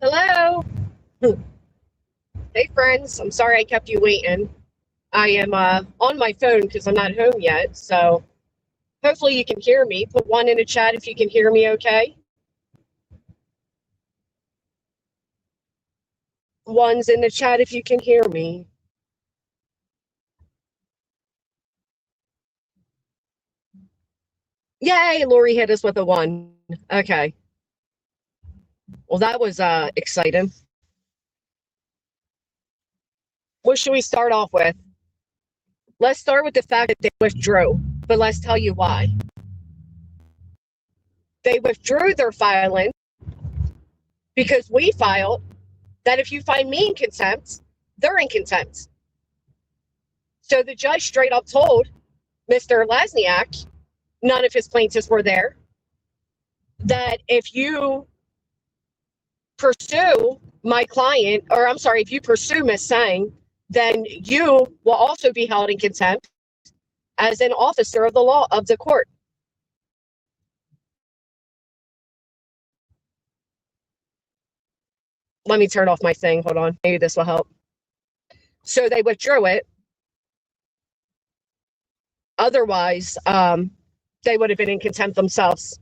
Hello. Hey, friends. I'm sorry I kept you waiting. I am on my phone because I'm not home yet. So hopefully you can hear me. Put one in the chat if you can hear me okay. One's in the chat if you can hear me. Yay, Lori hit us with a 1. Okay. Well, that was exciting. What should we start off with? Let's start with the fact that they withdrew, but let's tell you why. They withdrew their filing because we filed that if you find me in contempt, they're in contempt. So the judge straight up told Mr. Lesniak, none of his plaintiffs were there, that if you pursue my client, or I'm sorry, if you pursue Miss Sang, then you will also be held in contempt as an officer of the law of the court. Let me turn off my thing. Hold on. Maybe this will help. So they withdrew it. Otherwise, they would have been in contempt themselves.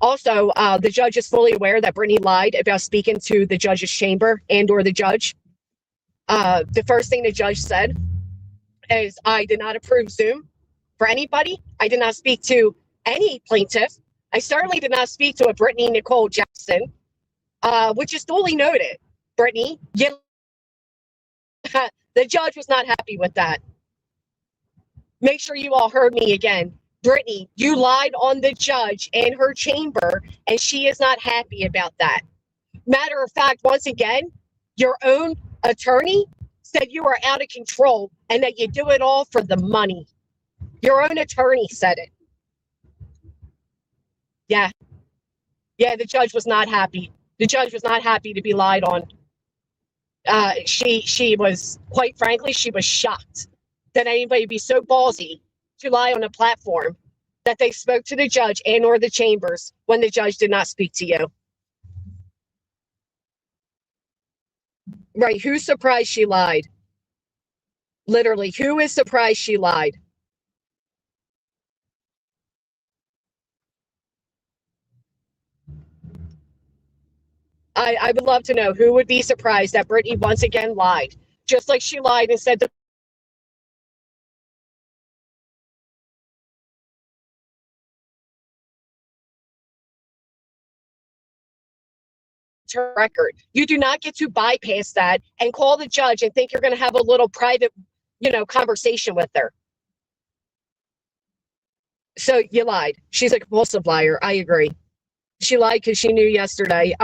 Also, the judge is fully aware that Brittany lied about speaking to the judge's chamber and or the judge. The first thing the judge said is, I did not approve Zoom for anybody. I did not speak to any plaintiff. I certainly did not speak to a Brittany Nicole Jackson, which is duly noted. Brittany, the judge was not happy with that. Make sure you all heard me again. Brittany, you lied on the judge and her chamber, and she is not happy about that. Matter of fact, once again, your own attorney said you are out of control and that you do it all for the money. Your own attorney said it. Yeah. Yeah, the judge was not happy. The judge was not happy to be lied on. She was, quite frankly, she was shocked that anybody be so ballsy to lie on a platform that they spoke to the judge and or the chambers when the judge did not speak to you. Right, who's surprised she lied? Literally, who is surprised she lied? I would love to know who would be surprised that Brittany once again lied, just like she lied and said her record. You do not get to bypass that and call the judge and think you're going to have a little private, conversation with her. So you lied. She's a compulsive liar. I agree. She lied because she knew yesterday.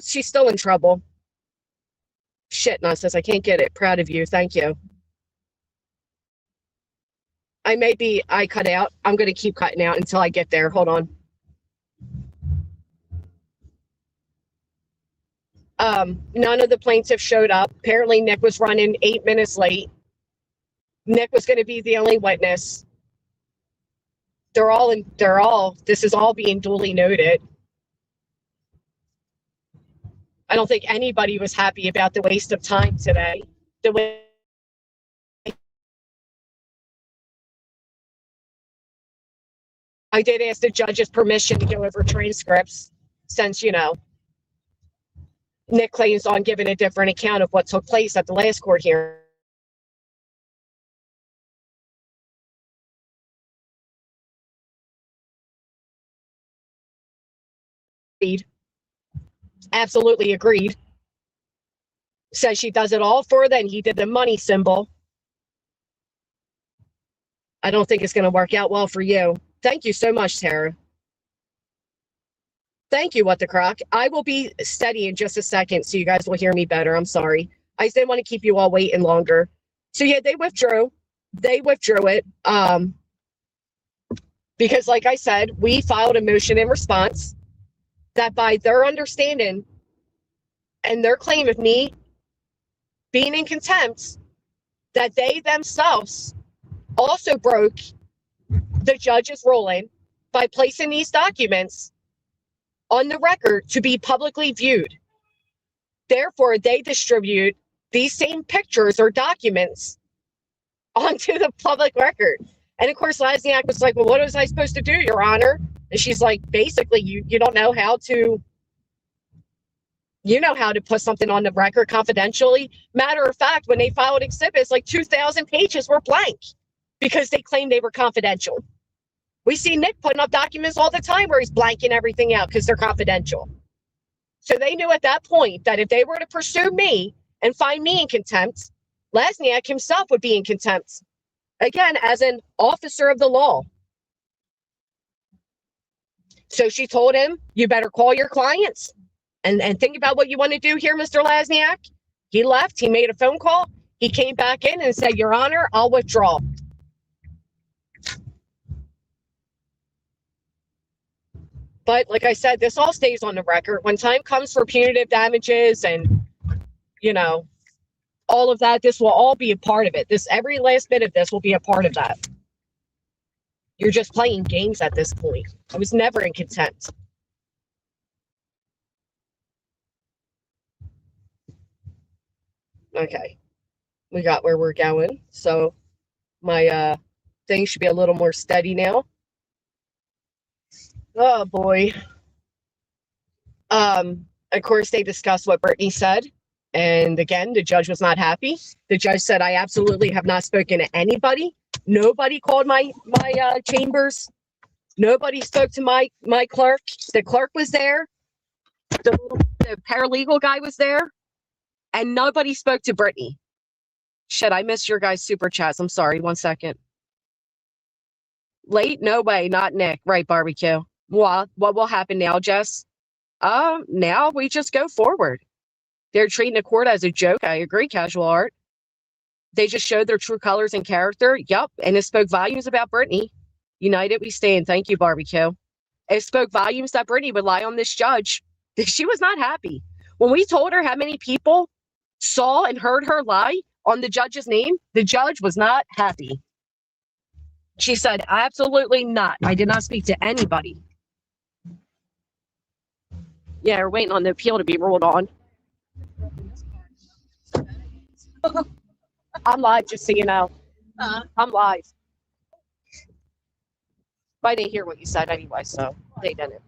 She's still in trouble. Shit, nonsense. I can't get it. Proud of you. Thank you. I cut out. I'm going to keep cutting out until I get there. Hold on. None of the plaintiffs showed up. Apparently, Nick was running 8 minutes late. Nick was going to be the only witness. This is all being duly noted. I don't think anybody was happy about the waste of time today. I did ask the judge's permission to go over transcripts since, Nick claims on giving a different account of what took place at the last court hearing. Absolutely agreed. Says she does it all for them. He did the money symbol. I don't think it's going to work out well for you. Thank you so much, Tara. Thank you, What the Croc. I will be steady in just a second so you guys will hear me better. I'm sorry. I just didn't want to keep you all waiting longer. So yeah, they withdrew. They withdrew it. Because like I said, we filed a motion in response that by their understanding and their claim of me being in contempt, that they themselves also broke the judge's ruling by placing these documents on the record to be publicly viewed. Therefore, they distribute these same pictures or documents onto the public record. And of course, Lesniak was like, well, what was I supposed to do, Your Honor? And she's like, basically, you don't know how to, put something on the record confidentially. Matter of fact, when they filed exhibits, like 2,000 pages were blank because they claimed they were confidential. We see Nick putting up documents all the time where he's blanking everything out because they're confidential. So they knew at that point that if they were to pursue me and find me in contempt, Lesniak himself would be in contempt. Again, as an officer of the law. So she told him, you better call your clients and think about what you want to do here, Mr. Lesniak. He left. He made a phone call. He came back in and said, Your Honor, I'll withdraw. But like I said, this all stays on the record. When time comes for punitive damages and, all of that, this will all be a part of it. Every last bit of this will be a part of that. You're just playing games at this point. I was never in contempt. Okay. We got where we're going. So my thing should be a little more steady now. Oh boy. Of course, they discussed what Brittany said. And again, the judge was not happy. The judge said, I absolutely have not spoken to anybody. Nobody called my chambers. Nobody spoke to my clerk. The clerk was there. The paralegal guy was there. And nobody spoke to Brittany. Shit, I missed your guys' super chats. I'm sorry. 1 second. Late? No way. Not Nick. Right, barbecue. What will happen now, Jess? Now we just go forward. They're treating the court as a joke. I agree, Casual Art. They just showed their true colors and character. Yep. And it spoke volumes about Brittany. United we stand. Thank you, barbecue. It spoke volumes that Brittany would lie on this judge. She was not happy. When we told her how many people saw and heard her lie on the judge's name, the judge was not happy. She said, absolutely not. I did not speak to anybody. Yeah, we're waiting on the appeal to be ruled on. I'm live, just so you know. I'm live. But I didn't hear what you said anyway, so they didn't.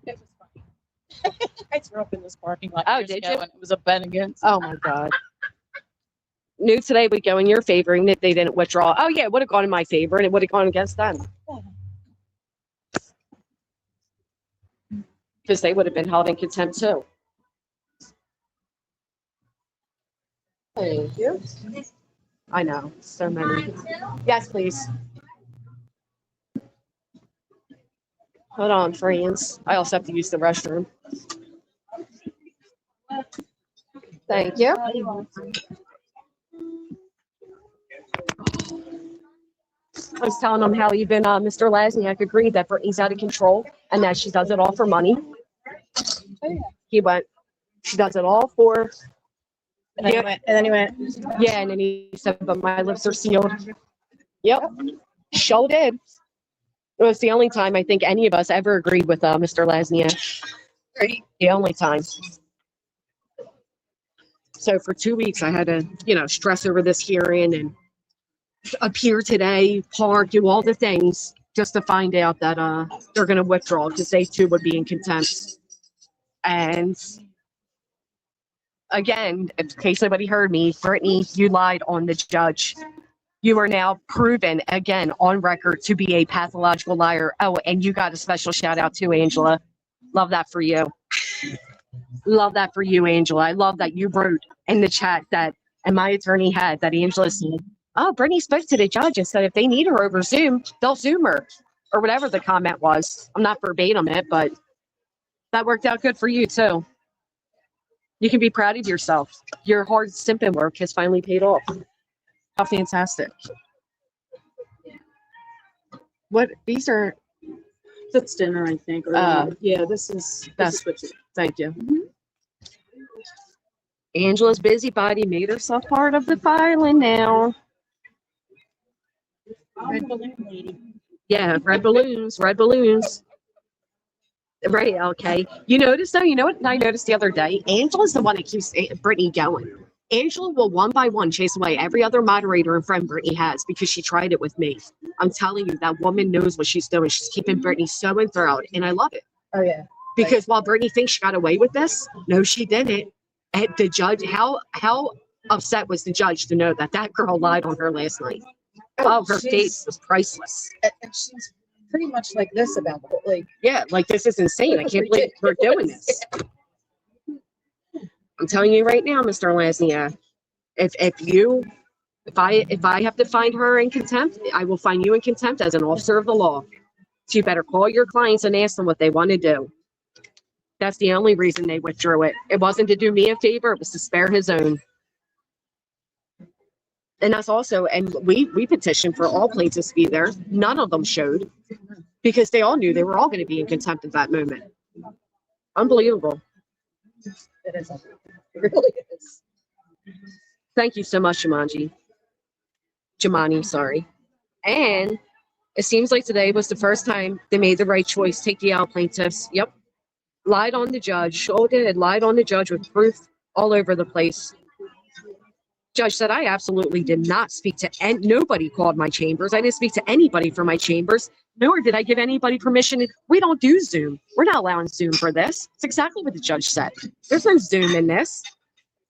I threw up in this parking lot. Oh, did you? And it was a bet against. Oh my God. New today would go in your favor, and if they didn't withdraw. Oh yeah, it would have gone in my favor, and it would have gone against them. Because they would have been held in contempt too. Thank you. I know, so many. Yes, please. Hold on, friends. I also have to use the restroom. Thank you. I was telling them how even Mr. Lesniak agreed that Brittany's out of control and that she does it all for money. He went, she does it all for... And then he went. Yeah, and then he said, but my lips are sealed. Yep, sure did. It was the only time I think any of us ever agreed with Mr. Lesniak. The only time. So for 2 weeks, I had to, stress over this hearing and appear today, park, do all the things just to find out that they're going to withdraw because they too would be in contempt. And again, in case nobody heard me, Brittany, you lied on the judge. You are now proven again on record to be a pathological liar. Oh, and you got a special shout out too, Angela. Love that for you. Love that for you, Angela. I love that you wrote in the chat that, and my attorney had, that Angela said, oh, Brittany spoke to the judge and said if they need her over Zoom, they'll Zoom her, or whatever the comment was. I'm not verbatim it, but that worked out good for you too. You can be proud of yourself. Your hard simping work has finally paid off. How fantastic. What, these are... That's dinner, I think. Or, yeah, this is what you... Thank you. Mm-hmm. Angela's busybody made herself part of the filing now. Red balloon lady. Yeah, red balloons, red balloons. Right, okay. You notice though, you know what I noticed the other day? Angela's the one that keeps Brittany going. Angela will one by one chase away every other moderator and friend Brittany has because she tried it with me. I'm telling you, that woman knows what she's doing. She's keeping Brittany so enthralled, and I love it. Oh, yeah. Because while Brittany thinks she got away with this, no, she didn't. And the judge, how upset was the judge to know that that girl lied on her last night? Oh, her face was priceless. And she's pretty much like this about it. Like, Yeah, like this is insane. I can't believe we're doing this. I'm telling you right now, Mr. Lasnia, if I have to find her in contempt, I will find you in contempt as an officer of the law. So you better call your clients and ask them what they want to do. That's the only reason they withdrew it. It wasn't to do me a favor, it was to spare his own. And that's also, and we petitioned for all plaintiffs to be there. None of them showed because they all knew they were all going to be in contempt at that moment. Unbelievable. it is. It really is. Thank you so much, Jamani, sorry. And it seems like today was the first time they made the right choice. Take the out plaintiffs. Yep. Lied on the judge. Sure did. Lied on the judge with proof all over the place. Judge said, I absolutely did not speak to, and nobody called my chambers. I didn't speak to anybody from my chambers, nor did I give anybody permission. We don't do Zoom. We're not allowing Zoom for this. It's exactly what the judge said. There's no Zoom in this.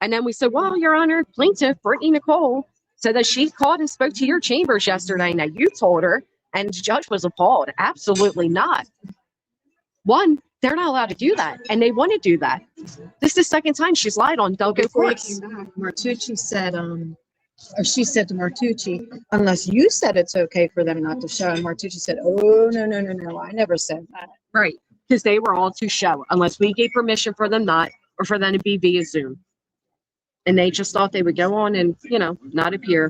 And then we said, well, Your Honor, plaintiff Brittany Nicole said that she called and spoke to your chambers yesterday. Now you told her, and the judge was appalled. Absolutely not. One, they're not allowed to do that, and they want to do that. This is the second time she's lied on Delco Courts. Martucci said, or she said to Martucci, unless you said it's okay for them not to show. And Martucci said, oh, no, I never said that. Right, because they were all to show, unless we gave permission for them not, or for them to be via Zoom. And they just thought they would go on and, not appear.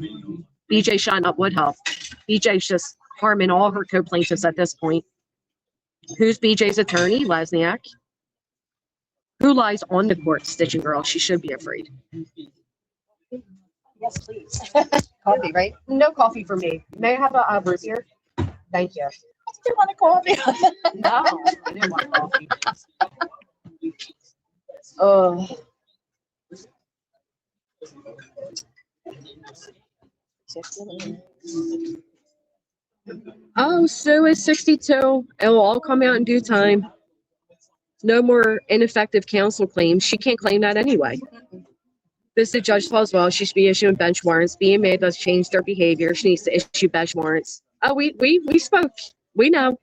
BJ shine up would help. BJ's just harming all her co-plaintiffs at this point. Who's BJ's attorney? Lasniak. Who lies on the court? Stitching girl. She should be afraid. Yes, please. Coffee, right? No coffee for me. May I have a root beer? Thank you. Do you want a coffee? No, I didn't want coffee. Oh. Oh, Sue is 62. It will all come out in due time. No more ineffective counsel claims. She can't claim that anyway. This is the judge as well. She should be issuing bench warrants. Being made does change their behavior. She needs to issue bench warrants. Oh, we spoke. We know.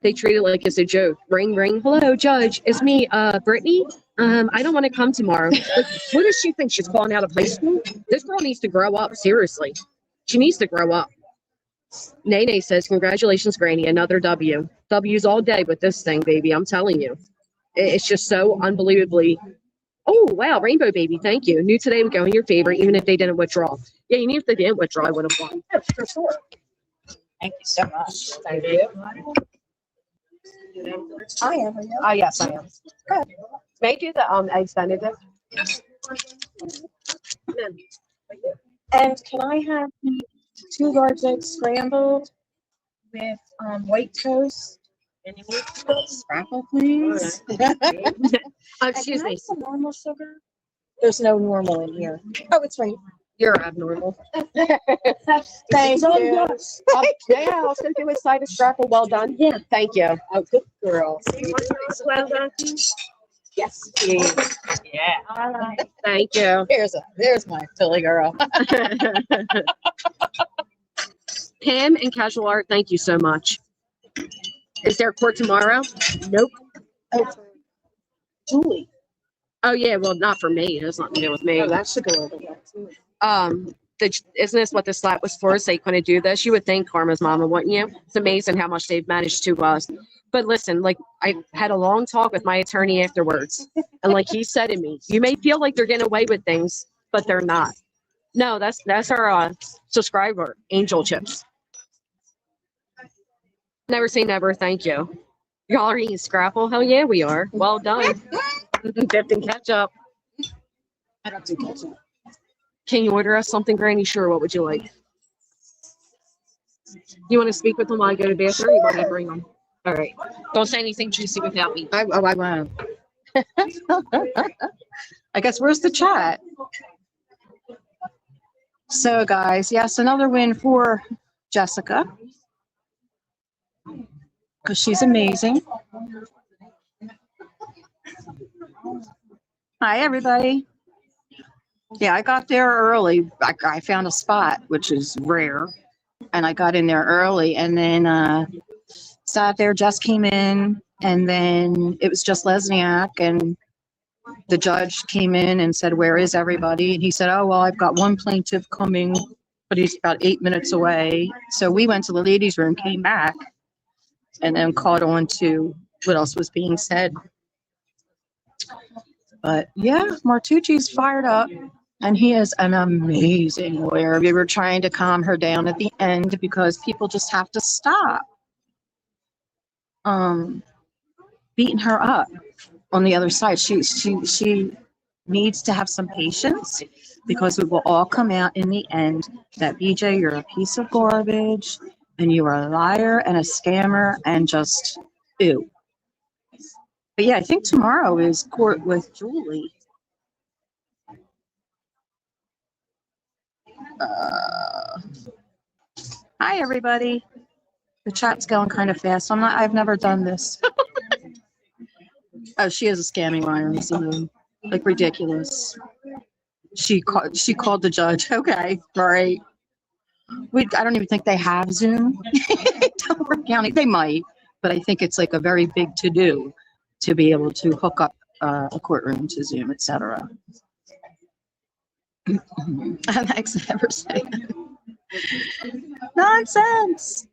They treat it like it's a joke. Ring, ring. Hello, judge. It's me, Brittany. I don't want to come tomorrow. What does she think? She's calling out of high school? This girl needs to grow up. Seriously. She needs to grow up. Nene says, congratulations, Granny. Another W. W's all day with this thing, baby. I'm telling you. It's just so unbelievably. Oh, wow. Rainbow baby. Thank you. Knew today would go in your favor, even if they didn't withdraw. Yeah, even if they didn't withdraw, I would have won. Yeah, for sure. Thank you so much. Thank you. I am. Oh, yes, I am. Good. May I do the eggs Benedict? And can I have the 2 large eggs scrambled with white toast? And you need scrapple, please. Excuse me. Some normal sugar? There's no normal in here. Oh, it's right. You're abnormal. Thank you. Yeah, I'll send you a side of scrapple. Well done. Yeah. Thank you. Oh, good girl. Well done. Yes, please. Yeah. All right. Thank you. There's my silly girl. Pam and Casual Art, thank you so much. Is there court tomorrow? Nope. Oh, Julie. Oh, yeah, well, not for me. It has nothing to do with me. Oh, that should go over there too. Isn't this what the slap was for? So they couldn't do this. You would think Karma's mama, wouldn't you? It's amazing how much they've managed to but listen, like I had a long talk with my attorney afterwards, and like he said to me, you may feel like they're getting away with things, but they're not. No, that's our subscriber, Angel Chips. Never say never. Thank you. Y'all are eating scrapple? Hell yeah, we are. Well done. Dipped in ketchup. I don't do ketchup. Can you order us something, Granny? Sure. What would you like? You want to speak with them while I go to the bathroom? Or you want me to bring them? All right. Don't say anything juicy without me. I won't. I guess where's the chat? So guys, yes, another win for Jessica because she's amazing. Hi, everybody. Yeah, I got there early. I found a spot, which is rare, and I got in there early, and then sat there. Jess came in, and then it was just Lesniak, and the judge came in and said, "Where is everybody?" And he said, "Oh, well, I've got one plaintiff coming, but he's about 8 minutes away." So we went to the ladies' room, came back, and then caught on to what else was being said. But yeah, Martucci's fired up, and he is an amazing lawyer. We were trying to calm her down at the end because people just have to stop beating her up on the other side. She needs to have some patience because it will all come out in the end that BJ, you're a piece of garbage and you are a liar and a scammer and just ew. But yeah, I think tomorrow is court with Julie. Hi, everybody. The chat's going kind of fast. I've never done this. Oh, she is a scamming liar, so like ridiculous. She called the judge. Okay, all right. I don't even think they have Zoom. Delaware County, they might, but I think it's like a very big to-do to be able to hook up a courtroom to Zoom, etc. Thanks, never say nonsense.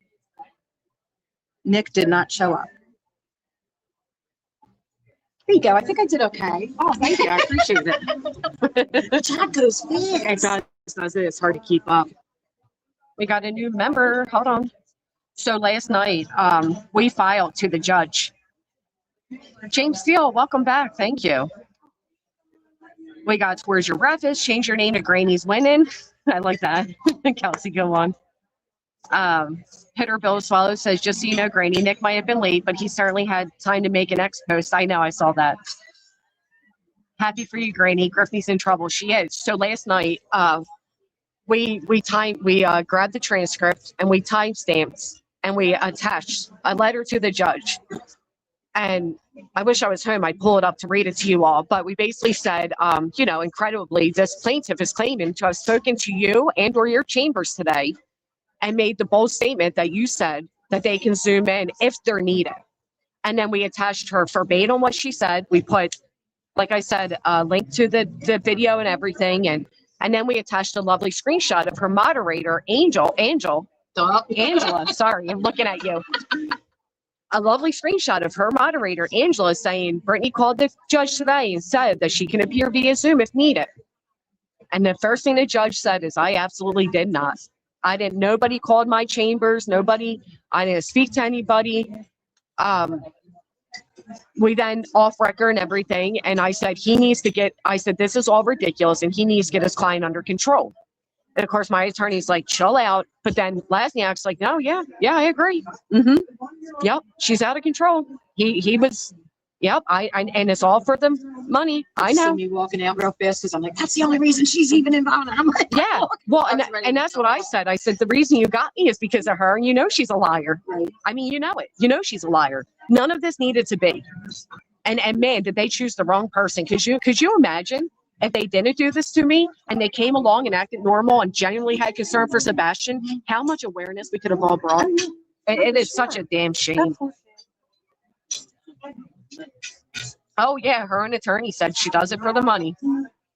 Nick did not show up. There you go. I think I did okay. Oh, thank you. I appreciate it. The chat goes fast. It's hard to keep up. We got a new member. Hold on. So last night, we filed to the judge. James Steele, welcome back. Thank you. We got Where's Your Breakfast? Change your name to Granny's Winning. I like that. Kelsey, go on. Hitter Bill Swallow says, just so you know, Granny, Nick might have been late, but he certainly had time to make an X post. I know, I saw that. Happy for you, Granny. Griffey's in trouble. She is. So last night, we grabbed the transcript and we timestamped and we attached a letter to the judge. And I wish I was home. I'd pull it up to read it to you all. But we basically said, incredibly, this plaintiff is claiming to have spoken to you and or your chambers today and made the bold statement that you said that they can Zoom in if they're needed. And then we attached her verbatim what she said. We put, like I said, a link to the video and everything. And then we attached a lovely screenshot of her moderator, Angela. Sorry, I'm looking at you. A lovely screenshot of her moderator, Angela, saying, Brittany called the judge today and said that she can appear via Zoom if needed. And the first thing the judge said is, I absolutely did not. Nobody called my chambers. I didn't speak to anybody. We then off record and everything. And I said, this is all ridiculous and he needs to get his client under control. And of course, my attorney's like, chill out. But then Lesniak's like, no, yeah, I agree. Yep, she's out of control. He was, yep, and it's all for the money. I know. See me walking out real fast because I'm like, that's the only reason she's even involved. I'm like, yeah, well, and that's what I said. I said, the reason you got me is because of her, and you know she's a liar. Right. I mean, you know it. You know she's a liar. None of this needed to be. And man, did they choose the wrong person? Could you imagine if they didn't do this to me and they came along and acted normal and genuinely had concern for Sebastian, how much awareness we could have all brought? It is such a damn shame. Oh yeah, her own attorney said she does it for the money.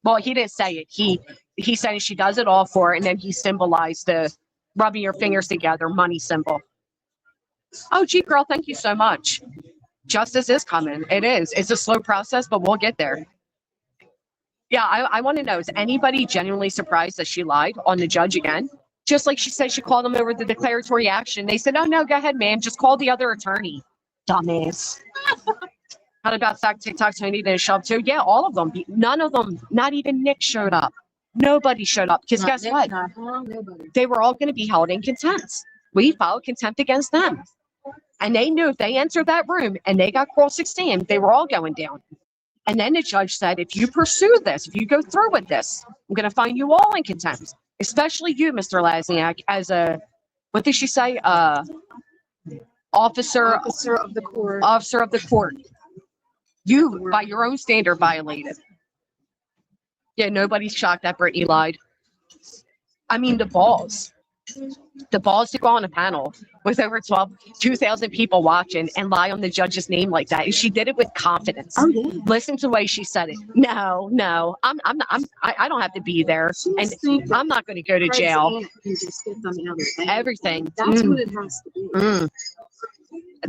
Well, he didn't say it. He said she does it all for it, and then he symbolized the rubbing your fingers together money symbol. Oh, gee, girl, thank you so much. Justice is coming. It is. It's a slow process, but we'll get there. Yeah, I want to know, is anybody genuinely surprised that she lied on the judge again? Just like she said she called them over the declaratory action. They said, oh, no, go ahead, ma'am. Just call the other attorney. Dumbass. How about TikTok Tony didn't show up too? Yeah, all of them. None of them, not even Nick showed up. Nobody showed up. Because guess what? Nobody. They were all going to be held in contempt. We filed contempt against them. And they knew if they entered that room and they got cross-examined, they were all going down. And then the judge said, if you pursue this, if you go through with this, I'm going to find you all in contempt, especially you, Mr. Lasniak, as a, what did she say? Officer Officer of the court. Officer of the court. You, by your own standard, violated. Yeah, nobody's shocked that Brittany lied. I mean, the balls to go on a panel with over 2,000 people watching and lie on the judge's name like that. And she did it with confidence. Oh, yeah. Listen to the way she said it. No, I don't have to be there. And I'm not going to go to jail. Everything. That's what it has to be.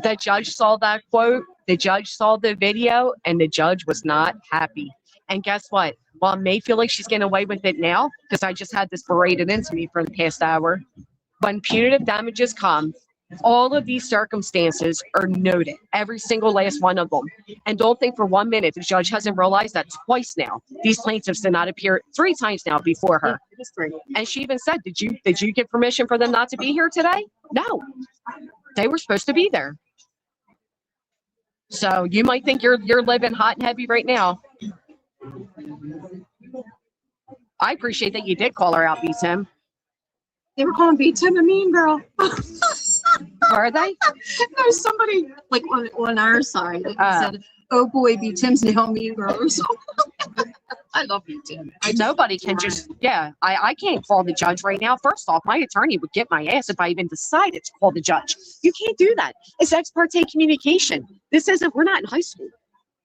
The judge saw that quote. The judge saw the video, and the judge was not happy. And guess what? While I may feel like she's getting away with it now, because I just had this berated into me for the past hour, when punitive damages come, all of these circumstances are noted, every single last one of them. And don't think for 1 minute the judge hasn't realized that twice now. These plaintiffs did not appear 3 times now before her. And she even said, did you get permission for them not to be here today? No, they were supposed to be there. So you might think you're living hot and heavy right now. I appreciate that you did call her out, B-Tim. They were calling B-Tim a mean girl. Are they? There's somebody like on our side that said, "Oh boy, B-Tim's now a mean girl." Or something. I love B-Tim. Nobody can just, yeah, I can't call the judge right now. First off, my attorney would get my ass if I even decided to call the judge. You can't do that. It's ex parte communication. We're not in high school.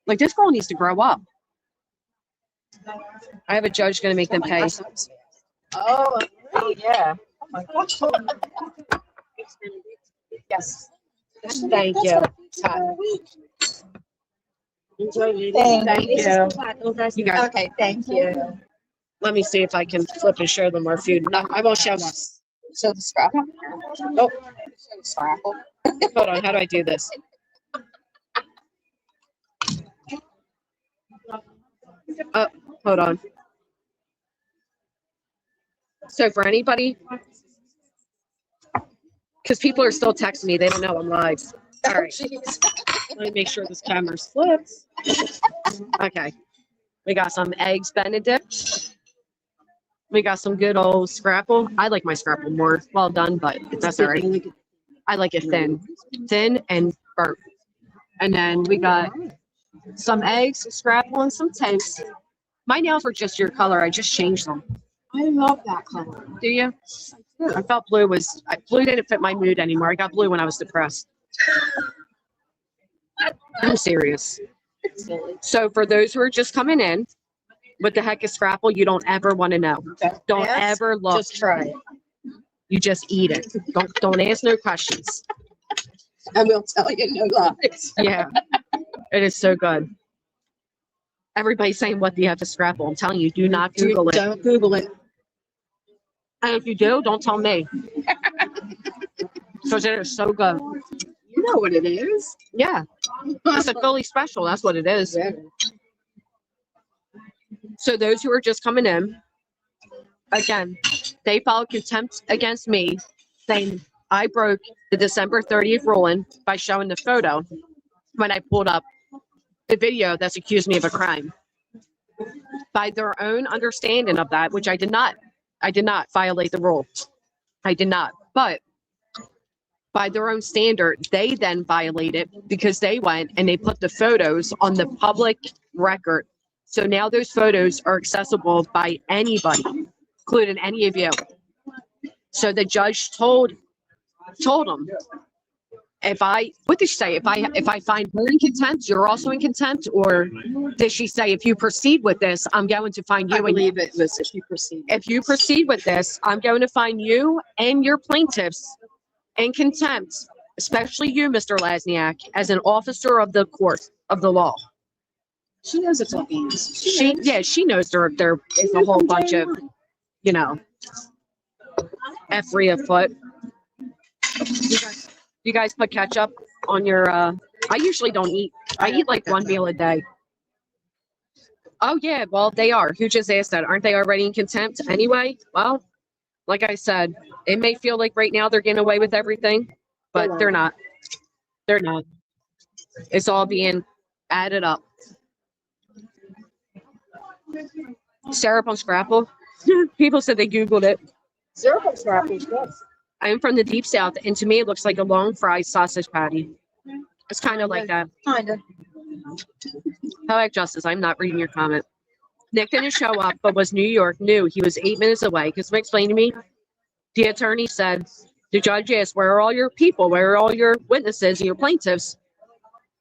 Like, this girl needs to grow up. I have a judge going to make them pay. Oh yeah. Oh my gosh. Yes. Thank you. Thank you. You guys, Okay, thank you. let me see if I can flip and show them our food. No, I won't show them. So the scrapple. Oh, So the scrapple. hold on. How do I do this? Hold on. So for anybody, because people are still texting me, they don't know I'm live. All right. Let me make sure this camera flips. Okay. We got some eggs Benedict. We got some good old scrapple. I like my scrapple more well done, but that's all right. I like it thin and burnt. And then we got some eggs, scrapple, and some toast. My nails were just your color. I just changed them. I love that color. Do you? I felt blue didn't fit my mood anymore. I got blue when I was depressed. I'm serious. So for those who are just coming in, what the heck is scrapple? You don't ever want to know. Don't ever look. Just try it. You just eat it. Don't ask no questions. I will tell you no lies. Yeah. It is so good. Everybody's saying, what do you have to scrapple? I'm telling you, do not Google it. Don't Google it. And if you do, don't tell me. Because it is so good. You know what it is. Yeah. It's a Philly special. That's what it is. Yeah. So those who are just coming in, again, they filed contempt against me, saying I broke the December 30th ruling by showing the photo when I pulled up the video that's accused me of a crime. By their own understanding of that, which I did not violate the rule. I did not. But by their own standard, they then violated because they went and they put the photos on the public record. So now those photos are accessible by anybody, including any of you. So the judge told them, what did she say? If I find her in contempt, you're also in contempt? Or did she say, if you proceed with this, I'm going to find you? I believe it was if you proceed. If you proceed with this, I'm going to find you and your plaintiffs in contempt, especially you, Mr. Lasniak, as an officer of the court of the law. She knows it's all games. She knows there is a whole bunch of, effery afoot. You guys put ketchup on your, I usually don't eat. I eat like one meal a day. Oh yeah, well they are. Who just asked that? Aren't they already in contempt anyway? Well, like I said, it may feel like right now they're getting away with everything, but they're not. They're not. It's all being added up. Syrup on Scrapple. People said they Googled it. Syrup on Scrapple, yes. I am from the deep south, and to me, it looks like a long fried sausage patty. It's kind of like that. Kind of. Poetic Justice, I'm not reading your comment. Nick didn't show up, but was New York, knew he was 8 minutes away. Can someone explain to me? The attorney said, the judge asked, where are all your people? Where are all your witnesses and your plaintiffs?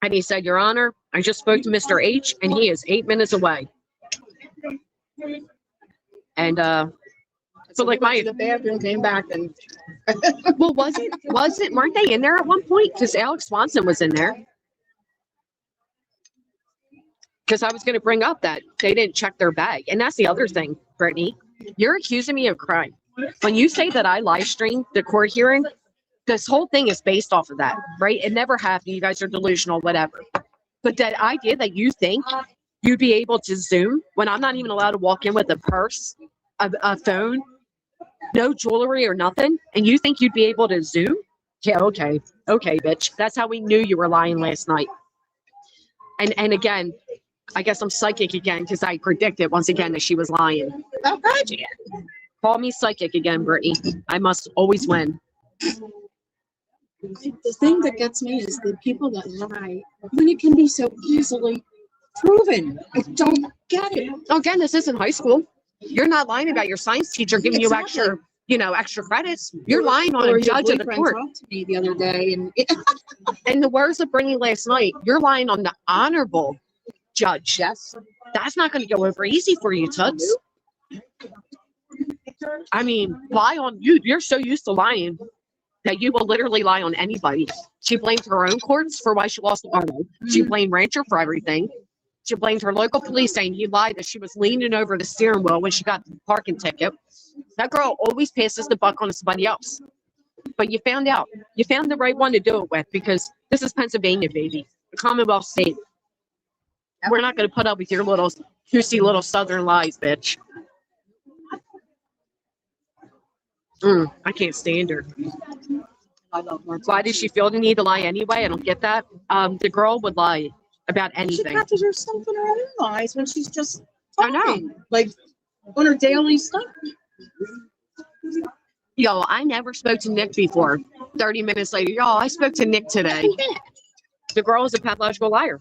And he said, Your Honor, I just spoke to Mr. H, and he is 8 minutes away. And, so like my the bathroom came back and well, weren't they in there at one point? Because Alex Swanson was in there. Because I was going to bring up that they didn't check their bag. And that's the other thing, Brittany. You're accusing me of crime. When you say that I live streamed the court hearing, this whole thing is based off of that, right? It never happened. You guys are delusional, whatever. But that idea that you think you'd be able to Zoom when I'm not even allowed to walk in with a purse, a phone, no jewelry or nothing, and you think you'd be able to Zoom? Yeah, okay, bitch. That's how we knew you were lying last night. And again, I guess I'm psychic again because I predicted once again that she was lying. oh god, yeah. Call me psychic again, Brittany. I must always win. The thing that gets me is the people that lie when it can be so easily proven. I don't get it. Again, this isn't high school. You're not lying about your science teacher giving you extra credits. You're lying on Or a your judge of the boyfriend court. talked to me the other day, and In the words of Brittany last night, you're lying on the honorable judge. yes, That's not going to go over easy for you, Toots. I mean, lie on you. You're so used to lying that you will literally lie on anybody. She blamed her own courts for why she lost the auto. She blamed Rancher for everything. She blamed her local police saying he lied that she was leaning over the steering wheel when she got the parking ticket. That girl always passes the buck on to somebody else. But you found out. You found the right one to do it with because this is Pennsylvania, baby. The Commonwealth state. We're not going to put up with your little juicy little southern lies, bitch. I can't stand her. Why did she feel the need to lie anyway? I don't get that. The girl would lie about she anything. catches herself in her own lies when she's just I know. talking, like on her daily stuff. Yo, I never spoke to Nick before. 30 minutes later, yo, I spoke to Nick today. The girl is a pathological liar.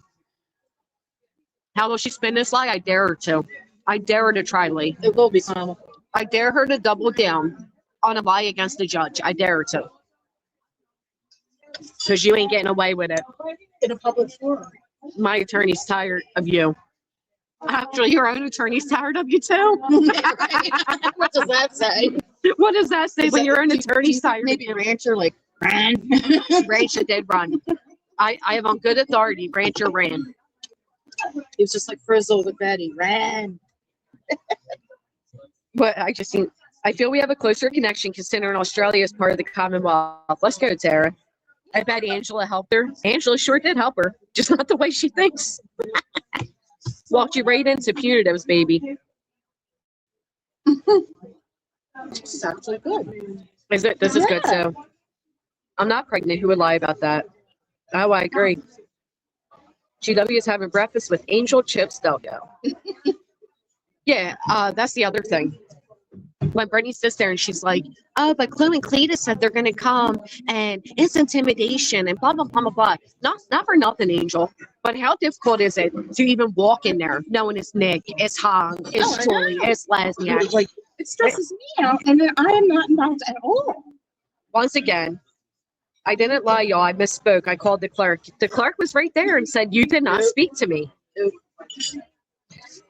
How will she spin this lie? I dare her to. I dare her to try, Lee. It will be comical. I dare her to double down on a lie against the judge. I dare her to. Because you ain't getting away with it. In a public forum. My attorney's tired of you. Actually, your own attorney's tired of you too. What does that say? What does that say when your own Do you attorney's think tired? maybe a rancher like ran? Rancher did run. I have on good authority. Rancher ran. He was just like Frizzle with Betty. Ran. But I feel we have a closer connection considering Australia is part of the Commonwealth. Let's go, Tara. I bet Angela helped her. Angela sure did help her, just not the way she thinks. Walked you right into punitives, baby. This is actually good. Is it? This is good too. I'm not pregnant. Who would lie about that? Oh, I agree. GW is having breakfast with Angel Chips Delgo. Yeah, that's the other thing. When Brittany sits there and she's like, oh, but Chloe and Cletus said they're going to come and it's intimidation and blah, blah, blah, blah, blah. Not for nothing, Angel. But how difficult is it to even walk in there knowing it's Nick, it's Hong, it's Julie, it's Lesniak? Like, It stresses me out, and then I am not involved at all. once again, I didn't lie, y'all. I misspoke. I called the clerk. The clerk was right there and said, you did not speak to me.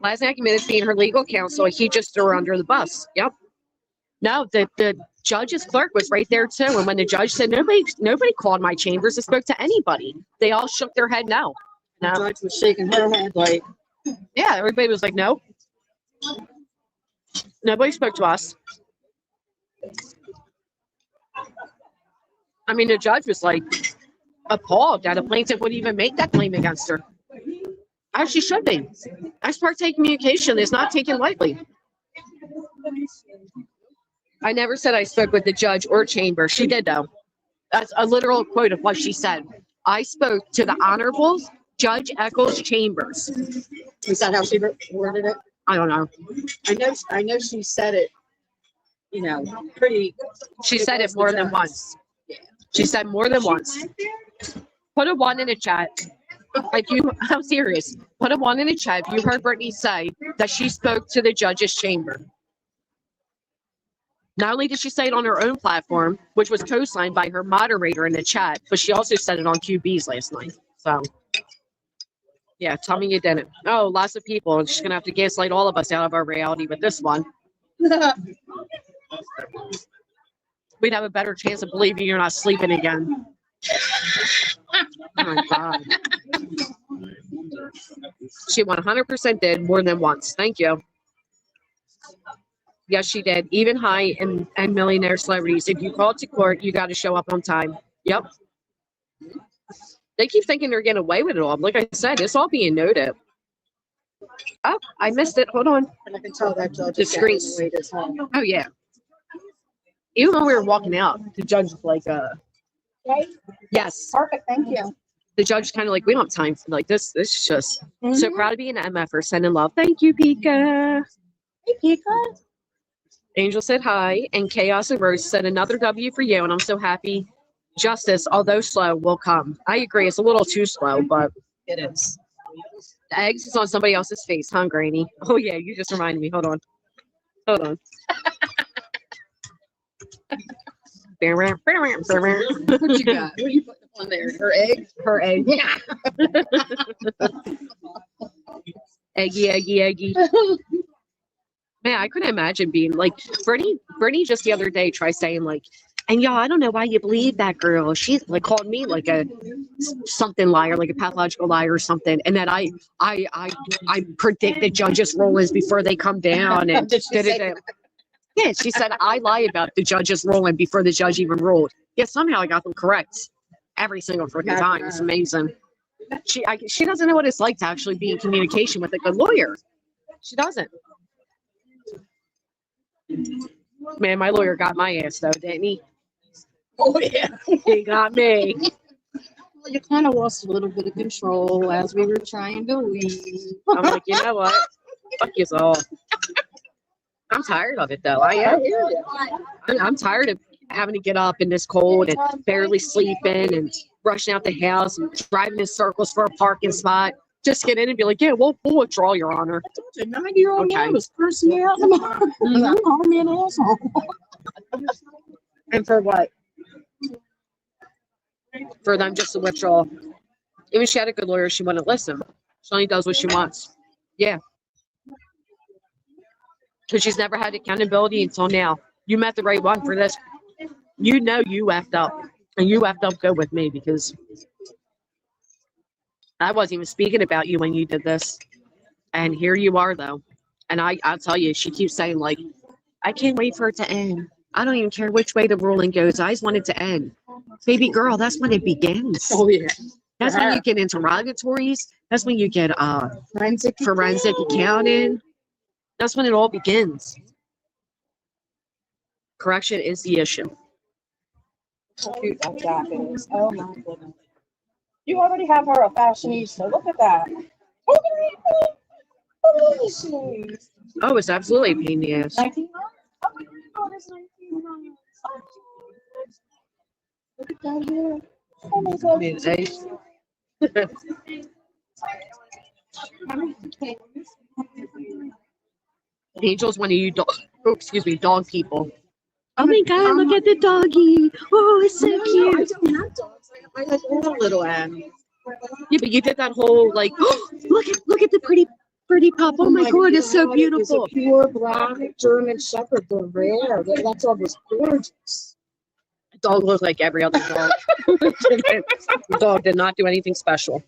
Lesniak admitted being her legal counsel. He just threw her under the bus. Yep. No, the judge's clerk was right there too. And when the judge said nobody called my chambers and spoke to anybody, they all shook their head no. The No. judge was shaking her head like, Yeah, everybody was like, no. Nobody spoke to us. I mean, the judge was like appalled that a plaintiff would even make that claim against her. As she should be. Ex parte communication is not taken lightly. I never said I spoke with the judge or chamber. She did, though. That's a literal quote of what she said. I spoke to the Honorable Judge Eccles Chambers. Is that how she worded it? I don't know. I know she said it, pretty. She said it more than once. She said more than once. Put a 1 in the chat. I'm serious. Put a 1 in the chat if you heard Brittany say that she spoke to the judge's chamber. Not only did she say it on her own platform, which was co-signed by her moderator in the chat, but she also said it on QB's last night. So, yeah, tell me you didn't. Oh, lots of people. She's going to have to gaslight all of us out of our reality with this one. We'd have a better chance of believing you're not sleeping again. Oh, my God. She 100% did more than once. Thank you. Yes, she did. Even high and millionaire celebrities. If you call to court, you got to show up on time. Yep. They keep thinking they're getting away with it all. Like I said, it's all being noted. Oh, I missed it. Hold on. And I can tell that judge The is screen. getting away this time. Oh, yeah. Even when we were walking out, the judge was like, yes. Perfect, thank you. The judge kind of like, we don't have time for like this. This is just so proud to be an MFer. Sending love. Thank you, Pika. Hey, Pika. Angel said hi, and Chaos and Rose said another W for you, and I'm so happy. Justice, although slow, will come. I agree. It's a little too slow, but It is. the eggs is on somebody else's face, huh, Granny? Oh, yeah, you just reminded me. Hold on. Hold on. What you got? What are you putting on there? Her egg? Her egg. Yeah. Eggy. Man, I couldn't imagine being like Brittany just the other day tried saying like, and y'all, I don't know why you believe that girl. She like called me like a something liar, like a pathological liar or something. And then I predict the judges' rulings before they come down. And Did she say da-da-da. Yeah, she said I lie about the judges' ruling before the judge even ruled. Yeah, somehow I got them correct every single freaking time. It's amazing. She doesn't know what it's like to actually be in communication with a good lawyer. She doesn't. Man, my lawyer got my ass though, didn't he? Oh, yeah. He got me. Well, you kind of lost a little bit of control as we were trying to leave. I'm like, you know what? Fuck you all. I'm tired of it though. I am. I'm tired of having to get up in this cold and barely sleeping and rushing out the house and driving in circles for a parking spot. Just get in and be like, yeah, we'll withdraw, Your Honor. I told you, 9-year-old Okay. man was cursing me out. I'm calling me an asshole. And for what? For them just to withdraw. Even she had a good lawyer, she wouldn't listen. She only does what she wants. Yeah. Because she's never had accountability until now. You met the right one for this. You know you effed up. And you effed up good with me because I wasn't even speaking about you when you did this. And here you are, though. And I'll tell you, she keeps saying, like, I can't wait for it to end. I don't even care which way the ruling goes. I just want it to end. Baby girl, that's when it begins. Oh, yeah. That's when you get interrogatories. That's when you get forensic accounting. That's when it all begins. Correction is the issue. How cute that jacket is. Oh my goodness. You already have her a fashionista. Look at that. Look at that. Oh, it's absolutely a pain in the ass. 19 months? Oh my God, it's 19 months. Look at that here. Oh my God. Angel's one of you dog people. Oh my God, look at the doggy. Oh, it's so cute. I don't have dogs. I have all little animals. Yeah, but you did that whole like, oh, look at the pretty pup. Oh my God, it's so beautiful. It's a pure black German Shepherd. They're rare. That dog was gorgeous. The dog looked like every other dog. The dog did not do anything special.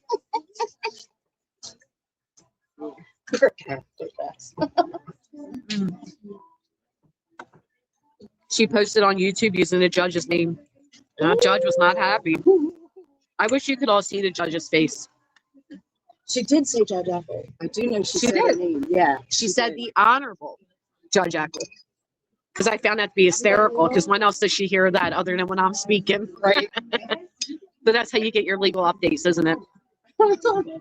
She posted on YouTube using the judge's name. The judge was not happy. I wish you could all see the judge's face. She did say Judge Eccles. I do know she said did. her name. Yeah. She said the Honorable Judge Eccles. Because I found that to be hysterical. Because when else does she hear that other than when I'm speaking? Right. But that's how you get your legal updates, isn't it?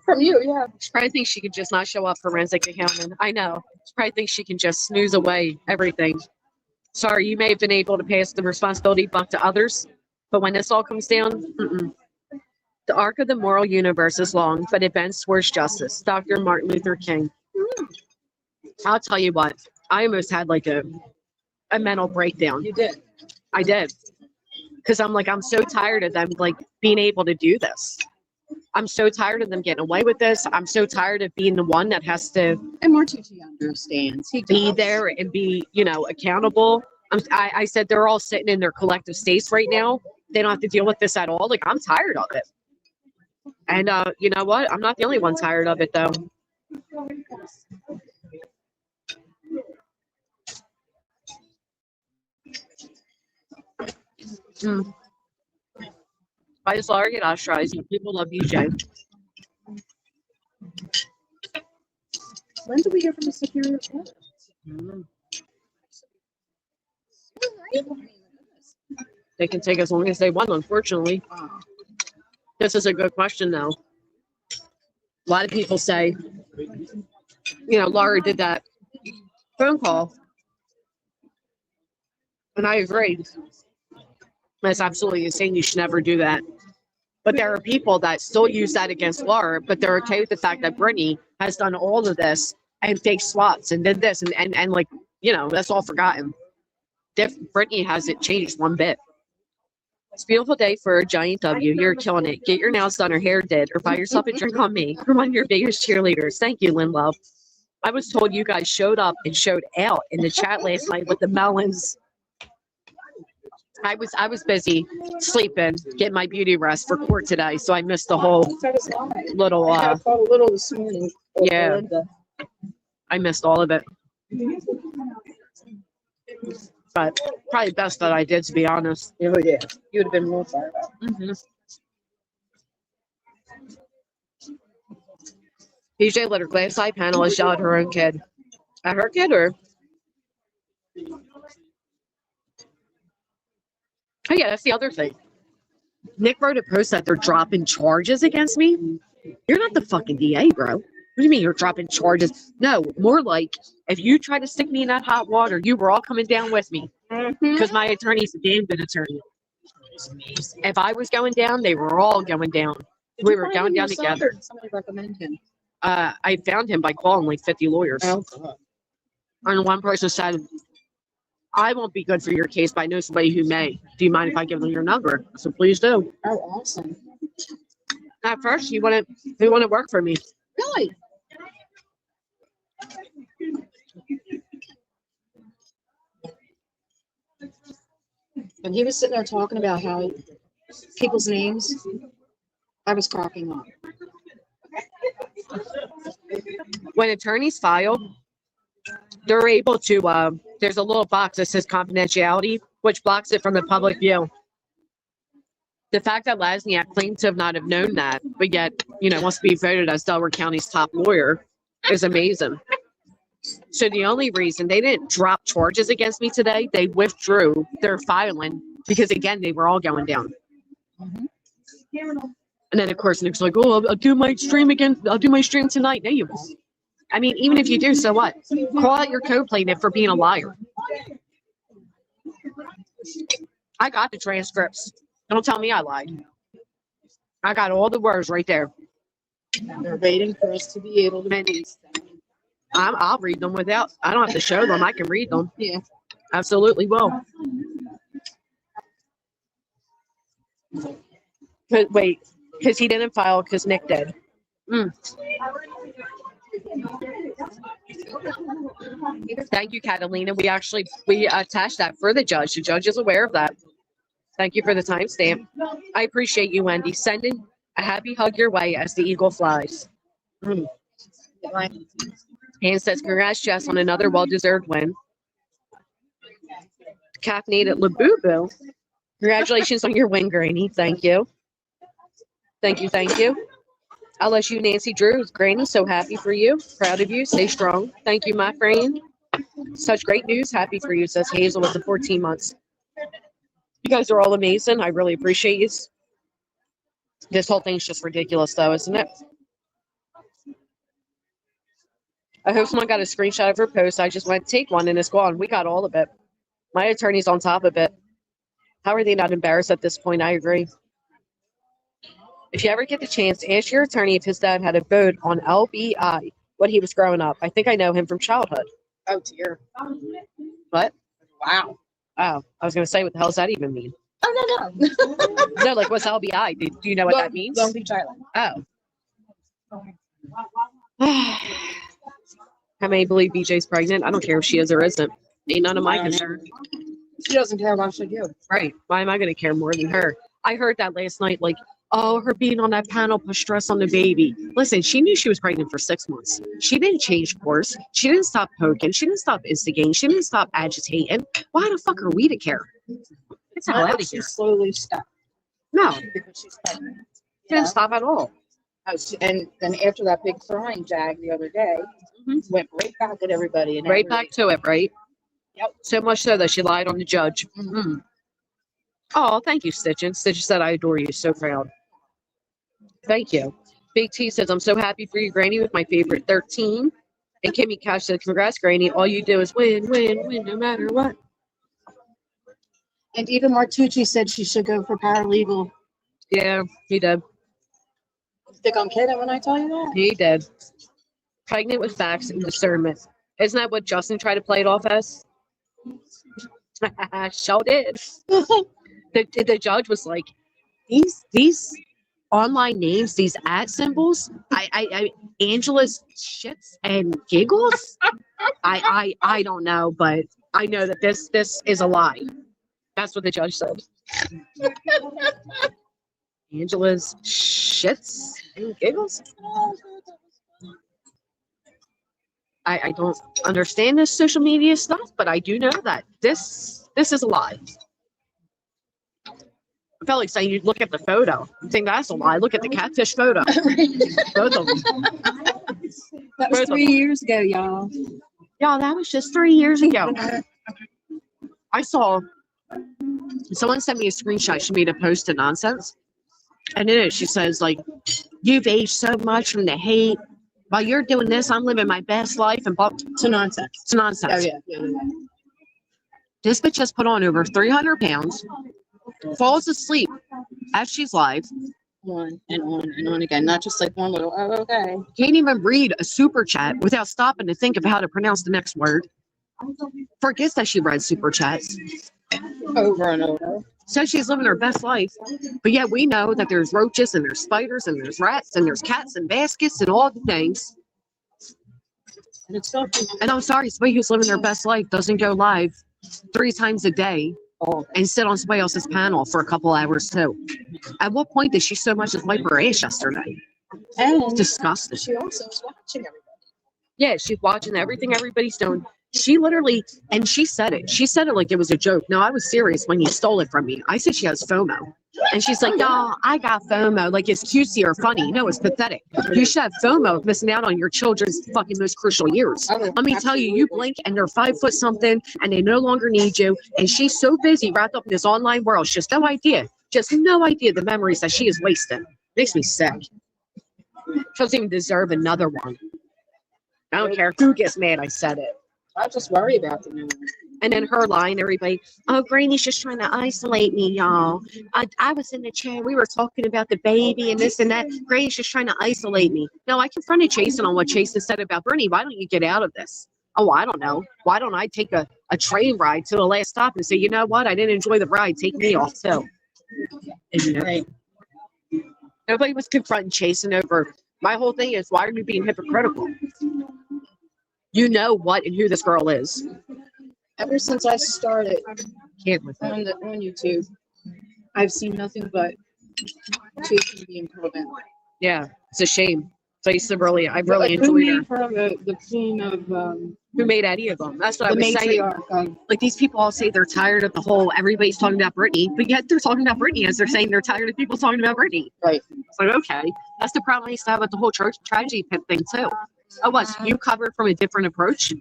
From you, yeah. She probably thinks she could just not show up for forensic accounting. I know. She probably thinks she can just snooze away everything. Sorry, you may have been able to pass the responsibility buck to others, but when this all comes down, the arc of the moral universe is long, but it bends towards justice. Dr. Martin Luther King. I'll tell you what, I almost had like a mental breakdown. You did. I did. Because I'm like, I'm so tired of them like being able to do this. I'm so tired of them getting away with this. I'm so tired of being the one that has to And Martucci understands. He be does. there and be, accountable. I said they're all sitting in their collective states right now. They don't have to deal with this at all. Like, I'm tired of it. And you know what? I'm not the only one tired of it, though. I just already get ostracized. People love you, Jay. When do we hear from the Superior Court? They can take as long as they want, unfortunately. This is a good question, though. A lot of people say, Laura did that phone call. And I agree. That's absolutely insane. You should never do that. But there are people that still use that against Laura, but they're okay with the fact that Brittany has done all of this and fake swats and did this and like, that's all forgotten. Brittany hasn't changed one bit. It's a beautiful day for a giant W. You're killing it. Get your nails done or hair did, or buy yourself a drink on me. You're one of your biggest cheerleaders. Thank you, Lynn Love. I was told you guys showed up and showed out in the chat last night with the melons. I was busy sleeping, getting my beauty rest for court today, so I missed the whole little I called a little this morning. yeah. I missed all of it. But probably best that I did, to be honest. Oh, yeah. You would have been more fired up. PJ let her glass eye panelist yell at her own kid. At her kid, or? Oh, yeah, that's the other thing. Nick wrote a post that they're dropping charges against me. You're not the fucking DA, bro. What do you mean you're dropping charges? No, more like, if you try to stick me in that hot water, you were all coming down with me. Because my attorney's a damn good attorney. If I was going down, they were all going down. We were going down together. Somebody recommend him. I found him by calling like 50 lawyers. Oh, God. And one person said, I won't be good for your case, but I know somebody who may. Do you mind if I give them your number? I said, please do. Oh, awesome. At first, he wouldn't work for me. Really? When he was sitting there talking about how people's names, I was cracking up. When attorneys file, they're able to, there's a little box that says confidentiality, which blocks it from the public view. The fact that Lasniak claims to not have known that, but yet, wants to be voted as Delaware County's top lawyer is amazing. So the only reason they didn't drop charges against me today, they withdrew their filing because, again, they were all going down. And then, of course, Nick's like, oh, I'll do my stream again. I'll do my stream tonight. No, you won't. I mean, even if you do, so what? Call out your co-plaintiff for being a liar. I got the transcripts. Don't tell me I lied. I got all the words right there. They're waiting for us to be able to release them. I'll read them without. I don't have to show them. I can read them. Yeah. Absolutely will. Wait, because he didn't file because Nick did. Thank you, Catalina. We attached that for the judge. The judge is aware of that. Thank you for the timestamp. I appreciate you, Wendy. Sending a happy hug your way as the eagle flies. Anne says, congrats, Jess, on another well-deserved win. Caffeinated Labubu. Congratulations on your win, Granny. Thank you. Thank you, thank you. LSU Nancy Drew, Granny, so happy for you. Proud of you. Stay strong. Thank you, my friend. Such great news. Happy for you, says Hazel with the 14 months. You guys are all amazing. I really appreciate you. This whole thing's just ridiculous, though, isn't it? I hope someone got a screenshot of her post. I just went, take one, and it's gone. We got all of it. My attorney's on top of it. How are they not embarrassed at this point? I agree. If you ever get the chance, ask your attorney if his dad had a vote on LBI when he was growing up. I think I know him from childhood. Oh, dear. What? Wow. Oh, I was going to say, what the hell does that even mean? Oh, no. No, like, what's LBI? Do you know what that means? Long Beach Island. Oh. How many believe BJ's pregnant? I don't care if she is or isn't. Ain't none of my concern. She doesn't care about you. Right. Why am I going to care more than her? I heard that last night, like, oh, her being on that panel put stress on the baby. Listen, she knew she was pregnant for 6 months. She didn't change course. She didn't stop poking. She didn't stop instigating. She didn't stop agitating. Why the fuck are we to care? It's not out of here. She slowly stopped No, because she's pregnant. she didn't stop at all. And then after that big throwing jag the other day, went right back at everybody. And Right back to it, right? Yep. So much so that she lied on the judge. Mm-hmm. Oh, thank you, Stitchin. Stitch said, I adore you. So proud. Thank you. Big T says, I'm so happy for you, Granny, with my favorite 13. And Kimmy Cash said, congrats, Granny. All you do is win, win, win, no matter what. And even Martucci said she should go for paralegal. Yeah, he did. Think I'm kidding when I tell you that? He did. Pregnant with facts and discernment. Isn't that what Justin tried to play it off as? Sure did. The judge was like, these online names, these ad symbols, I Angela's shits and giggles. I don't know, but I know that this is a lie. That's what the judge said. Angela's shits and giggles. I don't understand this social media stuff, but I do know that this is a lie. I felt like saying you look at the photo. You think that's a lie. Look at the catfish photo. Both of them. That was 3 years ago, y'all. Y'all, that was just 3 years ago. I saw someone sent me a screenshot. She made a post of nonsense. And in it, she says, like, you've aged so much from the hate. While you're doing this, I'm living my best life. And To nonsense. it's nonsense. Oh, yeah. This bitch has put on over 300 pounds, falls asleep as she's live, On and on again. Not just like one little, oh, okay. can't even read a super chat without stopping to think of how to pronounce the next word. Forgets that she read super chats. Over and over. Says she's living her best life. But yet we know that there's roaches and there's spiders and there's rats and there's cats and baskets and all the things. And it's so And I'm sorry, somebody who's living their best life doesn't go live 3 times a day and sit on somebody else's panel for a couple hours too. At what point did she so much as wipe her ass yesterday? And It's disgusting. she also is watching everybody. Yeah, she's watching everything everybody's doing. She literally, and she said it. She said it like it was a joke. No, I was serious when you stole it from me. I said she has FOMO. And she's like, no, I got FOMO. Like it's cutesy or funny. No, it's pathetic. You should have FOMO of missing out on your children's fucking most crucial years. Let me tell you, you blink and they're 5 foot something and they no longer need you. And she's so busy wrapped up in this online world. She has no idea, just no idea the memories that she is wasting. Makes me sick. She doesn't even deserve another one. I don't care who gets mad I said it. I just worry about the new one. And then her line, everybody, oh, Granny's just trying to isolate me, y'all. I was in the chair. We were talking about the baby and this and that. Granny's just trying to isolate me. No, I confronted Jason on what Jason said about Brittany. Why don't you get out of this? Oh, I don't know. Why don't I take a train ride to the last stop and say, you know what? I didn't enjoy the ride. Take me off, too. And, you know, Right. nobody was confronting Jason over. My whole thing is, why are you being hypocritical? You know what and who this girl is. Ever since I started Can't with it. on YouTube, I've seen nothing but chasing the improvement. Yeah, it's a shame. So I really Who enjoyed her. made her the queen of Who made any of them? That's what I the was saying. matriarch of Like these people all say they're tired of the whole everybody's talking about Britney, but yet they're talking about Britney as they're saying they're tired of people talking about Britney. right. It's like, okay, that's the problem I used to have with the whole tragedy pit thing too. Oh, what? So you covered from a different approach?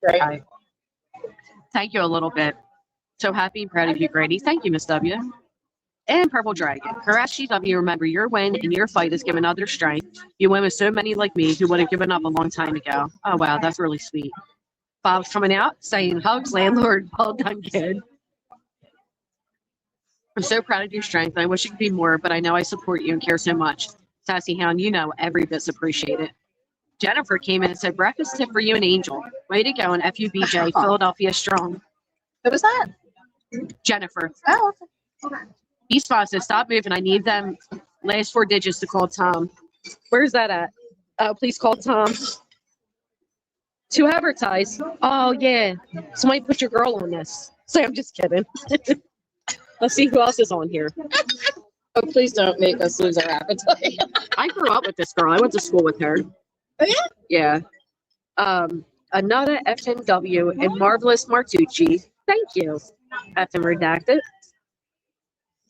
Right. Thank you a little bit. So happy and proud of you, Grady. Thank you, Miss W. And Purple Dragon. Her SGW, remember, your win and your fight has given others strength. You win with so many like me who would have given up a long time ago. Oh, wow, that's really sweet. Bob's coming out saying, hugs, landlord. Well done, kid. I'm so proud of your strength. I wish it could be more, but I know I support you and care so much. Sassy Hound, you know every bit's appreciated. Jennifer came in and said, breakfast tip for you and Angel. Way to go, and FUBJ, Philadelphia strong. What was that? Jennifer. Oh, okay. East Spot says, stop moving. I need them last 4 digits to call Tom. Where's that at? Please call Tom. To advertise. Oh, yeah. Somebody put your girl on this. So I'm just kidding. Let's see who else is on here. Oh, please don't make us lose our appetite. I grew up with this girl. I went to school with her. Oh, yeah? Yeah. Another FNW and Marvelous Martucci. Thank you. FN Redacted.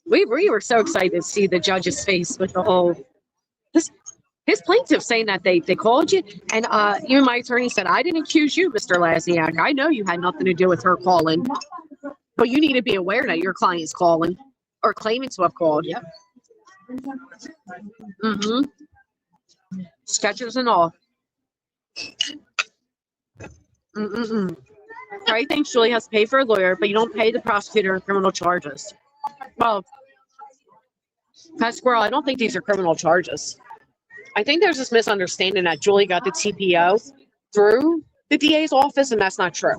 We were so excited to see the judge's face with the whole his plaintiff saying that they called you, and even my attorney said, I didn't accuse you, Mr. Laziak. I know you had nothing to do with her calling, but you need to be aware that your client's calling or claiming to have called. Yep. Sketchers and all. Craig thinks Julie has to pay for a lawyer, but you don't pay the prosecutor in criminal charges. Well, Pat Squirrel, I don't think these are criminal charges. I think there's this misunderstanding that Julie got the TPO through the DA's office, and that's not true.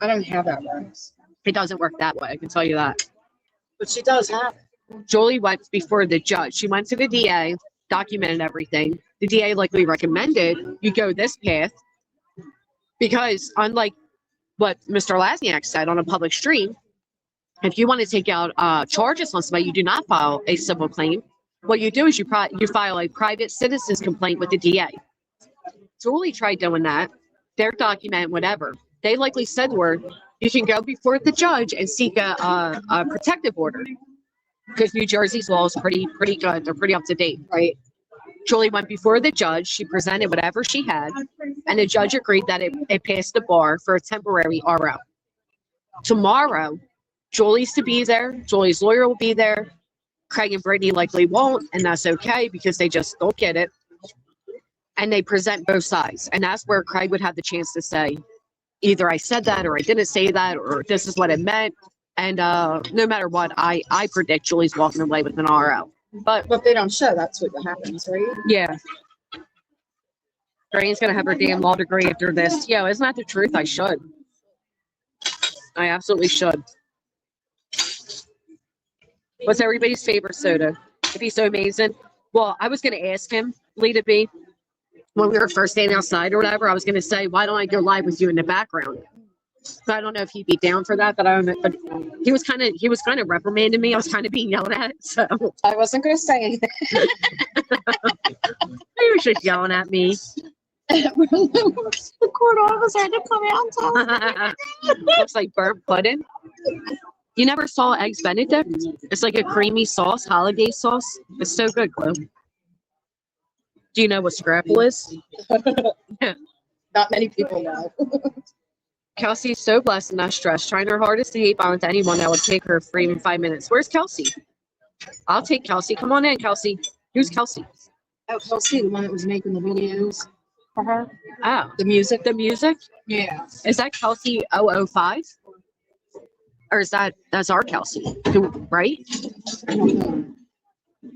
I don't have that works. It doesn't work that way, I can tell you that. But she does have it. Julie went before the judge. She went to the DA, documented everything. The DA likely recommended you go this path because unlike what Mr. Laziak said on a public stream, if you want to take out charges on somebody, you do not file a civil claim. What you do is you file a private citizen's complaint with the DA. Julie tried doing that. Their document, whatever. They likely said to her, you can go before the judge and seek a protective order because New Jersey's law is pretty good. They're pretty up to date, right? Julie went before the judge. She presented whatever she had, and the judge agreed that it passed the bar for a temporary RO. Tomorrow, Julie's to be there. Julie's lawyer will be there. Craig and Brittany likely won't, and that's okay because they just don't get it. And they present both sides. And that's where Craig would have the chance to say, either I said that or I didn't say that or this is what it meant. And no matter what, I predict Julie's walking away with an RO. But if they don't show, that's what happens, right? Yeah. Drain's going to have her damn law degree after this. Yo, isn't that the truth? I should. I absolutely should. What's everybody's favorite soda? If he's so amazing. Well, I was going to ask him, Lita B, when we were first standing outside or whatever, I was going to say, why don't I go live with you in the background? So I don't know if he'd be down for that, but I don't know. But he was kind of reprimanding me. I was kind of being yelled at. So I wasn't going to say anything. He was just yelling at me. The court officer had to come out and tell Looks like burnt pudding. You never saw Eggs Benedict? It's like a creamy sauce, holiday sauce. It's so good, Chloe. Do you know what scrapple is? Not many people know. Kelsey's so blessed and not stressed, trying her hardest to hate violence to anyone that would take her for even 5 minutes. Where's Kelsey? I'll take Kelsey. Come on in, Kelsey. Who's Kelsey? Oh, Kelsey, the one that was making the videos for her. Oh, The music. the music? Yeah. Is that Kelsey 005? Or is that's our Kelsey, right?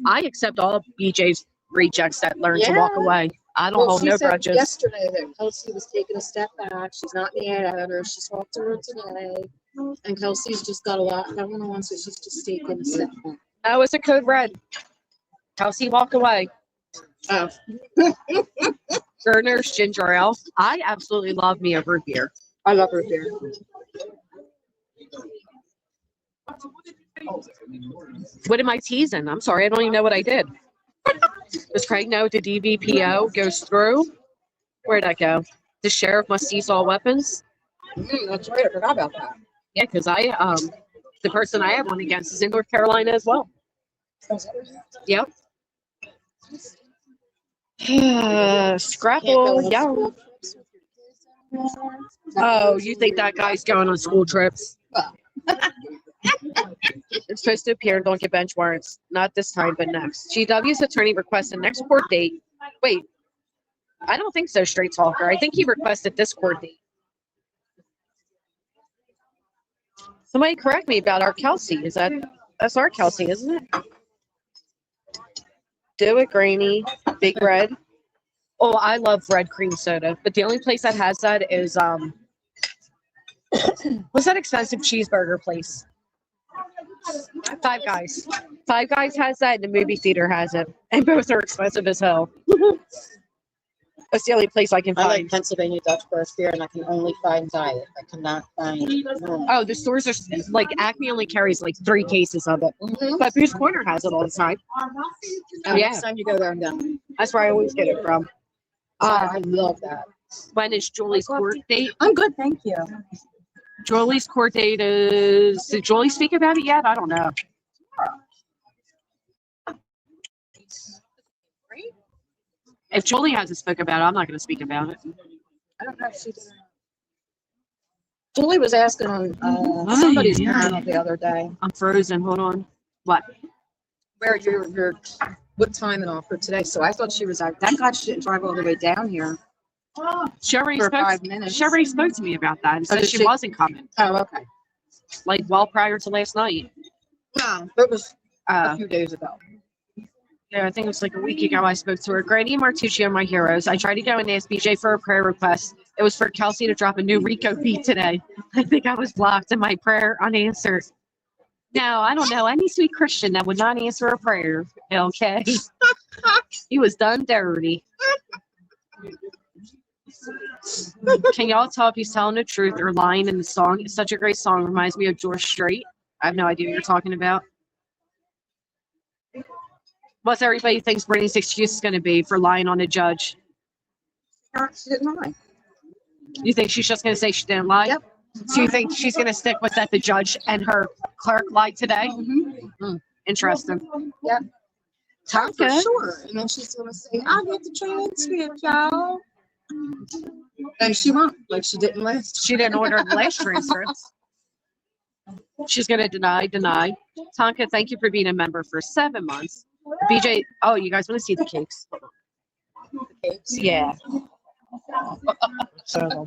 I accept all of BJ's rejects that learn to walk Yeah. away. I don't hold she no said grudges. yesterday that Kelsey was taking a step back. She's not mad at her. She talked to her today. And Kelsey's just got a lot going on, so she's just taking a step back. Oh, it's a code red. Kelsey, walk away. Oh. Gerner's ginger ale. I absolutely love me a root beer. I love her here. What am I teasing? I'm sorry, I don't even know what I did. Does Craig know the DVPO goes through? Where'd that go? The sheriff must seize all weapons? That's right. I forgot about that. Yeah, because the person I have one against is in North Carolina as well. Yep. Scrapple, yeah. Oh, you think that guy's going on school trips? It's supposed to appear. Don't get bench warrants. Not this time, but next. GW's attorney requested next court date. Wait, I don't think so, Straight Talker. I think he requested this court date. Somebody correct me about our Kelsey. That's our Kelsey, isn't it? Do it, Granny. Big Red. Oh, I love red cream soda, but the only place that has that is what's that expensive cheeseburger place? Five Guys. Five Guys has that, and the movie theater has it, and both are expensive as hell. That's the only place I can I find. like Pennsylvania Dutch Burst beer, and I can only find diet. I cannot find. Oh, the stores are like Acme only carries like 3 cases of it, but Boost Corner has it all the time. Yeah. Yeah. Next time you go there, I'm done. That's where I always get it from. I love that. When is Julie's court date? I'm good, thank you. Julie's court date is. Did Julie speak about it yet? I don't know. If Julie hasn't spoken about it, I'm not going to speak about it. I don't know if she did. Julie was asking on somebody's panel the other day I'm frozen. Hold on. What? where your what time and all for today. So I thought she was out. Thank God she didn't drive all the way down here She already for spoke. 5 minutes. She already spoke to me about that and said did she she? wasn't coming. Oh, okay. Like well prior to last night. No, it was a Uh, few days ago. Yeah, I think it was like a week ago I spoke to her. Granny and Martucci are my heroes. I tried to go and ask BJ for a prayer request. It was for Kelsey to drop a new Rico beat today. I think I was blocked and my prayer unanswered. Now, I don't know any sweet Christian that would not answer a prayer. Okay. He was done dirty. Can y'all tell if he's telling the truth or lying in the song? It's such a great song. Reminds me of George Strait. I have no idea what you're talking about. What's everybody thinks Brittany's excuse is going to be for lying on the judge? She didn't lie. You think she's just going to say she didn't lie? Yep. So you think she's going to stick with that the judge and her clerk lied today? Interesting. Yep. For Tonka. sure. And then she's gonna say, "I get the transcript, y'all." And she won't. Like she didn't last. She didn't order the last transcripts. She's going to deny. Tonka, thank you for being a member for 7 months. BJ, oh, you guys want to see the cakes? Yeah. So,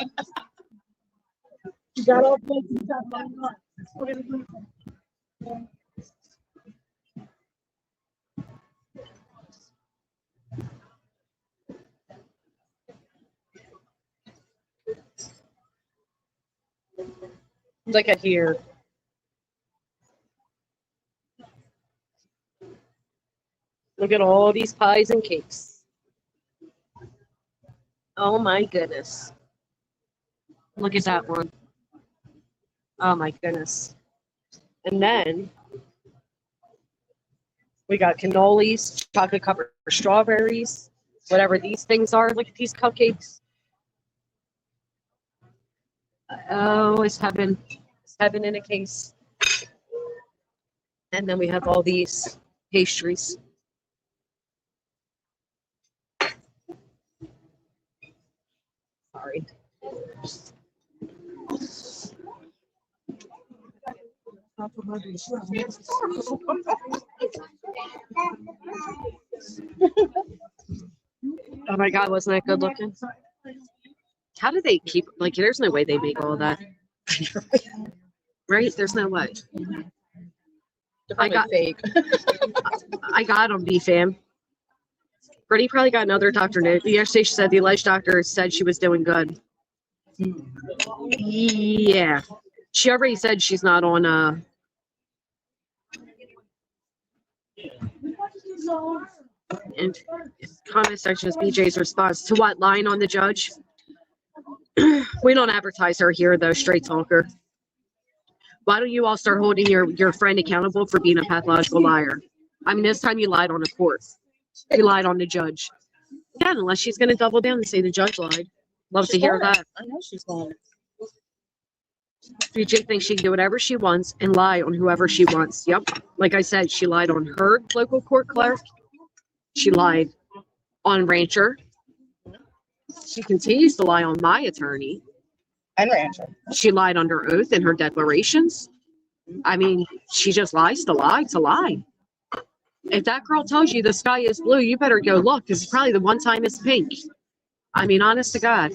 You got all places look at here. Look at all these pies and cakes. Oh my goodness. Look at that one. Oh my goodness. And then we got cannolis, chocolate covered strawberries, whatever these things are. Look at these cupcakes. Oh, it's heaven. It's heaven in a case. And then we have all these pastries. Sorry. Oh my God, wasn't that good looking? How do they keep, like, there's no way they make all that. Right? There's no way. I got fake. I got them, B-fam. Brittany probably got another doctor note. Yesterday she said the alleged doctor said she was doing good. Yeah. She already said she's not on and comment section is BJ's response to what? Lying on the judge? We don't advertise her here though, Straight Talker. Why don't you all start holding your friend accountable for being a pathological liar? I mean, this time you lied on a court. You lied on the judge. Yeah, unless she's going to double down and say the judge lied. Love to hear that. I know she's going. BJ thinks she can do whatever she wants and lie on whoever she wants. Yep. Like I said, she lied on her local court clerk. She lied on Rancher. She continues to lie on my attorney. And Rancher. She lied under oath in her declarations. I mean, she just lies to lie to lie. If that girl tells you the sky is blue, you better go look, because it's probably the one time it's pink. I mean, honest to God.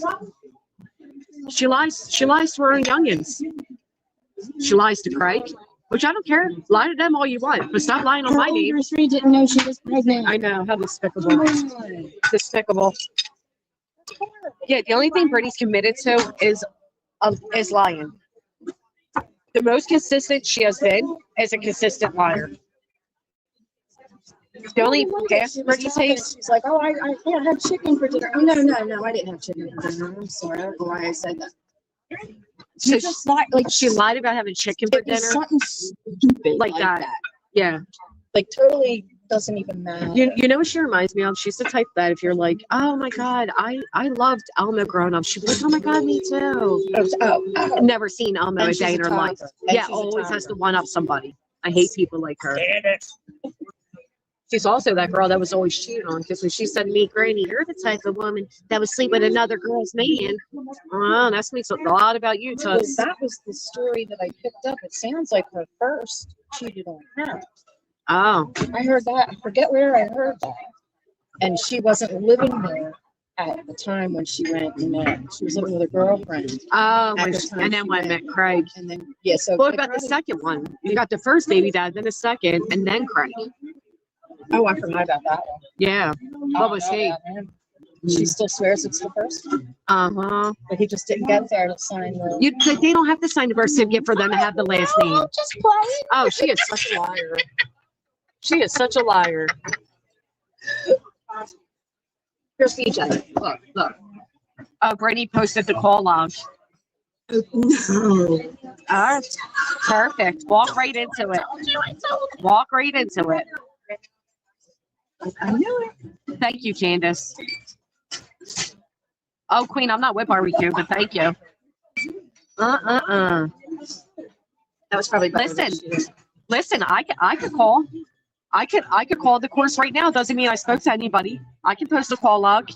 She lies to her own youngins. She lies to Craig, which I don't care. Lie to them all you want, but stop lying on my name. Older three didn't know she was pregnant. I know, how despicable. Despicable. Yeah, the only thing Brittany's committed to is lying. The most consistent she has been is a consistent liar. The only past Brittany takes. She's like, oh, I had chicken for dinner. Oh, no, I didn't have chicken for dinner. I'm sorry. I don't know why I said that. So just lied, like she lied about having chicken for it was dinner. something stupid Like that. Yeah. Like totally doesn't even matter. You know what she reminds me of? She's the type that if you're like, oh my God, I loved Elmo growing up, she'd be like, oh my God, me too. Oh. Never seen Elmo And a she's day in her life. talker. And Yeah, she's a always has talker. to one up somebody. I hate people like her. She's also that girl that was always cheating on, because when she said to me, Granny, you're the type of woman that would sleep with another girl's man. Oh, that speaks a lot about you, Well, Toots. that was the story that I picked up. It sounds like her first cheated on her. Oh, I heard that. I forget where I heard that. And she wasn't living there at the time when she went and met. She was living with a girlfriend. oh, At the time and then she when I met. met Craig. And then, yeah, so. What about the second one? You got the first baby dad, then the second, and then Craig. Oh, I forgot about that one. Yeah. What was he? She still swears it's the first one, Uh-huh. but he just didn't get there to sign the. They don't have to sign the birth certificate for them to have the last name. Just play. Oh, she is such a liar. She is such a liar. Here's DJ. Look. Oh, Brittany posted the call log. Perfect. Walk right into it. Walk right into it. I knew it. Thank you, Candace. Oh, Queen, I'm not with barbecue, but thank you. That was probably better than Listen, I could call. I could call the course right now. Doesn't mean I spoke to anybody. I can post a call log.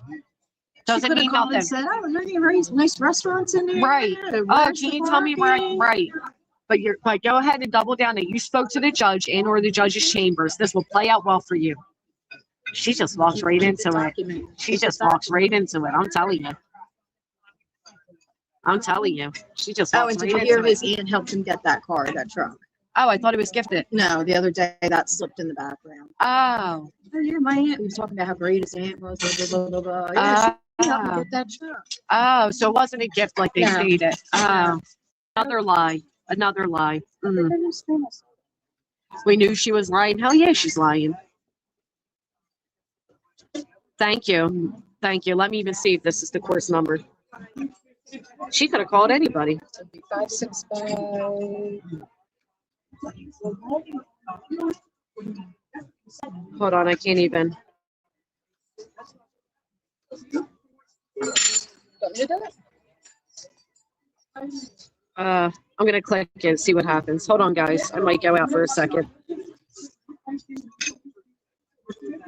Doesn't mean nothing. Said, oh, are there any nice restaurants in there? Right. Oh, can you tell me where right? But go ahead and double down that you spoke to the judge and or the judge's chambers. This will play out well for you. She just walks right into it. She just walks right into it. I'm telling you. She just walks and right did you into hear it. his aunt helped him get that car, that truck? Oh, I thought it was gifted. No, the other day that slipped in the background. Oh. Oh, yeah, my aunt. He was talking about how great his aunt was. Blah, blah, blah, blah. Yeah, she helped me get that truck. Oh, so it wasn't a gift like they No. stated. Oh. Another lie. Mm. We knew she was lying. Hell yeah, she's lying. Thank you. Let me even see if this is the course number. She could have called anybody. 565. Hold on, I can't even. I'm gonna click it and see what happens. Hold on, guys. I might go out for a second.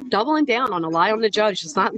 Doubling down on a lie on the judge is not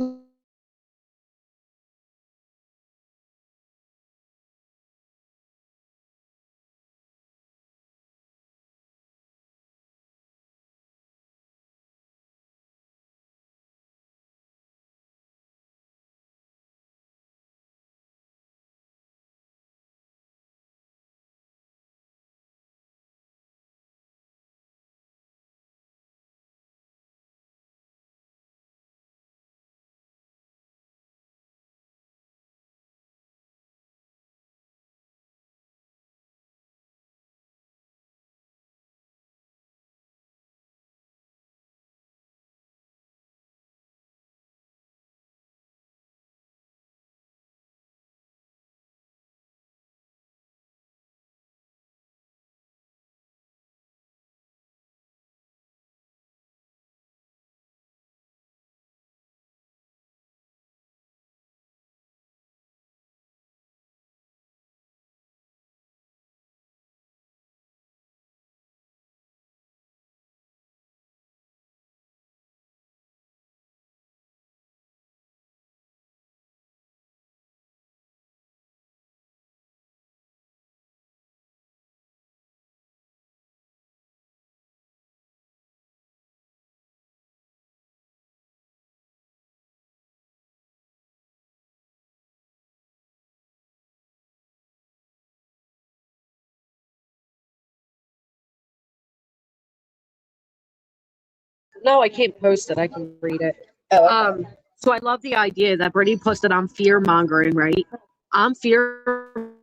No, I can't post it. I can read it. Oh, okay. So I love the idea that Brittany posted I'm fear mongering, right? I'm fear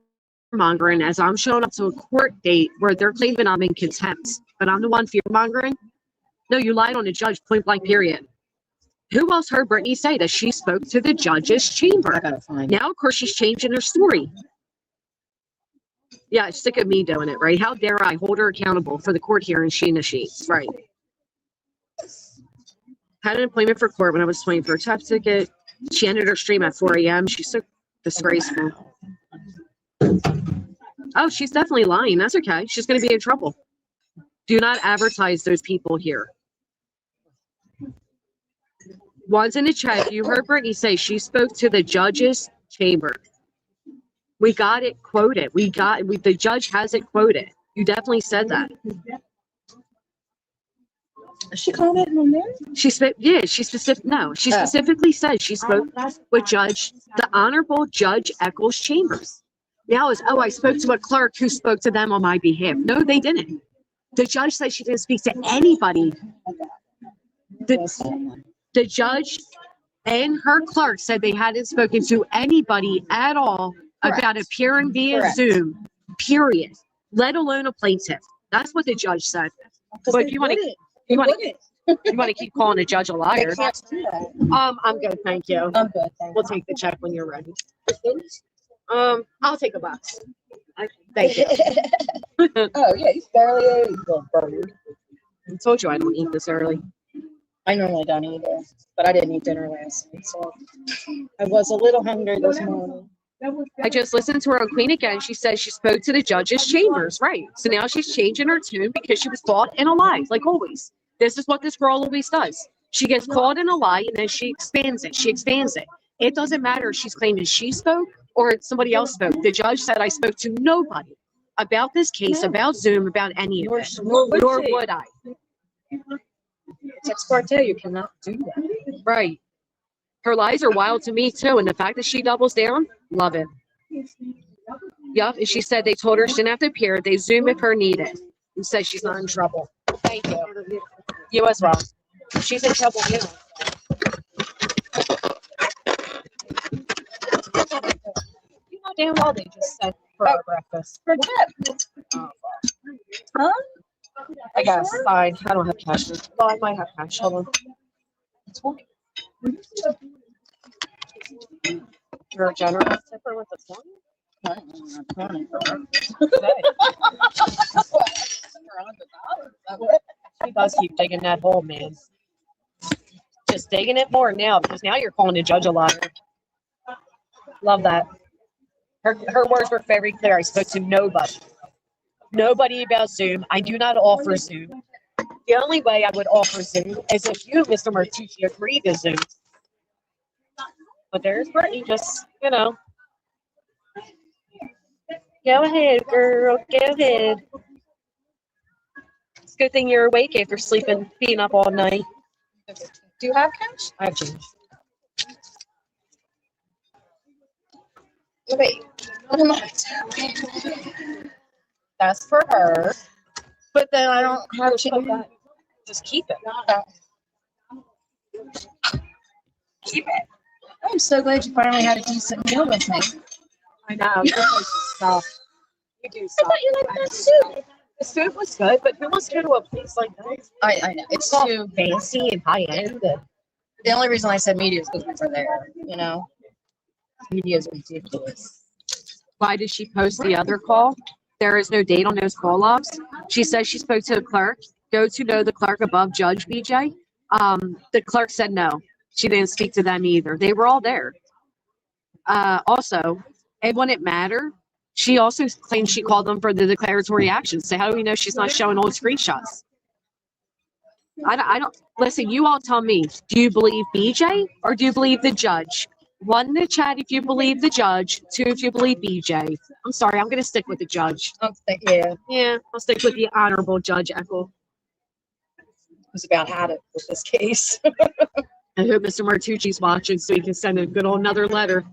mongering as I'm showing up to a court date where they're claiming I'm in contempt, but I'm the one fear mongering. No, you lied on the judge, point blank, period. Who else heard Brittany say that she spoke to the judge's chamber? I gotta find it. Now, of course, she's changing her story. Yeah, sick of me doing it, right? How dare I hold her accountable for the court hearing she initiates, right? Had an appointment for court when I was 20 for a tough ticket. She ended her stream at 4 a.m. She's so disgraceful. Oh, she's definitely lying. That's okay. She's going to be in trouble. Do not advertise those people here. One's in the chat. You heard Brittany say she spoke to the judge's chamber. We got it quoted. The judge has it quoted. You definitely said that. Is she commenting on there? She specifically said she spoke with the Honorable Judge Eccles Chambers. Now I spoke to a clerk who spoke to them on my behalf. No, they didn't. The judge said she didn't speak to anybody. The judge and her clerk said they hadn't spoken to anybody at all about appearing via Zoom, period, let alone a plaintiff. That's what the judge said. But if you want to keep calling a judge a liar. I'm good, thank you. I'm good. We'll take the check when you're ready. I'll take a box. Thank you. Oh yeah, he's barely ate. He's a little bird. I told you I don't eat this early. I normally don't either, but I didn't eat dinner last night, so I was a little hungry this morning. I just listened to her on Queen again. She says she spoke to the judge's chambers, right? So now she's changing her tune because she was caught in a lie, like always. This is what this girl always does. She gets caught in a lie and then she expands it. She expands it. It doesn't matter if she's claiming she spoke or somebody else spoke. The judge said I spoke to nobody about this case, about Zoom, about any of it. Nor would I. It's ex parte. You cannot do that. Right. Her lies are wild to me too, and the fact that she doubles down, love it. Yup, and she said they told her she didn't have to appear. They Zoom if her needed. And said she's not in trouble. Thank you. You as well. She's in trouble now. You know damn well they just said for our breakfast. For what? Huh? I guess. Fine. I don't have cash. Well, I might have cash. Hold on. You're a generous tipper with a phone? She does keep digging that hole, man. Just digging it more now because now you're calling the judge a liar. Love that. Her words were very clear. I spoke to nobody. Nobody about Zoom. I do not offer Zoom. The only way I would offer Zoom is if you, Mr. Martucci, agree to Zoom. But there's Brittany, just, Go ahead, girl. Go ahead. It's a good thing you're awake after sleeping, being up all night. Do you have cash? I have change. Wait. What am I? That's for her. But then I don't have change. Just keep it. Keep it. I'm so glad you finally had a decent meal with me. I know. You do I thought you liked that soup. The soup was good, but who wants to go to a place like that? I know. It's all too fancy and high end. The only reason I said media is because we were there, Media is ridiculous. Why did she post the other call? There is no date on those call logs. She says she spoke to the clerk. Go to know the clerk above Judge BJ. The clerk said no. She didn't speak to them either. They were all there. Also, it wouldn't matter. She also claims she called them for the declaratory actions. So how do we know she's not showing old screenshots? I don't listen. You all tell me. Do you believe BJ or do you believe the judge? 1 in the chat if you believe the judge. 2 if you believe BJ. I'm sorry. I'm going to stick with the judge. Yeah. I'll stick with the Honorable Judge Eckel. Was about had it with this case. I hope Mr. Martucci's watching so he can send a good old another letter.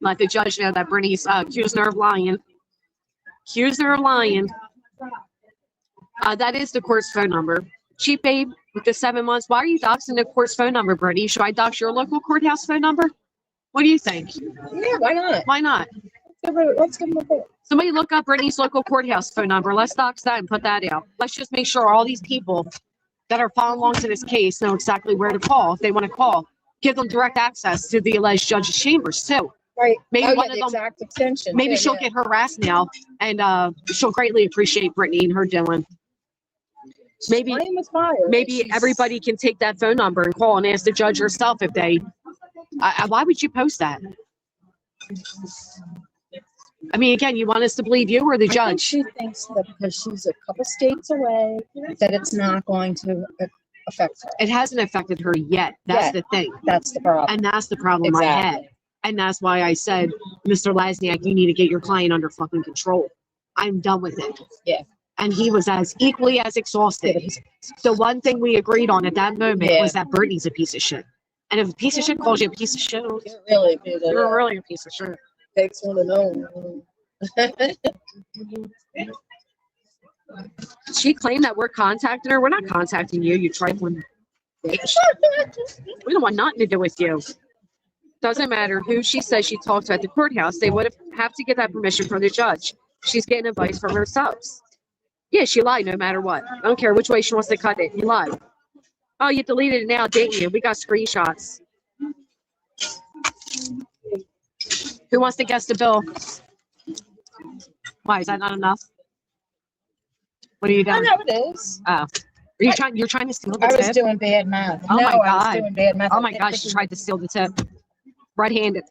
Let the judge know that Brittany's accused her of lying. Accused her of lying. That is the court's phone number. Cheap babe with the 7 months. Why are you doxing the court's phone number, Brittany? Should I dox your local courthouse phone number? What do you think? Yeah, why not? Why not? Let's give them a call. Somebody look up Brittany's local courthouse phone number. Let's dox that and put that out. Let's just make sure all these people that are following along to this case know exactly where to call if they want to call. Give them direct access to the alleged judge's chambers too. Right. Maybe Oh, one yeah, of the them. exact extension. Maybe too, she'll yeah. get harassed now, and she'll greatly appreciate Brittany and her doing. Maybe, Playing with fire. maybe She's- everybody can take that phone number and call and ask the judge herself if they. Why would you post that? I mean, again, you want us to believe you or the I think judge? she thinks that because she's a couple states away, that it's not going to affect her. It hasn't affected her yet. That's the thing. That's the problem. And that's the problem I Exactly. had. And that's why I said, Mr. Lasniak, you need to get your client under fucking control. I'm done with it. Yeah. And he was as equally as exhausted. The one thing we agreed on at that moment Yeah. was that Brittany's a piece of shit. And if a piece of shit calls you a piece of shit, You're really good. you're really a piece of shit. Takes one to know. She claimed that we're contacting her. We're not contacting you, you trifling bitch. We don't want nothing to do with you. Doesn't matter who she says she talked to at the courthouse. They would have to get that permission from the judge. She's getting advice from herself. Yeah, she lied no matter what. I don't care which way she wants to cut it. You lied. Oh, you deleted it now, didn't you? We got screenshots. Who wants to guess the bill? Why, is that not enough? What are you I doing? know it is. Oh. Are you trying? You're trying to steal the I was tip? doing bad math. Oh No, my I was God. doing bad math. Oh my gosh, she tried to steal the tip. Right-handed.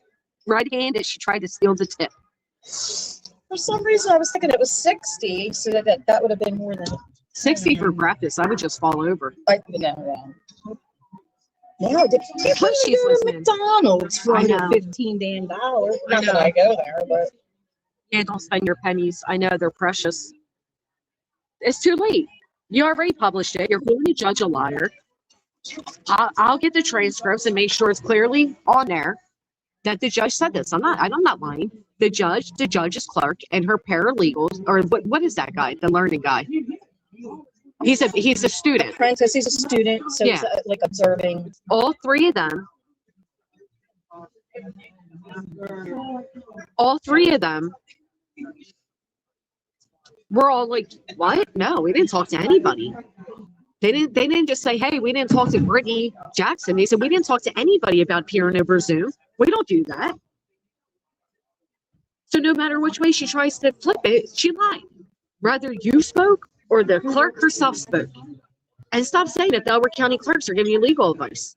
Right-handed, she tried to steal the tip. For some reason, I was thinking it was 60, so that would have been more than 60 for breakfast. I would just fall over. I know. No, Of course she's to listening. McDonald's for I know. $15 damn dollars. I Not that know. I go there, but Yeah, don't spend your pennies. I know they're precious. It's too late. You already published it. You're calling the judge a liar. I'll get the transcripts and make sure it's clearly on there that the judge said this. I'm not lying. The judge's clerk, and her paralegals, or what is that guy? The learning guy. He's a student. apprentice, he's a student, so he's like observing. All three of them were all like, what? No, we didn't talk to anybody. They didn't just say, hey, we didn't talk to Brittany Jackson. They said, we didn't talk to anybody about appearing over Zoom. We don't do that. So no matter which way she tries to flip it, she lied. Whether you spoke or the clerk herself spoke. And stop saying that the Delaware County clerks are giving you legal advice.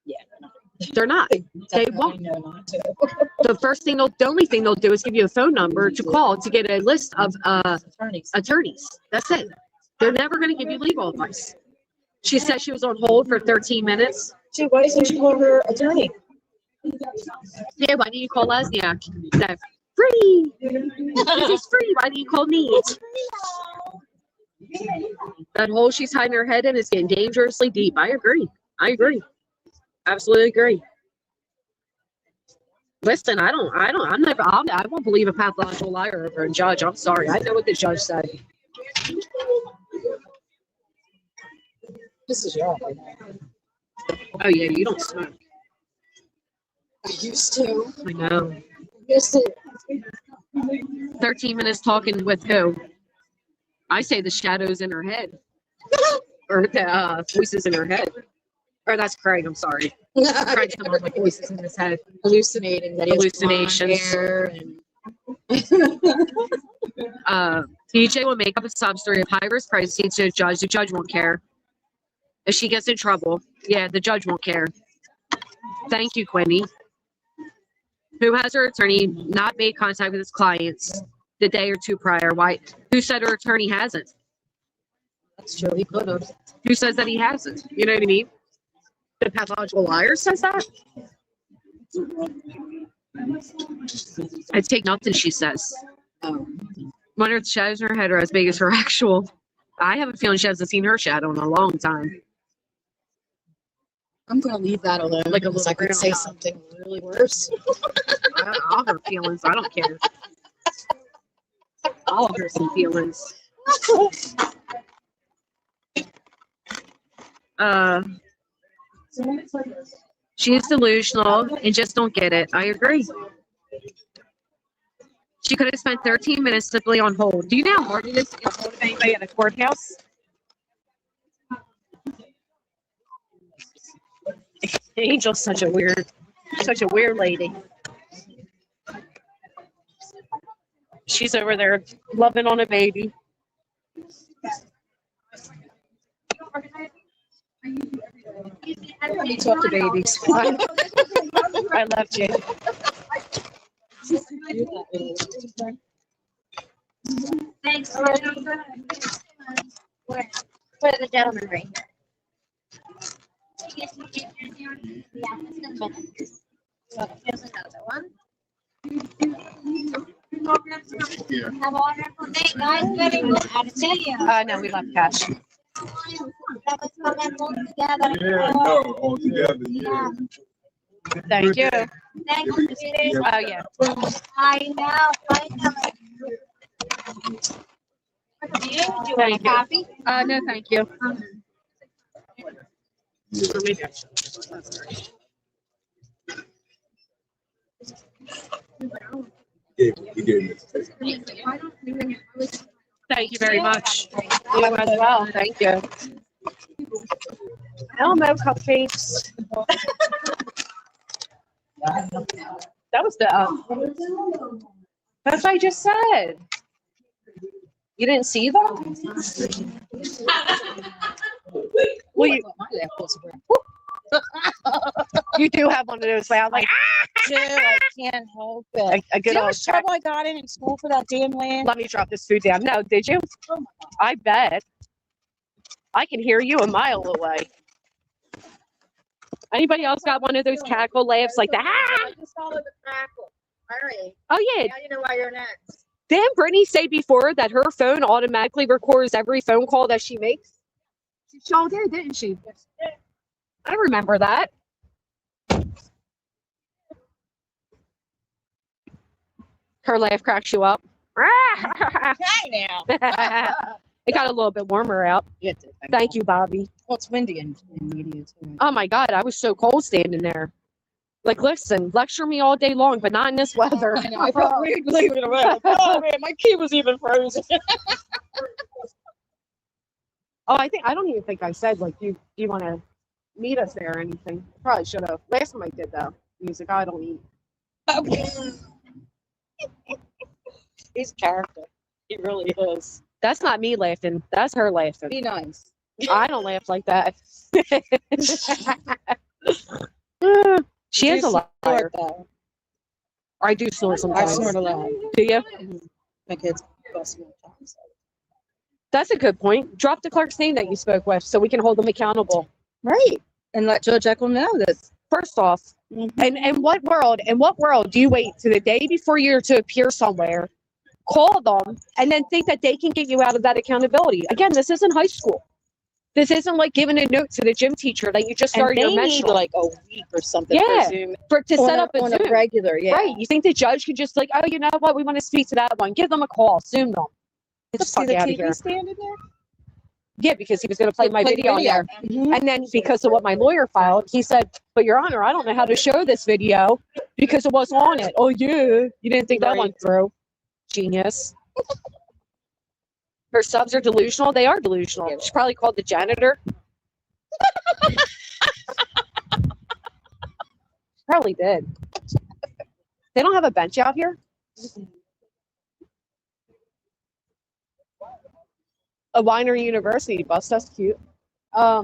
Yeah. They're not. They Definitely won't. know not to. The only thing they'll do is give you a phone number to call to get a list of Attorneys. attorneys. That's it. They're never going to give you legal advice. She said she was on hold for 13 minutes. Gee, why doesn't she call her attorney? Yeah, why didn't you call Lasniak? That free. This is free. Why didn't you call me? That hole she's hiding her head in is getting dangerously deep. I agree. Absolutely agree. Listen, I won't believe a pathological liar over a judge. I'm sorry. I know what the judge said. This is your. Oh yeah, you don't smoke. I used to. I know. Used to. 13 minutes talking with who? I say the shadows in her head. Or the voices in her head. Or that's Craig, I'm sorry. Craig's come up with voices in his head. Hallucinating. That he has Hallucinations. blonde hair and DJ will make up a sub story of high risk pregnancy to a judge. The judge won't care. If she gets in trouble, yeah, the judge won't care. Thank you, Quinny. Who has her attorney not made contact with his clients the day or two prior? Why? Who said her attorney hasn't? that's true. He could have. Who says that he hasn't? You know what I mean? The pathological liar says that? I take nothing she says. Wonder if the shadows in her head are as big as her actual. I have a feeling she hasn't seen her shadow in a long time. I'm gonna leave that alone. Like a because little I could say groundhog. something really worse. I'll hurt feelings. I don't care. I'll hurt some feelings. She is delusional and just don't get it. I agree. She could have spent 13 minutes simply on hold. Do you know how hard it is to get hold of anybody at a courthouse? Angel's such a weird lady. She's over there loving on a baby. You talk to babies. I left you. Thanks. Where the gentleman right here? So here's another one. Have a wonderful day, guys. Very good. I'll tell you. No, we left cash. Let's come and work together. Yeah, no, all together. Yeah. Thank you. Thank you. Oh, yeah. I know. Finally. Do you want a Thank you. copy? No, thank you. He gave me. Thank you very much. You as well. Thank you. Elmo cupcakes. That was the. That's what I just said. You didn't see them? Well, you do have one of those. I'm like, I can't help it. a Do good you know how old much trouble I got in school for that damn land? Let me drop this food down. No, did you? I bet. I can hear you a mile away. Anybody else got one of those cackle laughs like that? I just followed the crackle. All right. Oh, yeah. Now you know why you're next. Didn't Brittany say before that her phone automatically records every phone call that she makes? She sure did, didn't she? I remember that. Her laugh cracks you up. Hi now. It got a little bit warmer out. Thank you, Bobby. Well, it's windy in media too. Oh my God, I was so cold standing there. Like, listen, lecture me all day long, but not in this weather. I know. I felt weird leaving it away. Oh man, my key was even frozen. Oh, I don't even think I said, like, do you want to meet us there or anything? Probably should have. Last time I did, though. Music, I don't eat. He's a character. He really is. That's not me laughing. That's her laughing. Be nice. I don't laugh like that. She is a liar. Though. I do snort I sometimes. snort a lot. Do you? My kids bust me sometimes. That's a good point. Drop the clerk's name that you spoke with so we can hold them accountable. Right. And let Judge Echo know that. First off, in what world do you wait to the day before you're to appear somewhere, call them, and then think that they can get you out of that accountability? Again, this isn't high school. This isn't like giving a note to the gym teacher that you just started And your they need mentor like a week or something Yeah. for Zoom. to set up a on Zoom. a regular, yeah. Right. You think the judge could just like, oh, you know what? We want to speak to that one. Give them a call. Zoom them. Get the See fuck the out of TV here. stand in there? Yeah, because he was going to play my video on there. Mhm. And then because of what my lawyer filed, he said, but Your Honor, I don't know how to show this video because it was on it. Oh, yeah. You didn't think that Right. went through. Genius. Her subs are delusional. They are delusional. She probably called the janitor. Probably did. They don't have a bench out here? A Winery University bus. That's cute. I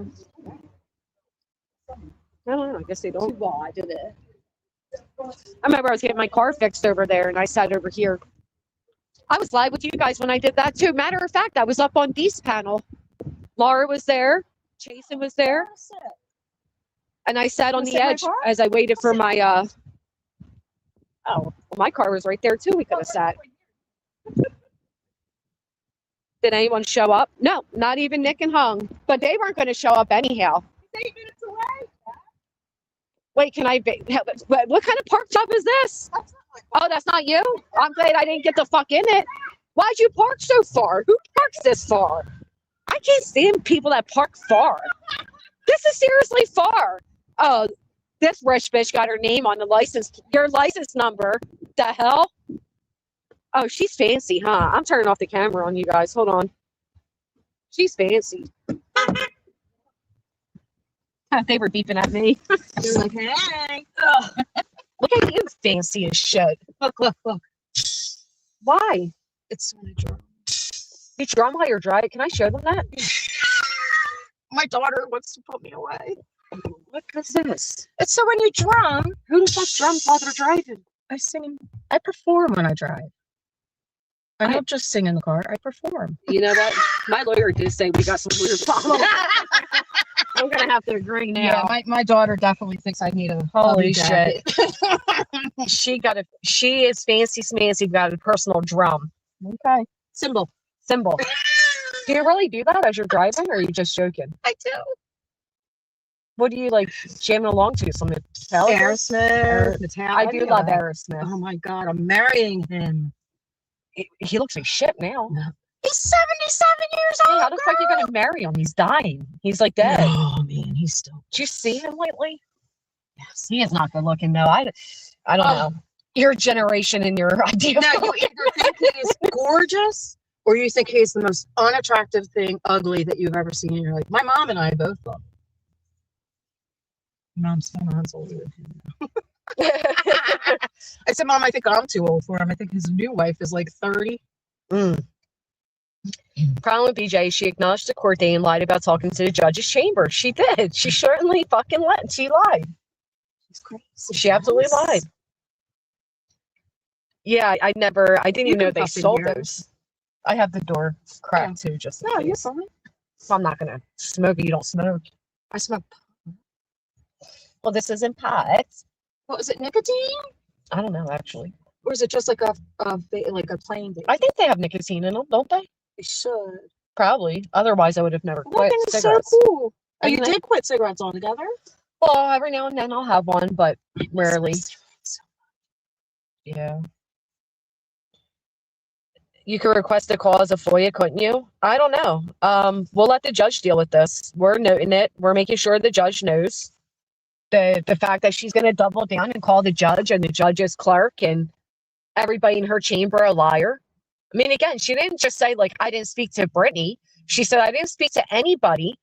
don't know. I guess they don't. Why did it? I remember I was getting my car fixed over there and I sat over here. I was live with you guys when I did that too. Matter of fact, I was up on Dee's panel. Laura was there. Jason was there. And I sat on Was the it my edge car? as I waited for my, oh, well, my car was right there too. We could have sat. Did anyone show up? No, not even Nick and Hung. But they weren't going to show up anyhow. 8 minutes away. Wait, can I? What kind of park stop is this? Oh, that's not you? I'm glad I didn't get the fuck in it. Why'd you park so far? Who parks this far? I can't stand people that park far. This is seriously far. Oh, this rich bitch got her name on the license, your license number. The hell? Oh, she's fancy, huh? I'm turning off the camera on you guys. Hold on. She's fancy. They were beeping at me. You're like, hey. Look at you, fancy as shit. Look. Why? It's on a drum. You drum while you're driving? Can I show them that? My daughter wants to put me away. What is this? It's so when you drum, Who the fuck drums while they're driving? I sing. I perform when I drive. I don't just sing in the car. I perform. You know what? My lawyer did say we got some weird problems. I'm gonna have to agree now. Yeah, my daughter definitely thinks I need a Holy hubby shit. jacket. She is fancy smancy, got a personal drum. Okay. Symbol. Do you really do that as you're driving, or are you just joking? I do. What do you like jamming along to? Some Metallica? Aerosmith. I do love Aerosmith. Oh my God, I'm marrying him. He looks like shit now. He's 77 years Hey, old. how the fuck you gonna marry him? He's dying. He's like dead. Oh man, he's still. Did you see him lately? Yes. He is not good looking though. I don't know. Your generation and your idea. Now you either think he is gorgeous, or you think he's the most unattractive thing, ugly that you've ever seen in your life. My mom and I both love him. Mom's 4 months older than him. I said, Mom, I think I'm too old for him. I think his new wife is like 30. Problem with BJ, she acknowledged the court day and lied about talking to the judge's chamber. She did. She certainly fucking lied. She lied. He's crazy. She absolutely lied. Yeah, I didn't even know they sold those. I have the door cracked too, just in No, you're case. fine. So I'm not gonna smoke it. You don't smoke. I smoke. Well, this isn't pot. What is it, nicotine? I don't know actually. Or is it just like a plain vape? I think they have nicotine in them, don't they? They should. Probably. Otherwise, I would have never That quit thing is so cigarettes. cool. Oh, you Isn't it? did quit cigarettes altogether? Well, every now and then I'll have one, but rarely. Yeah. You could request a call as a FOIA, couldn't you? I don't know. We'll let the judge deal with this. We're noting it. We're making sure the judge knows the fact that she's going to double down and call the judge and the judge's clerk and everybody in her chamber a liar. I mean, again, she didn't just say, like, I didn't speak to Brittany. She said, I didn't speak to anybody.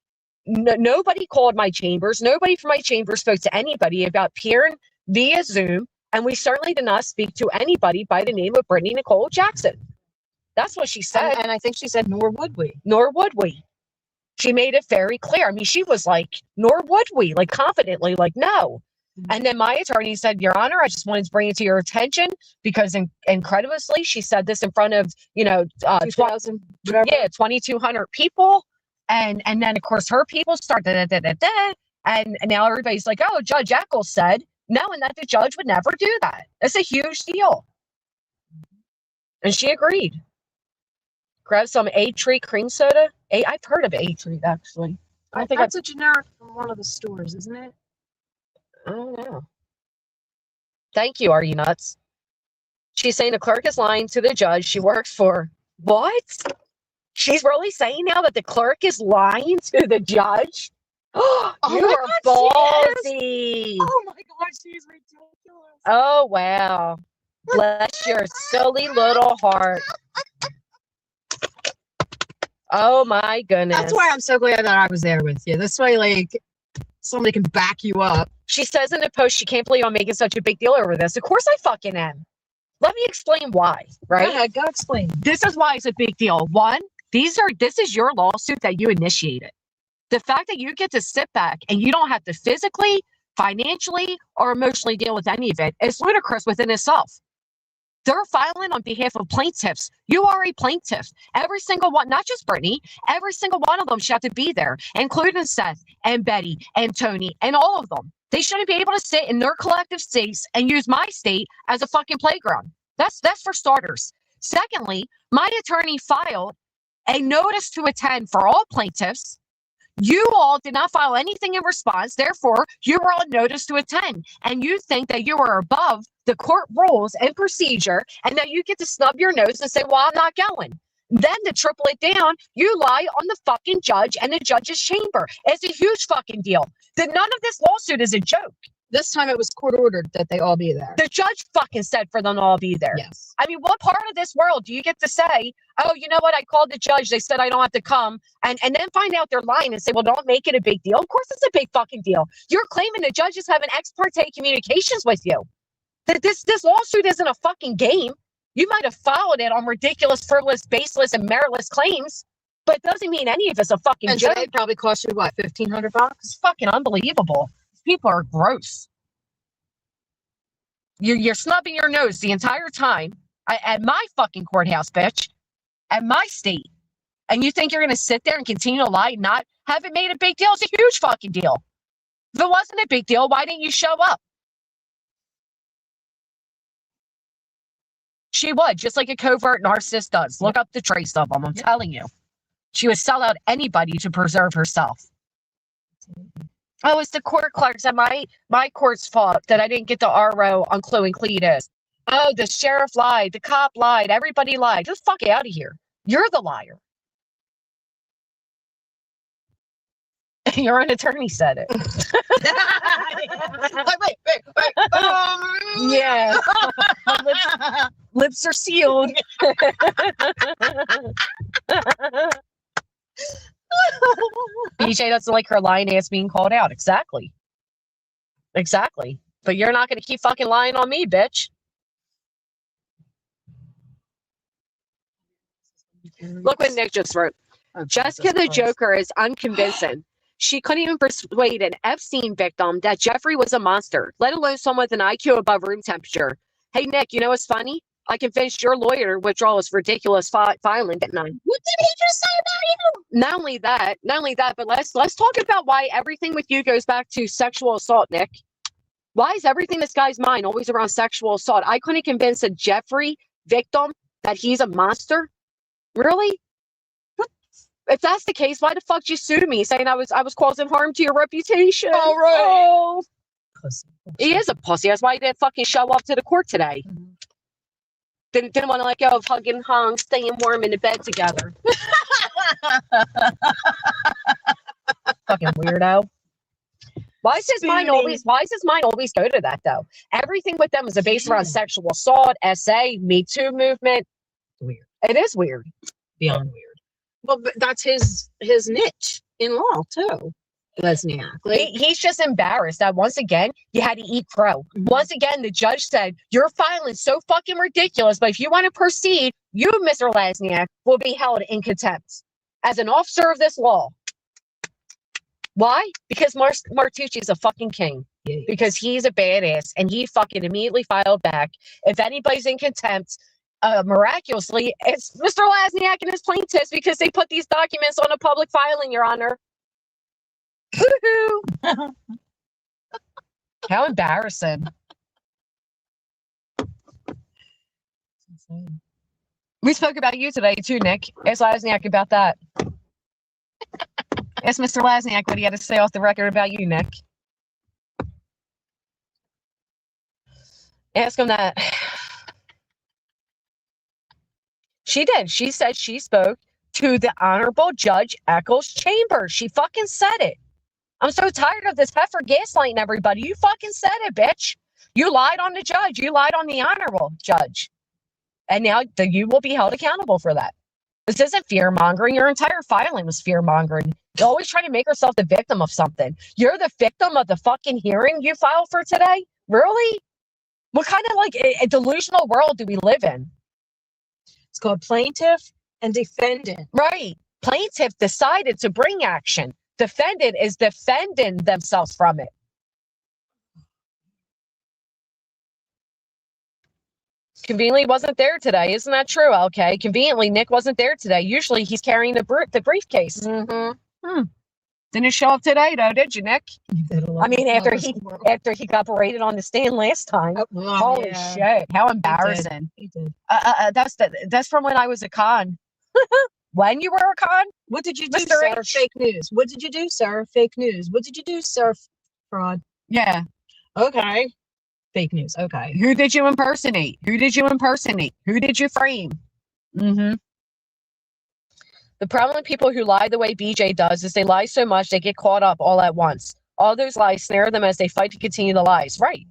Nobody called my chambers. Nobody from my chamber spoke to anybody about peering via Zoom. And we certainly did not speak to anybody by the name of Brittany Nicole Jackson. That's what she said. And I think she said, nor would we. Nor would we. She made it very clear. I mean, she was like, nor would we, like confidently, like, no. And then my attorney said, Your Honor, I just wanted to bring it to your attention because incredulously, she said this in front of, 2,000, whatever. 2,200 people. And then, of course, her people start and now everybody's like, oh, Judge Eccles said, no, and that the judge would never do that. It's a huge deal. And she agreed. Grab some A-Tree cream soda. I've heard of A-Tree, actually. I think That's a generic from one of the stores, isn't it? I don't know. Thank you, Are You Nuts? She's saying the clerk is lying to the judge she works for. What? She's really saying now that the clerk is lying to the judge? Oh, you my are God, ballsy. Oh my God, she's ridiculous. Oh, wow. Bless your silly little heart. Oh, my goodness. That's why I'm so glad that I was there with you. This way, like, somebody can back you up. She says in the post, she can't believe I'm making such a big deal over this. Of course I fucking am. Let me explain why, right? Go ahead, go explain. This is why it's a big deal. One, this is your lawsuit that you initiated. The fact that you get to sit back and you don't have to physically, financially, or emotionally deal with any of it is ludicrous within itself. They're filing on behalf of plaintiffs. You are a plaintiff. Every single one, not just Brittany, every single one of them should have to be there, including Seth and Betty and Tony and all of them. They shouldn't be able to sit in their collective states and use my state as a fucking playground. That's for starters. Secondly, my attorney filed a notice to attend for all plaintiffs. You all did not file anything in response. Therefore, you were on notice to attend. And you think that you are above the court rules and procedure and that you get to snub your nose and say, well, I'm not going. Then to triple it down, you lie on the fucking judge and the judge's chamber. It's a huge fucking deal. None of this lawsuit is a joke. This time it was court ordered that they all be there. The judge fucking said for them to all be there. Yes. I mean, what part of this world do you get to say, oh, you know what? I called the judge. They said I don't have to come. And then find out they're lying and say, well, don't make it a big deal. Of course it's a big fucking deal. You're claiming the judges have an ex parte communications with you. That this lawsuit isn't a fucking game. You might have followed it on ridiculous, frivolous, baseless, and meritless claims, but it doesn't mean any of it's a fucking And joke. today probably cost you what, $1,500? It's fucking unbelievable. People are gross. You're snubbing your nose the entire time at my fucking courthouse, bitch, at my state. And you think you're going to sit there and continue to lie and not have it made a big deal? It's a huge fucking deal. If it wasn't a big deal, why didn't you show up? She would, just like a covert narcissist does. Look up the trace of them, I'm telling you. She would sell out anybody to preserve herself. Oh, it's the court clerks at my court's fault that I didn't get the RO on Chloe and Cletus. Oh, the sheriff lied. The cop lied. Everybody lied. Just fuck out of here. You're the liar. Your own attorney said it. wait. Yeah. Lips are sealed. BJ doesn't like her lying ass being called out. Exactly. But you're not going to keep fucking lying on me, bitch. Look what Nick just wrote. Jessica the Joker is unconvincing. She couldn't even persuade an Epstein victim that Jeffrey was a monster, let alone someone with an IQ above room temperature. Hey, Nick, you know what's funny? I convinced your lawyer Withdrawal was ridiculous filing, didn't I? What did he just say about you? Not only that, but let's talk about why everything with you goes back to sexual assault, Nick. Why is everything in this guy's mind always around sexual assault? I couldn't convince a Jeffrey victim that he's a monster. Really? What? If that's the case, why the fuck did you sue me saying I was causing harm to your reputation? All right. Oh. He is a pussy. That's why he didn't fucking show up to the court today. Mm-hmm. Didn't want to let go of hugging, hung, staying warm in the bed together. Fucking weirdo. Why does his mind always go to that though? Everything with them is based around sexual assault, SA, Me Too movement. Weird. It is weird. Beyond weird. Well, but that's his niche in law too. Lesniak. He's just embarrassed that once again you had to eat crow. Mm-hmm. Once again, the judge said your filing is so fucking ridiculous, but if you want to proceed, you, Mr. Lesniak, will be held in contempt as an officer of this law. Why? Because Martucci is a fucking king. Yeah. Because he's a badass, and he fucking immediately filed back. If anybody's in contempt, miraculously, it's Mr. Lesniak and his plaintiffs because they put these documents on a public filing, Your Honor. Woohoo! How embarrassing. We spoke about you today too, Nick. Ask Lesniak about that. Ask Mr. Lesniak what he had to say off the record about you, Nick. Ask him that. She did. She said she spoke to the Honorable Judge Eccles' chamber. She fucking said it. I'm so tired of this heifer gaslighting everybody. You fucking said it, bitch. You lied on the judge. You lied on the Honorable Judge. And now you will be held accountable for that. This isn't fear-mongering. Your entire filing was fear-mongering. You always try to make yourself the victim of something. You're the victim of the fucking hearing you filed for today? Really? What kind of a delusional world do we live in? It's called plaintiff and defendant. Right. Plaintiff decided to bring action. Defendant is defending themselves from it. Conveniently wasn't there today. Isn't that true? Okay. Conveniently, Nick wasn't there today. Usually he's carrying the briefcase. Mm-hmm. Didn't show up today, though, did you, Nick? I mean, after he got berated on the stand last time. Holy shit! How embarrassing! He did. That's from when I was a con. When you were a con? What did you do, Mr. sir? H? Fake news. What did you do, sir? Fake news. What did you do, sir? Fraud. Yeah. Okay. Fake news. Okay. Who did you impersonate? Who did you impersonate? Who did you frame? Mm-hmm. The problem with people who lie the way BJ does is they lie so much they get caught up all at once. All those lies snare them as they fight to continue the lies. Right.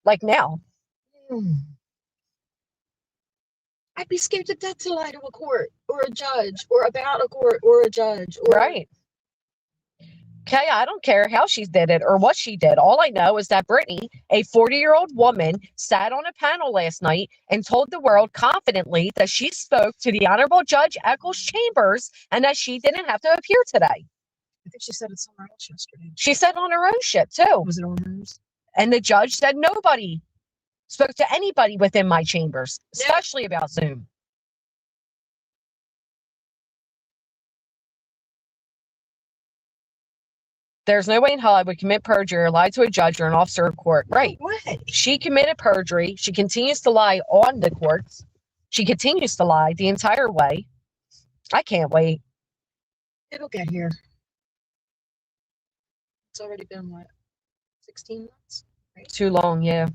Like now. I'd be scared to death to lie to a court or a judge or about a court or a judge. Or... Right. Okay, I don't care how she did it or what she did. All I know is that Brittany, a 40-year-old woman, sat on a panel last night and told the world confidently that she spoke to the Honorable Judge Eccles Chambers and that she didn't have to appear today. I think she said it somewhere else yesterday. She said on her own shit, too. Was it on hers? And the judge said nobody spoke to anybody within my chambers, especially about Zoom. There's no way in hell I would commit perjury or lie to a judge or an officer of court. Right. What? She committed perjury. She continues to lie on the courts. She continues to lie the entire way. I can't wait. It'll get here. It's already been, what, 16 months? Right? Too long, yeah.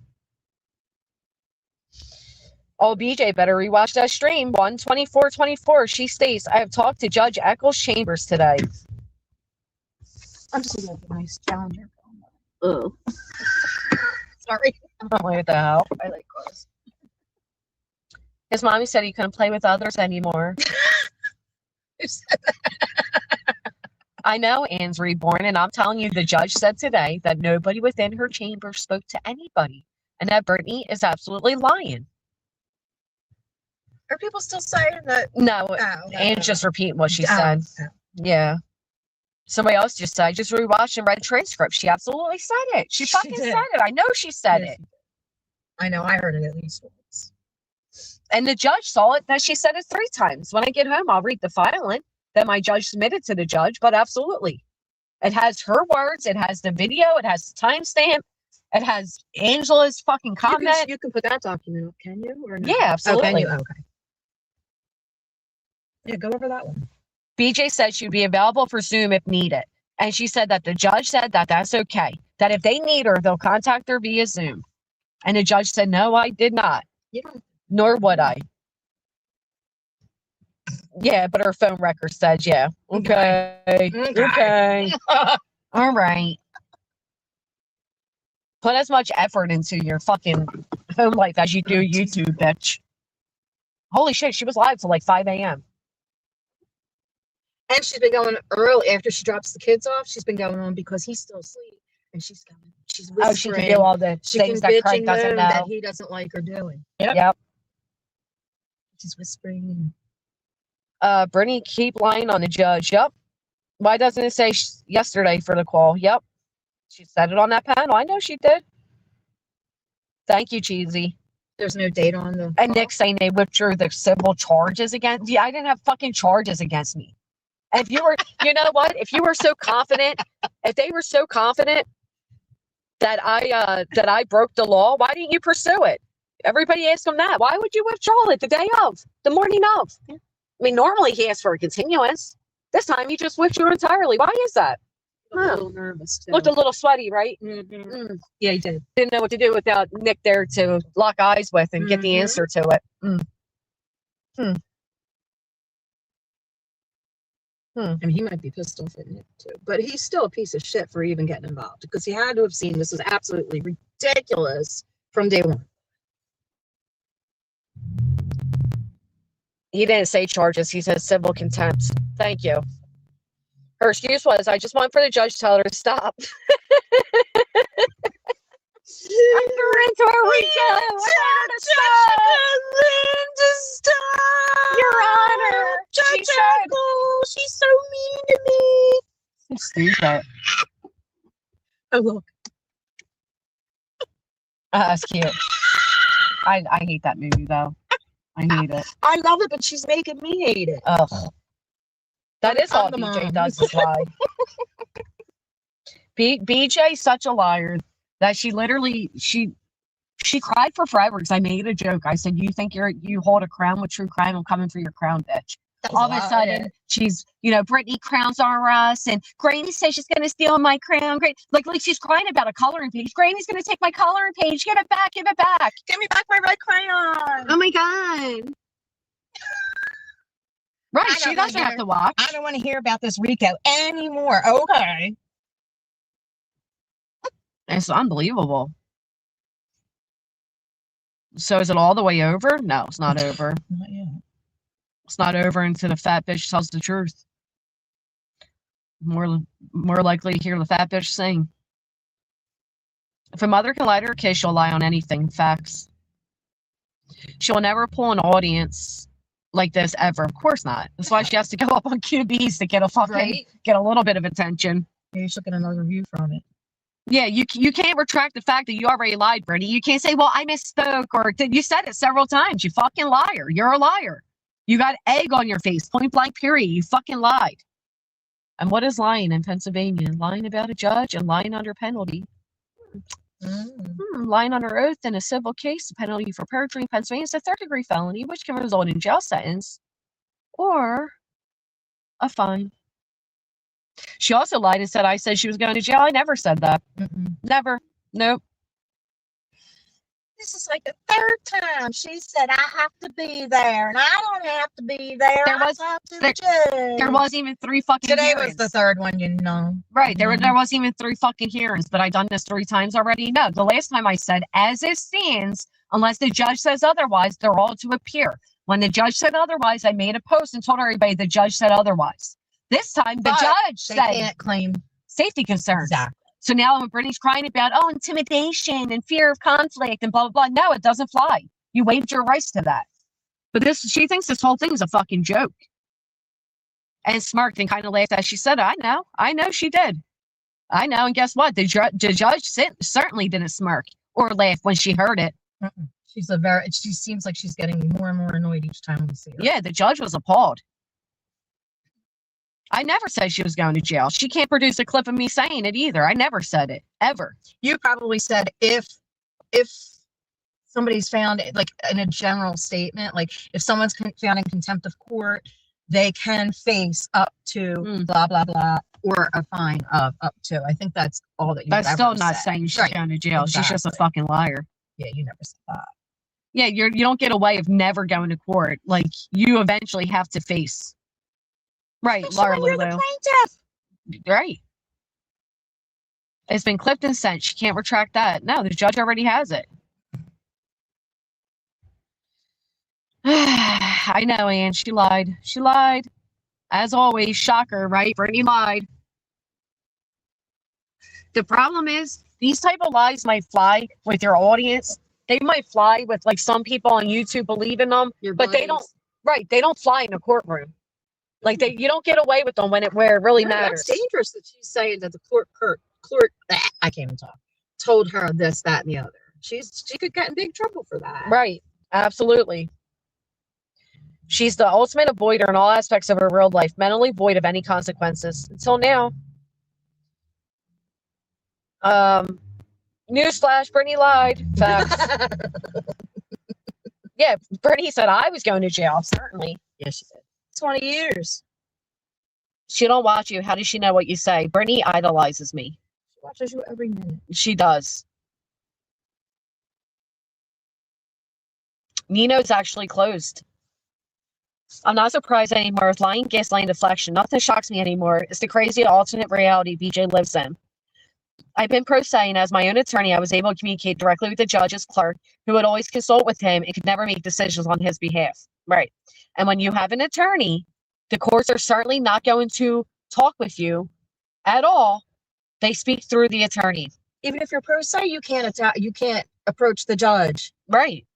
Oh, BJ better rewatch that stream. 1:24:24. She states, I have talked to Judge Eccles Chambers today. I'm just looking at the nice challenger. Ugh. Sorry. Oh, what the hell? I like cars. His mommy said he couldn't play with others anymore. Who said that? I know Anne's reborn, and I'm telling you, the judge said today that nobody within her chamber spoke to anybody, and that Brittany is absolutely lying. Are people still saying that? No, okay. Anne's just repeating what she Oh, said. oh. Yeah. Somebody else just said, I just rewatched and read transcripts. She absolutely said it. She fucking did. said it. I know she said Yes, it. I know. I heard it at least once. And the judge saw it that she said it 3 times. When I get home, I'll read the filing that my judge submitted to the judge, but absolutely. It has her words. It has the video. It has the timestamp. It has Angela's fucking comment. You can put that document up, can you? Or no? Yeah, absolutely. Oh, can you? Okay. Yeah, go over that one. BJ said she'd be available for Zoom if needed. And she said that the judge said that that's okay. That if they need her, they'll contact her via Zoom. And the judge said, no, I did not. You don't. Nor would I. Yeah, but her phone record said, yeah. Okay. Okay. All right. Put as much effort into your fucking home life as you do YouTube, bitch. Holy shit, she was live till like 5 a.m. And she's been going early after she drops the kids off. She's been going on because he's still asleep, and she's going. She's whispering. Oh, she can do all the She things can that bitch Craig and doesn't moan know. that he doesn't like her doing. Yep. She's whispering. Brittany, keep lying on the judge. Yep. Why doesn't it say yesterday for the call? Yep. She said it on that panel. I know she did. Thank you, Cheesy. There's no date on the. And Nick saying they withdrew the civil charges against. Yeah, I didn't have fucking charges against me. If you were, you know what? If you were so confident, if they were so confident that I broke the law, why didn't you pursue it? Everybody asked him that. Why would you withdraw it the day of, the morning of? I mean, normally he asks for a continuance. This time he just withdrew entirely. Why is that? A little nervous. Too. Looked a little sweaty, right? Mm-hmm. Yeah, he did. Didn't know what to do without Nick there to lock eyes with and get the answer to it. I mean, he might be pissed off at Nick too, but he's still a piece of shit for even getting involved because he had to have seen this was absolutely ridiculous from day one. He didn't say charges. He said civil contempt. Thank you. Her excuse was, I just want for the judge to tell her to stop. I threw her into a Rico. Your Honor. Judge Eccles, she's so mean to me. Stupid. Oh, look. That's cute. I hate that movie, though. I hate it. I love it, but she's making me hate it. Ugh. That is all I'm the BJ mom. does is lie. BJ's such a liar that she literally, she cried for forever because I made a joke. I said, you think you hold a crown with true crime? I'm coming for your crown, bitch. All of a sudden, she's, Brittany crowns are us, and Granny says she's going to steal my crown. Like she's crying about a coloring page. Granny's going to take my coloring page. Give it back. Give it back. Give me back my red crayon. Oh my God. Right. I She don't wanna doesn't have hear- to watch. I don't want to hear about this Rico anymore. Okay. It's unbelievable. So is it all the way over? No, it's not over. Not yet. It's not over until the fat bitch tells the truth. More likely to hear the fat bitch sing. If a mother can lie to her kids, she'll lie on anything. Facts. She'll never pull an audience like this ever. Of course not. That's why she has to go up on QBs to get a fucking Right. get a little bit of attention. Maybe you should get another view from it. Yeah, you can't retract the fact that you already lied, Brittany. You can't say, well, I misspoke, or you said it several times. You fucking liar. You're a liar. You got egg on your face, point blank period. You fucking lied. And what is lying in Pennsylvania? Lying about a judge and lying under penalty. Lying under oath in a civil case, the penalty for perjury in Pennsylvania is a third-degree felony, which can result in jail sentence or a fine. She also lied and said, I said she was going to jail. I never said that. Never. Nope. This is like the third time she said I have to be there, and I don't have to be there. There was- I talk to the judge. There wasn't even 3 fucking Today hearings. was the third one, you know. Right. There wasn't even 3 fucking hearings, but I done this 3 times already. No, the last time I said, as it stands, unless the judge says otherwise, they're all to appear. When the judge said otherwise, I made a post and told everybody the judge said otherwise. This time, the But judge They said can't claim safety concerns. exactly. So now when Brittany's crying about, oh, intimidation and fear of conflict and blah, blah, blah. No, it doesn't fly. You waived your rights to that. But she thinks this whole thing is a fucking joke. And smirked and kind of laughed as she said it. I know she did. I know. And guess what? The judge certainly didn't smirk or laugh when she heard it. She seems like she's getting more and more annoyed each time we see her. Yeah, the judge was appalled. I never said she was going to jail. She can't produce a clip of me saying it either. I never said it, ever. You probably said if somebody's found, like, in a general statement, like if someone's found in contempt of court, they can face up to blah blah blah, or a fine of up to. I think that's all that you. That's ever still not said. saying she's Right. going to jail. She's just a Exactly. fucking liar. Yeah, you never said that. Yeah, you don't get away of never going to court. Like, you eventually have to face. Right, Laura You're the Lulu. plaintiff. Right. It's been clipped and sent. She can't retract that. No, the judge already has it. I know, Anne. She lied. She lied. As always, shocker, right? Brittany lied. The problem is, these type of lies might fly with your audience. They might fly with, like, some people on YouTube believe in them, but they don't. Right, they don't fly in a courtroom. Like, you don't get away with them where it really matters. That's dangerous that she's saying that the clerk, I can't even talk, told her this, that, and the other. She could get in big trouble for that. Right. Absolutely. She's the ultimate avoider in all aspects of her real life, mentally void of any consequences. Until now. Newsflash, Brittany lied. Facts. Yeah, Brittany said I was going to jail, certainly. Yes, she did. 20 years. She don't watch you. How does she know what you say? Brittany idolizes me. She watches you every minute. She does. Nino's actually closed. I'm not surprised anymore with lying, gaslighting, deflection. Nothing shocks me anymore. It's the crazy alternate reality BJ lives in. I've been pro se, and as my own attorney, I was able to communicate directly with the judge's clerk, who would always consult with him and could never make decisions on his behalf. Right. And when you have an attorney, the courts are certainly not going to talk with you at all. They speak through the attorney. Even if you're pro se, you can't approach the judge. Right.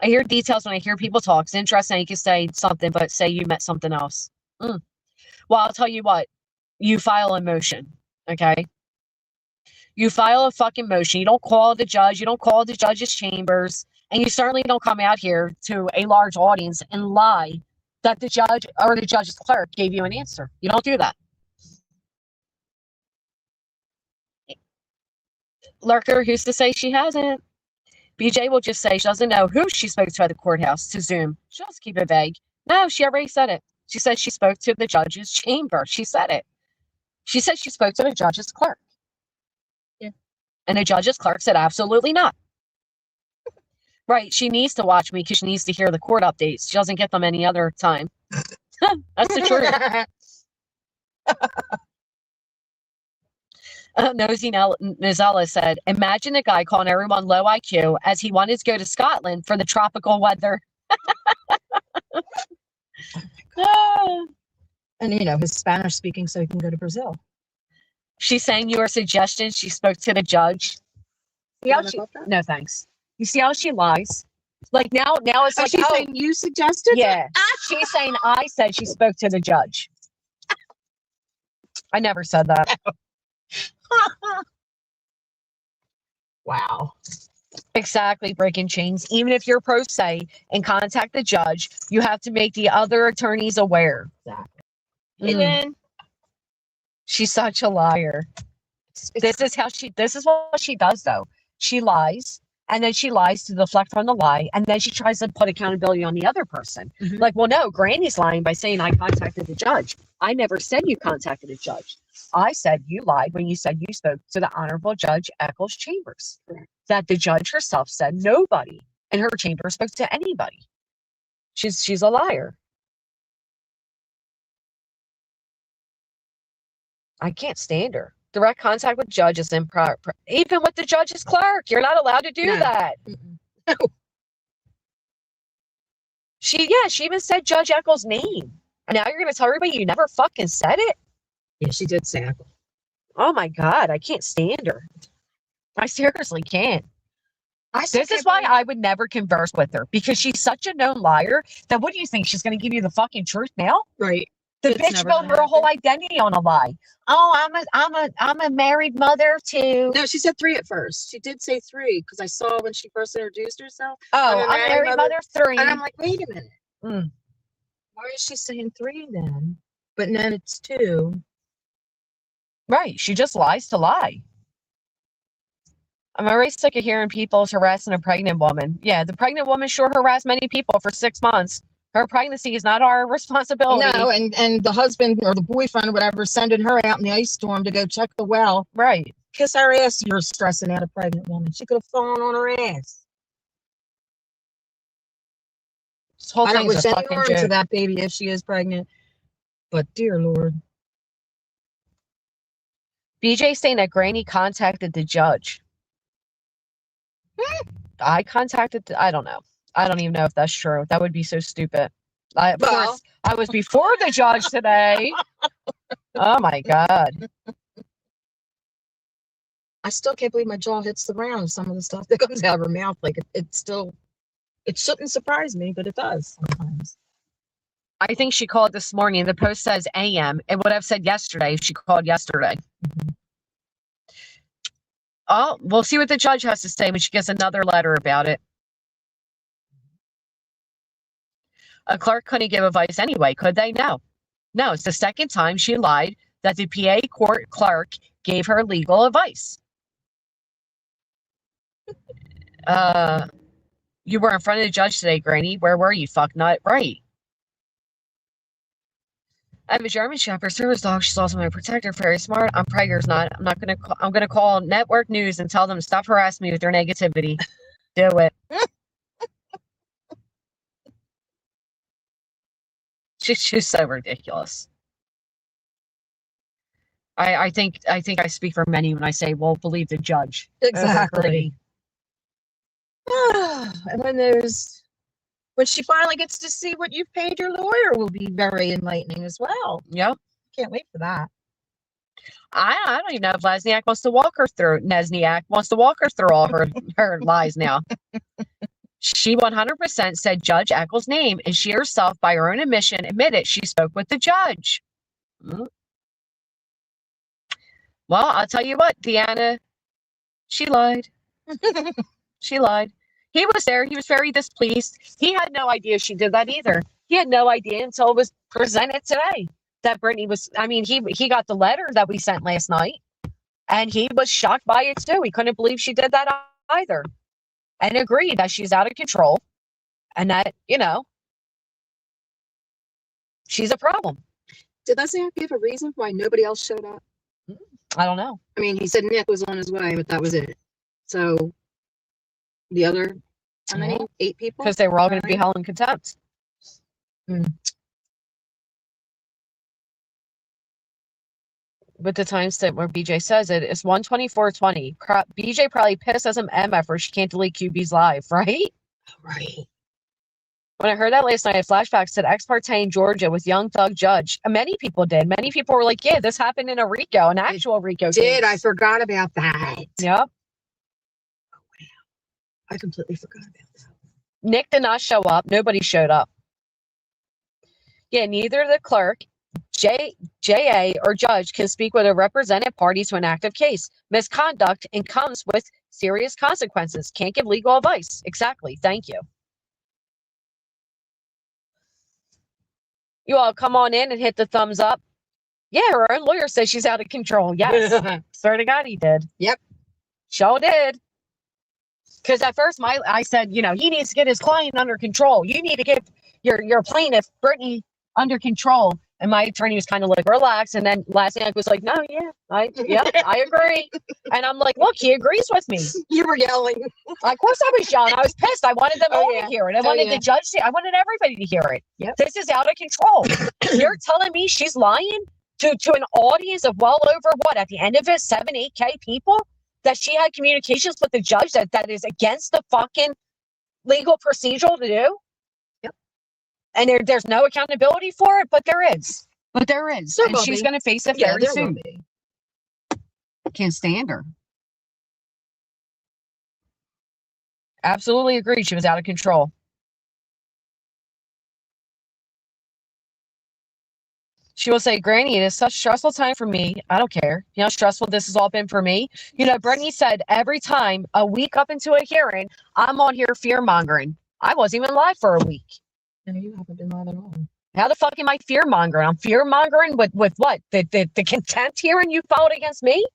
I hear details when I hear people talk. It's interesting. You can say something, but say you meant something else. Well, I'll tell you what. You file a motion, okay? You file a fucking motion. You don't call the judge. You don't call the judge's chambers. And you certainly don't come out here to a large audience and lie that the judge or the judge's clerk gave you an answer. You don't do that. Lurker, who's to say she hasn't? BJ will just say she doesn't know who she spoke to at the courthouse to Zoom. She'll just keep it vague. No, she already said it. She said she spoke to the judge's chamber. She said it. She said she spoke to the judge's clerk. Yeah. And the judge's clerk said absolutely not. Right. She needs to watch me because she needs to hear the court updates. She doesn't get them any other time. That's the truth. Nosy Nizella said, imagine a guy calling everyone low IQ as he wanted to go to Scotland for the tropical weather. And, you know, his Spanish speaking so he can go to Brazil. She's saying your suggestion. She spoke to the judge. See how she, no, thanks. You see how she lies? Like now it's like, she's saying you suggested? Yeah. She's saying I said she spoke to the judge. I never said that. Wow. Exactly, breaking chains. Even if you're pro se and contact the judge, you have to make the other attorneys aware. Exactly. Mm. She's such a liar. This is what she does though. She lies, and then she lies to deflect from the lie, and then she tries to put accountability on the other person. Mhm. Like, well, no, Granny's lying by saying I contacted the judge. I never said you contacted a judge. I said you lied when you said you spoke to the Honorable Judge Eccles Chambers. Correct. That the judge herself said nobody in her chamber spoke to anybody. She's a liar. I can't stand her. Direct contact with judge is improper. Even with the judge's clerk, you're not allowed to do No. that. No. She even said Judge Eccles' name. And now you're going to tell everybody you never fucking said it? Yeah, she did say Eccles. Oh my God, I can't stand her. I seriously can't. This is why I would never converse with her, because she's such a known liar that what do you think? She's going to give you the fucking truth now? Right. The It's bitch never built gonna her whole identity on a lie. Oh, I'm a married mother to. No, she said 3 at first. She did say 3 because I saw when she first introduced herself. Oh, I'm a I'm married mother 3. And I'm like, wait a minute. Mm. Why is she saying 3 then? But then it's 2. Right. She just lies to lie. I'm already sick of hearing people's harassing a pregnant woman. Yeah, the pregnant woman sure harassed many people for 6 months. Her pregnancy is not our responsibility. No, and the husband or the boyfriend or whatever sending her out in the ice storm to go check the well. Right. Kiss her ass, you're stressing out a pregnant woman. She could have fallen on her ass. This whole I don't thing's wish a any fucking harm to joke. that baby if she is pregnant. But dear Lord. BJ saying that Granny contacted the judge. I don't know. I don't even know if that's true. That would be so stupid. Of course, I was before the judge today. Oh my God. I still can't believe my jaw hits the ground. Some of the stuff that comes out of her mouth, like it shouldn't surprise me, but it does sometimes. I think she called this morning. The post says AM. It would have said yesterday if she called yesterday. Mm-hmm. Oh, we'll see what the judge has to say when she gets another letter about it. A clerk couldn't give advice anyway, could they? No. No, it's the second time she lied that the PA court clerk gave her legal advice. You were in front of the judge today, Granny. Where were you? Fuck nut. Right. I have a German Shepherd service dog. She's also my protector. Very smart. I'm Prager's not. I'm gonna call network news and tell them to stop harassing me with their negativity. Do it. She's so ridiculous. I think I speak for many when I say, well, believe the judge. Exactly. And when she finally gets to see what you've paid your lawyer will be very enlightening as well. Yep. Can't wait for that. I don't even know if Lesniak wants to walk her through. Nesniak wants to walk her through all her lies now. She 100% said Judge Eccles' name, and she herself, by her own admission, admitted she spoke with the judge. Well, I'll tell you what, Deanna, she lied. She lied. He was there. He was very displeased. He had no idea she did that either. He had no idea until it was presented today that Brittany was, he got the letter that we sent last night, and he was shocked by it too. He couldn't believe she did that either, and agreed that she's out of control and that, she's a problem. Did Lesniak give a reason why nobody else showed up? I don't know. I mean, he said Nick was on his way, but that was it. So the other How many? 8 people? because they were all going to be held in contempt. With the timestamp where BJ says it's 1:24:20. BJ probably pissed as an MF or she can't delete QB's live, right? Right. When I heard that last night, I flashbacks to ex parte in Georgia with young thug judge. Many people did. Many people were like, yeah, this happened in a RICO, an actual RICO Did I case. forgot about that? Yep. I completely forgot about that. Nick did not show up. Nobody showed up. Yeah, neither the clerk, JA, or judge can speak with a represented party to an active case. Misconduct and comes with serious consequences. Can't give legal advice. Exactly. Thank you. You all come on in and hit the thumbs up. Yeah, her own lawyer says she's out of control. Yes. Swear to God, he did. Yep. Sure did. Because at first I said, he needs to get his client under control. You need to get your plaintiff, Brittany, under control. And my attorney was kind of like, relax. And then last night was like, no, I agree. And I'm like, look, he agrees with me. You were yelling. Of course I was yelling. I was pissed. I wanted them all to hear it. I wanted the judge to, I wanted everybody to hear it. Yep. This is out of control. You're telling me she's lying to an audience of well over what, at the end of it, 7-8K people, that she had communications with the judge that is against the fucking legal procedural to do? Yep. And there's no accountability for it, but there is. There And will she's be. going to face it Yeah, very there will soon. be. Can't stand her. Absolutely agree. She was out of control. She will say, Granny, it is such a stressful time for me. I don't care. You know how stressful this has all been for me. Brittany said every time a week up into a hearing, I'm on here fear mongering. I wasn't even live for a week. No, you haven't been live at all. How the fuck am I fear mongering? I'm fear mongering with what? The contempt hearing you filed against me?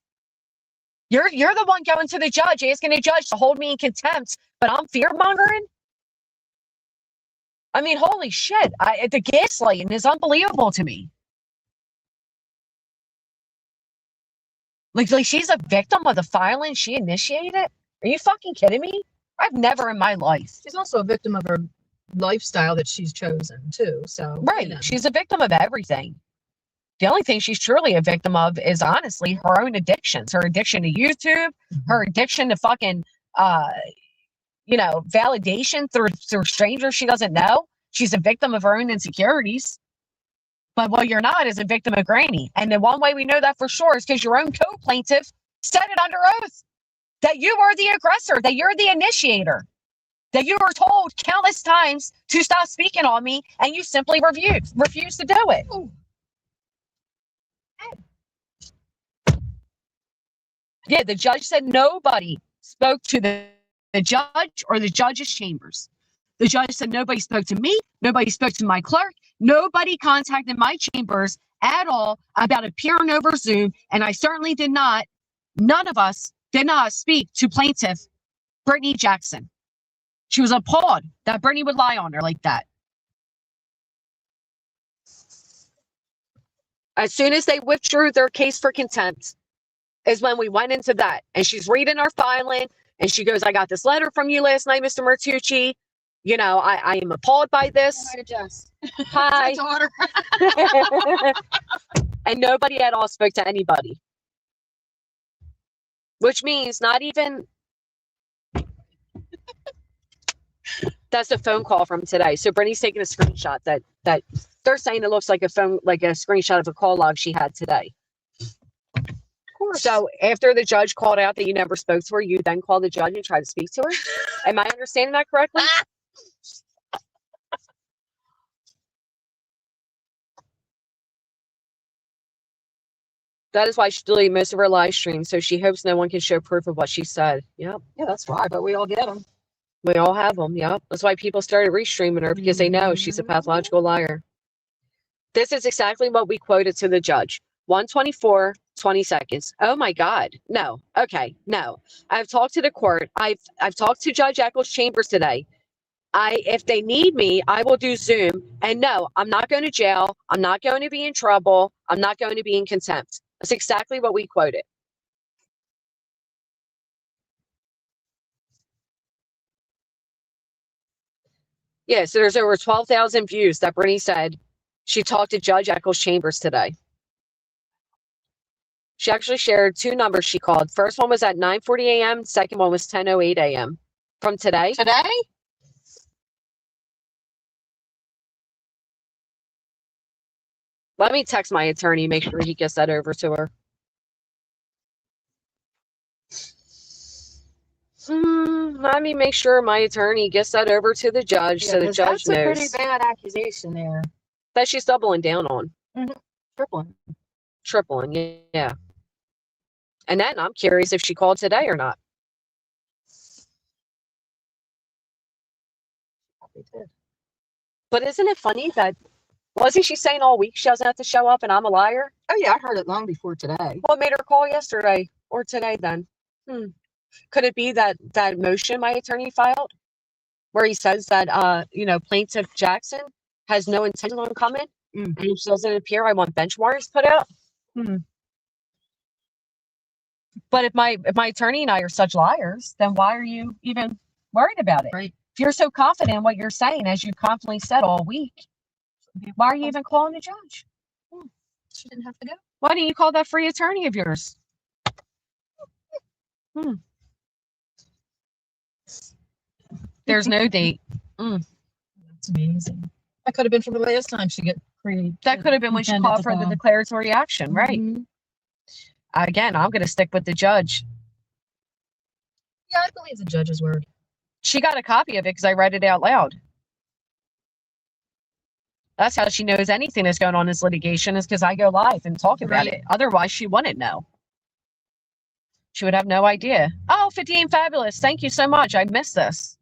You're the one going to the judge, asking the judge to hold me in contempt, but I'm fear mongering? I mean, holy shit. The gaslighting is unbelievable to me. Like she's a victim of the filing she initiated? Are you fucking kidding me? I've never in my life. She's also a victim of her lifestyle that she's chosen too. So Right. She's a victim of everything. The only thing she's truly a victim of is honestly her own addictions. Her addiction to YouTube, her addiction to fucking validation through strangers she doesn't know. She's a victim of her own insecurities. But what you're not is a victim of Granny. And the one way we know that for sure is because your own co-plaintiff said it under oath that you were the aggressor, that you're the initiator, that you were told countless times to stop speaking on me, and you simply refused to do it. Yeah, the judge said nobody spoke to the judge or the judge's chambers. The judge said nobody spoke to me, nobody spoke to my clerk, nobody contacted my chambers at all about appearing over Zoom, and I certainly did not, none of us did not speak to plaintiff Brittany Jackson. She was appalled that Brittany would lie on her like that. As soon as they withdrew their case for contempt is when we went into that. And she's reading our filing, and she goes, I got this letter from you last night, Mr. Martucci. I am appalled by this. Hi to Jess. Hi. My daughter. And nobody at all spoke to anybody. Which means not even... That's a phone call from today. So Brittany's taking a screenshot that they're saying it looks like a screenshot of a call log she had today. Of course. So after the judge called out that you never spoke to her, you then called the judge and tried to speak to her? Am I understanding that correctly? That is why she deleted most of her live streams, so she hopes no one can show proof of what she said. Yep. Yeah, that's why, but we all get them. We all have them. Yep. That's why people started restreaming her, because they know she's a pathological liar. This is exactly what we quoted to the judge. 1:24, 20 seconds. Oh my God. No. Okay. No. I've talked to the court. I've talked to Judge Eccles Chambers today. If they need me, I will do Zoom. And no, I'm not going to jail. I'm not going to be in trouble. I'm not going to be in contempt. That's exactly what we quoted. Yeah, so there's over 12,000 views that Brittany said she talked to Judge Eccles Chambers today. She actually shared 2 numbers she called. First one was at 9:40 a.m. Second one was 10:08 a.m. from today. Today? Let me text my attorney, make sure he gets that over to her. Let me make sure my attorney gets that over to the judge so the judge That's a pretty knows bad accusation there. that she's doubling down on. Tripling. Tripling, yeah. And then I'm curious if she called today or not. But isn't it funny that, wasn't she saying all week she doesn't have to show up and I'm a liar? Oh yeah, I heard it long before today. What made her call yesterday or today then? Could it be that motion my attorney filed where he says that, Plaintiff Jackson has no intention on coming? And if she doesn't appear, I want bench warrants put out? But if my attorney and I are such liars, then why are you even worried about it? Right. If you're so confident in what you're saying, as you confidently said all week, why are you even calling the judge? She didn't have to go. Why didn't you call that free attorney of yours? There's no date. That's amazing. That could have been from the last time she got created. That could have been when she called for the declaratory action, right? Again, I'm going to stick with the judge. Yeah, I believe the judge's word. She got a copy of it because I read it out loud. That's how she knows anything that's going on in this litigation is because I go live and talk about it. Otherwise, she wouldn't know. She would have no idea. Oh, 58 Fabulous. Thank you so much. I missed this.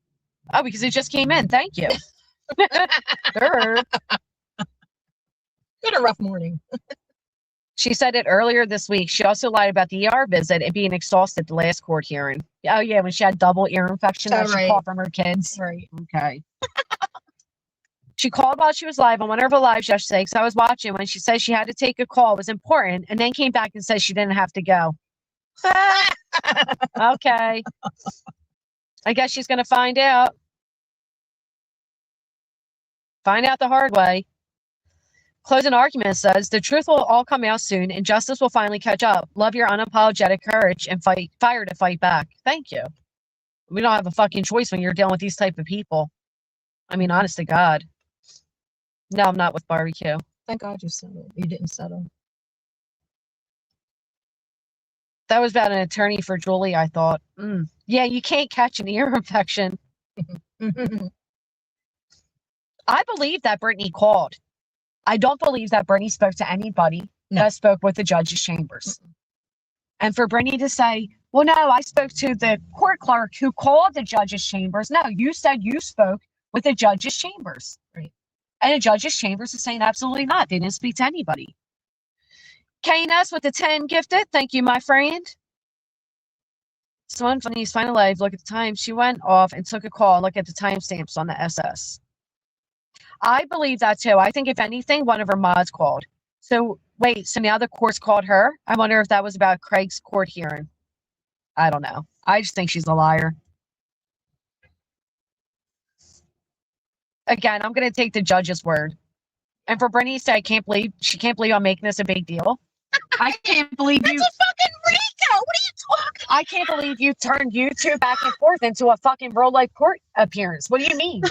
Oh, because it just came in. Thank you. Sure. Been a rough morning. She said it earlier this week. She also lied about the ER visit and being exhausted the last court hearing. Oh, yeah, when she had double ear infection that she caught from her kids. Right. Okay. She called while she was live on one of her lives yesterday because I was watching when she said she had to take a call. It was important, and then came back and said she didn't have to go. Okay. I guess she's going to find out. Find out the hard way. Closing argument says the truth will all come out soon and justice will finally catch up. Love your unapologetic courage and fire to fight back. Thank you. We don't have a fucking choice when you're dealing with these type of people. I mean, honest to God. No, I'm not with barbecue. Thank God you settled. You didn't settle. That was about an attorney for Julie, I thought. Yeah, you can't catch an ear infection. I believe that Brittany called. I don't believe that Brittany spoke to anybody that spoke with the judge's chambers. And for Brittany to say, well, no, I spoke to the court clerk who called the judge's chambers. No, you said you spoke with the judge's chambers. Right. And the judge's chambers is saying absolutely not. They didn't speak to anybody. KNS with the 10 gifted. Thank you, my friend. Someone from these final live, look at the time. She went off and took a call. Look at the timestamps on the SS. I believe that too. I think if anything, one of her mods called. So wait, so now the court's called her? I wonder if that was about Craig's court hearing. I don't know. I just think she's a liar. Again, I'm going to take the judge's word. And for Brittany to say, she can't believe I'm making this a big deal. I can't believe you. That's a fucking Rico. What are you talking? I can't believe you turned YouTube back and forth into a fucking real life court appearance. What do you mean?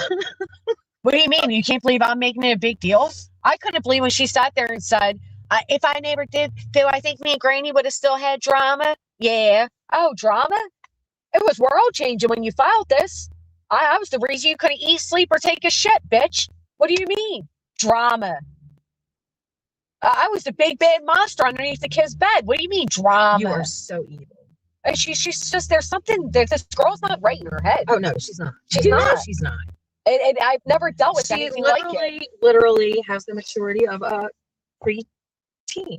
What do you mean? You can't believe I'm making it a big deal? I couldn't believe when she sat there and said, if I never did, do I think me and Granny would have still had drama? Yeah. Oh, drama? It was world changing when you filed this. I was the reason you couldn't eat, sleep, or take a shit, bitch. What do you mean? Drama. I was the big bad monster underneath the kid's bed. What do you mean, drama? You are so evil. And she's just, there's something, this girl's not right in her head. Oh, no, she's not. She's not. She's not. And I've never dealt with She anything like it. literally has the maturity of a preteen. I'm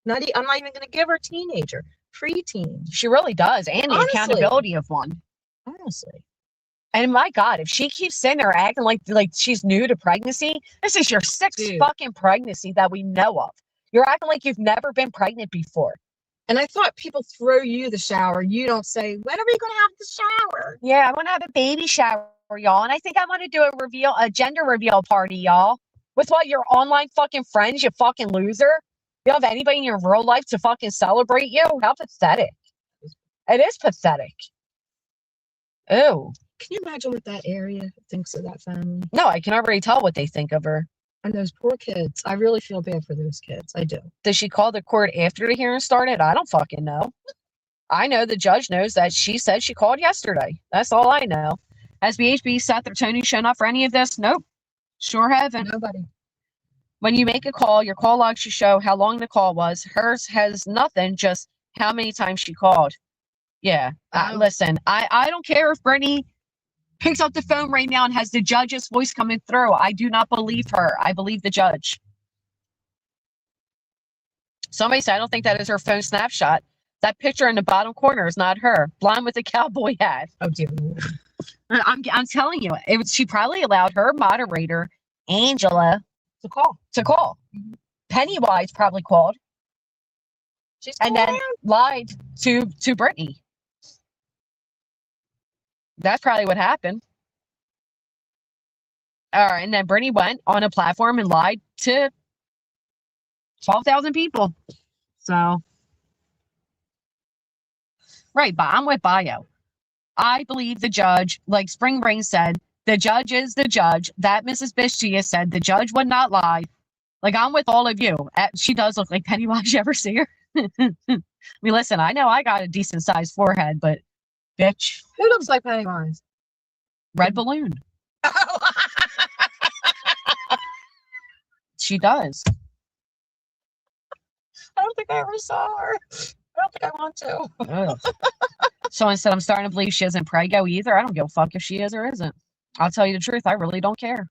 not even going to give her teenager. Preteen. She really does. And the Honestly. accountability of one. Honestly. And my God, if she keeps sitting there acting like she's new to pregnancy, this is your sixth fucking pregnancy that we know of. You're acting like you've never been pregnant before. And I thought people throw you the shower. You don't say, when are we going to have the shower? Yeah, I want to have a baby shower. y'all. And I think I want to do a gender reveal party, y'all. With what, your online fucking friends, you fucking loser? You don't have anybody in your real life to fucking celebrate you? How pathetic. It is pathetic. Ew. Can you imagine what that area thinks of that family? No, I can already tell what they think of her. And those poor kids. I really feel bad for those kids. I do. Did she call the court after the hearing started? I don't fucking know. I know the judge knows that she said she called yesterday. That's all I know. Has BHB sat their Tony shown up for any of this? Nope. Sure haven't. Nobody. When you make a call, your call log should show how long the call was. Hers has nothing, just how many times she called. Yeah. Listen, I don't care if Brittany picks up the phone right now and has the judge's voice coming through. I do not believe her. I believe the judge. Somebody said, I don't think that is her phone snapshot. That picture in the bottom corner is not her. Blonde with a cowboy hat. Oh, dear Lord. I'm telling you, she probably allowed her moderator, Angela, To call. Pennywise probably called She's and then lied to Brittany. That's probably what happened. All right, and then Brittany went on a platform and lied to 12,000 people. So, right, but I'm with Bio. I believe the judge, like Spring Brain said, the judge is the judge. That Mrs. Bishia said the judge would not lie. Like, I'm with all of you. She does look like Pennywise. You ever see her? I mean, listen, I know I got a decent sized forehead, but bitch, Who looks like Pennywise? red balloon. She does. I don't think I ever saw her. I don't think I want to. Ugh. So instead, I'm starting to believe she isn't prego either. I don't give a fuck if she is or isn't. I'll tell you the truth. I really don't care.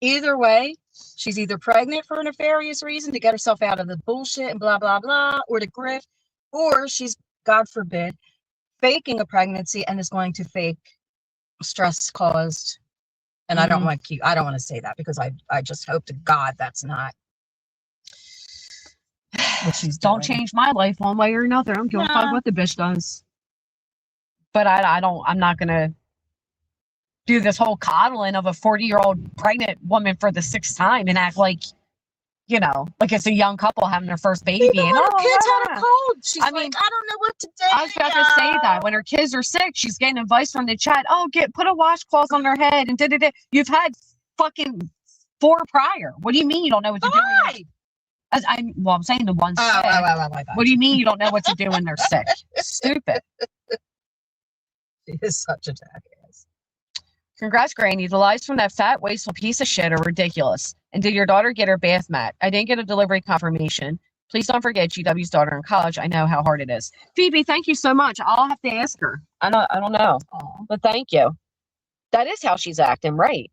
Either way, she's either pregnant for a nefarious reason to get herself out of the bullshit and blah, blah, blah, or the grift, or she's, God forbid, faking a pregnancy and is going to fake stress caused. And I don't want to say that because I just hope to God that's not what she's doing. Don't change my life one way or another. I don't give a fuck what the bitch does. But I'm not going to do this whole coddling of a 40-year-old pregnant woman for the 6th time and act like, you know, like it's a young couple having their first baby. Even And when her kids had a cold, she's I like, mean, I don't know what to do. I was about to say that when her kids are sick, she's getting advice from the chat. Oh, put a washcloth on their head and da-da-da. You've had fucking 4 prior. What do you mean you don't know what to do? I'm saying the one's sick. What do you mean you don't know what to do when they're sick? Stupid. She is such a jackass. Congrats, Granny. The lies from that fat, wasteful piece of shit are ridiculous. And did your daughter get her bath mat? I didn't get a delivery confirmation. Please don't forget GW's daughter in college. I know how hard it is. Phoebe, thank you so much. I'll have to ask her. I don't know. But thank you. That is how she's acting, right?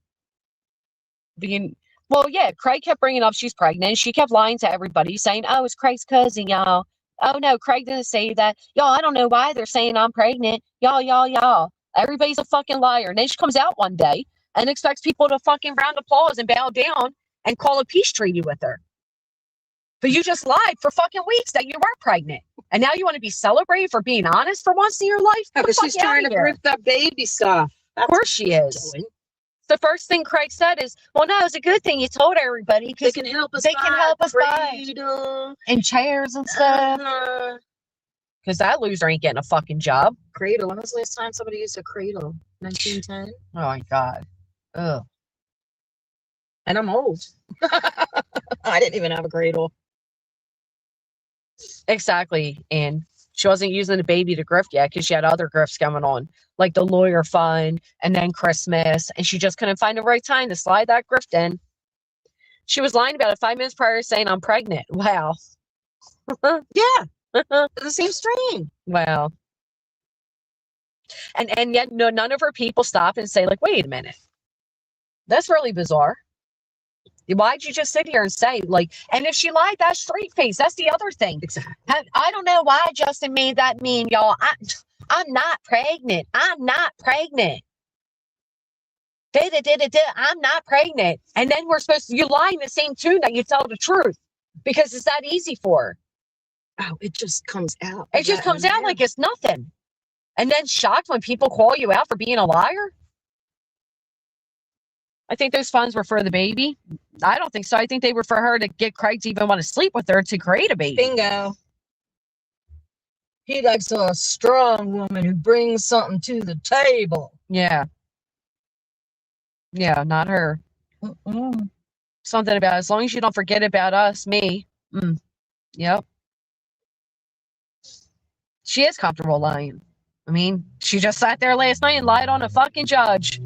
Well, yeah, Craig kept bringing up she's pregnant. She kept lying to everybody, saying, oh, it's Craig's cousin, y'all. Oh, no, Craig didn't say that. Y'all, I don't know why they're saying I'm pregnant. Y'all. Everybody's a fucking liar. And then she comes out one day and expects people to fucking round applause and bow down and call a peace treaty with her. But you just lied for fucking weeks that you were pregnant. And now you want to be celebrated for being honest for once in your life? Because she's trying to prove that baby stuff. Of course she is. The first thing Craig said is, well, no, it's a good thing you told everybody because they can help us buy and chairs and stuff. Because that loser ain't getting a fucking job. Cradle. When was the last time somebody used a cradle? 1910? Oh, my God. Ugh. And I'm old. I didn't even have a cradle. Exactly. And she wasn't using the baby to grift yet because she had other grifts going on, like the lawyer fund and then Christmas. And she just couldn't find the right time to slide that grift in. She was lying about it 5 minutes prior saying, I'm pregnant. Wow. Yeah. It seems strange. Wow. And yet none of her people stop and say, like, wait a minute. That's really bizarre. Why'd you just sit here and say, like, and if she lied, that's straight face. That's the other thing. Exactly. I don't know why Justin made that meme, y'all. I'm not pregnant. I'm not pregnant. I'm not pregnant. And then you lie in the same tune that you tell the truth because it's that easy for her. Oh, it just comes out. It just comes out like it's nothing. And then shocked when people call you out for being a liar. I think those funds were for the baby. I don't think so. I think they were for her to get Craig to even want to sleep with her to create a baby. Bingo. He likes a strong woman who brings something to the table. Yeah. Yeah, not her. Something about as long as you don't forget about us, me. Yep. She is comfortable lying. I mean, she just sat there last night and lied on a fucking judge.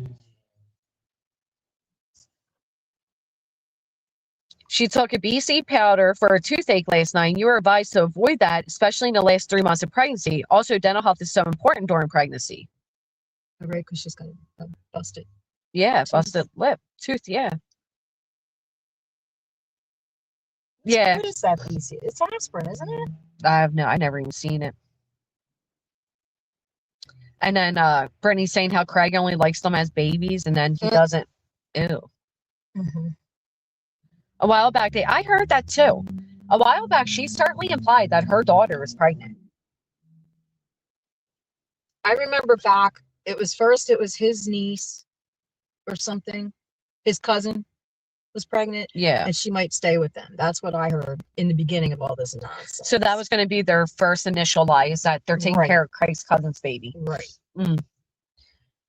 She took a BC powder for a toothache last night. You were advised to avoid that, especially in the last 3 months of pregnancy. Also, dental health is so important during pregnancy. Right, because she's got a busted. Yeah, busted lip. Tooth, yeah. Yeah. What is that BC? It's aspirin, isn't it? I never even seen it. And then Brittany saying how Craig only likes them as babies and then he doesn't. Ew. A while back, I heard that too. A while back, she certainly implied that her daughter is pregnant. I remember back, it was his niece or something. His cousin was pregnant. Yeah. And she might stay with them. That's what I heard in the beginning of all this nonsense. So that was going to be their first initial lie, is that they're taking care of Craig's cousin's baby. Right.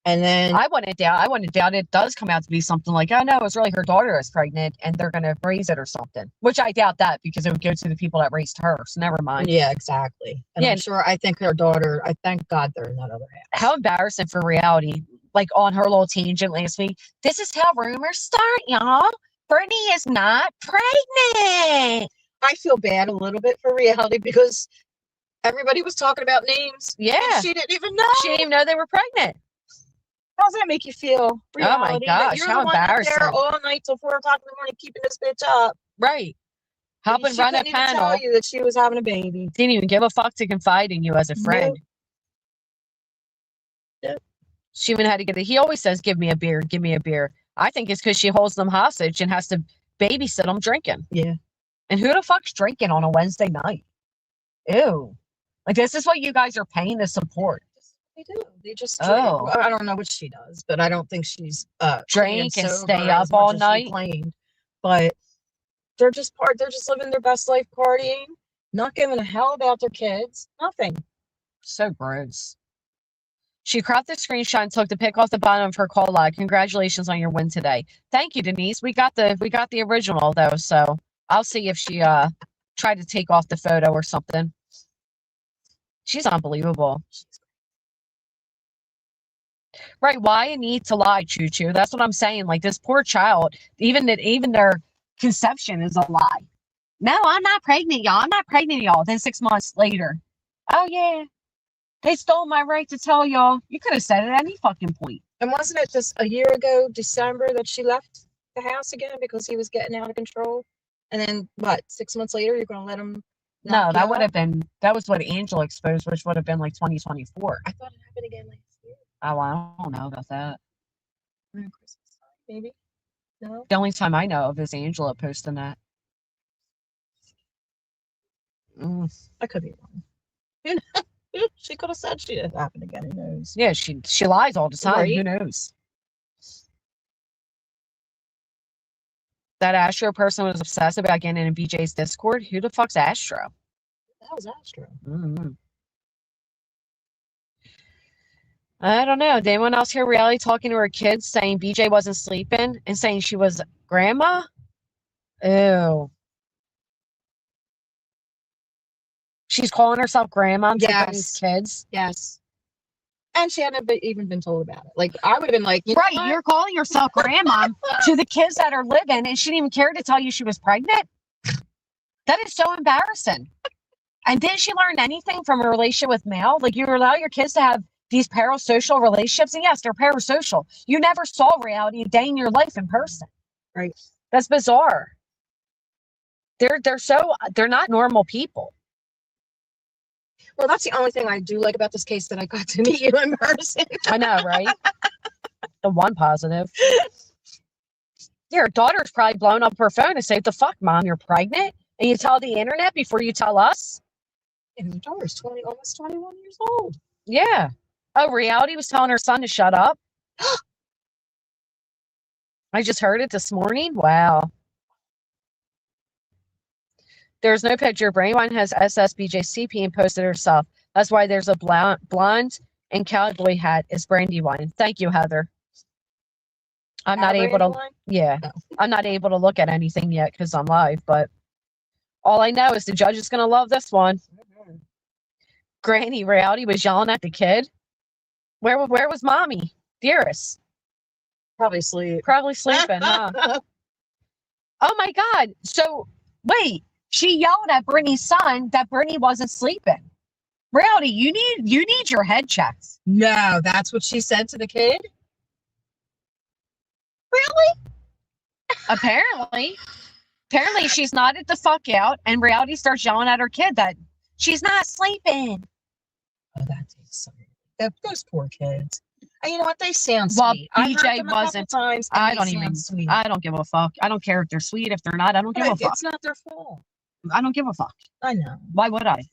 And then I wouldn't doubt it does come out to be something like, oh no, it's really her daughter is pregnant and they're going to raise it or something. Which I doubt that because it would go to the people that raised her. So never mind. Yeah, exactly. And Yeah. I'm sure, I think her daughter, I thank God they're in that other half. How embarrassing for reality. Like on her little tangent last week. This is how rumors start, y'all. Brittany is not pregnant. I feel bad a little bit for reality because everybody was talking about names. Yeah. And she didn't even know. She didn't even know they were pregnant. How does that make you feel? Reality, that gosh, you're how the one up embarrassing. there all night till 4 o'clock in the morning keeping this bitch up. Right. Helping She run a couldn't even panel. tell you that she was having a baby. Didn't even give a fuck to confide in you as a friend. Nope. She even had to he always says, give me a beer, give me a beer. I think it's because she holds them hostage and has to babysit them drinking. Yeah. And who the fuck's drinking on a Wednesday night? Ew. Like, this is what you guys are paying to support. They do. They just Oh. drink. I don't know what she does, but I don't think she's Drink and sober stay as up all much as she night. claimed. But they're just living their best life, partying, not giving a hell about their kids, nothing. So gross. She cropped the screenshot and took the pic off the bottom of her call log. Congratulations on your win today. Thank you, Denise. We got the original though, so I'll see if she tried to take off the photo or something. She's unbelievable. Right, why a need to lie, Choo Choo? That's what I'm saying. Like, this poor child, even their conception is a lie. No, I'm not pregnant, y'all. I'm not pregnant, y'all. Then 6 months later, oh yeah, they stole my right to tell y'all. You could have said it at any fucking point. And wasn't it just a year ago, December, that she left the house again because he was getting out of control? And then what, 6 months later, you're going to let him? No, that would have been, that was what Angela exposed, which would have been like 2024. I thought it happened again last year. Oh, I don't know about that. Around Christmas time, maybe? No? The only time I know of is Angela posting that. I could be wrong. You know, she could have said she didn't happen again. Who knows? Yeah, she lies all the time. Right. Who knows? That Astro person was obsessed about getting in BJ's Discord. Who the fuck's Astro? That was Astro. I don't know. Did anyone else hear Reality talking to her kids saying BJ wasn't sleeping and saying she was grandma? Ew. She's calling herself grandma to Brittany's kids. Yes. And she hadn't even been told about it. Like, I would have been like, Right, you're calling yourself grandma to the kids that are living, and she didn't even care to tell you she was pregnant? That is so embarrassing. And didn't she learn anything from a relationship with Mel? Like, you allow your kids to have these parasocial relationships, and yes, they're parasocial. You never saw Reality a day in your life in person. Right. That's bizarre. They're not normal people. Well, that's the only thing I do like about this case, that I got to meet you in person. I know, right? The one positive. Your daughter's probably blown up her phone and said, "The fuck, Mom, you're pregnant?" And you tell the internet before you tell us? And her daughter's almost 21 years old. Yeah. Oh, Reality was telling her son to shut up? I just heard it this morning. Wow. There's no picture. Brandywine has SSBJCP and posted herself. That's why there's a blonde and cowboy hat is Brandywine. Thank you, Heather. I'm not able to. Yeah, I'm not able to look at anything yet because I'm live. But all I know is the judge is gonna love this one. Granny Reality was yelling at the kid. Where was mommy, dearest? Probably sleep. Probably sleeping. Huh? Oh my God! So wait, she yelled at Brittany's son that Brittany wasn't sleeping. Reality, you need your head checked. No, that's what she said to the kid? Really? Apparently she's nodded the fuck out, and Reality starts yelling at her kid that she's not sleeping. Oh, that takes some. Those poor kids. And you know what? They sound Well, sweet. I've heard BJ them a couple wasn't. times, I and don't they even. sound sweet. I don't give a fuck. I don't care if they're sweet. If they're not, I don't give a fuck. It's not their fault. I don't give a fuck. I know. Why would I?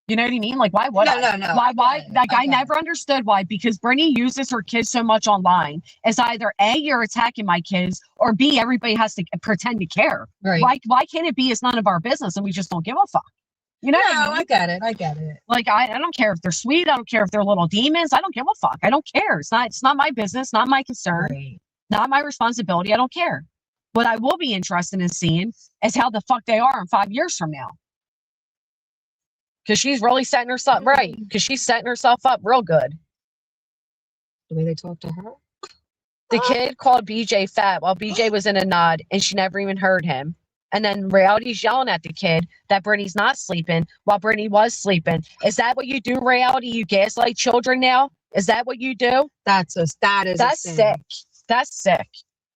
You know what I mean? Like, why would I? No. Why? I get it. Like, I I get never understood why. Because Brittany uses her kids so much online. It's either A, you're attacking my kids, or B, everybody has to pretend to care. Right. Why can't it be it's none of our business and we just don't give a fuck? You know? No, what I mean? I get it. Like, I don't care if they're sweet. I don't care if they're little demons. I don't give a fuck. I don't care. It's not my business. Not my concern. Right. Not my responsibility. I don't care. What I will be interested in seeing is how the fuck they are in 5 years from now. Because she's really setting herself right. Because she's setting herself up real good. The way they talk to her. The kid called BJ fat while BJ was in a nod, and she never even heard him. And then Reality's yelling at the kid that Brittany's not sleeping while Brittany was sleeping. Is that what you do, Reality? You gaslight children now? Is that what you do? That's sick. That's sick.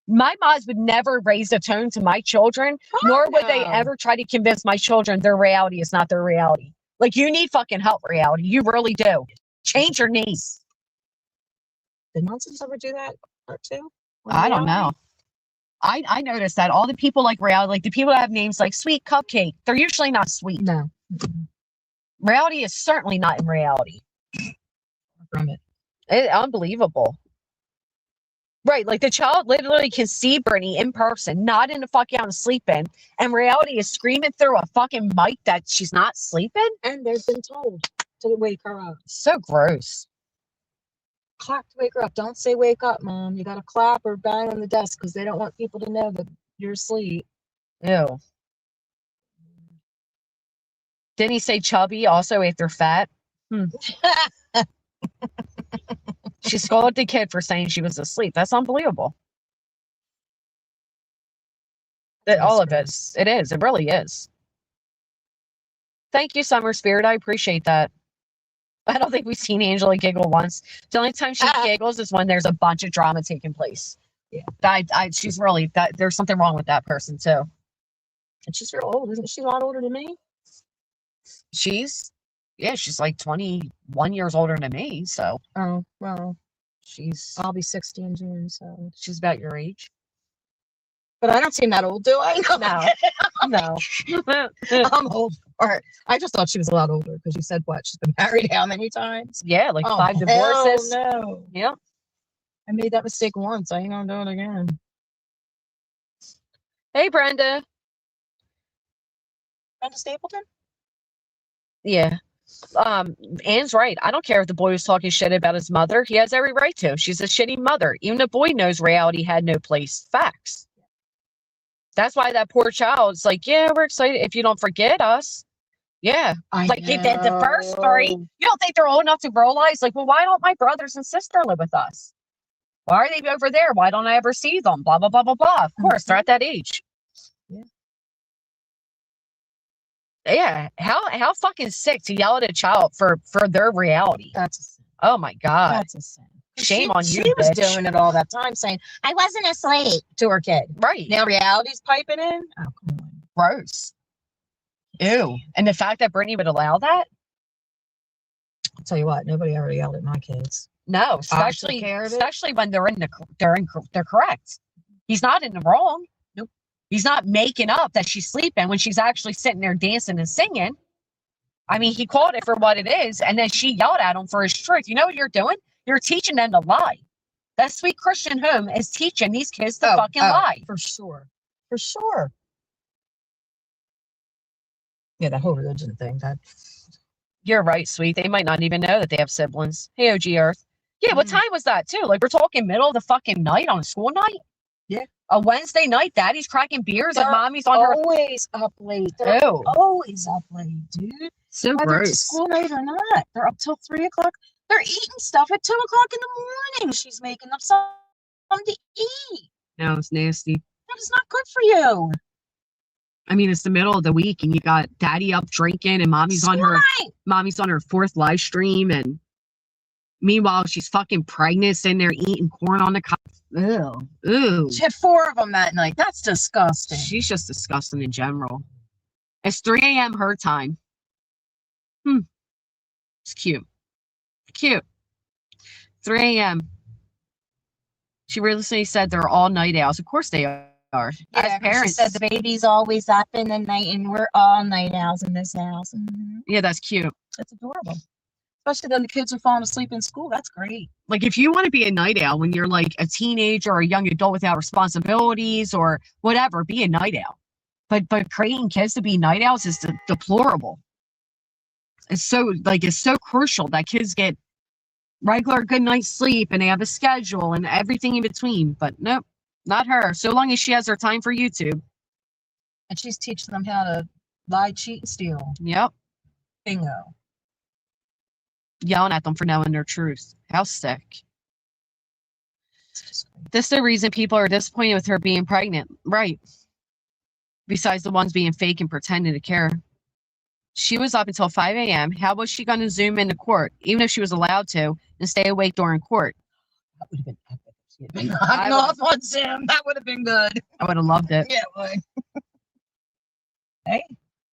My moms would never raise a tone to my children, nor would they ever try to convince my children their reality is not their reality. Like, you need fucking help, Reality. You really do. Change your name. Did nonsense ever do that part too? I don't know. I noticed that all the people like Reality, like the people that have names like Sweet Cupcake, they're usually not sweet. No. Reality is certainly not in reality. From it. Unbelievable. Right, like the child literally can see Brittany in person, not in the fuck out and sleeping, and Reality is screaming through a fucking mic that she's not sleeping? And they've been told to wake her up. So gross. Clap to wake her up. Don't say wake up, Mom. You gotta clap or bang on the desk because they don't want people to know that you're asleep. Ew. Didn't he say chubby also if they're fat? She scolded the kid for saying she was asleep. That's unbelievable. All of it. It is. It really is. Thank you, Summer Spirit. I appreciate that. I don't think we've seen Angela giggle once. The only time she giggles is when there's a bunch of drama taking place. Yeah. She's really that. There's something wrong with that person too. And she's real old, isn't she? A lot older than me. She's like 21 years older than me. So. Oh well. I'll be 60 in June, so she's about your age. But I don't seem that old, do I? No. I'm old. Or I just thought she was a lot older because you said what? She's been married how many times? Yeah, like 5 divorces. No. Yeah. I made that mistake once. I ain't gonna do it again. Hey, Brenda. Brenda Stapleton? Yeah. Anne's right. I don't care if the boy was talking shit about his mother. He has every right to. She's a shitty mother. Even the boy knows reality had no place. Facts. That's why that poor child's like, yeah, we're excited if you don't forget us. Yeah. Like they did the first story. You don't think they're old enough to realize, like, well, why don't my brothers and sister live with us? Why are they over there? Why don't I ever see them? Blah, blah, blah, blah, blah. Of course, they're at that age. Yeah. Yeah. How fucking sick to yell at a child for their reality. That's a sin. Oh my God. That's a sin. Shame on you, She was bitch. doing it all that time saying, I wasn't asleep to her kid. Right. Now reality's piping in? Oh, come on. Gross. Ew. And the fact that Brittany would allow that? I'll tell you what, nobody ever yelled at my kids. No, especially when they're correct. He's not in the wrong. Nope. He's not making up that she's sleeping when she's actually sitting there dancing and singing. I mean, he called it for what it is, and then she yelled at him for his truth. You know what you're doing? You're teaching them to lie. That sweet Christian home is teaching these kids to Oh, fucking oh. lie. For sure. For sure. Yeah, that whole religion thing, that You're right, sweet. They might not even know that they have siblings. Hey, OG Earth. Yeah, what time was that, too? Like, we're talking middle of the fucking night on a school night? Yeah. A Wednesday night, daddy's cracking beers and They're mommy's on her... always up late. They're Ew. always up late, dude. So Whether it's gross. school night or not. They're up till 3 o'clock. They're eating stuff at 2 o'clock in the morning. She's making up something to eat. No, it's nasty. That is not good for you. I mean, it's the middle of the week and you got daddy up drinking and mommy's on her fourth live stream, and meanwhile she's fucking pregnant sitting there eating corn on the cob. Ew. Ew. She had 4 of them that night. That's disgusting. She's just disgusting in general. It's 3 a.m. her time. It's cute. Cute. 3 a.m. She recently said they're all night owls. Of course they are. Yeah, As parents. she said the baby's always up in the night and we're all night owls in this house. Yeah, that's cute. That's adorable. Especially then the kids are falling asleep in school. That's great. Like, if you want to be a night owl when you're like a teenager or a young adult without responsibilities or whatever, be a night owl. But creating kids to be night owls is deplorable. It's so crucial that kids get regular good night's sleep and they have a schedule and everything in between. But nope, not her. So long as she has her time for YouTube. And she's teaching them how to lie, cheat, and steal. Yep. Bingo. Yelling at them for knowing their truth. How sick. It's just great. This is the reason people are disappointed with her being pregnant. Right. Besides the ones being fake and pretending to care. She was up until 5 a.m. How was she going to Zoom into court, even if she was allowed to, and stay awake during court? That would have been epic. If she had been knocking off on Zoom. That would have been good. I would have loved it. Yeah, it would. Hey,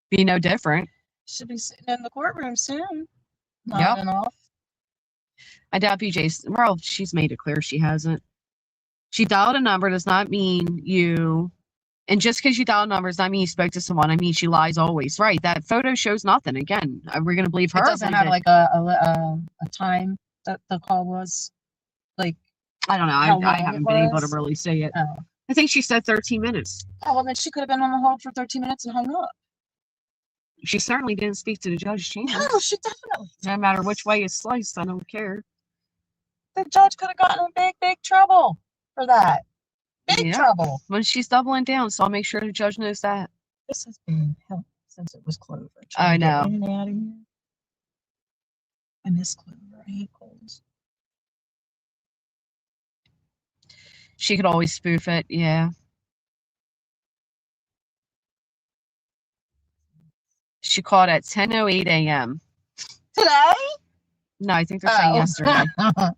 Be no different. should be sitting in the courtroom soon. Yep. Nodding off. I doubt BJ's, well, she's made it clear she hasn't. She dialed a number does not mean you, and just because you dial a number does not mean you spoke to someone. I mean, she lies always. Right. That photo shows nothing. Again, are we going to believe her? It doesn't have like a time that the call was. Like, I don't know. how I long haven't it been able to was? really say it. Oh. I think she said 13 minutes. Oh, well, then she could have been on the hold for 13 minutes and hung up. She certainly didn't speak to the judge. No, she definitely. No matter which way it's sliced, I don't care. The judge could have gotten in big, big trouble for that. Big Yeah. trouble. When she's doubling down, so I'll make sure the judge knows that. This has been hell since it was Clover. I Trying to get know. in and out of here. I miss Clover. I hate colds. She could always spoof it. Yeah. She called at 10:08 a.m. Today? No, I think they're saying Oh. yesterday. I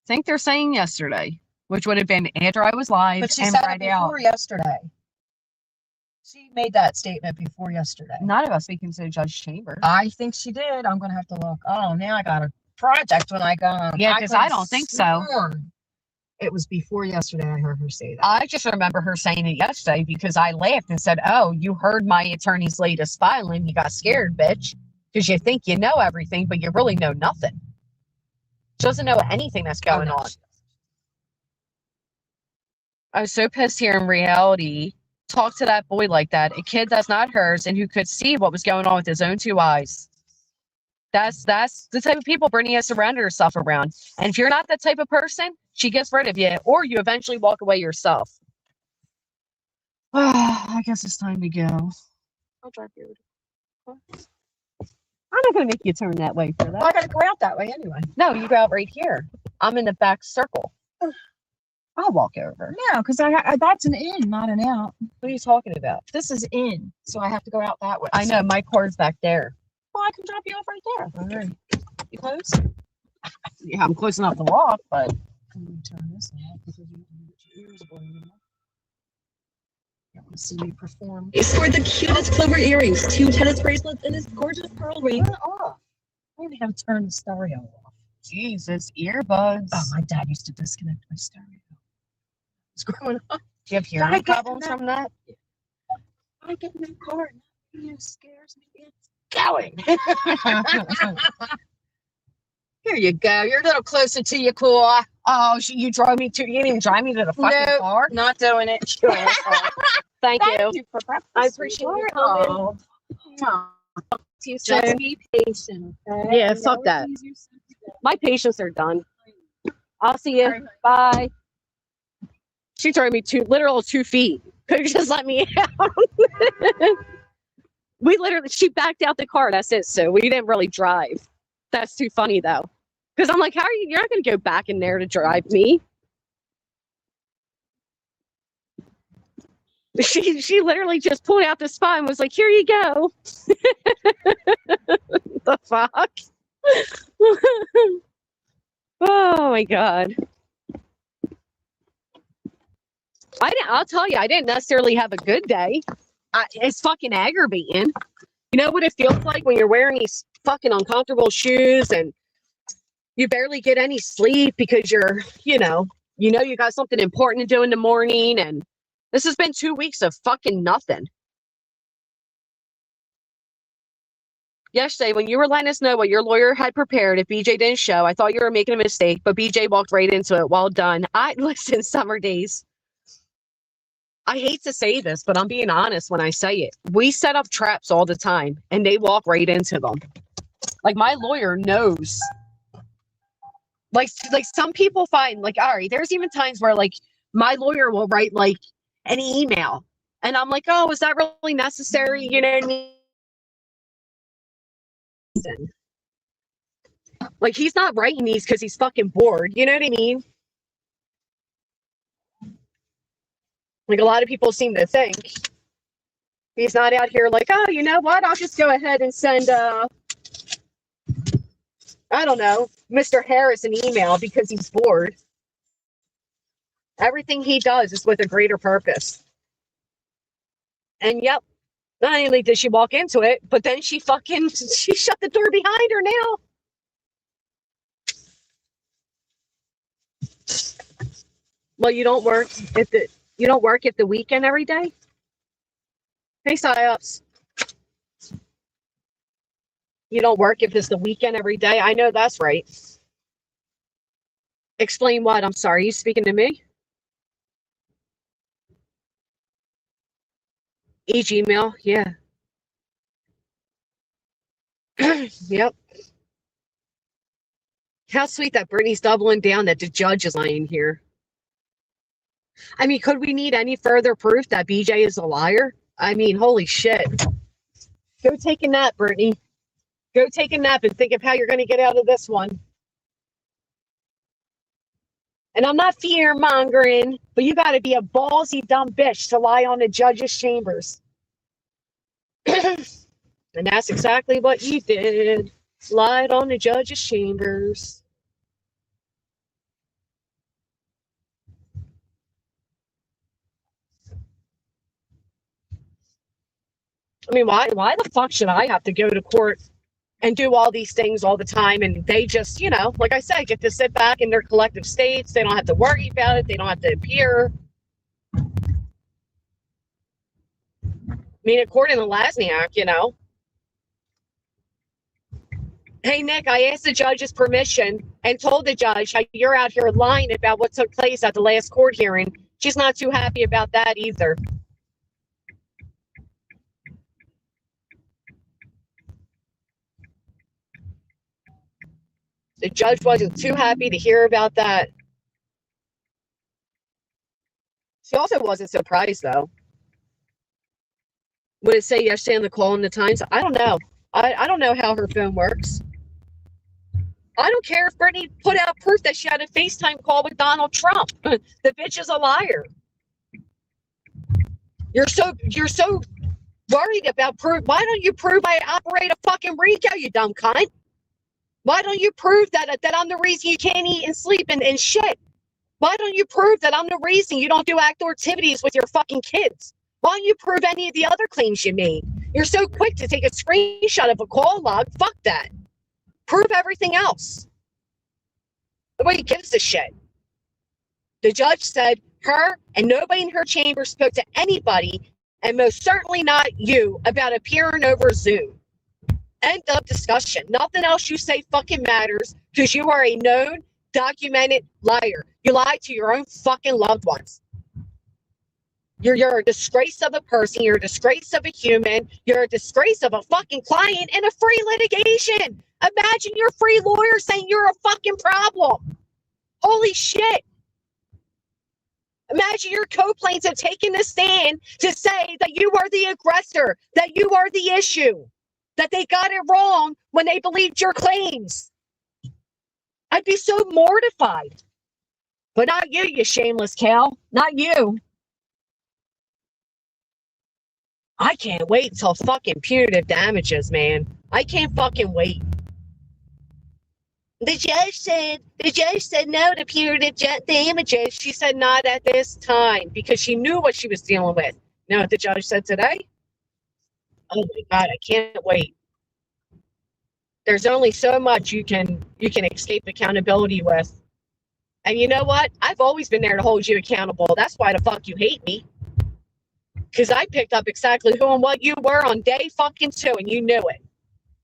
think they're saying yesterday, which would have been after I was live But she and said it Friday out. before yesterday. She made that statement before yesterday. Not about speaking to the judge chamber. I think she did. I'm gonna have to look. Oh, now I got a project when I go home. Yeah, 'cause I could've don't think so. sworn It was before yesterday I heard her say that. I just remember her saying it yesterday because I laughed and said, "Oh, you heard my attorney's latest filing. You got scared, bitch, because you think you know everything, but you really know nothing. She doesn't know anything that's going Oh, no, on." I was so pissed here in reality. Talk to that boy like that, a kid that's not hers and who could see what was going on with his own 2 eyes. That's the type of people Brittany has surrounded herself around. And if you're not that type of person, she gets rid of you, or you eventually walk away yourself. I guess it's time to go. I'll drive you over. I'm not going to make you turn that way for Well, I that. gotta go out that way anyway. No, you go out right here. I'm in the back circle. I'll walk over. No, because I that's an in, not an out. What are you talking about? This is in, so I have to go out that way. I know, my car's back there. Well, I can drop you off right there. All right. You close? Yeah, I'm close enough to walk, but I'm gonna turn this out because you don't want your ears bleeding. You want to see me perform? He scored the cutest Clover earrings, 2 tennis bracelets, and his gorgeous pearl ring. Turn it off. I'm gonna have to turn the stereo off. Jesus, earbuds. Oh, my dad used to disconnect my stereo. What's going on? Do you have I hearing get problems that. from that? I get in that car and it scares me. It's going. Here you go. You're a little closer to your core. Oh, you drove me to. You didn't even drive me to the fucking Nope. car. Not doing it. Thank you. for I appreciate you coming. Oh. See you Just soon. be patient, okay? Yeah, I know fuck it's that. easier said than done. My patients are done. I'll see you. Bye. She drove me literal 2 feet. Could have just let me out. She backed out the car. That's it. So we didn't really drive. That's too funny though. Because I'm like, how are you? You're not going to go back in there to drive me. She literally just pulled out the spot and was like, here you go. The fuck? Oh my God. I'll tell you, I didn't necessarily have a good day. It's fucking aggravating. You know what it feels like when you're wearing these fucking uncomfortable shoes and you barely get any sleep because you're, you got something important to do in the morning, and this has been 2 weeks of fucking nothing. Yesterday, when you were letting us know what your lawyer had prepared, if BJ didn't show, I thought you were making a mistake, but BJ walked right into it. Well done. Listen, summer days. I hate to say this, but I'm being honest when I say it. We set up traps all the time, and they walk right into them. Like, my lawyer knows. Like some people find, like, all right, there's even times where, like, my lawyer will write, like, an email. And I'm like, oh, is that really necessary? You know what I mean? Like, he's not writing these because he's fucking bored. You know what I mean? Like, a lot of people seem to think he's not out here like, oh, you know what? I'll just go ahead and send, I don't know, Mr. Harris an email because he's bored. Everything he does is with a greater purpose. And yep, not only did she walk into it, but then she shut the door behind her now. Well, you don't work at the weekend every day? Hey, psyops. You don't work if it's the weekend every day? I know that's right. Explain what? I'm sorry, you speaking to me? Each email, yeah. Yep. How sweet that Brittany's doubling down that the judge is lying here. I mean, could we need any further proof that BJ is a liar? I mean, holy shit. Go take a nap, Brittany. Go take a nap and think of how you're going to get out of this one. And I'm not fear-mongering, but you got to be a ballsy dumb bitch to lie on the judge's chambers. And that's exactly what you did. Lied on the judge's chambers. I mean, why the fuck should I have to go to court and do all these things all the time? And they just, like I said, get to sit back in their collective states. They don't have to worry about it. They don't have to appear. I mean, according to Lasniak, Hey, Nick, I asked the judge's permission and told the judge how you're out here lying about what took place at the last court hearing. She's not too happy about that either. The judge wasn't too happy to hear about that. She also wasn't surprised, though. Would it say yesterday on the call in the Times? I don't know. I don't know how her phone works. I don't care if Brittany put out proof that she had a FaceTime call with Donald Trump. The bitch is a liar. You're so worried about proof. Why don't you prove I operate a fucking RICO, you dumb cunt? Why don't you prove that I'm the reason you can't eat and sleep and shit? Why don't you prove that I'm the reason you don't do outdoor activities with your fucking kids? Why don't you prove any of the other claims you made? You're so quick to take a screenshot of a call log. Fuck that. Prove everything else. Nobody gives a shit. The judge said her and nobody in her chamber spoke to anybody, and most certainly not you, about appearing over Zoom. End of discussion. Nothing else you say fucking matters because you are a known, documented liar. You lied to your own fucking loved ones. You're a disgrace of a person. You're a disgrace of a human. You're a disgrace of a fucking client in a free litigation. Imagine your free lawyer saying you're a fucking problem. Holy shit. Imagine your co-plaintiff taking the stand to say that you are the aggressor, that you are the issue, that they got it wrong when they believed your claims. I'd be so mortified. But not you, you shameless cow. Not you. I can't wait till fucking punitive damages, man. I can't fucking wait. The judge said no to punitive damages. She said not at this time because she knew what she was dealing with. You know what the judge said today? Oh my God, I can't wait. There's only so much you can escape accountability with. And you know what? I've always been there to hold you accountable. That's why the fuck you hate me. Because I picked up exactly who and what you were on day fucking 2, and you knew it.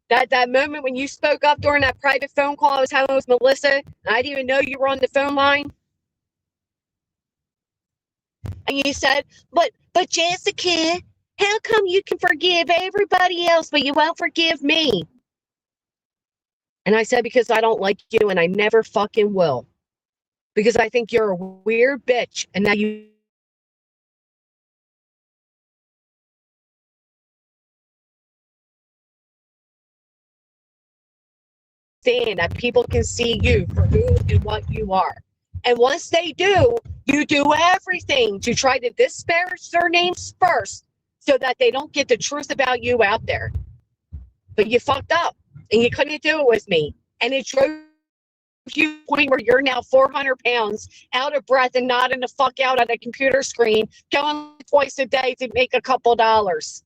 That moment when you spoke up during that private phone call I was having with Melissa, and I didn't even know you were on the phone line. And you said, but Jessica, how come you can forgive everybody else, but you won't forgive me? And I said, because I don't like you, and I never fucking will. Because I think you're a weird bitch, and now you that people can see you for who and what you are. And once they do, you do everything to try to disparage their names first so that they don't get the truth about you out there. But you fucked up and you couldn't do it with me. And it drove you to the point where you're now 400 pounds, out of breath and nodding the fuck out at a computer screen, going twice a day to make a couple dollars.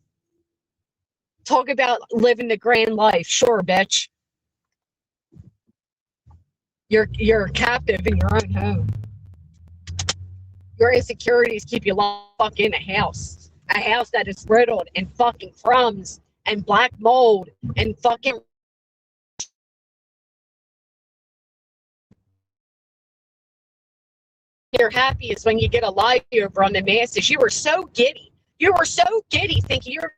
Talk about living the grand life. Sure, bitch. You're captive in your own home. Your insecurities keep you locked in a house that is riddled and fucking crumbs and black mold and fucking. You're happiest when you get a lie over on the masses. You were so giddy. You were so giddy thinking you're.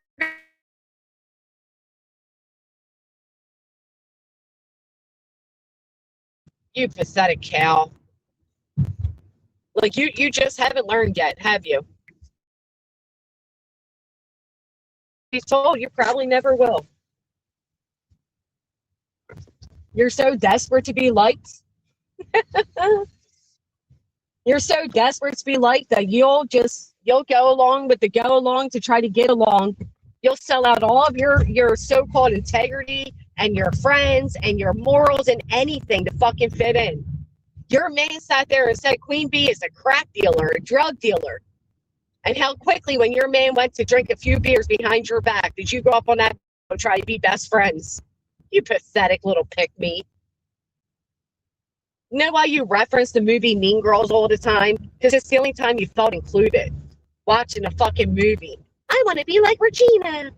You pathetic cow. Like you just haven't learned yet, have you? He's told you probably never will. You're so desperate to be liked. You're so desperate to be liked that you'll go along with the go along to try to get along. You'll sell out all of your so-called integrity and your friends and your morals and anything to fucking fit in. Your man sat there and said Queen Bee is a crack dealer, a drug dealer. And how quickly when your man went to drink a few beers behind your back, did you go up on that and try to be best friends? You pathetic little pick-me. You know why you reference the movie Mean Girls all the time? Because it's the only time you felt included. Watching a fucking movie. I want to be like Regina.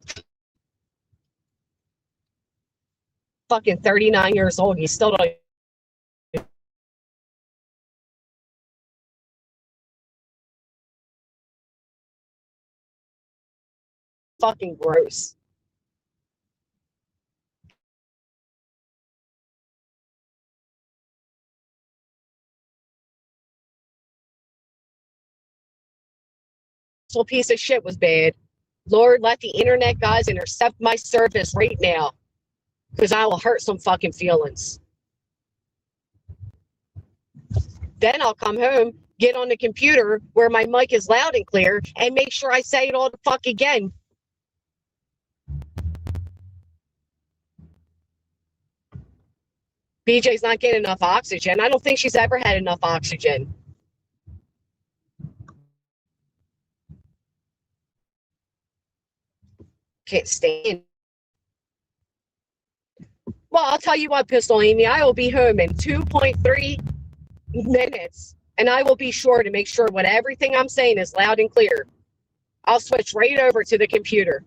Fucking 39 years old, you still don't. Fucking gross. This little piece of shit was bad. Lord, let the internet guys intercept my service right now, because I will hurt some fucking feelings. Then I'll come home, get on the computer where my mic is loud and clear, and make sure I say it all the fuck again. BJ's not getting enough oxygen. I don't think she's ever had enough oxygen. Can't stand. Well, I'll tell you what, Pistol Amy, I will be home in 2.3 minutes, and I will be sure to make sure what everything I'm saying is loud and clear. I'll switch right over to the computer.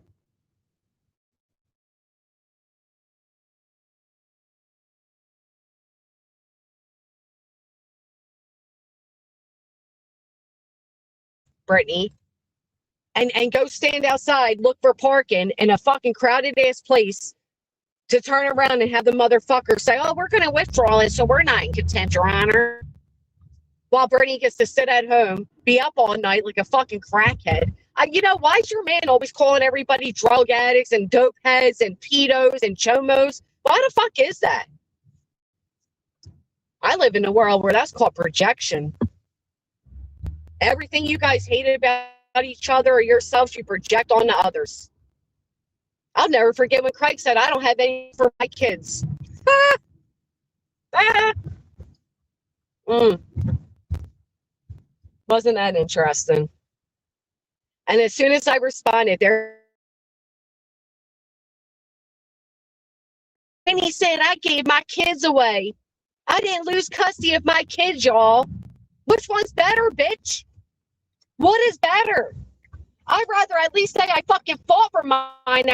Brittany, and go stand outside, look for parking in a fucking crowded ass place to turn around and have the motherfucker say, oh, we're going to withdraw it, so we're not in contempt, Your Honor. While Brittany gets to sit at home, be up all night like a fucking crackhead. You know, why is your man always calling everybody drug addicts and dope heads and pedos and chomos? Why the fuck is that? I live in a world where that's called projection. Everything you guys hate about each other or yourselves, you project onto others. I'll never forget when Craig said, I don't have any for my kids. Wasn't that interesting? And as soon as I responded, and he said, I gave my kids away. I didn't lose custody of my kids, y'all. Which one's better, bitch? What is better? I'd rather at least say I fucking fought for mine.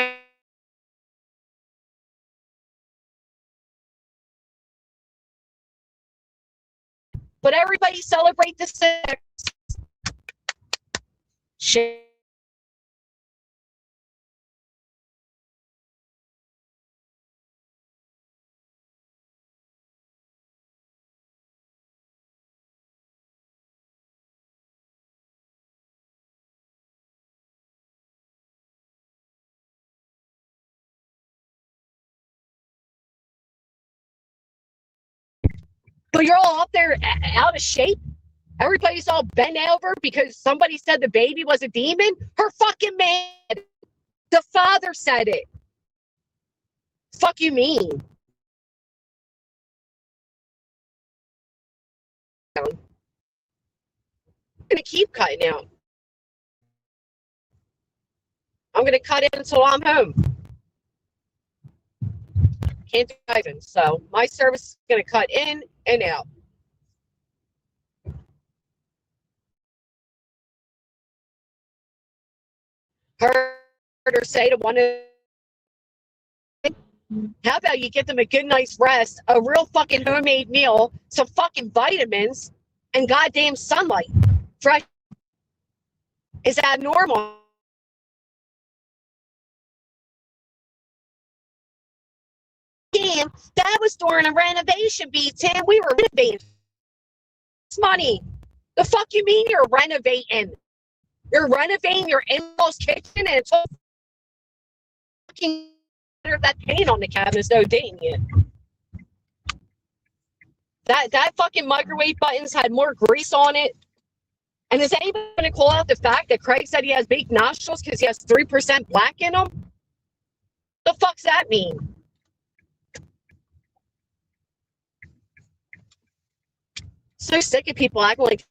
But everybody celebrate the sex. Shit. But you're all up there out of shape. Everybody's all bent over because somebody said the baby was a demon. Her fucking man. The father said it. Fuck you mean? I'm gonna keep cutting out. I'm gonna cut it until I'm home. Can't do driving, so my service is gonna cut in and out. Heard her say to one of, how about you get them a good night's rest, a real fucking homemade meal, some fucking vitamins, and goddamn sunlight. Fresh. Is that normal? Damn, that was during a renovation, B10. We were renovating. It's money. The fuck you mean you're renovating? You're renovating your in-laws kitchen and it's all fucking that paint on the cabinets, though, didn't you? That fucking microwave buttons had more grease on it. And is anybody going to call out the fact that Craig said he has big nostrils because he has 3% black in them? The fuck's that mean? So sick of people acting like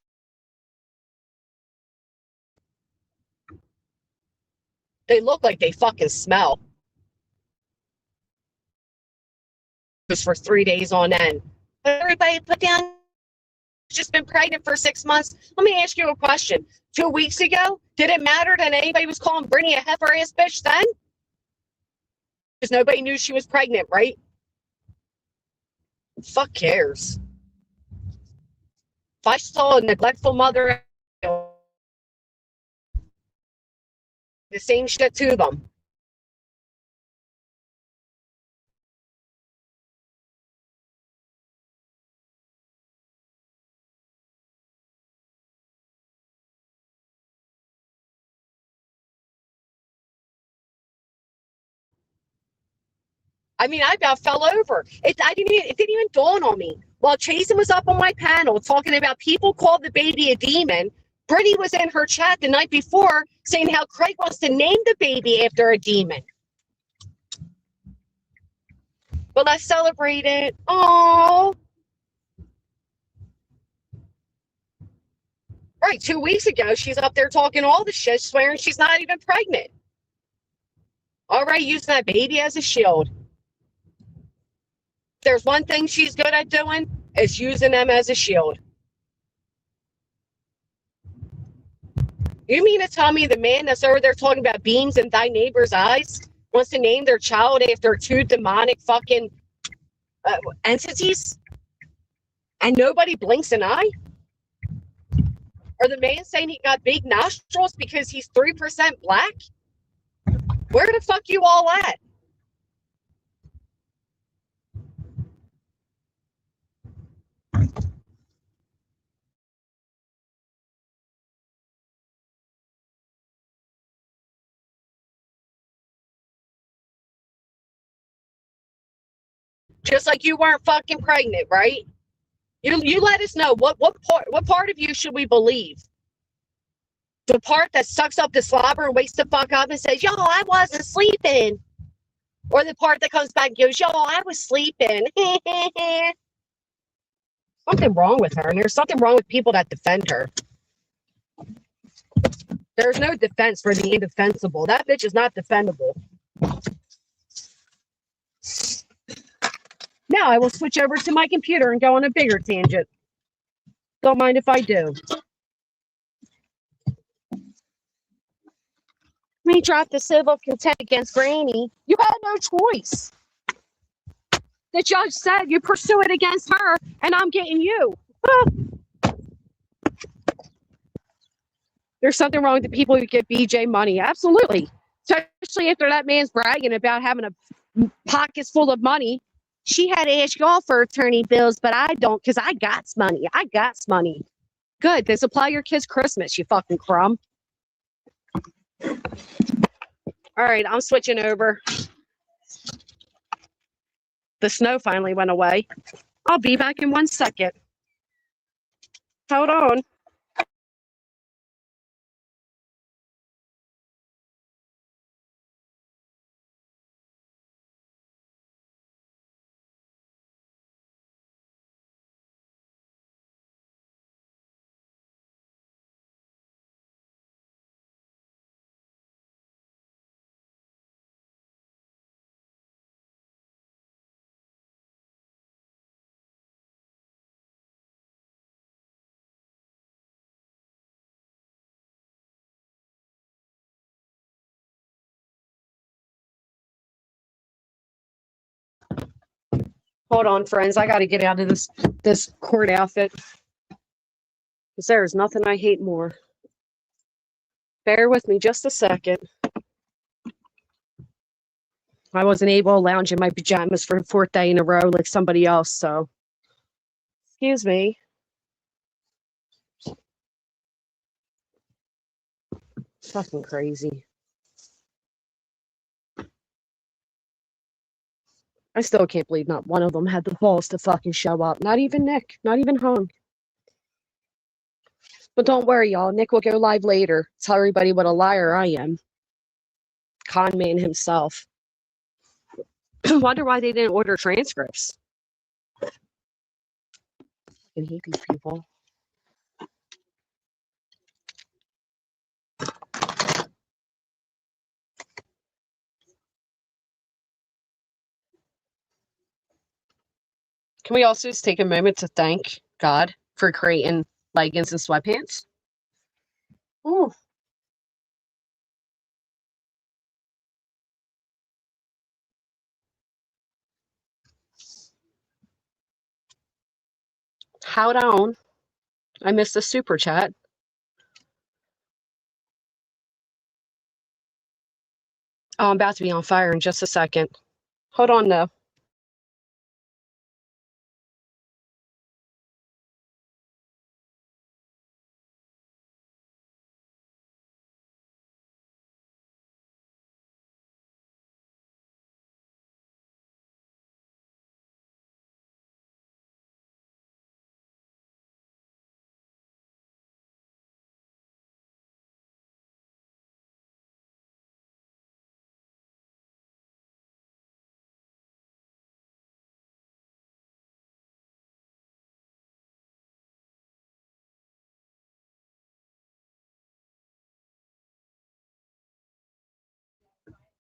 they look like they fucking smell. Just for 3 days on end. But everybody put down, just been pregnant for 6 months. Let me ask you a question. 2 weeks ago, did it matter that anybody was calling Brittany a heifer ass bitch then? Because nobody knew she was pregnant, right? Fuck cares. If I saw a neglectful mother, the same shit to them. I mean, I about fell over. It didn't even dawn on me. While Chasen was up on my panel talking about people called the baby a demon, Brittany was in her chat the night before saying how Craig wants to name the baby after a demon. But let's celebrate it. Oh. Right, 2 weeks ago, she's up there talking all the shit, swearing she's not even pregnant. All right, using that baby as a shield. There's one thing she's good at doing, is using them as a shield. You mean to tell me the man that's over there talking about beams in thy neighbor's eyes wants to name their child after two demonic fucking entities? And nobody blinks an eye? Or the man saying he got big nostrils because he's 3% black? Where the fuck you all at? Just like you weren't fucking pregnant, right? You let us know what part of you should we believe? The part that sucks up the slobber and wakes the fuck up and says, "Yo, I wasn't sleeping," or the part that comes back and goes, "Yo, I was sleeping." Something wrong with her, and there's something wrong with people that defend her. There's no defense for the indefensible. That bitch is not defendable. Now I will switch over to my computer and go on a bigger tangent. Don't mind if I do. We dropped the civil contempt against Granny. You had no choice. The judge said you pursue it against her, and I'm getting you. There's something wrong with the people who get BJ money. Absolutely. Especially after that man's bragging about having a pockets full of money. She had to ask y'all for attorney bills, but I don't because I got money. I got money. Good. Then supply your kids Christmas, you fucking crumb. All right, I'm switching over. The snow finally went away. I'll be back in 1 second. Hold on. Hold on, friends. I got to get out of this court outfit because there's nothing I hate more. Bear with me just a second. I wasn't able to lounge in my pajamas for the 4th day in a row like somebody else, so excuse me. Fucking crazy. I still can't believe not one of them had the balls to fucking show up. Not even Nick. Not even Hung. But don't worry, y'all. Nick will go live later. Tell everybody what a liar I am. Con man himself. Wonder why they didn't order transcripts. I hate these people. Can we also just take a moment to thank God for creating leggings and sweatpants? Ooh. Hold on. I missed the super chat. Oh, I'm about to be on fire in just a second. Hold on, though.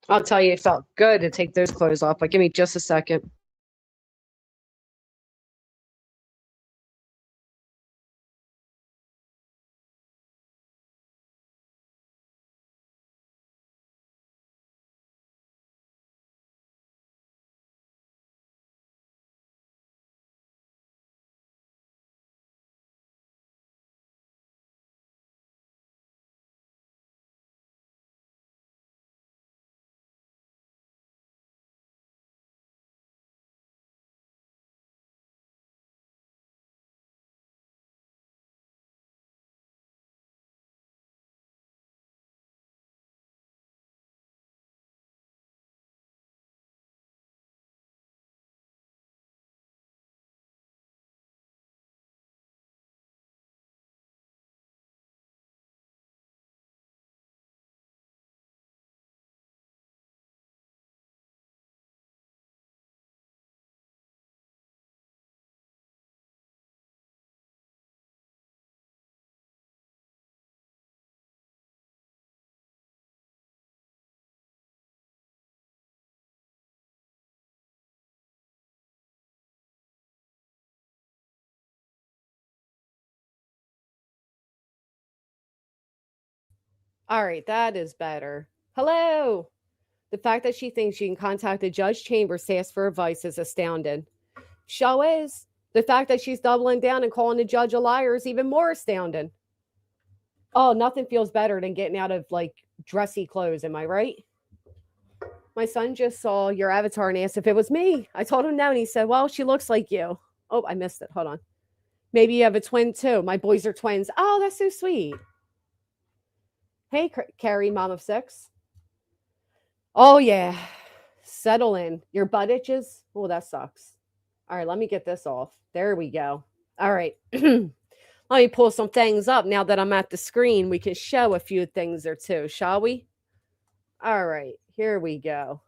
I'll tell you, it felt good to take those clothes off, but give me just a second. All right, that is better. Hello. The fact that she thinks she can contact the Judge Chambers to ask for advice is astounding. Show is. The fact that she's doubling down and calling the judge a liar is even more astounding. Oh, nothing feels better than getting out of like dressy clothes. Am I right? My son just saw your avatar and asked if it was me. I told him no, and he said, well, she looks like you. Oh, I missed it. Hold on. Maybe you have a twin too. My boys are twins. Oh, that's so sweet. Hey, Carrie, mom of 6. Oh, yeah. Settle in. Your butt itches? Oh, that sucks. All right, let me get this off. There we go. All right. Let me pull some things up. Now that I'm at the screen, we can show a few things or two, shall we? All right, here we go.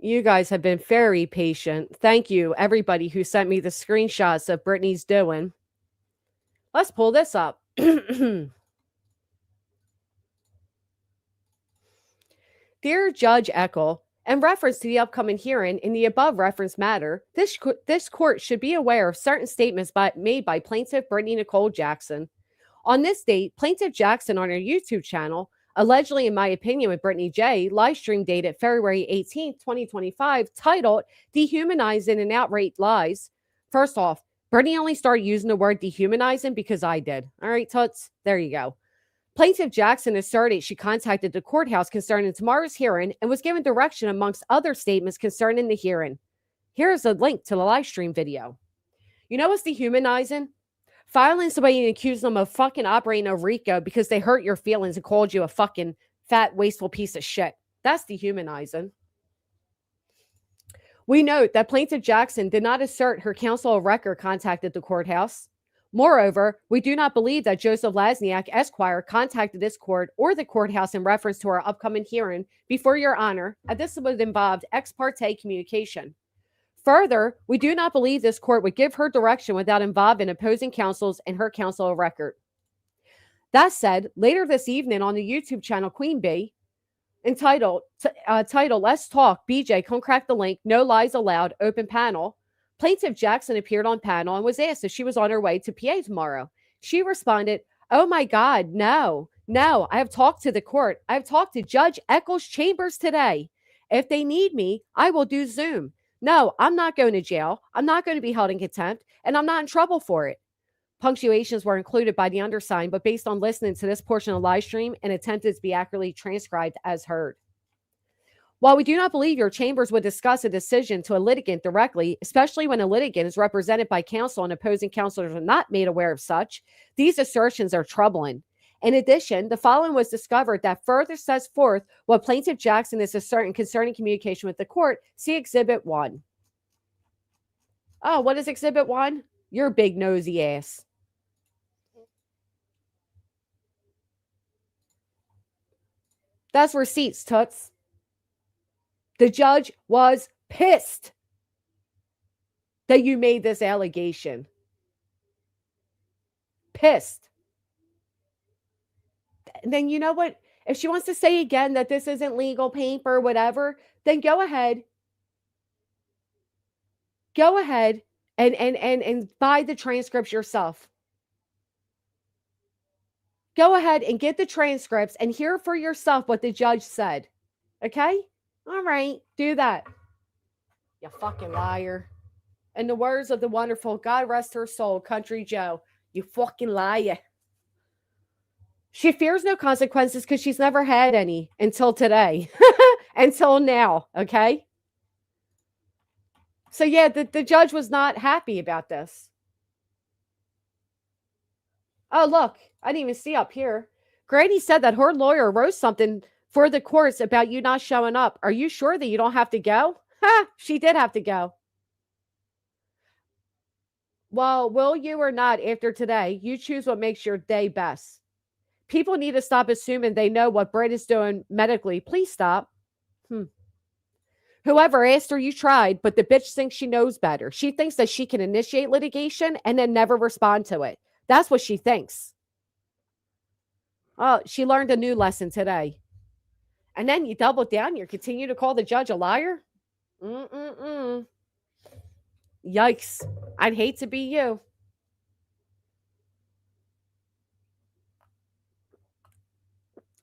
You guys have been very patient. Thank you, everybody who sent me the screenshots of Brittany's doing. Let's pull this up. Dear Judge Eckel, in reference to the upcoming hearing in the above referenced matter, this court should be aware of certain statements made by Plaintiff Brittany Nicole Jackson. On this date, Plaintiff Jackson on her YouTube channel, allegedly in my opinion with Brittany J, live stream dated February 18, 2025, titled Dehumanizing and Outright Lies. First off, Brittany only started using the word dehumanizing because I did. All right, Toots, there you go. Plaintiff Jackson asserted she contacted the courthouse concerning tomorrow's hearing and was given direction amongst other statements concerning the hearing. Here's a link to the live stream video. You know what's dehumanizing? Filing somebody and accusing them of fucking operating a RICO because they hurt your feelings and called you a fucking fat, wasteful piece of shit. That's dehumanizing. We note that Plaintiff Jackson did not assert her counsel of record contacted the courthouse. Moreover, we do not believe that Joseph Lasniak, Esquire, contacted this court or the courthouse in reference to our upcoming hearing before your honor, and this would involve ex parte communication. Further, we do not believe this court would give her direction without involving opposing counsels and her counsel of record. That said, later this evening on the YouTube channel Queen Bee, entitled Let's Talk, BJ, Come Crack the Link, No Lies Allowed, Open Panel, Plaintiff Jackson appeared on panel and was asked if she was on her way to PA tomorrow. She responded, oh my God, no. I have talked to the court. I have talked to Judge Eckel's chambers today. If they need me, I will do Zoom. No, I'm not going to jail. I'm not going to be held in contempt, and I'm not in trouble for it. Punctuations were included by the undersigned, but based on listening to this portion of the live stream and attempted to be accurately transcribed as heard. While we do not believe your chambers would discuss a decision to a litigant directly, especially when a litigant is represented by counsel and opposing counselors are not made aware of such, these assertions are troubling. In addition, the following was discovered that further sets forth what Plaintiff Jackson is asserting concerning communication with the court. See Exhibit 1. Oh, what is Exhibit 1? Your big nosy ass. That's receipts, Toots. The judge was pissed that you made this allegation. Pissed. And then you know what? If she wants to say again that this isn't legal paper or whatever, then go ahead. Go ahead and buy the transcripts yourself. Go ahead and get the transcripts and hear for yourself what the judge said. Okay? All right, do that. You fucking liar. In the words of the wonderful, God rest her soul, Country Joe, you fucking liar. She fears no consequences because she's never had any until today. Until now, okay? So yeah, the judge was not happy about this. Oh, look, I didn't even see up here. Grady said that her lawyer wrote something for the courts about you not showing up. Are you sure that you don't have to go? Ha! She did have to go. Well, will you or not after today, you choose what makes your day best. People need to stop assuming they know what Britt is doing medically. Please stop. Whoever asked her, you tried, but the bitch thinks she knows better. She thinks that she can initiate litigation and then never respond to it. That's what she thinks. Oh, she learned a new lesson today. And then you double down. You continue to call the judge a liar? Yikes. I'd hate to be you.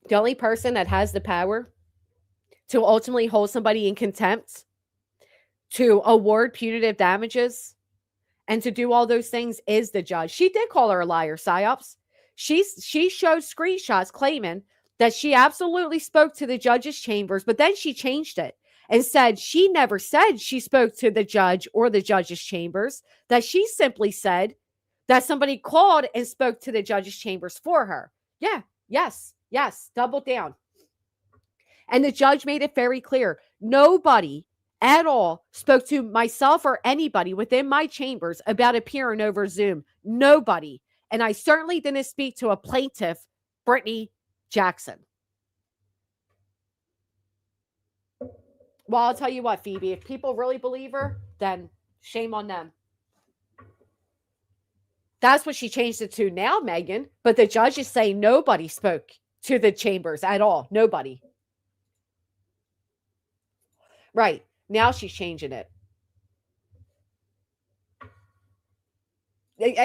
The only person that has the power to ultimately hold somebody in contempt, to award punitive damages, and to do all those things is the judge. She did call her a liar, psyops. She showed screenshots claiming that she absolutely spoke to the judge's chambers, but then she changed it and said she never said she spoke to the judge or the judge's chambers, that she simply said that somebody called and spoke to the judge's chambers for her. Yeah, yes, double down. And the judge made it very clear. Nobody at all spoke to myself or anybody within my chambers about appearing over Zoom. Nobody. And I certainly didn't speak to a plaintiff, Brittany Jackson. Well, I'll tell you what, Phoebe, if people really believe her, then shame on them. That's what she changed it to now, Megan. But the judge is saying nobody spoke to the chambers at all. Nobody. Right. Now she's changing it.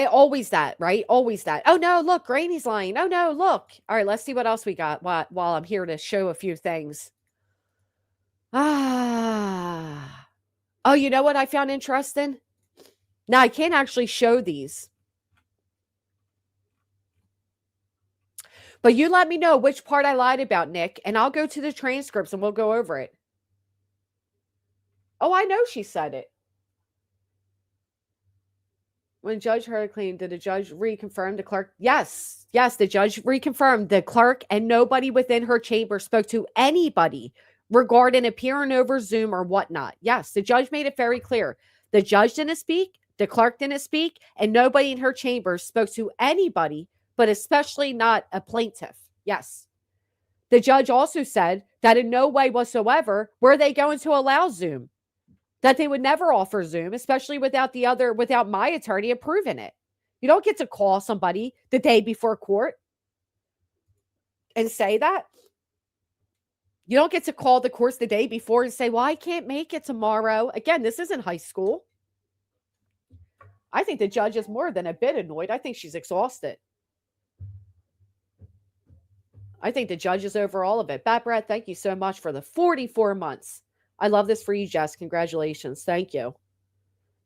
Always that, right? Always that. Oh, no, look, Granny's lying. Oh, no, look. All right, let's see what else we got while I'm here to show a few things. Oh, you know what I found interesting? Now, I can't actually show these. But you let me know which part I lied about, Nick, and I'll go to the transcripts and we'll go over it. Oh, I know she said it. When Judge Hurley claimed, did the judge reconfirm the clerk? Yes, the judge reconfirmed the clerk and nobody within her chamber spoke to anybody regarding appearing over Zoom or whatnot. Yes, the judge made it very clear. The judge didn't speak, the clerk didn't speak, and nobody in her chamber spoke to anybody, but especially not a plaintiff. Yes. The judge also said that in no way whatsoever were they going to allow Zoom. That they would never offer Zoom, especially without my attorney approving it. You don't get to call somebody the day before court and say that. You don't get to call the courts the day before and say, well, I can't make it tomorrow. Again, this isn't high school. I think the judge is more than a bit annoyed. I think she's exhausted. I think the judge is over all of it. Bat Brad, thank you so much for the 44 months. I love this for you, Jess. Congratulations. Thank you.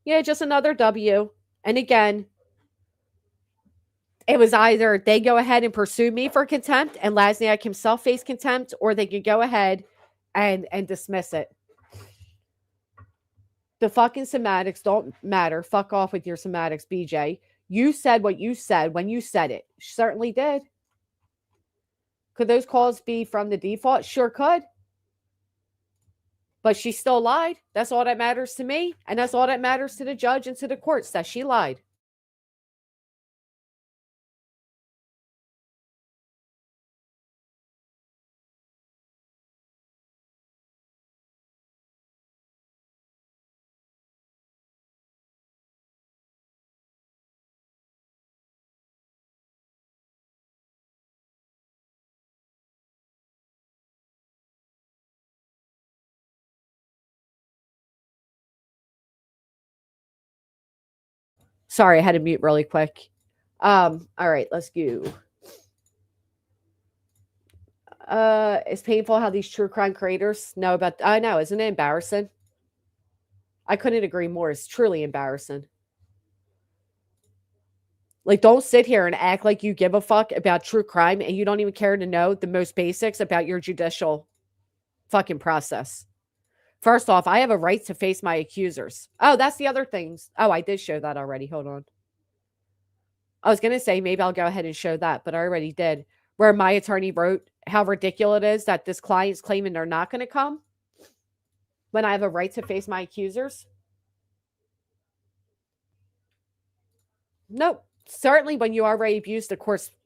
Yeah, just another W. And again, it was either they go ahead and pursue me for contempt and Lasniak himself face contempt, or they could go ahead and dismiss it. The fucking semantics don't matter. Fuck off with your semantics, BJ. You said what you said when you said it. Certainly did. Could those calls be from the default? Sure could. But she still lied. That's all that matters to me. And that's all that matters to the judge and to the courts, that she lied. Sorry, I had to mute really quick. All right, let's go. It's painful how these true crime creators know about. I know, isn't it embarrassing? I couldn't agree more. It's truly embarrassing. Like, don't sit here and act like you give a fuck about true crime and you don't even care to know the most basics about your judicial fucking process. First off, I have a right to face my accusers. Oh, that's the other things. Oh, I did show that already. Hold on. I was going to say maybe I'll go ahead and show that, but I already did. Where my attorney wrote how ridiculous it is that this client's claiming they're not going to come when I have a right to face my accusers. Nope. Certainly when you already abused the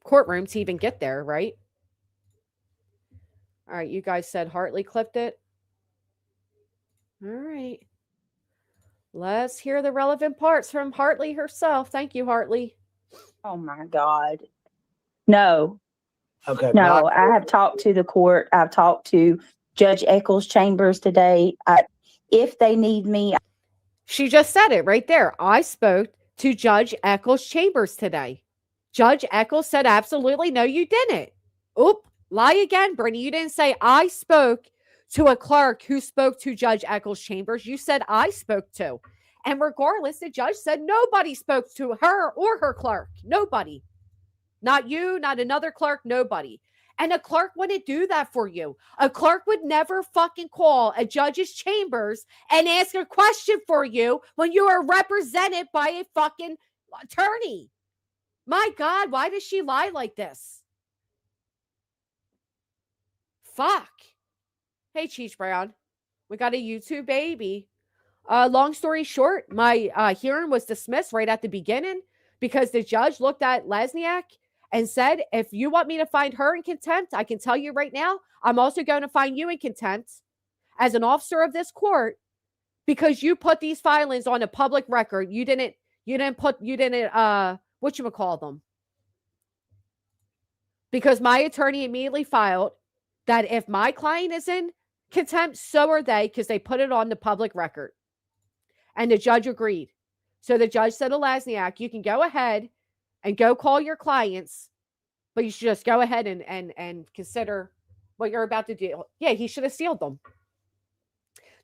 courtroom to even get there, right? All right, you guys said Hartley clipped it. All right. Let's hear the relevant parts from Hartley herself. Thank you, Hartley. Oh my God. No. Okay. No, I have talked to the court. I've talked to Judge Eccles' chambers today. If they need me. She just said it right there. I spoke to Judge Eccles' chambers today. Judge Eccles said, absolutely no, you didn't. Oop, Lie again, Brittany. You didn't say I spoke to a clerk who spoke to Judge Eccles Chambers. You said I spoke to. And regardless, the judge said nobody spoke to her or her clerk. Nobody. Not you, not another clerk, nobody. And a clerk wouldn't do that for you. A clerk would never fucking call a judge's chambers and ask a question for you when you are represented by a fucking attorney. My God, why does she lie like this? Fuck. Hey, Cheech Brown. We got a YouTube baby. Long story short, my hearing was dismissed right at the beginning because the judge looked at Lesniak and said, if you want me to find her in contempt, I can tell you right now, I'm also going to find you in contempt as an officer of this court because you put these filings on a public record. You didn't whatchamacall them. Because my attorney immediately filed that if my client is in contempt, so are they, because they put it on the public record. And the judge agreed. So the judge said to Lesniak, you can go ahead and go call your clients, but you should just go ahead and consider what you're about to do. Yeah, he should have sealed them.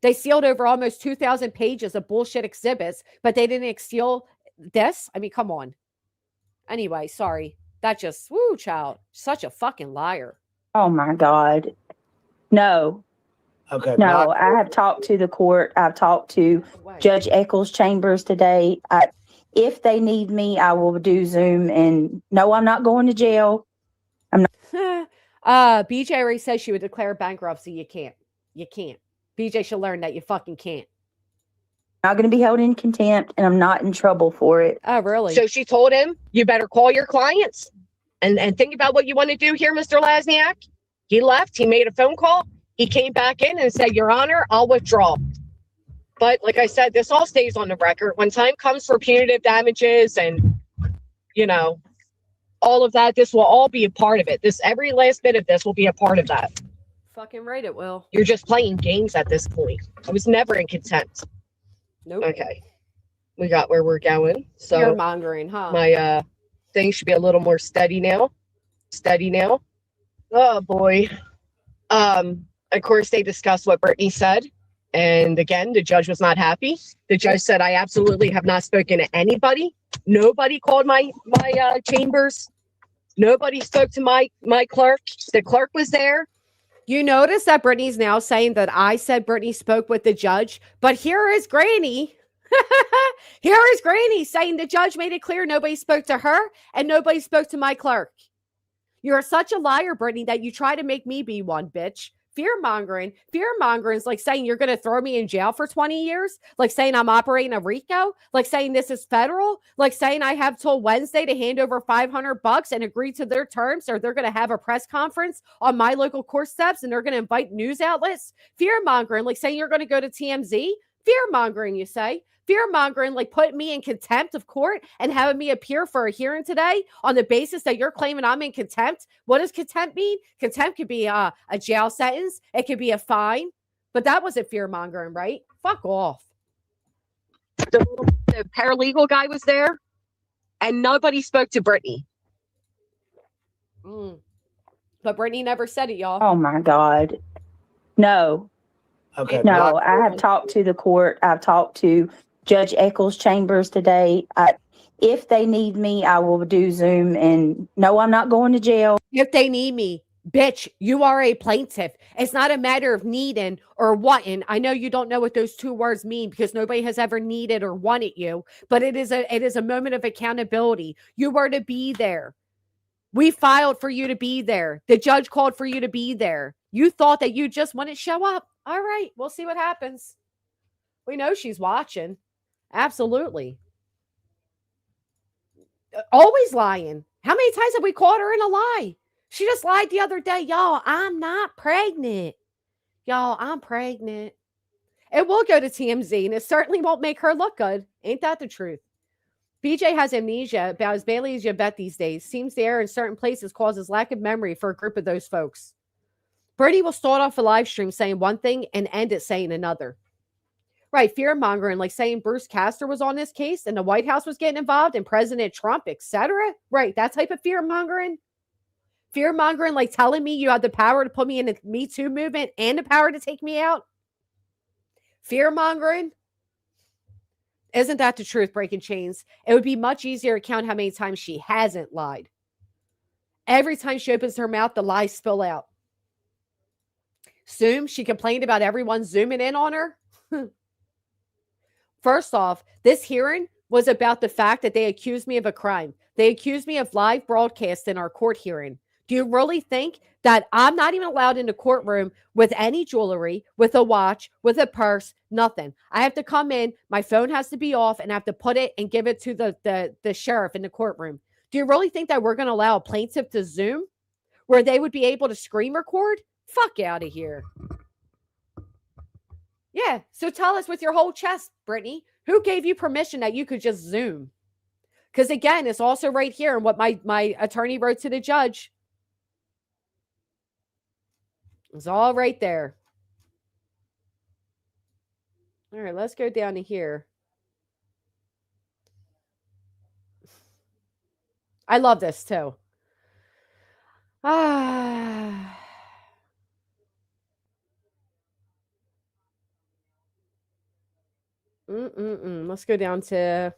They sealed over almost 2,000 pages of bullshit exhibits, but they didn't seal this. I mean, come on. Anyway, sorry. That just, woo, child. Such a fucking liar. Oh my God. No. Okay. No, I have talked to the court. I've talked to Judge Eccles Chambers today. If they need me, I will do Zoom. And no, I'm not going to jail. I'm not. BJ already says she would declare bankruptcy. You can't. You can't. BJ should learn that you fucking can't. Not going to be held in contempt, and I'm not in trouble for it. Oh, really? So she told him, you better call your clients and think about what you want to do here, Mr. Lesniak. He left. He made a phone call. He came back in and said, Your Honor, I'll withdraw. But like I said, this all stays on the record. When time comes for punitive damages and, all of that, this will all be a part of it. Every last bit of this will be a part of that. Fucking right, it will. You're just playing games at this point. I was never in contempt. Nope. Okay. We got where we're going. So you're mongering, huh? My thing should be a little more steady now. Oh boy. Of course they discussed what Brittany said. And again, the judge was not happy. The judge said, I absolutely have not spoken to anybody. Nobody called my chambers. Nobody spoke to my clerk. The clerk was there. You notice that Brittany's now saying that I said Brittany spoke with the judge, but here is Granny. Here is Granny saying the judge made it clear nobody spoke to her and nobody spoke to my clerk. You're such a liar, Brittany, that you try to make me be one, bitch. Fear-mongering is like saying you're going to throw me in jail for 20 years, like saying I'm operating a RICO, like saying this is federal, like saying I have till Wednesday to hand over $500 and agree to their terms, or they're going to have a press conference on my local court steps and they're going to invite news outlets. Fear-mongering, like saying you're going to go to TMZ. Fear-mongering, you say. Fear-mongering, like putting me in contempt of court and having me appear for a hearing today on the basis that you're claiming I'm in contempt. What does contempt mean? Contempt could be a jail sentence. It could be a fine. But that wasn't fear-mongering, right? Fuck off. The paralegal guy was there, and nobody spoke to Brittany. But Brittany never said it, y'all. Oh, my God. No. Okay. No, I have talked to the court. I've talked to Judge Eccles Chambers today. If they need me, I will do Zoom. And no, I'm not going to jail. If they need me, bitch, you are a plaintiff. It's not a matter of needing or wanting. I know you don't know what those two words mean because nobody has ever needed or wanted you, but it is a moment of accountability. You were to be there. We filed for you to be there. The judge called for you to be there. You thought that you just wouldn't show up. All right, we'll see what happens. We know she's watching. Absolutely. Always lying. How many times have we caught her in a lie? She just lied the other day. Y'all, I'm not pregnant. Y'all, I'm pregnant. It will go to TMZ, and it certainly won't make her look good. Ain't that the truth? BJ has amnesia about as badly as you bet these days. Seems the error in certain places causes lack of memory for a group of those folks. Brittany will start off a live stream saying one thing and end it saying another. Right, fear-mongering, like saying Bruce Castor was on this case and the White House was getting involved and President Trump, etc. Right, that type of fear-mongering. Fear mongering, like telling me you have the power to put me in the Me Too movement and the power to take me out. Fear mongering. Isn't that the truth, Breaking Chains? It would be much easier to count how many times she hasn't lied. Every time she opens her mouth, the lies spill out. Zoom, she complained about everyone zooming in on her. First off, this hearing was about the fact that they accused me of a crime. They accused me of live broadcast in our court hearing. Do you really think that I'm not even allowed in the courtroom with any jewelry, with a watch, with a purse, nothing? I have to come in, my phone has to be off, and I have to put it and give it to the sheriff in the courtroom. Do you really think that we're going to allow a plaintiff to Zoom where they would be able to screen record? Fuck out of here. Yeah, so tell us with your whole chest, Brittany, who gave you permission that you could just Zoom? Because again, it's also right here in what my attorney wrote to the judge. It's all right there. All right, let's go down to here. I love this too. Let's go down to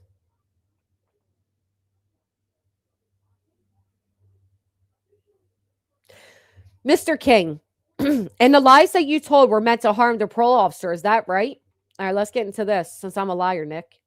Mr. King. And the lies that you told were meant to harm the parole officer. Is that right? All right, let's get into this since I'm a liar, Nick.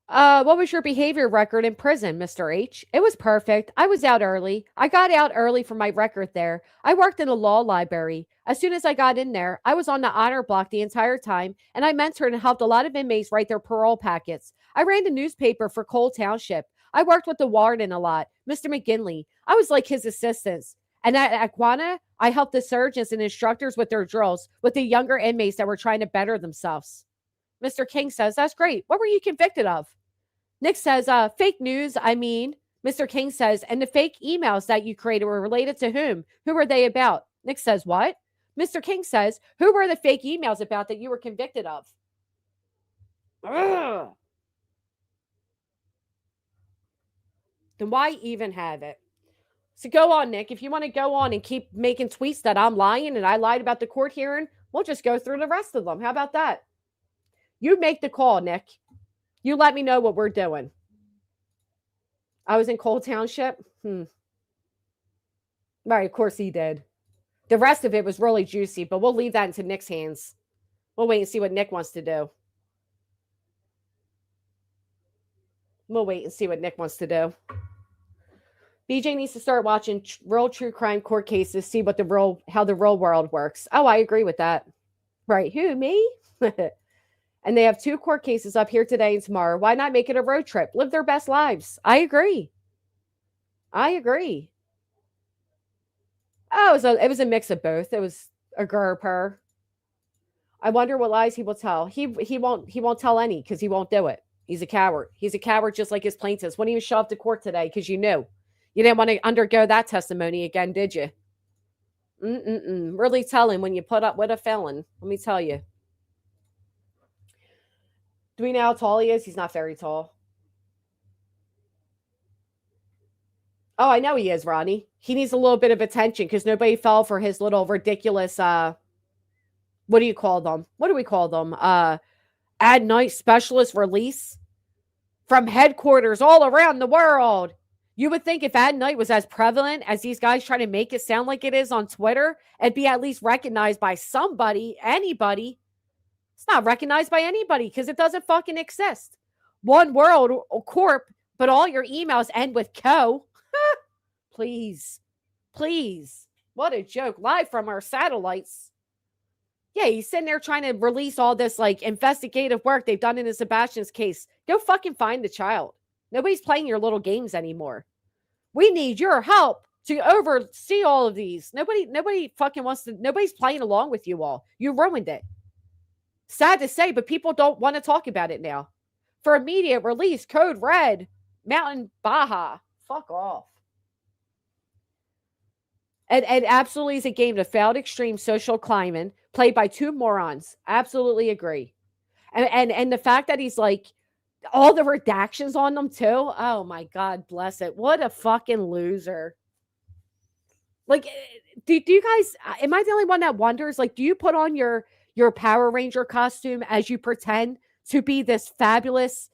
What was your behavior record in prison, Mr. H? It was perfect. I was out early. I got out early for my record there. I worked in a law library. As soon as I got in there, I was on the honor block the entire time, and I mentored and helped a lot of inmates write their parole packets. I ran the newspaper for Cole Township. I worked with the warden a lot, Mr. McGinley. I was like his assistant. And at Aquana, I helped the surgeons and instructors with their drills with the younger inmates that were trying to better themselves. Mr. King says, that's great. What were you convicted of? Nick says, fake news, I mean. Mr. King says, and the fake emails that you created were related to whom? Who were they about? Nick says, what? Mr. King says, who were the fake emails about that you were convicted of? Ugh. Then why even have it? So go on, Nick. If you want to go on and keep making tweets that I'm lying and I lied about the court hearing, we'll just go through the rest of them. How about that? You make the call, Nick. You let me know what we're doing. I was in Cole Township. Right, of course he did. The rest of it was really juicy, but we'll leave that into Nick's hands. We'll wait and see what Nick wants to do. BJ needs to start watching real true crime court cases, see what how the real world works. Oh, I agree with that. Right. Who, me? And they have 2 court cases up here today and tomorrow. Why not make it a road trip? Live their best lives. I agree. Oh, it was a mix of both. It was a grr. I wonder what lies he will tell. He won't tell any because he won't do it. He's a coward. He's a coward just like his plaintiffs. Wouldn't even show up to court today because you knew. You didn't want to undergo that testimony again, did you? Really telling when you put up with a felon. Let me tell you. Do we know how tall he is? He's not very tall. Oh, I know he is, Ronnie. He needs a little bit of attention because nobody fell for his little ridiculous, what do you call them? What do we call them? At night specialist release from headquarters all around the world. You would think if at night was as prevalent as these guys trying to make it sound like it is on Twitter, it'd be at least recognized by somebody, anybody. It's not recognized by anybody because it doesn't fucking exist. One World Corp, but all your emails end with co. Please. What a joke. Live from our satellites. Yeah, he's sitting there trying to release all this like investigative work they've done in the Sebastian's case. Go fucking find the child. Nobody's playing your little games anymore. We need your help to oversee all of these. Nobody fucking wants to. Nobody's playing along with you all. You ruined it. Sad to say, but people don't want to talk about it now. For immediate release, code red, Mountain Baja. Fuck off. And absolutely is a game of failed extreme social climbing played by 2 morons. Absolutely agree. And the fact that he's like All the redactions on them too. Oh my God, bless it. What a fucking loser. Like, do you guys, am I the only one that wonders, like, do you put on your Power Ranger costume as you pretend to be this fabulous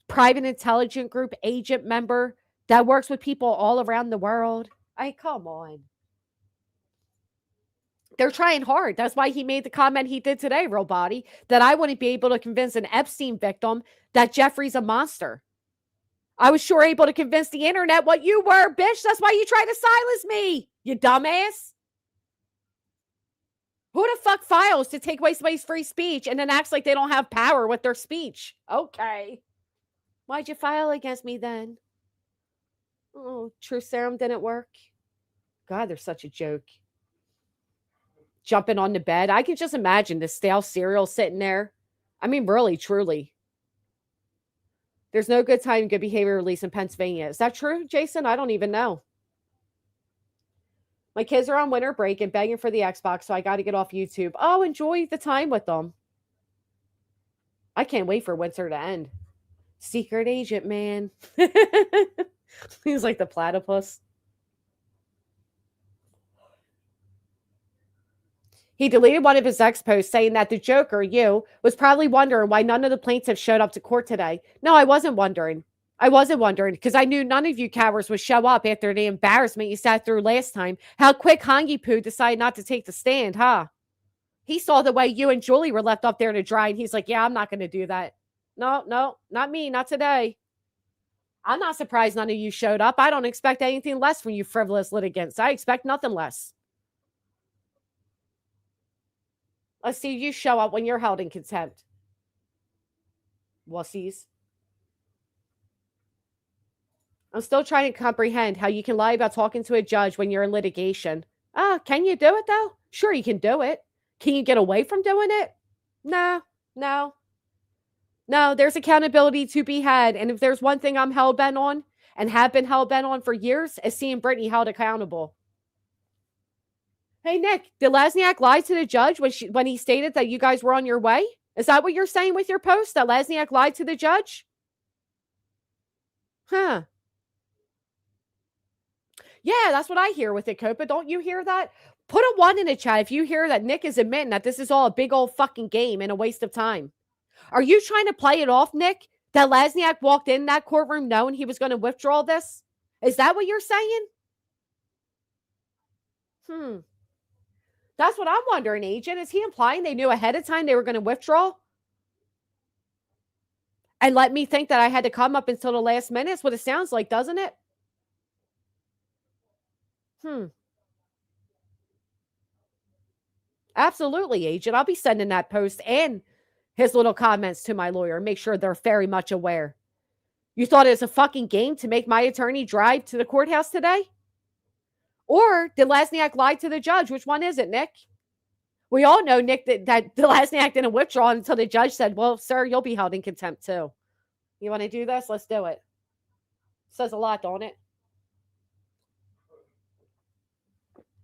private intelligence group agent member that works with people all around the world? Come on. They're trying hard. That's why he made the comment he did today, Real Body, that I wouldn't be able to convince an Epstein victim that Jeffrey's a monster. I was sure able to convince the internet what you were, bitch. That's why you tried to silence me, you dumbass. Who the fuck files to take away somebody's free speech and then acts like they don't have power with their speech? Okay. Why'd you file against me then? Oh, True Serum didn't work. God, they're such a joke. Jumping on the bed. I can just imagine the stale cereal sitting there. I mean, really, truly. There's no good time, good behavior release in Pennsylvania. Is that true, Jason? I don't even know. My kids are on winter break and begging for the Xbox, so I got to get off YouTube. Oh, enjoy the time with them. I can't wait for winter to end. Secret agent, man. He's like the platypus. He deleted one of his ex posts saying that the Joker, you, was probably wondering why none of the plaintiffs showed up to court today. No, I wasn't wondering. I wasn't wondering because I knew none of you cowards would show up after the embarrassment you sat through last time. How quick Hongy Poo decided not to take the stand, huh? He saw the way you and Julie were left up there to dry, and he's like, yeah, I'm not going to do that. No, not me, not today. I'm not surprised none of you showed up. I don't expect anything less from you frivolous litigants. I expect nothing less. Let's see you show up when you're held in contempt. Wussies. I'm still trying to comprehend how you can lie about talking to a judge when you're in litigation. Can you do it though? Sure, you can do it. Can you get away from doing it? No, there's accountability to be had. And if there's one thing I'm hell-bent on and have been hell-bent on for years, is seeing Brittany held accountable. Hey, Nick, did Lasniak lie to the judge when he stated that you guys were on your way? Is that what you're saying with your post, that Lasniak lied to the judge? Huh. Yeah, that's what I hear with it, Copa. Don't you hear that? Put a 1 in the chat if you hear that Nick is admitting that this is all a big old fucking game and a waste of time. Are you trying to play it off, Nick, that Lasniak walked in that courtroom knowing he was going to withdraw this? Is that what you're saying? That's what I'm wondering, Agent. Is he implying they knew ahead of time they were going to withdraw? And let me think that I had to come up until the last minute? That's what it sounds like, doesn't it? Absolutely, Agent. I'll be sending that post and his little comments to my lawyer. Make sure they're very much aware. You thought it was a fucking game to make my attorney drive to the courthouse today? Or did Lasniak lie to the judge? Which one is it, Nick? We all know, Nick, that the Lasniak didn't withdraw until the judge said, well, sir, you'll be held in contempt too. You want to do this? Let's do it. Says a lot, don't it?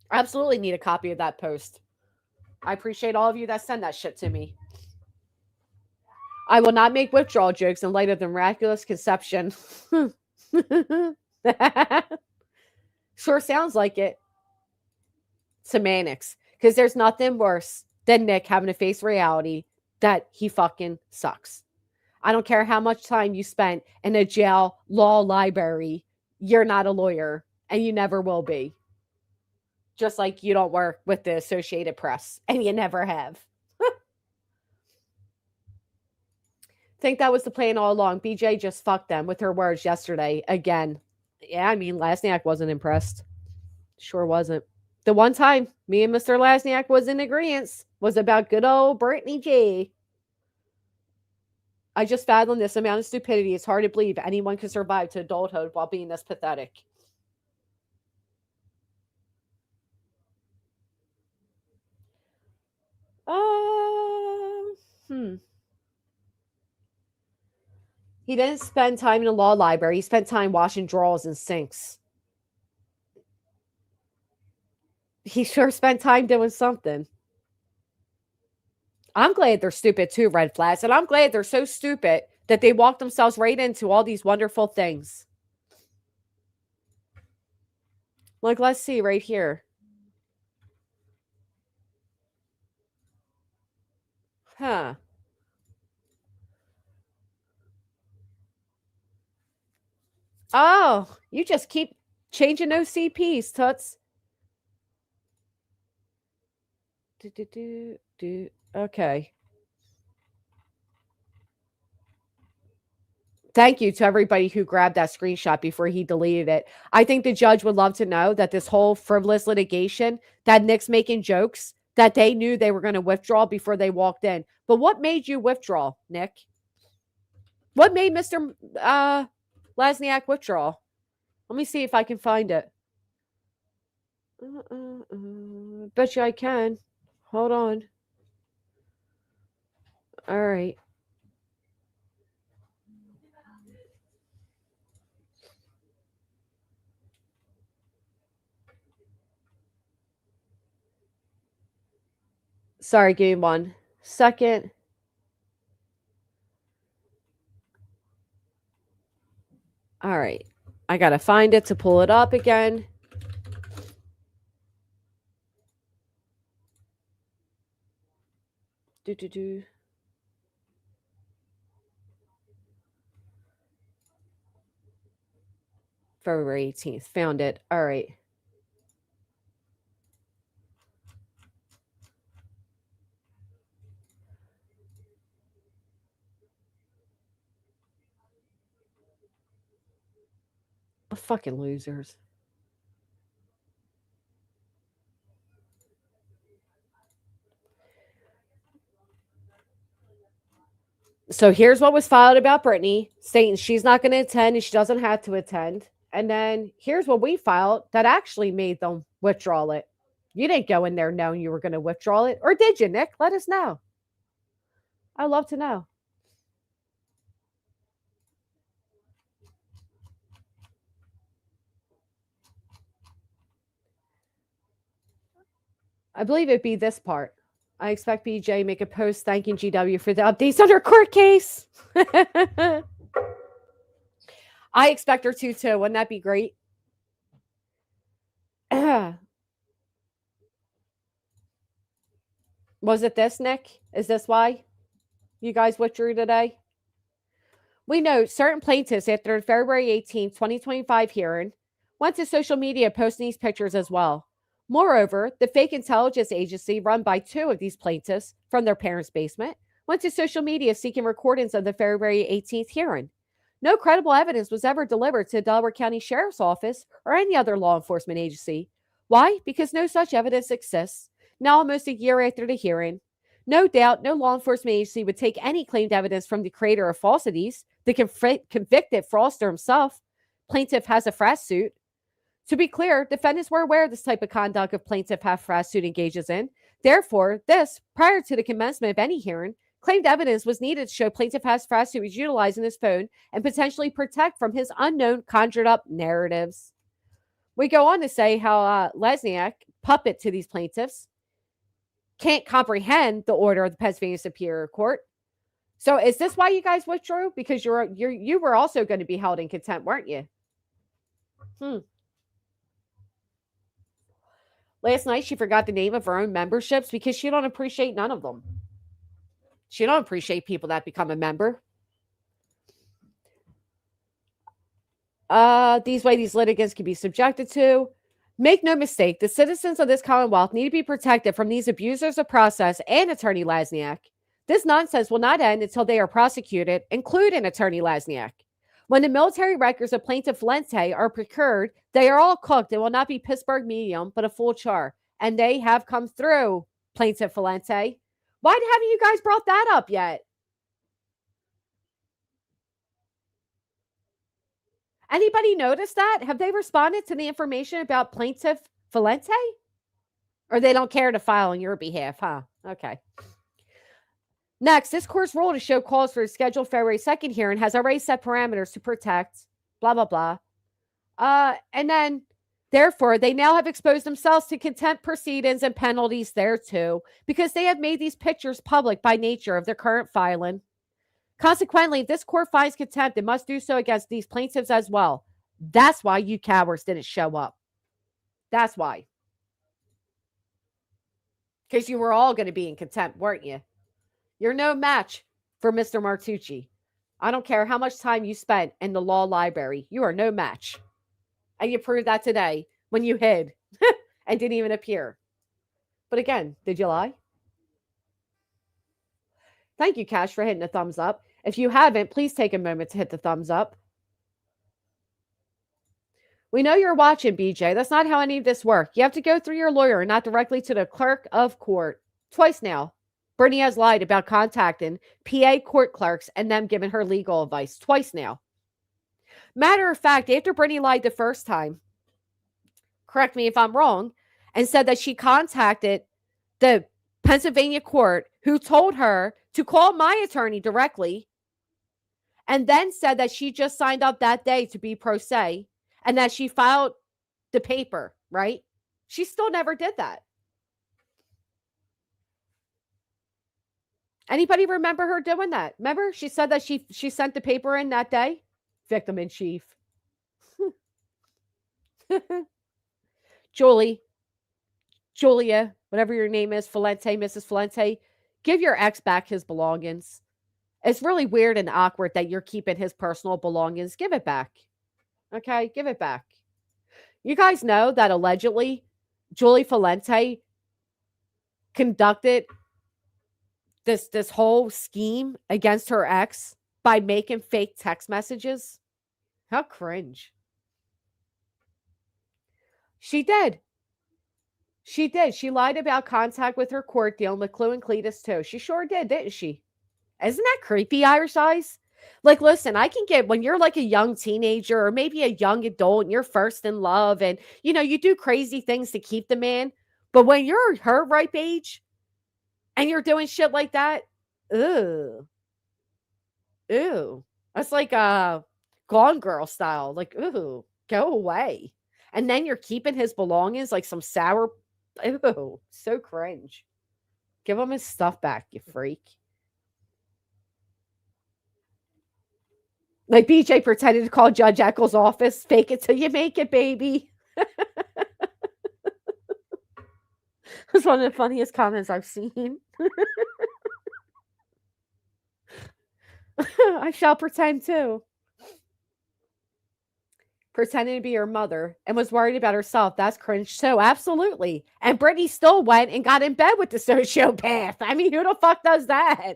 I absolutely need a copy of that post. I appreciate all of you that send that shit to me. I will not make withdrawal jokes in light of the miraculous conception. Sure sounds like it. Semantics. Because there's nothing worse than Nick having to face reality that he fucking sucks. I don't care how much time you spent in a jail law library. You're not a lawyer, and you never will be. Just like you don't work with the Associated Press, and you never have. Think that was the plan all along. BJ just fucked them with her words yesterday. Again. Yeah, I mean, Lasniak wasn't impressed. Sure wasn't. The one time me and Mr. Lasniak was in agreement was about good old Brittany G. I just fathomed this amount of stupidity. It's hard to believe anyone can survive to adulthood while being this pathetic. He didn't spend time in the law library. He spent time washing drawers and sinks. He sure spent time doing something. I'm glad they're stupid too, Red Flags. And I'm glad they're so stupid that they walked themselves right into all these wonderful things. Like, let's see right here. Huh. Oh, you just keep changing those CPs, Toots. Okay. Thank you to everybody who grabbed that screenshot before he deleted it. I think the judge would love to know that this whole frivolous litigation, that Nick's making jokes, that they knew they were going to withdraw before they walked in. But what made you withdraw, Nick? What made Mr. Lasniak withdraw? Let me see if I can find it. Bet you I can. Hold on. All right. Sorry, give me 1 second. All right. I got to find it to pull it up again. February 18th. Found it. All right. Fucking losers. So here's what was filed about Brittany, stating she's not going to attend and she doesn't have to attend. And then here's what we filed that actually made them withdraw it. You didn't go in there knowing you were going to withdraw it. Or did you, Nick? Let us know. I'd love to know. I believe it'd be this part. I expect BJ make a post thanking GW for the updates on her court case. I expect her to too. Wouldn't that be great? Was it this, Nick? Is this why you guys withdrew today? We know certain plaintiffs after the February 18, 2025 hearing went to social media posting these pictures as well. Moreover, the fake intelligence agency run by 2 of these plaintiffs from their parents' basement went to social media seeking recordings of the February 18th hearing. No credible evidence was ever delivered to the Delaware County Sheriff's Office or any other law enforcement agency. Why? Because no such evidence exists. Now, almost a year after the hearing, no doubt no law enforcement agency would take any claimed evidence from the creator of falsities, the convicted fraudster himself. Plaintiff has a fraud suit. To be clear, defendants were aware of this type of conduct of plaintiff fraud suit engages in. Therefore, this, prior to the commencement of any hearing, claimed evidence was needed to show plaintiff fraud suit was utilizing his phone and potentially protect from his unknown conjured up narratives. We go on to say how Lesniak, puppet to these plaintiffs, can't comprehend the order of the Pennsylvania Superior Court. So is this why you guys withdrew? Because you were also going to be held in contempt, weren't you? Last night, she forgot the name of her own memberships because she don't appreciate none of them. She don't appreciate people that become a member. These litigants can be subjected to. Make no mistake, the citizens of this Commonwealth need to be protected from these abusers of process and Attorney Lasniak. This nonsense will not end until they are prosecuted, including Attorney Lasniak. When the military records of Plaintiff Valente are procured, they are all cooked. It will not be Pittsburgh medium, but a full char. And they have come through, Plaintiff Valente. Why haven't you guys brought that up yet? Anybody notice that? Have they responded to the information about Plaintiff Valente? Or they don't care to file on your behalf, huh? Okay. Next, this court's rule to show cause for a scheduled February 2nd hearing has already set parameters to protect, blah, blah, blah. And then, therefore, they now have exposed themselves to contempt proceedings and penalties there too, because they have made these pictures public by nature of their current filing. Consequently, if this court finds contempt, it must do so against these plaintiffs as well. That's why you cowards didn't show up. That's why. Because you were all going to be in contempt, weren't you? You're no match for Mr. Martucci. I don't care how much time you spent in the law library. You are no match. And you proved that today when you hid and didn't even appear. But again, did you lie? Thank you, Cash, for hitting the thumbs up. If you haven't, please take a moment to hit the thumbs up. We know you're watching, BJ. That's not how any of this works. You have to go through your lawyer and not directly to the clerk of court. Twice now, Brittany has lied about contacting PA court clerks and them giving her legal advice. Twice now. Matter of fact, after Brittany lied the first time, correct me if I'm wrong, and said that she contacted the Pennsylvania court who told her to call my attorney directly, and then said that she just signed up that day to be pro se and that she filed the paper, right? She still never did that. Anybody remember her doing that? Remember, she said that she sent the paper in that day? Victim in chief. Julia, whatever your name is, Mrs. Falente, give your ex back his belongings. It's really weird and awkward that you're keeping his personal belongings. Give it back. Okay, give it back. You guys know that allegedly Julie Falente conducted this whole scheme against her ex by making fake text messages. How cringe. She did. She did. She lied about contact with her court deal with Clue and Cletus too. She sure did, didn't she? Isn't that creepy, Irish Eyes? Like, listen, I can get when you're like a young teenager or maybe a young adult and you're first in love and, you know, you do crazy things to keep the man. But when you're her ripe age and you're doing shit like that, ew. That's like Gone Girl style. Like, ooh, go away. And then you're keeping his belongings like some sour. Ew, so cringe. Give him his stuff back, you freak. Like BJ pretended to call Judge Eccles' office. Fake it till you make it, baby. That's one of the funniest comments I've seen. I shall pretend too. Pretending to be her mother and was worried about herself. That's cringe too. Absolutely. And Brittany still went and got in bed with the sociopath. I mean, who the fuck does that?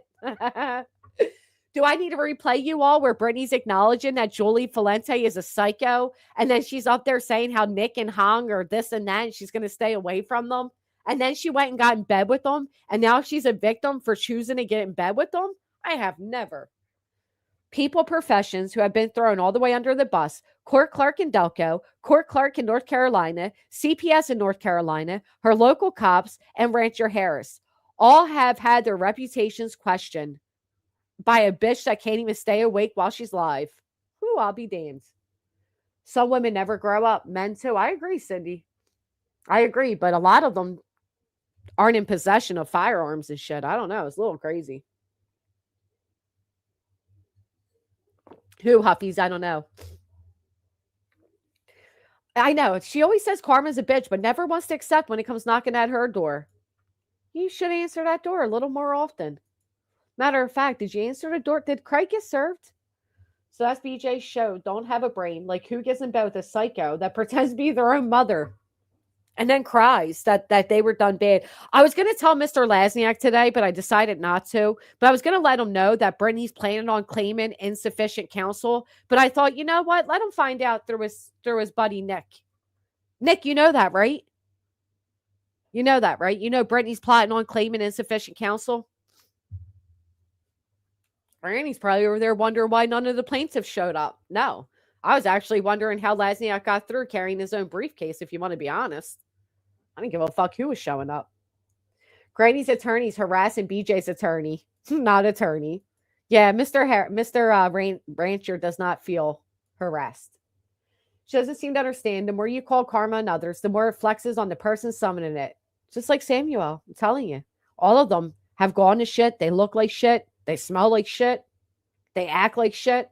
Do I need to replay you all where Brittany's acknowledging that Julie Falente is a psycho and then she's up there saying how Nick and Hong are this and that and she's going to stay away from them? And then she went and got in bed with them and now she's a victim for choosing to get in bed with them? I have never. People professions who have been thrown all the way under the bus, court clerk in Delco, court clerk in North Carolina, CPS in North Carolina, her local cops, and Rancher Harris, all have had their reputations questioned by a bitch that can't even stay awake while she's live. Ooh, I'll be damned. Some women never grow up. Men too. I agree, Cindy. I agree. But a lot of them aren't in possession of firearms and shit. I don't know. It's a little crazy. Who, Huffies? I don't know. I know. She always says Karma's a bitch, but never wants to accept when it comes knocking at her door. You should answer that door a little more often. Matter of fact, did you answer the door? Did Craig get served? So that's BJ's show. Don't have a brain. Like, who gets in bed with a psycho that pretends to be their own mother and then cries that they were done bad? I was going to tell Mr. Lasniak today, but I decided not to. But I was going to let him know that Brittany's planning on claiming insufficient counsel. But I thought, you know what? Let him find out through his buddy Nick. Nick, you know that, right? You know that, right? You know Brittany's plotting on claiming insufficient counsel. Randy's probably over there wondering why none of the plaintiffs showed up. No, I was actually wondering how Lasniak got through carrying his own briefcase, if you want to be honest. I didn't give a fuck who was showing up. Granny's attorney's harassing BJ's attorney. Not attorney. Yeah, Mr. Rancher does not feel harassed. She doesn't seem to understand. The more you call karma on others, the more it flexes on the person summoning it. Just like Samuel, I'm telling you. All of them have gone to shit. They look like shit. They smell like shit. They act like shit.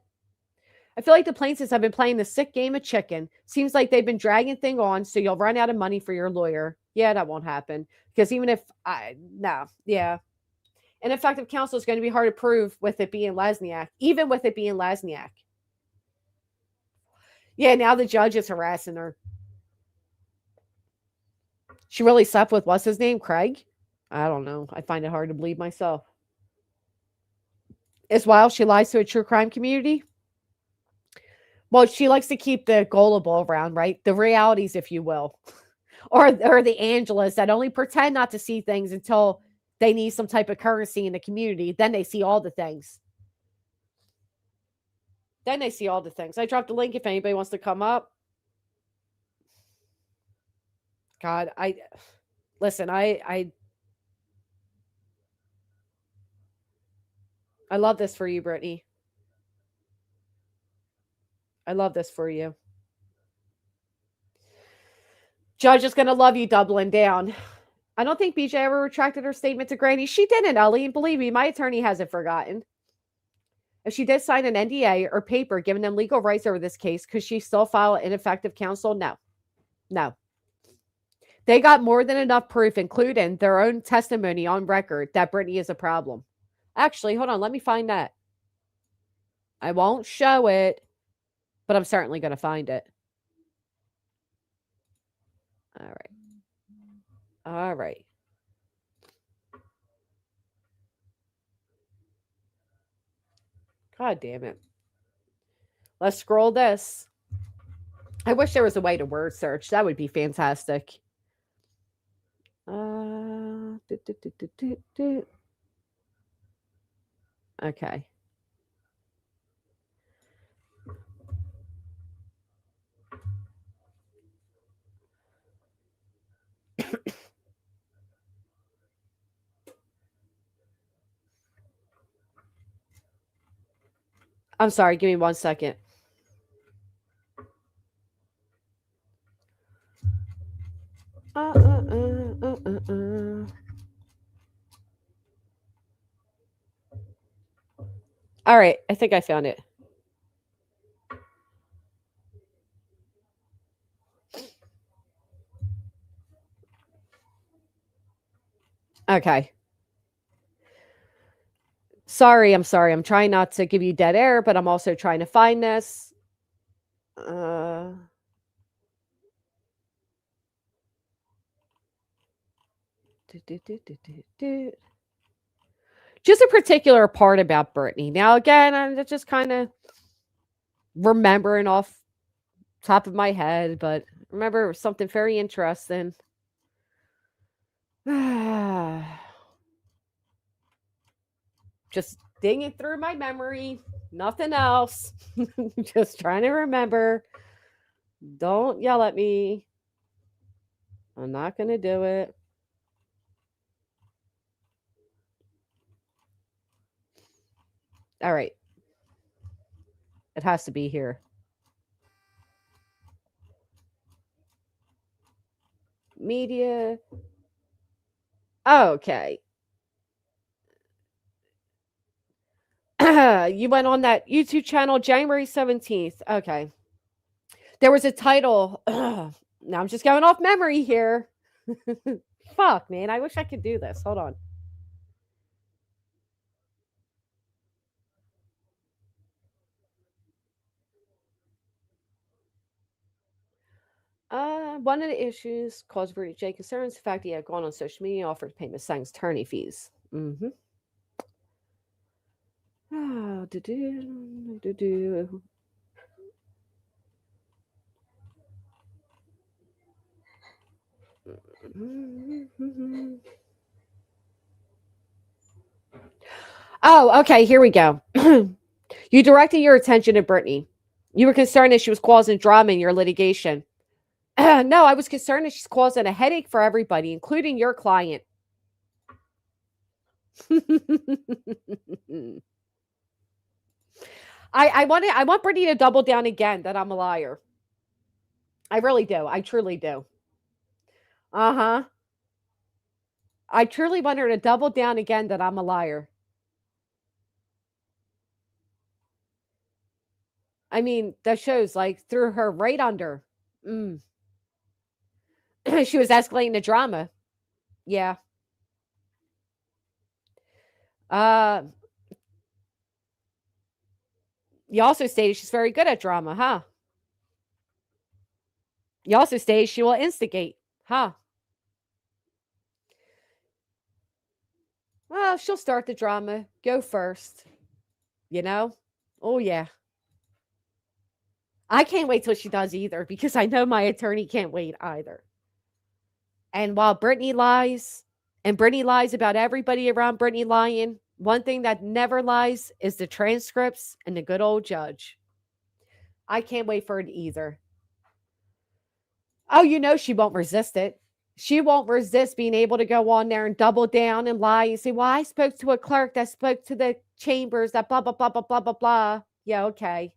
I feel like the plaintiffs have been playing the sick game of chicken. Seems like they've been dragging thing on, so you'll run out of money for your lawyer. Yeah, that won't happen. Because even if ineffective counsel is going to be hard to prove with it being Lesniak, even with it being Lesniak. Yeah, now the judge is harassing her. She really slept with, what's his name, Craig? I don't know. I find it hard to believe myself. As wild she lies to a true crime community. Well, she likes to keep the gullible around, right? The realities, if you will. Or the Angelas that only pretend not to see things until they need some type of currency in the community. Then they see all the things. I dropped a link if anybody wants to come up. God, I love this for you, Brittany. I love this for you. Judge is going to love you doubling down. I don't think BJ ever retracted her statement to Granny. She didn't, Ellie. And believe me, my attorney hasn't forgotten. If she did sign an NDA or paper giving them legal rights over this case, could she still file ineffective counsel? No. They got more than enough proof, including their own testimony on record, that Brittany is a problem. Actually, hold on. Let me find that. I won't show it, but I'm certainly going to find it. All right. God damn it. Let's scroll this. I wish there was a way to word search. That would be fantastic. Okay. I'm sorry. Give me 1 second. All right. I think I found it. Okay. Sorry. I'm trying not to give you dead air, but I'm also trying to find this. Just a particular part about Brittany. Now, again, I'm just kind of remembering off top of my head, but remember something very interesting. Just digging through my memory, nothing else. Just trying to remember. Don't yell at me. I'm not going to do it. All right. It has to be here. Media. Okay. You went on that YouTube channel January 17th. Okay. There was a title. Now I'm just going off memory here. Fuck, man. I wish I could do this. Hold on. One of the issues caused Brittany J concerns the fact he had gone on social media and offered to pay Miss Sang's attorney fees. Mm-hmm. Oh, okay. Here we go. You directed your attention to Brittany. You were concerned that she was causing drama in your litigation. No, I was concerned that she's causing a headache for everybody, including your client. I want Brittany to double down again that I'm a liar. I really do. I truly do. I truly want her to double down again that I'm a liar. I mean, that shows like threw her right under. Mm. She was escalating the drama. Yeah. You also stated she's very good at drama, huh? You also stated she will instigate, huh? Well, she'll start the drama. Go first. You know? Oh, yeah. I can't wait till she does either because I know my attorney can't wait either. And while Brittany lies, and Brittany lies about everybody around Brittany lying, one thing that never lies is the transcripts and the good old judge. I can't wait for it either. Oh, you know she won't resist it. She won't resist being able to go on there and double down and lie and say, well, I spoke to a clerk that spoke to the chambers that blah, blah, blah, blah, blah, blah, blah. Yeah, okay.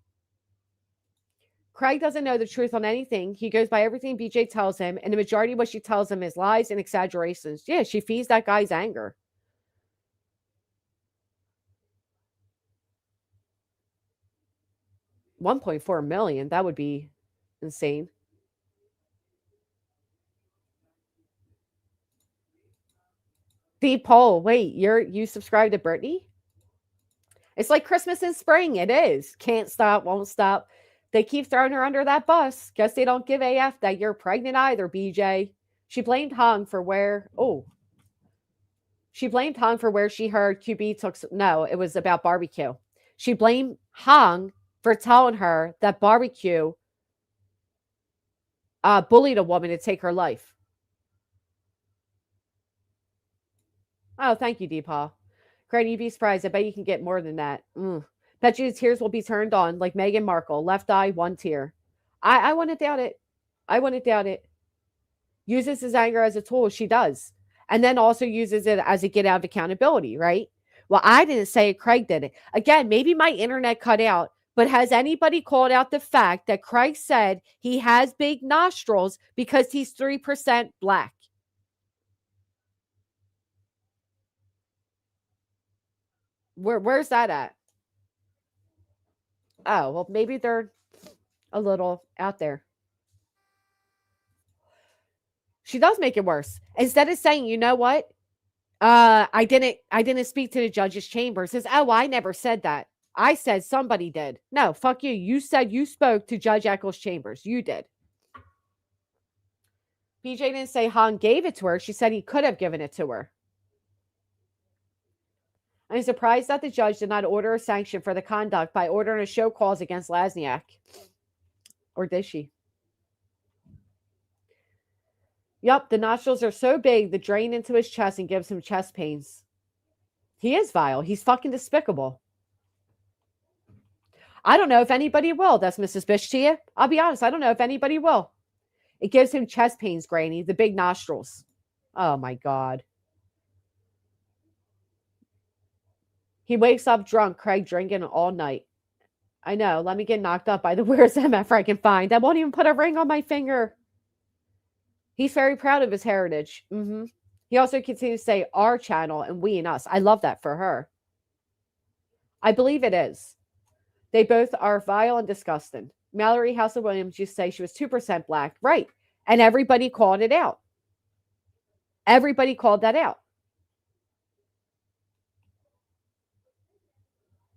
Craig doesn't know the truth on anything. He goes by everything BJ tells him, and the majority of what she tells him is lies and exaggerations. Yeah, she feeds that guy's anger. $1.4 million. That would be insane. The poll. Wait, you subscribe to Brittany? It's like Christmas in spring. It is. Can't stop, won't stop. They keep throwing her under that bus. Guess they don't give AF that you're pregnant either, BJ. She blamed Hung for where. Oh. She blamed Hung for where she heard QB took. No, it was about barbecue. She blamed Hung for telling her that barbecue bullied a woman to take her life. Oh, thank you, Deepa. Granny, you'd be surprised. I bet you can get more than that. Bet you the tears will be turned on like Meghan Markle. Left eye, one tear. I wouldn't doubt it. I wouldn't doubt it. Uses his anger as a tool. She does. And then also uses it as a get out of accountability, right? Well, I didn't say it. Craig did it. Again, maybe my internet cut out, but has anybody called out the fact that Craig said he has big nostrils because he's 3% black? Where's that at? Oh, well, maybe they're a little out there. She does make it worse. Instead of saying, you know what? I didn't speak to the judge's chamber. Says, oh, I never said that. I said somebody did. No, fuck you. You said you spoke to Judge Eccles' chambers. You did. BJ didn't say Han gave it to her. She said he could have given it to her. I'm surprised that the judge did not order a sanction for the conduct by ordering a show cause against Lasniak. Or did she? Yup, the nostrils are so big, they drain into his chest and gives him chest pains. He is vile. He's fucking despicable. I don't know if anybody will. That's Mrs. Bish to you. I'll be honest. I don't know if anybody will. It gives him chest pains, Granny. The big nostrils. Oh, my God. He wakes up drunk, Craig drinking all night. I know. Let me get knocked up by the weirdest MF I can find. I won't even put a ring on my finger. He's very proud of his heritage. He also continues to say our channel and we and us. I love that for her. I believe it is. They both are vile and disgusting. Mallory House of Williams used to say she was 2% black. Right. And everybody called it out. Everybody called that out.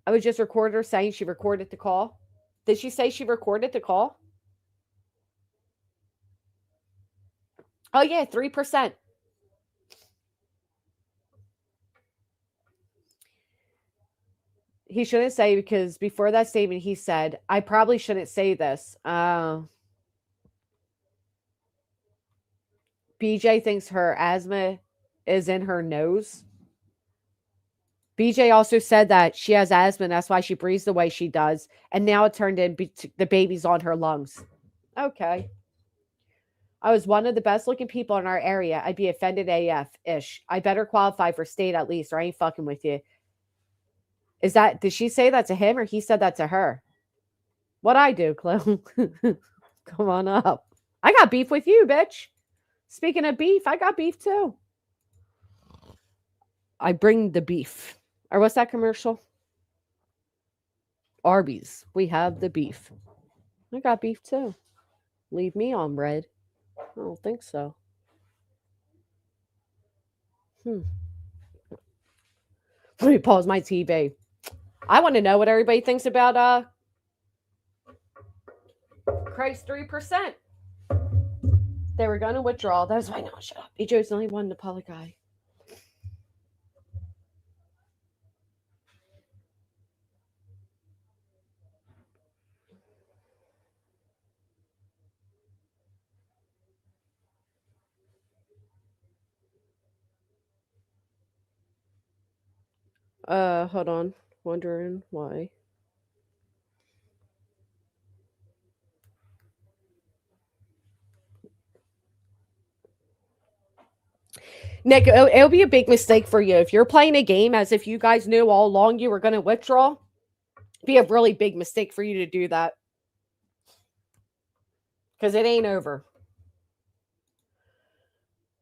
I would just record her saying she recorded the call. Did she say she recorded the call? Oh, yeah, 3%. He shouldn't say, because before that statement, he said, I probably shouldn't say this. BJ thinks her asthma is in her nose. BJ also said that she has asthma, and that's why she breathes the way she does. And now it turned into the baby's on her lungs. Okay. I was one of the best looking people in our area. I'd be offended AF-ish. I better qualify for state at least, or I ain't fucking with you. Did she say that to him, or he said that to her? What'd I do, Chloe? Come on up. I got beef with you, bitch. Speaking of beef, I got beef too. I bring the beef. Or what's that commercial? Arby's. We have the beef. I got beef too. Leave me on red. I don't think so. Let me pause my TV. I want to know what everybody thinks about Craig's 3%. They were going to withdraw. That's why. No, shut up. BJ's the only one, the public eye. Hold on. Wondering why. Nick, it'll be a big mistake for you. If you're playing a game as if you guys knew all along you were going to withdraw, it'd be a really big mistake for you to do that. Because it ain't over.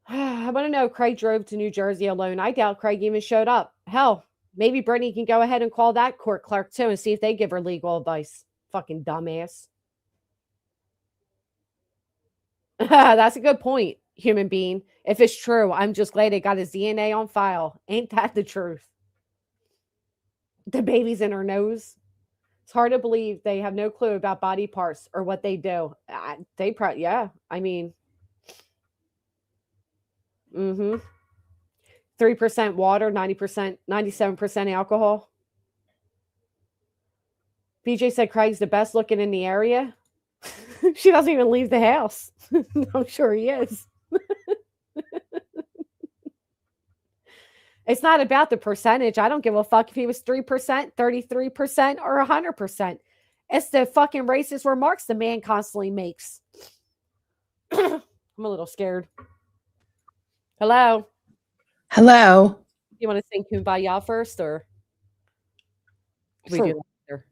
I want to know if Craig drove to New Jersey alone. I doubt Craig even showed up. Hell, maybe Brittany can go ahead and call that court clerk too and see if they give her legal advice. Fucking dumbass. That's a good point, human being. If it's true, I'm just glad they got his DNA on file. Ain't that the truth? The baby's in her nose. It's hard to believe they have no clue about body parts or what they do. Yeah, I mean. 3% water, 90%, 97% alcohol. BJ said Craig's the best looking in the area. She doesn't even leave the house. I'm sure he is. It's not about the percentage. I don't give a fuck if he was 3%, 33%, or 100%. It's the fucking racist remarks the man constantly makes. I'm a little scared. Hello. Hello. You want to sing Kumbaya first, or we do later?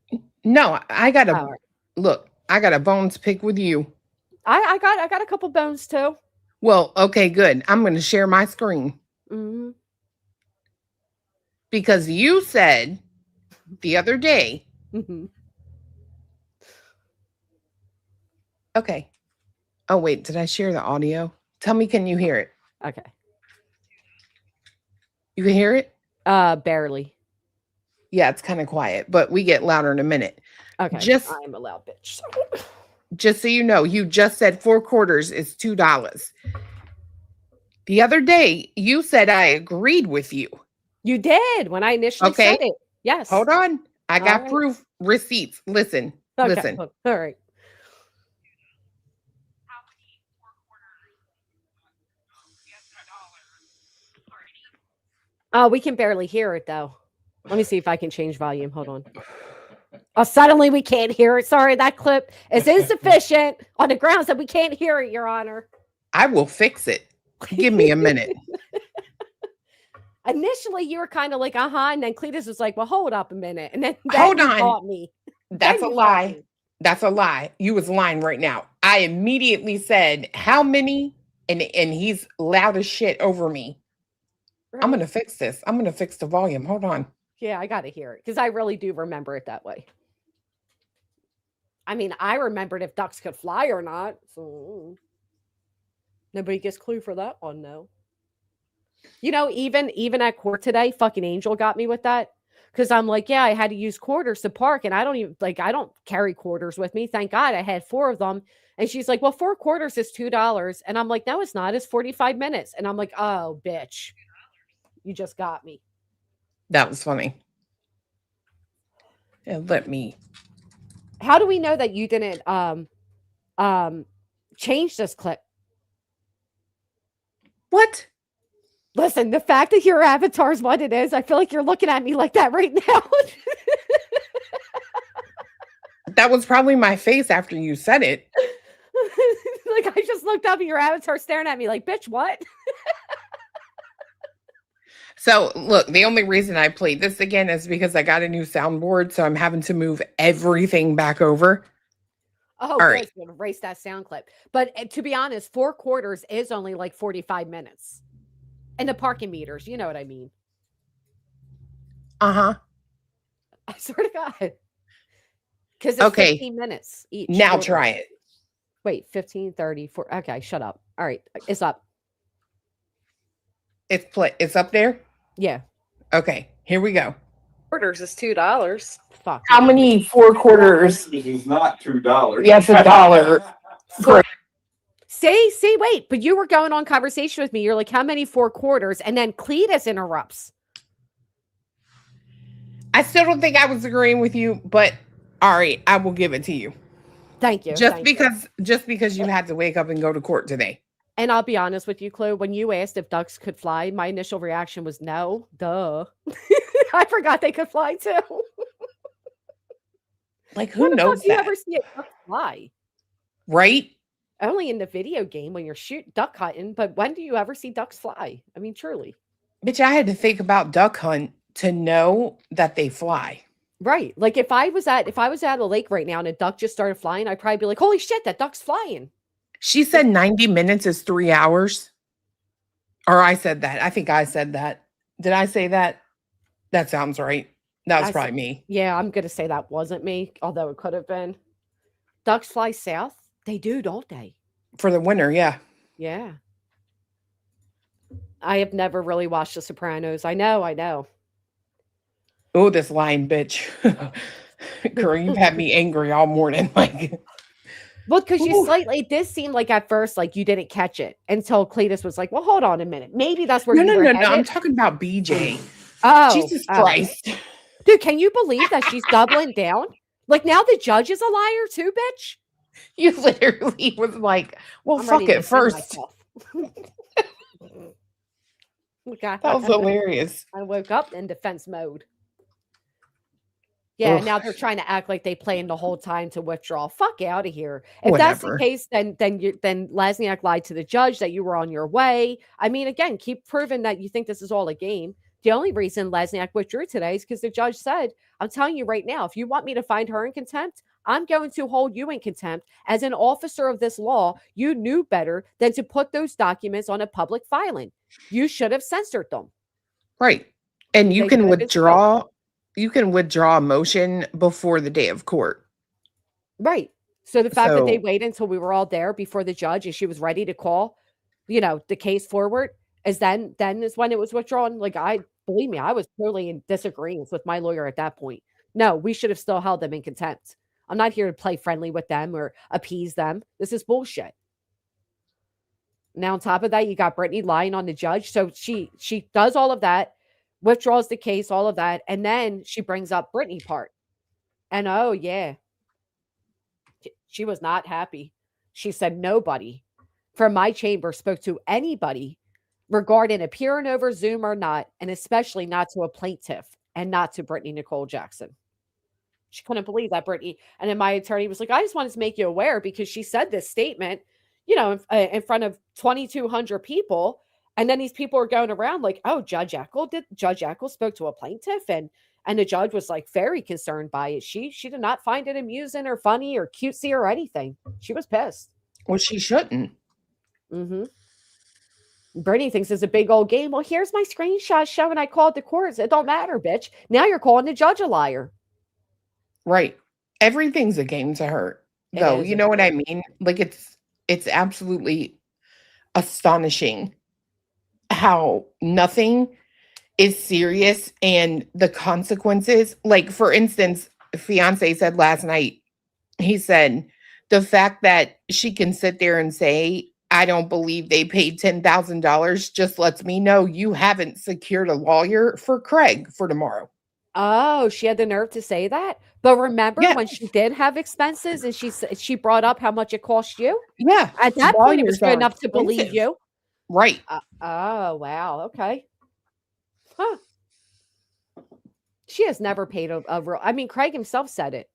No, I got a look. I got a bone to pick with you. I got a couple bones too. Well, okay, good. I'm going to share my screen. Because you said the other day. Okay. Oh, wait. Did I share the audio? Tell me, can you hear it? Okay. You can hear it? Barely. Yeah, it's kind of quiet, but we get louder in a minute. Okay. I'm a loud bitch. Just so you know, you just said 4 quarters is $2. The other day, you said I agreed with you. You did when I initially said it. Yes. Hold on. I got proof, receipts. Listen. Okay. Listen. All right. Oh, we can barely hear it though. Let me see if I can change volume. Hold on. Oh, suddenly we can't hear it. Sorry, that clip is insufficient on the grounds that we can't hear it, Your Honor. I will fix it. Give me a minute. Initially, you were kind of like, and then Cletus was like, well, hold up a minute. And then hold on. Caught me. That's a lie. That's a lie. You was lying right now. I immediately said, how many? And he's loud as shit over me. Right. I'm going to fix this. I'm going to fix the volume. Hold on. Yeah, I got to hear it because I really do remember it that way. I mean, I remembered if ducks could fly or not. So nobody gets clue for that one, though. You know, even at court today, fucking Angel got me with that. Because I'm like, yeah, I had to use quarters to park. And I don't carry quarters with me. Thank God I had 4 of them. And she's like, well, 4 quarters is $2. And I'm like, no, it's not. It's 45 minutes. And I'm like, oh, bitch. You just got me. That was funny. Yeah, let me. How do we know that you didn't change this clip? What? Listen, the fact that your avatar is what it is, I feel like you're looking at me like that right now. That was probably my face after you said it. Like I just looked up at your avatar staring at me like, bitch, what? So look, the only reason I played this again is because I got a new soundboard, so I'm having to move everything back over. Oh, all right. Going to erase that sound clip. But to be honest, 4 quarters is only like 45 minutes. And the parking meters, you know what I mean. Uh-huh. I swear to God. Because it's Okay. 15 minutes each. Now quarter. try it. Wait, 15, 30, 4. Okay, shut up. All right, it's up. It's up there? Yeah. Okay, here we go. Quarters is $2. Fuck. How many 4 quarters? This is not $2. Yes, $1. See, wait, but you were going on conversation with me. You're like, how many 4 quarters? And then Cletus interrupts. I still don't think I was agreeing with you, but all right, I will give it to you. Thank you. Just because you had to wake up and go to court today. And I'll be honest with you, Chloe, when you asked if ducks could fly, my initial reaction was no. Duh. I forgot they could fly too. Like, who knows Do you that? ever see a duck fly? Right? Only in the video game when you're duck hunting, but when do you ever see ducks fly? I mean, truly. Bitch, I had to think about duck hunt to know that they fly. Right. Like if I was at a lake right now and a duck just started flying, I'd probably be like, holy shit, that duck's flying. She said 90 minutes is 3 hours. Or I said that. I think I said that. Did I say that? That sounds right. That was probably me. Yeah, I'm going to say that wasn't me, although it could have been. Ducks fly south? They do, don't they? For the winter, yeah. Yeah. I have never really watched The Sopranos. I know. Oh, this lying bitch. Girl, you've had me angry all morning. Like, well, because it did seem like at first, like you didn't catch it until Cletus was like, well, hold on a minute. Maybe that's where no. I'm talking about BJ. Oh, Jesus Christ. Dude, can you believe that she's doubling down? Like now the judge is a liar too, bitch? You literally was like, well, I'm fuck ready to it first. myself. That was hilarious. I woke up in defense mode. Yeah, now they're trying to act like they planned the whole time to withdraw. Fuck out of here. If that's the case, then Lasniak lied to the judge that you were on your way. I mean, again, keep proving that you think this is all a game. The only reason Lasniak withdrew today is because the judge said, I'm telling you right now, if you want me to find her in contempt, I'm going to hold you in contempt. As an officer of this law, you knew better than to put those documents on a public filing. You should have censored them. Right. And you can withdraw a motion before the day of court. Right. So the fact that they waited until we were all there before the judge and she was ready to call, the case forward is then is when it was withdrawn. Like believe me, I was totally in disagreement with my lawyer at that point. No, we should have still held them in contempt. I'm not here to play friendly with them or appease them. This is bullshit. Now, on top of that, you got Brittany lying on the judge. So she does all of that, withdraws the case, all of that, and then she brings up Brittany part. And oh yeah, she was not happy. She said nobody from my chamber spoke to anybody regarding appearing over Zoom or not, and especially not to a plaintiff and not to Brittany Nicole Jackson. She couldn't believe that, Brittany. And then my attorney was like, I just wanted to make you aware because she said this statement, in front of 2,200 people. And then these people are going around like, oh, Judge Eckel spoke to a plaintiff. And the judge was like very concerned by it. She did not find it amusing or funny or cutesy or anything. She was pissed. Well, she shouldn't. Mm-hmm. Brittany thinks it's a big old game. Well, here's my screenshot showing I called the courts. It don't matter, bitch. Now you're calling the judge a liar. Right. Everything's a game to her. Though, you know what I mean? Like it's absolutely astonishing how nothing is serious and the consequences. Like, for instance, fiance said last night, he said, the fact that she can sit there and say, I don't believe they paid $10,000 just lets me know you haven't secured a lawyer for Craig for tomorrow. Oh, she had the nerve to say that. But remember when she did have expenses and she brought up how much it cost you? Yeah. At that point, it was good enough to believe you. Right. Oh, wow. Okay. Huh. She has never paid a real. I mean, Craig himself said it.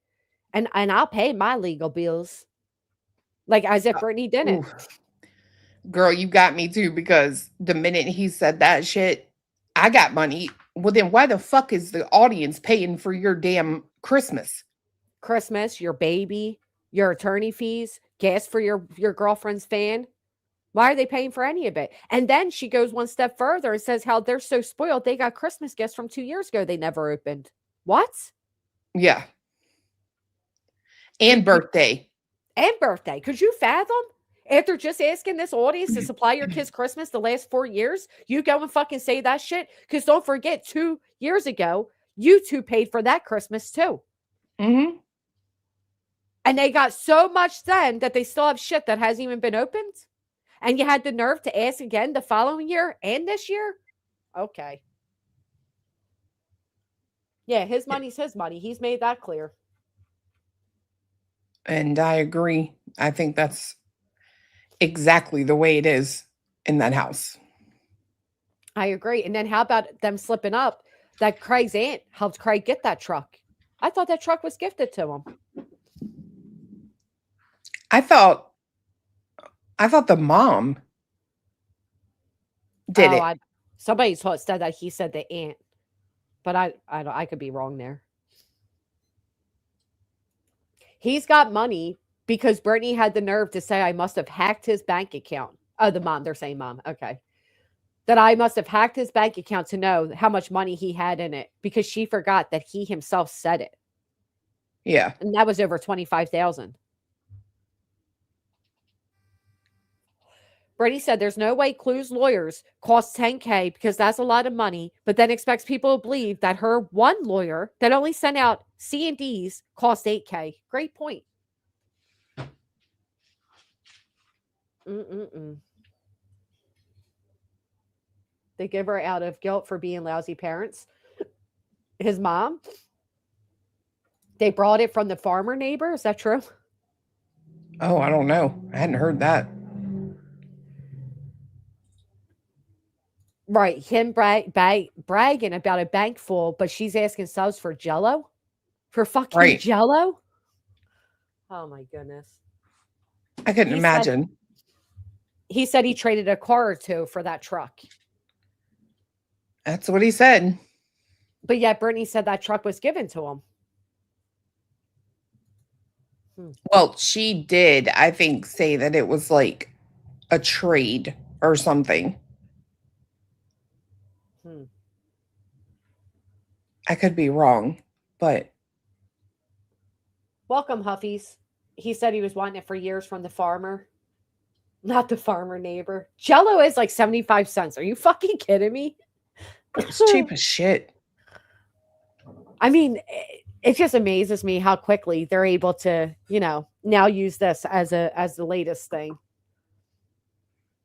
And I'll pay my legal bills. Like as if Brittany didn't. Girl, you got me too, because the minute he said that shit, I got money. Well, then why the fuck is the audience paying for your damn Christmas? Christmas, your baby, your attorney fees, gas for your girlfriend's fan. Why are they paying for any of it? And then she goes one step further and says how they're so spoiled. They got Christmas gifts from 2 years ago. They never opened. What? Yeah. And birthday. And birthday. Could you fathom? After just asking this audience to supply your kids Christmas the last 4 years, you go and fucking say that shit? Because don't forget, 2 years ago, you two paid for that Christmas too. Mm-hmm. And they got so much then that they still have shit that hasn't even been opened. And you had the nerve to ask again the following year and this year? Okay. Yeah, his money's his money. He's made that clear. And I agree. I think that's exactly the way it is in that house. I agree. And then how about them slipping up that Craig's aunt helped Craig get that truck? I thought that truck was gifted to him. I thought the mom did it. Somebody said that he said the aunt, but I could be wrong there. He's got money because Brittany had the nerve to say I must have hacked his bank account. Oh, the mom. They're saying mom. Okay. That I must have hacked his bank account to know how much money he had in it because she forgot that he himself said it. Yeah. And that was over 25,000. Brittany said there's no way Clue's lawyers cost $10K because that's a lot of money, but then expects people to believe that her one lawyer that only sent out C&Ds cost $8K. Great point. They give her out of guilt for being lousy parents. His mom. They brought it from the farmer neighbor. Is that true? Oh, I don't know. I hadn't heard that. Right. Him bragging about a bank full, but she's asking subs for Jell-O? For fucking Jell-O? Oh, my goodness. I couldn't imagine. He said he traded a car or two for that truck. That's what he said. But yet Brittany said that truck was given to him. Well, she did, I think, say that it was like a trade or something. I could be wrong, but. Welcome, Huffies. He said he was wanting it for years from the farmer. Not the farmer neighbor. Jell-O is like 75 cents. Are you fucking kidding me? It's cheap as shit. I mean, it just amazes me how quickly they're able to, now use this as the latest thing.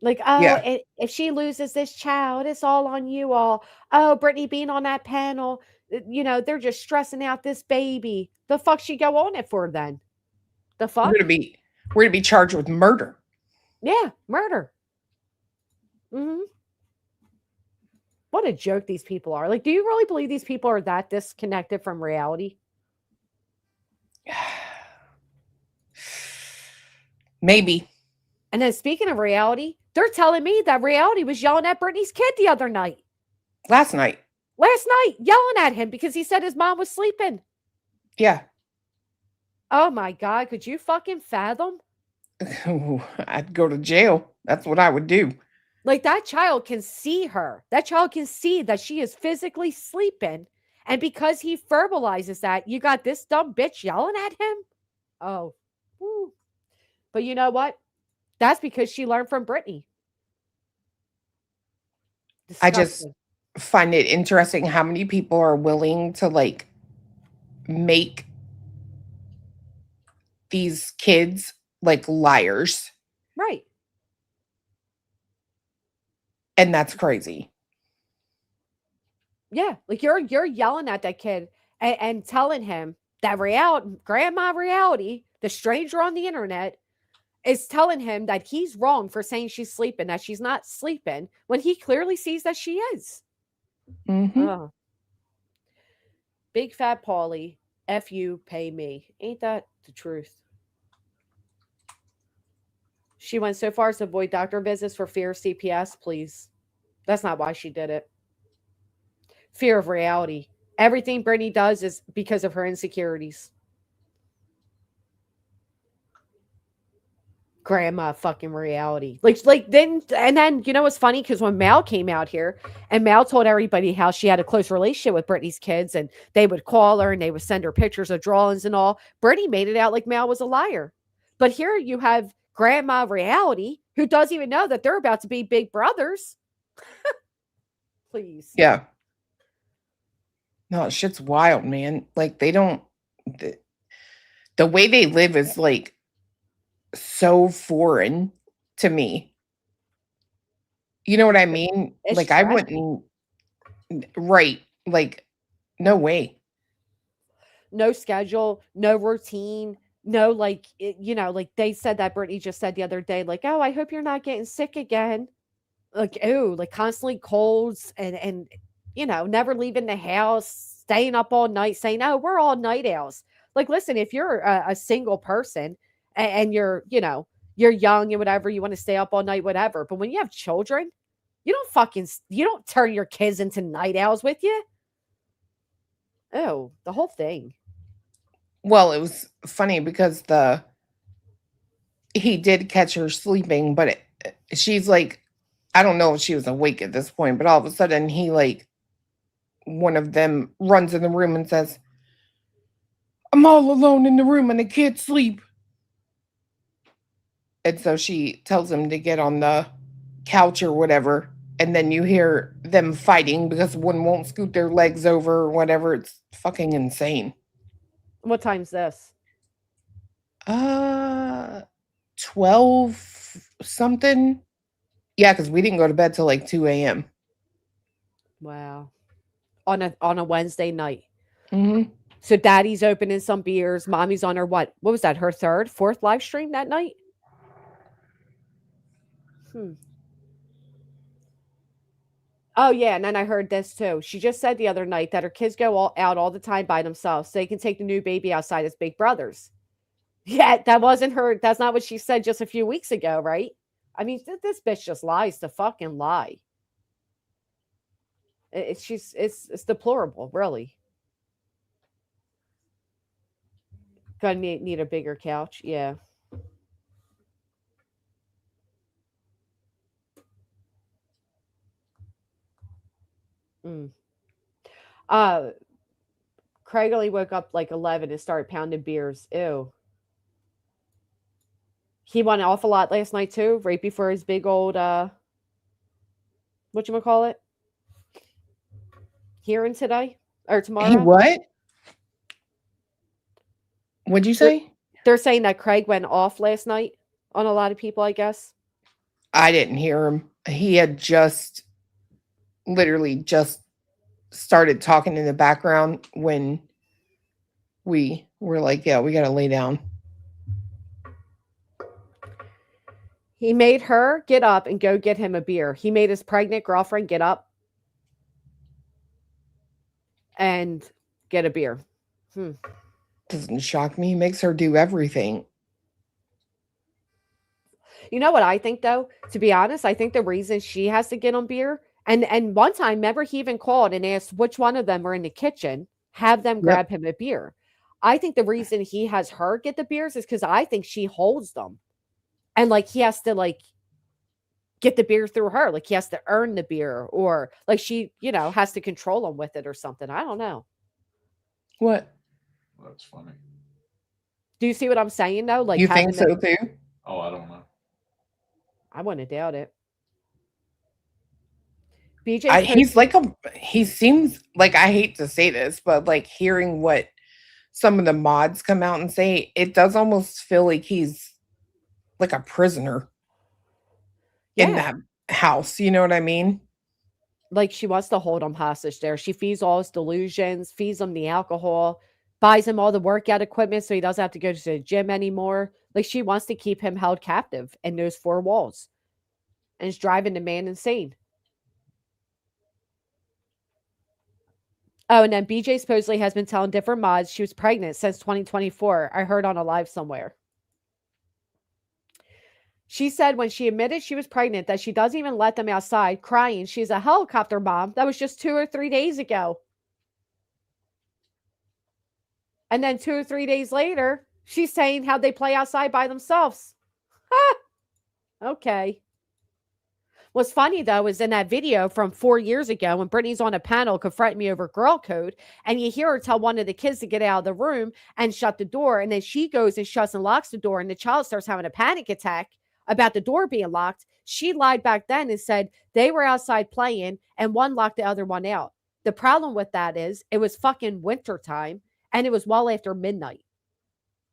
Like, if she loses this child, it's all on you all. Oh, Brittany being on that panel, they're just stressing out this baby. The fuck she go on it for then? The fuck? We're gonna be charged with murder. Yeah, murder. What a joke these people are. Like, do you really believe these people are that disconnected from reality? Maybe. And then speaking of reality, they're telling me that reality was yelling at Brittany's kid the other night. Last night, yelling at him because he said his mom was sleeping. Yeah. Oh my God. Could you fucking fathom? I'd go to jail. That's what I would do. Like, that child can see her. That child can see that she is physically sleeping. And because he verbalizes that, you got this dumb bitch yelling at him? Oh. Woo. But you know what? That's because she learned from Brittany. I just find it interesting how many people are willing to like make these kids like liars. Right. And that's crazy. Yeah. Like you're yelling at that kid and telling him that grandma reality, the stranger on the internet, is telling him that he's wrong for saying she's sleeping, that she's not sleeping, when he clearly sees that she is. Big fat Paulie, F you, pay me. Ain't that the truth? She went so far as to avoid doctor visits for fear of CPS, please. That's not why she did it. Fear of reality. Everything Brittany does is because of her insecurities. Grandma fucking reality. Like then, and then, you know what's funny? Because when Mal came out here and Mal told everybody how she had a close relationship with Brittany's kids and they would call her and they would send her pictures of drawings and all, Brittany made it out like Mal was a liar. But here you have Grandma reality who doesn't even know that they're about to be big brothers. Please. Yeah. No, shit's wild, man. Like they don't, the way they live is like so foreign to me. You know what I mean? It's like I tragic. wouldn't, right. Like, no way. No schedule, no routine, no, like, you know, like they said that Brittany just said the other day, like, oh, I hope you're not getting sick again. Like, oh, like constantly colds and, you know, never leaving the house, staying up all night, saying, oh, we're all night owls. Like, listen, if you're a single person and you're, you know, you're young and whatever, you want to stay up all night, whatever. But when you have children, you don't turn your kids into night owls with you. Oh, the whole thing. Well, it was funny because he did catch her sleeping, but she's like, I don't know if she was awake at this point, but all of a sudden he like, one of them runs in the room and says, I'm all alone in the room and the kids sleep. And so she tells him to get on the couch or whatever. And then you hear them fighting because one won't scoot their legs over or whatever. It's fucking insane. What time's this? 12 something. Yeah, because we didn't go to bed till like 2 a.m. Wow. On a Wednesday night. Mm-hmm. So daddy's opening some beers. Mommy's on her what was that? Her fourth live stream that night? Oh yeah, and then I heard this too. She just said the other night that her kids go out all the time by themselves so they can take the new baby outside as big brothers. Yeah, that wasn't her. That's not what she said just a few weeks ago, right? I mean, this bitch just lies to fucking lie. It's deplorable, really. Gonna need a bigger couch, yeah. Craig only woke up like 11 and started pounding beers. Ew. He won an awful lot last night too, right before his big old whatchamacallit? Hearing today or tomorrow. Hey, what? What'd you say? They're saying that Craig went off last night on a lot of people, I guess. I didn't hear him. He had literally just started talking in the background when we were like, yeah, we got to lay down. He made her get up and go get him a beer. He made his pregnant girlfriend get up and get a beer. Doesn't shock me. He makes her do everything. You know what I think, though? To be honest, I think the reason she has to get on beer, and one time, remember, he even called and asked which one of them were in the kitchen, have them grab him a beer. I think the reason he has her get the beers is because I think she holds them. And like he has to like get the beer through her. Like he has to earn the beer or like she, you know, has to control him with it or something. I don't know. What? That's funny. Do you see what I'm saying though? Like you think so too? Oh, I don't know. I wouldn't doubt it. BJ, he seems like, I hate to say this, but like hearing what some of the mods come out and say, it does almost feel like he's like a prisoner in that house. You know what I mean? Like she wants to hold him hostage there. She feeds all his delusions, feeds him the alcohol, buys him all the workout equipment so he doesn't have to go to the gym anymore. Like she wants to keep him held captive in those four walls. And it's driving the man insane. Oh, and then BJ supposedly has been telling different mods she was pregnant since 2024. I heard on a live somewhere. She said when she admitted she was pregnant that she doesn't even let them outside crying. She's a helicopter mom. That was just 2 or 3 days ago. And then 2 or 3 days later, she's saying how they play outside by themselves. Okay. What's funny though is in that video from 4 years ago when Brittany's on a panel confronting me over girl code, and you hear her tell one of the kids to get out of the room and shut the door, and then she goes and shuts and locks the door, and the child starts having a panic attack about the door being locked. She lied back then and said they were outside playing and one locked the other one out. The problem with that is it was fucking winter time and it was well after midnight.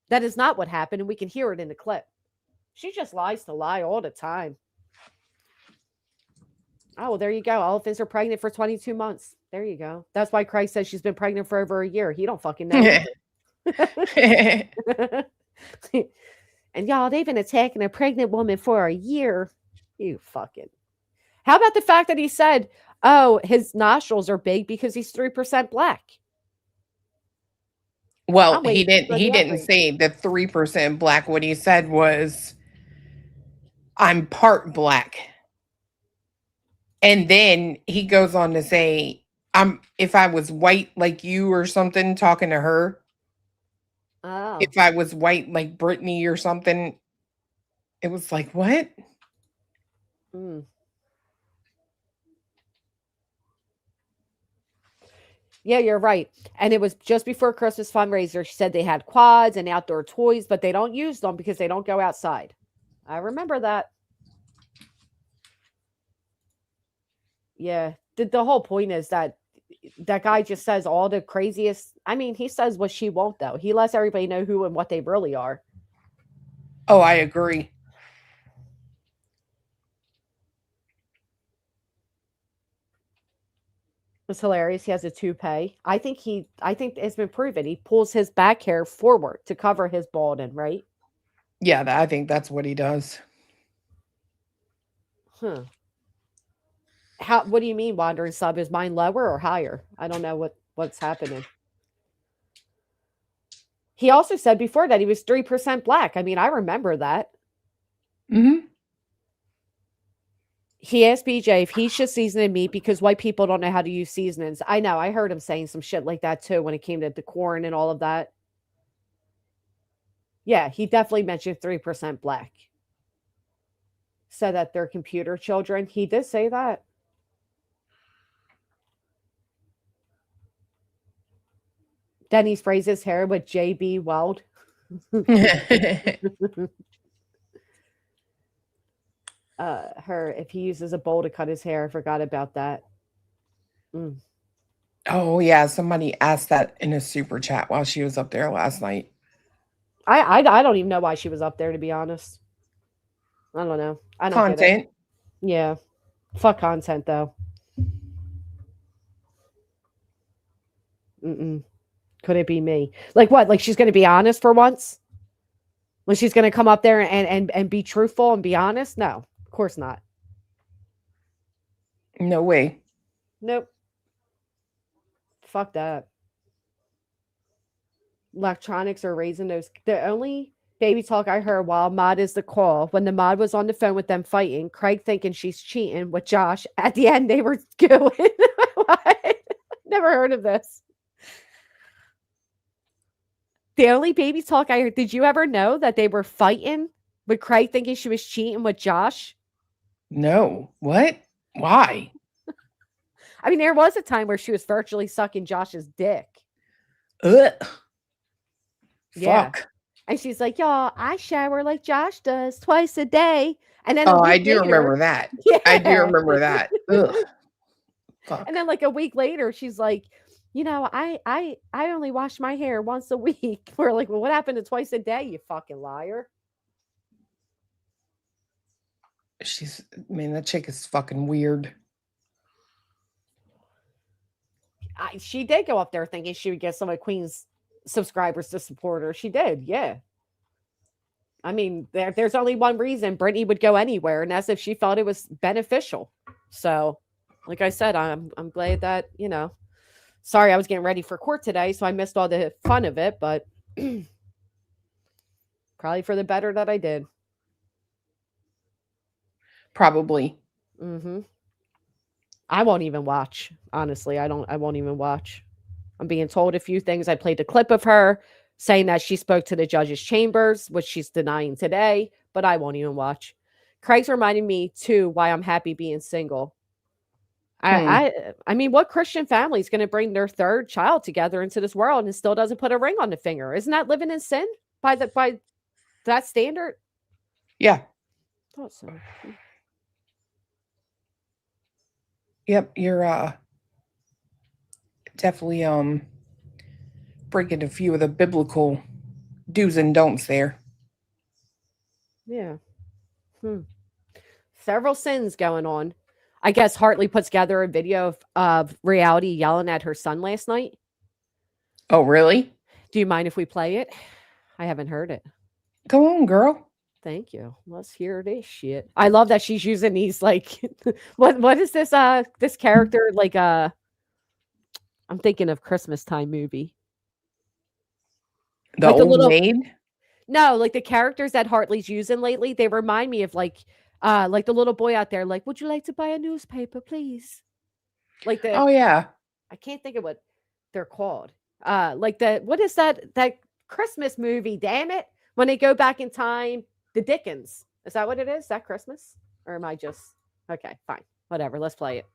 That is not what happened, and we can hear it in the clip. She just lies to lie all the time. Oh, well, there you go. Elephants are pregnant for 22 months. There you go. That's why Craig says she's been pregnant for over a year. He don't fucking know. And y'all, they've been attacking a pregnant woman for a year. You fucking. How about the fact that he said, oh, his nostrils are big because he's 3% black? Well, he didn't say the 3% black. What he said was, I'm part black. And then he goes on to say, if I was white like you or something, talking to her. Oh. If I was white like Brittany or something. It was like, what? Mm. Yeah, you're right. And it was just before Christmas fundraiser. She said they had quads and outdoor toys, but they don't use them because they don't go outside. I remember that. Yeah, the whole point is that guy just says all the craziest. I mean, he says what she won't, though. He lets everybody know who and what they really are. Oh, I agree. It's hilarious. He has a toupee. I think it's been proven. He pulls his back hair forward to cover his balding, right? Yeah, I think that's what he does. Huh. What do you mean, wandering sub? Is mine lower or higher? I don't know what's happening. He also said before that he was 3% black. I mean, I remember that. Mm-hmm. He asked BJ if he should season meat because white people don't know how to use seasonings. I know. I heard him saying some shit like that too when it came to the corn and all of that. Yeah, he definitely mentioned 3% black. Said that they're computer children. He did say that. Then he sprays his hair with JB Weld. If he uses a bowl to cut his hair, I forgot about that. Mm. Oh yeah, somebody asked that in a super chat while she was up there last night. I don't even know why she was up there, to be honest. I don't know. I don't Content. get it. Yeah. Fuck content though. Could it be me? Like what? Like she's going to be honest for once? Like she's going to come up there and be truthful and be honest? No, of course not. No way. Nope. Fuck that. Electronics are raising those. The only baby talk I heard while Mod is the call, when the Mod was on the phone with them fighting, Craig thinking she's cheating with Josh. At the end, they were going. What? Never heard of this. The only baby talk I heard, did you ever know that they were fighting with Craig thinking she was cheating with Josh? No. What? Why? I mean, there was a time where she was virtually sucking Josh's dick. Ugh. Yeah. Fuck. And she's like, y'all, I shower like Josh does twice a day. And then I do remember that. Yeah. I do remember that. Ugh. Fuck. And then like a week later, she's like, you know, I only wash my hair once a week. We're like, well, what happened to twice a day, you fucking liar? That chick is fucking weird. She did go up there thinking she would get some of Queen's subscribers to support her. She did, yeah. I mean, there's only one reason Brittany would go anywhere, and that's if she felt it was beneficial. So, like I said, I'm glad that, you know, sorry, I was getting ready for court today, so I missed all the fun of it, but probably for the better that I did. Probably. Mm-hmm. I won't even watch. Honestly, I won't even watch. I'm being told a few things. I played a clip of her saying that she spoke to the judge's chambers, which she's denying today. but I won't even watch. Craig's reminding me too why I'm happy being single. I mean, what Christian family is going to bring their third child together into this world and still doesn't put a ring on the finger? Isn't that living in sin by that standard? Yeah. Thought so. Yep. You're definitely breaking a few of the biblical do's and don'ts there. Yeah. Several sins going on. I guess Hartley put together a video of Reality yelling at her son last night. Oh, really? Do you mind if we play it? I haven't heard it. Go on, girl. Thank you. Let's hear this shit. I love that she's using these like what is this this character like I'm thinking of Christmas time movie. The like old maid? No, like the characters that Hartley's using lately, they remind me of like the little boy out there, like, would you like to buy a newspaper, please? Like the Oh yeah. I can't think of what they're called. Like what is that Christmas movie, damn it? When they go back in time, the Dickens. Is that what it is? Is that Christmas? Or am I just okay, fine. Whatever, let's play it.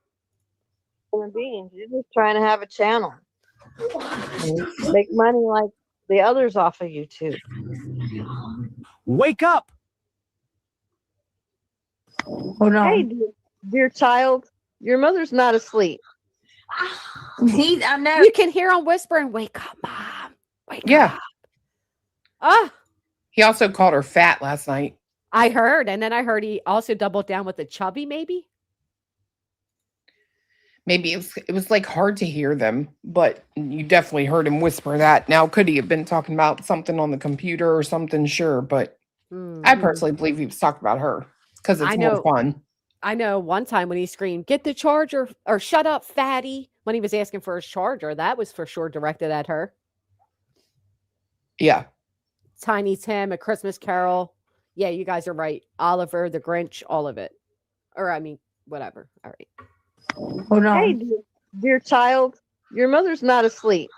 Human beings, you're just trying to have a channel. Make money like the others off of YouTube. Wake up! Hold on. Hey, dear child, your mother's not asleep. I know. You can hear him whispering, wake up, mom. Wake Yeah. up. Ah, He also called her fat last night. I heard. And then I heard he also doubled down with the chubby, maybe. Maybe it was like hard to hear them, but you definitely heard him whisper that. Now, could he have been talking about something on the computer or something? Sure, but I personally believe he was talking about her because it's more fun. I know one time when he screamed, get the charger or shut up, fatty, when he was asking for his charger, that was for sure directed at her. Yeah. Tiny Tim, A Christmas Carol. Yeah, you guys are right. Oliver, The Grinch, all of it. Or, I mean, whatever. All right. Hold on. Hey, dear child, your mother's not asleep.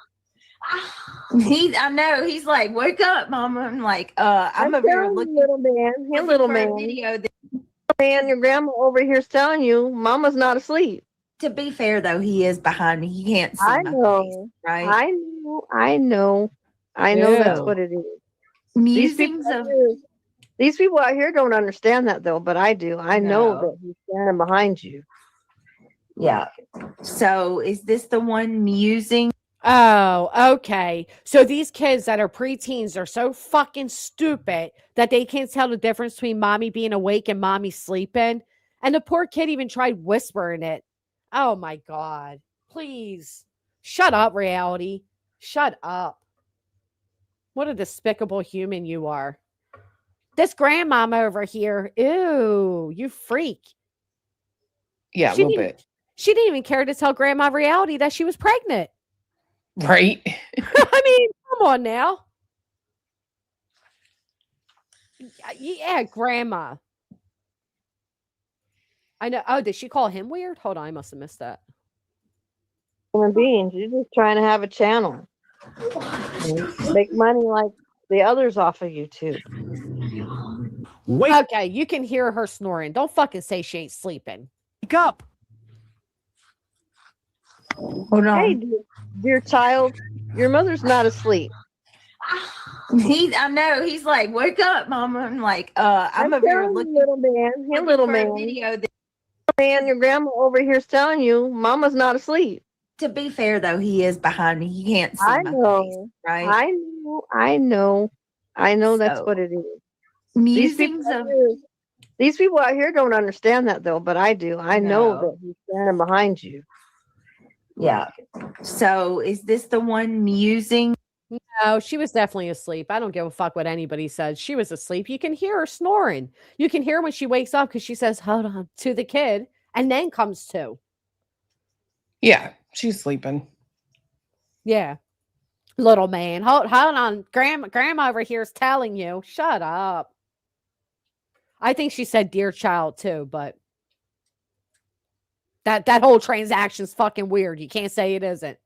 I know. He's like, wake up, mama. I'm like, I'm over here looking. Little man. Hey, little man. Video Man, your grandma over here's telling you mama's not asleep. To be fair, though, he is behind me. He can't see I my know. face, right? I know that's what it is. Musings of These people out here don't understand that though, but I do. I know that he's standing behind you. Yeah. So is this the one musing? Oh, okay. So these kids that are preteens are so fucking stupid that they can't tell the difference between mommy being awake and mommy sleeping. And the poor kid even tried whispering it. Oh my God. Please. Shut up, Reality. Shut up. What a despicable human you are. This grandmama over here. Ew, you freak. Yeah, a little bit. She didn't even care to tell Grandma Reality that she was pregnant. Right. I mean, come on now. Yeah, Grandma. I know. Oh, did she call him weird? Hold on, I must have missed that. Human beings, you're just trying to have a channel. Make money like the others off of YouTube. Okay, you can hear her snoring. Don't fucking say she ain't sleeping. Wake up. Hold on. Hey, dear child, your mother's not asleep. I know. He's like, wake up, mama. I'm like, I'm over here looking. Little man. Hey, little man. Video man, your grandma over here's telling you mama's not asleep. To be fair, though, he is behind me. He can't see I my know. face, right? I know that's what it is. Musings These people out here don't understand that though, but I do. I know that he's standing behind you. Yeah. So is this the one musing? No, she was definitely asleep. I don't give a fuck what anybody says. She was asleep. You can hear her snoring. You can hear when she wakes up because she says, hold on, to the kid, and then comes to. Yeah, she's sleeping. Yeah. Little man. Hold on. Grandma over here is telling you. Shut up. I think she said dear child too, but that whole transaction's fucking weird. You can't say it isn't.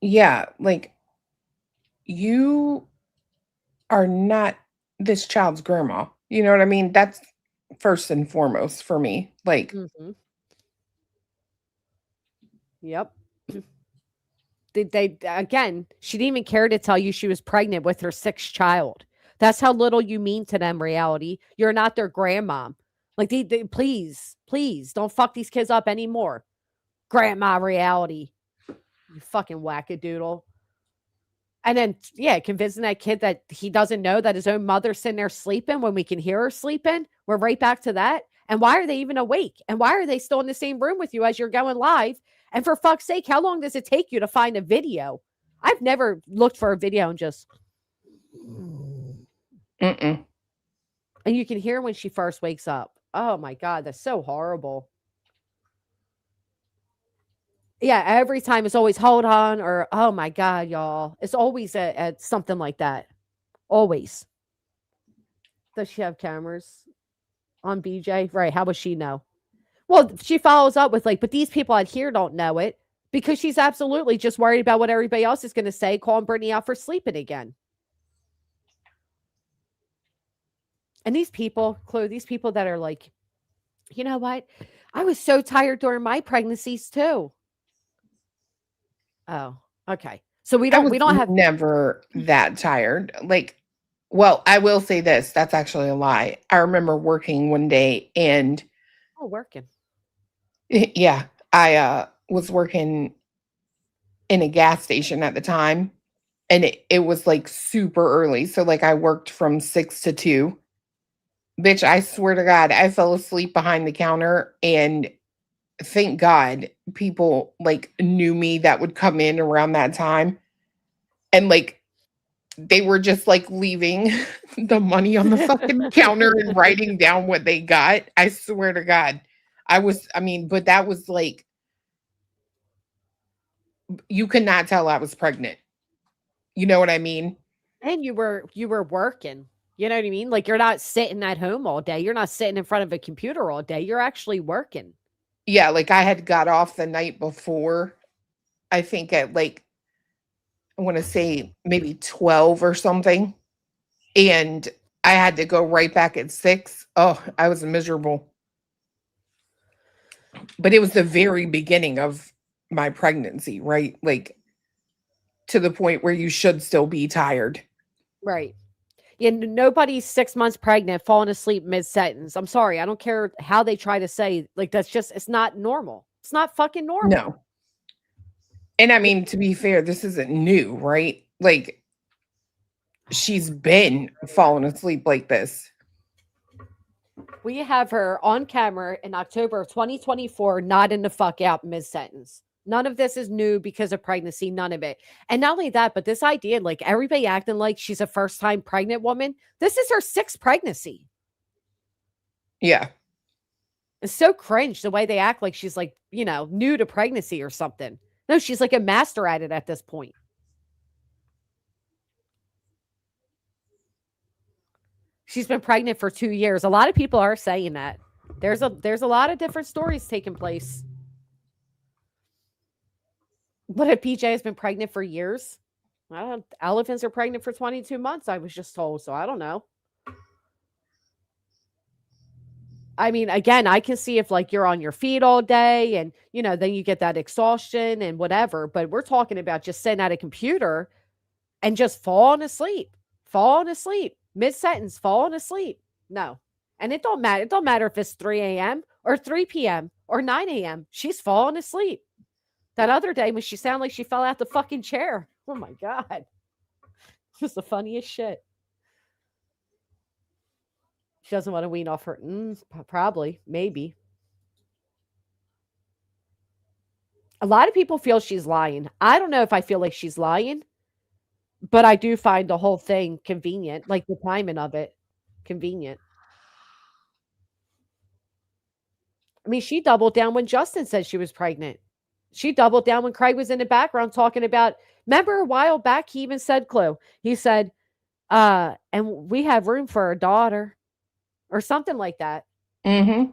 Yeah, like you are not this child's grandma. You know what I mean? That's first and foremost for me. Like, Yep. They again, she didn't even care to tell you she was pregnant with her sixth child. That's how little you mean to them, reality. You're not their grandmom. Like, they please don't fuck these kids up anymore. Grandma reality. You fucking wackadoodle. And then, yeah, convincing that kid that he doesn't know that his own mother's sitting there sleeping when we can hear her sleeping. We're right back to that. And why are they even awake? And why are they still in the same room with you as you're going live? And for fuck's sake, how long does it take you to find a video? I've never looked for a video and just... And you can hear when she first wakes up. Oh my God, that's so horrible. Yeah, every time it's always hold on or oh my God, y'all. It's always at something like that. Always. Does she have cameras on BJ? Right. How would she know? Well, she follows up with like, but these people out here don't know it because she's absolutely just worried about what everybody else is going to say, calling Brittany out for sleeping again. And these people, Chloe, these people that are like, you know what? I was so tired during my pregnancies too. Oh, okay. So we don't have never that tired. Like, well, I will say this. That's actually a lie. I remember working one day and working. Yeah, I was working in a gas station at the time, and it was like super early. So like I worked from 6 to 2. Bitch, I swear to God, I fell asleep behind the counter, and thank God people like knew me that would come in around that time. And like they were just like leaving the money on the fucking counter and writing down what they got. I swear to God. But that was like, you could not tell I was pregnant. You know what I mean? And you were working. You know what I mean? Like you're not sitting at home all day. You're not sitting in front of a computer all day. You're actually working. Yeah, like I had got off the night before. I think at like, I want to say maybe 12 or something. And I had to go right back at 6. Oh, I was miserable. But it was the very beginning of my pregnancy, right? Like to the point where you should still be tired. Right. Yeah, nobody's 6 months pregnant, falling asleep mid-sentence. I'm sorry. I don't care how they try to say, like, that's just, it's not normal. It's not fucking normal. No. And I mean, to be fair, this isn't new, right? Like, she's been falling asleep like this. We have her on camera in October of 2024, nodding the fuck out mid-sentence. None of this is new because of pregnancy. None of it. And not only that, but this idea, like everybody acting like she's a first-time pregnant woman. This is her 6th pregnancy. Yeah. It's so cringe the way they act like she's like, you know, new to pregnancy or something. No, she's like a master at it at this point. She's been pregnant for 2 years. A lot of people are saying that. There's a lot of different stories taking place. But if PJ has been pregnant for years, elephants are pregnant for 22 months, I was just told. So I don't know. I mean, again, I can see if like you're on your feet all day and, you know, then you get that exhaustion and whatever. But we're talking about just sitting at a computer and just falling asleep, mid-sentence, falling asleep. No. And it don't matter. It don't matter if it's 3 a.m. or 3 p.m. or 9 a.m. She's falling asleep. That other day when she sounded like she fell out the fucking chair. Oh my God. It was the funniest shit. She doesn't want to wean off her. Probably. Maybe. A lot of people feel she's lying. I don't know if I feel like she's lying, but I do find the whole thing convenient. Like the timing of it. Convenient. I mean, she doubled down when Justin said she was pregnant. She doubled down when Craig was in the background talking about, remember a while back, he even said, Chloe, he said, and we have room for a daughter or something like that. Mm-hmm.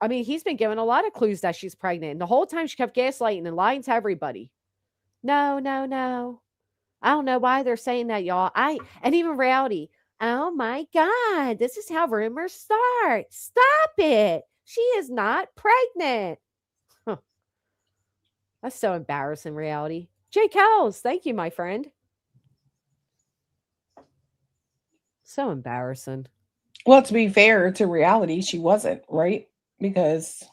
I mean, he's been giving a lot of clues that she's pregnant. And the whole time she kept gaslighting and lying to everybody. No. I don't know why they're saying that, y'all. And even reality, Oh my God, this is how rumors start. Stop it. She is not pregnant. Huh. That's so embarrassing, reality. Jake Hells, thank you, my friend. So embarrassing. Well, to be fair to reality, she wasn't, right? Because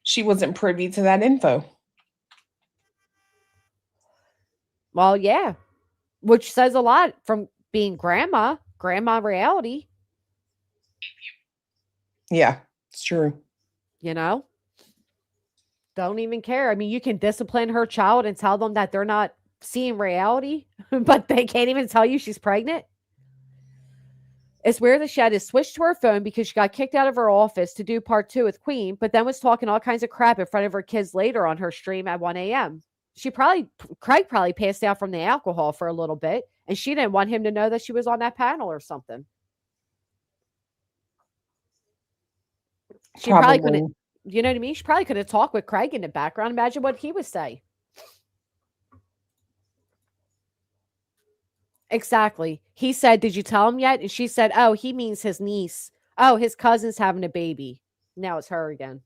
she wasn't privy to that info. Well, yeah. Which says a lot from being grandma reality. Yeah, it's true. You know? Don't even care. I mean, you can discipline her child and tell them that they're not seeing reality, but they can't even tell you she's pregnant. It's weird that she had to switch to her phone because she got kicked out of her office to do part 2 with Queen, but then was talking all kinds of crap in front of her kids later on her stream at 1 a.m. Craig probably passed out from the alcohol for a little bit, and she didn't want him to know that she was on that panel or something. She probably couldn't, you know what I mean? She probably could have talked with Craig in the background. Imagine what he would say. Exactly. He said, "Did you tell him yet?" And she said, "Oh, he means his niece. Oh, his cousin's having a baby." Now it's her again.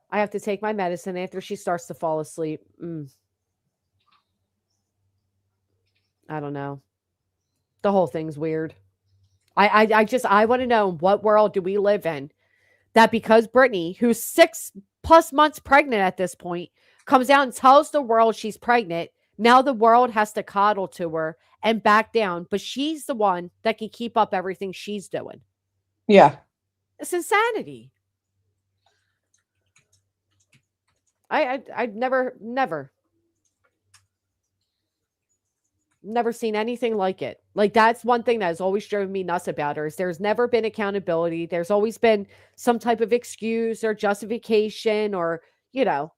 I have to take my medicine after she starts to fall asleep. I don't know. The whole thing's weird. I want to know, in what world do we live in that because Brittany, who's 6+ months pregnant at this point, comes out and tells the world she's pregnant, now the world has to coddle to her and back down, but she's the one that can keep up everything she's doing. Yeah. It's insanity. I've never seen anything like it. Like, that's one thing that has always driven me nuts about her, is there's never been accountability. There's always been some type of excuse or justification, or, you know,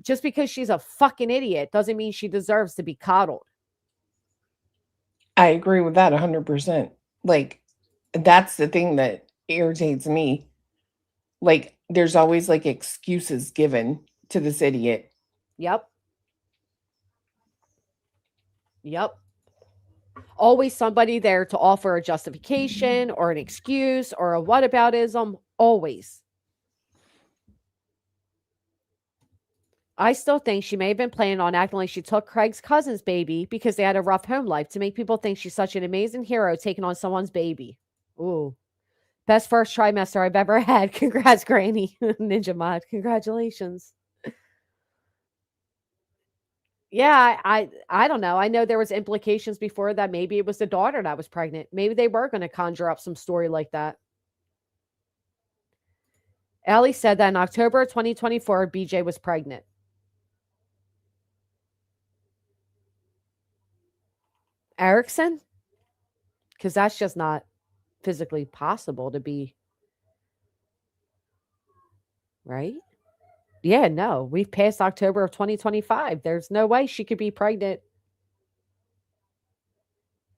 just because she's a fucking idiot doesn't mean she deserves to be coddled. I agree with that 100%. Like, that's the thing that irritates me. Like, there's always like excuses given to this idiot. Yep. Always somebody there to offer a justification or an excuse or a whataboutism. Always. I still think she may have been planning on acting like she took Craig's cousin's baby because they had a rough home life to make people think she's such an amazing hero taking on someone's baby. Ooh. Best first trimester I've ever had. Congrats, Granny. Ninja Mod. Congratulations. Yeah, I don't know. I know there was implications before that maybe it was the daughter that was pregnant. Maybe they were going to conjure up some story like that. Ellie said that in October 2024, BJ was pregnant. Erickson? Because that's just not physically possible to be. Right? Yeah, no. We've passed October of 2025. There's no way she could be pregnant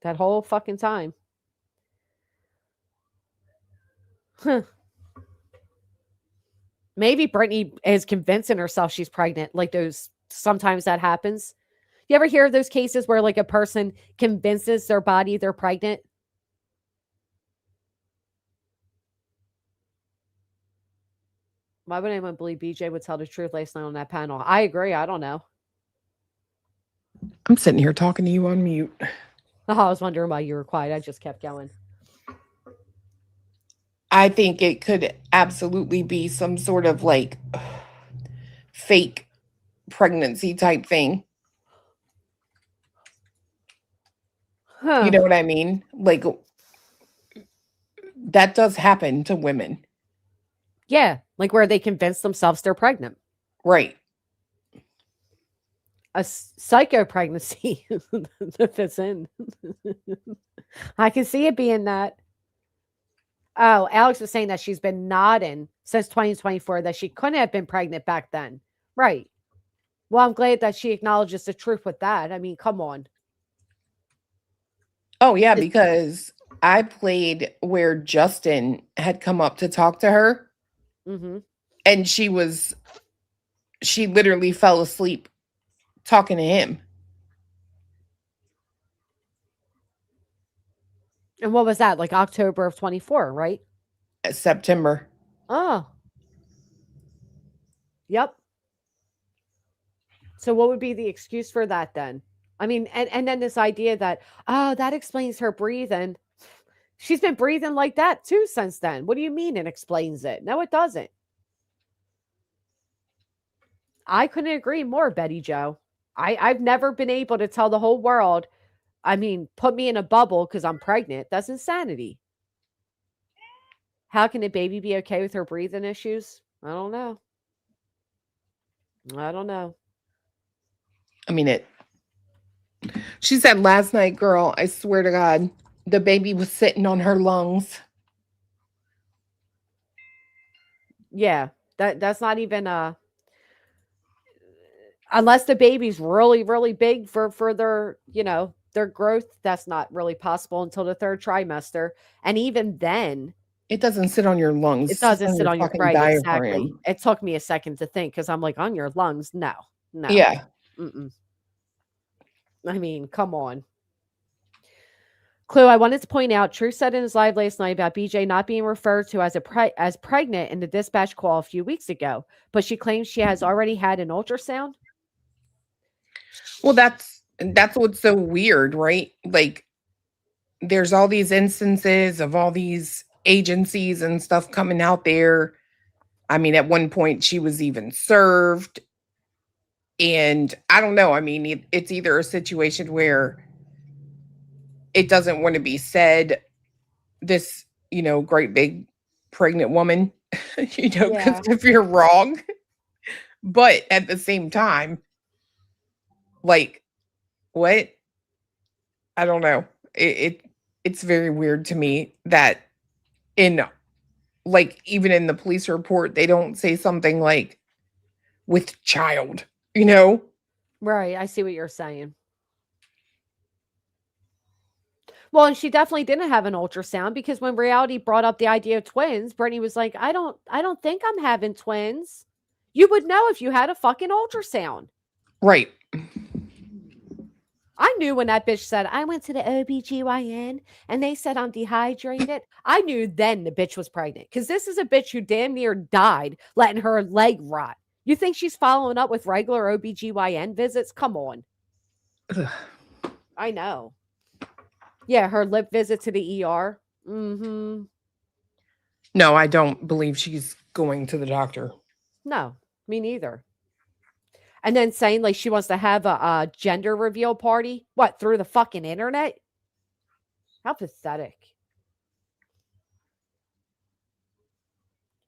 that whole fucking time. Huh. Maybe Brittany is convincing herself she's pregnant. Like, those, sometimes that happens. You ever hear of those cases where like a person convinces their body they're pregnant? Why would anyone believe BJ would tell the truth last night on that panel? I agree. I don't know. I'm sitting here talking to you on mute. Oh, I was wondering why you were quiet. I just kept going. I think it could absolutely be some sort of like fake pregnancy type thing. Huh. You know what I mean? Like, that does happen to women. Yeah, like where they convince themselves they're pregnant. Right. A psycho pregnancy that fits in. I can see it being that. Oh, Alex was saying that she's been nodding since 2024 that she couldn't have been pregnant back then. Right. Well, I'm glad that she acknowledges the truth with that. I mean, come on. Oh, yeah, because I played where Justin had come up to talk to her. Mm-hmm. And she literally fell asleep talking to him. And what was that? Like October of 24, right? September. Oh. Yep. So what would be the excuse for that then? I mean, and then this idea that, oh, that explains her breathing. She's been breathing like that too since then. What do you mean it explains it? No, it doesn't. I couldn't agree more, Betty Joe. I've never been able to tell the whole world, I mean, put me in a bubble because I'm pregnant. That's insanity. How can a baby be okay with her breathing issues? I don't know. I don't know. I mean, she said last night, girl, I swear to God, the baby was sitting on her lungs. Yeah, that's not even unless the baby's really, really big for their, their growth, that's not really possible until the 3rd trimester. And even then, it doesn't sit on your lungs. It doesn't sit on your fucking right. diaphragm. Exactly. It took me a second to think because I'm like, on your lungs? No. Yeah. Mm-mm. I mean, come on. Clue, I wanted to point out, True said in his live last night about BJ not being referred to as as pregnant in the dispatch call a few weeks ago, but she claims she has already had an ultrasound. Well, that's what's so weird, right? Like, there's all these instances of all these agencies and stuff coming out there. I mean, at one point she was even served. And I don't know. I mean, it's either a situation where it doesn't want to be said, this, great big pregnant woman, because if you're wrong, but at the same time, like, what? I don't know. It's very weird to me that even in the police report, they don't say something like with child, Right. I see what you're saying. Well, and she definitely didn't have an ultrasound because when Reality brought up the idea of twins, Brittany was like, I don't think I'm having twins. You would know if you had a fucking ultrasound. Right. I knew when that bitch said, I went to the OBGYN and they said I'm dehydrated. I knew then the bitch was pregnant because this is a bitch who damn near died letting her leg rot. You think she's following up with regular OBGYN visits? Come on. Ugh. I know. Yeah, her lip visit to the ER. Mm-hmm. No, I don't believe she's going to the doctor. No, me neither. And then saying like she wants to have a gender reveal party. What, through the fucking internet? How pathetic.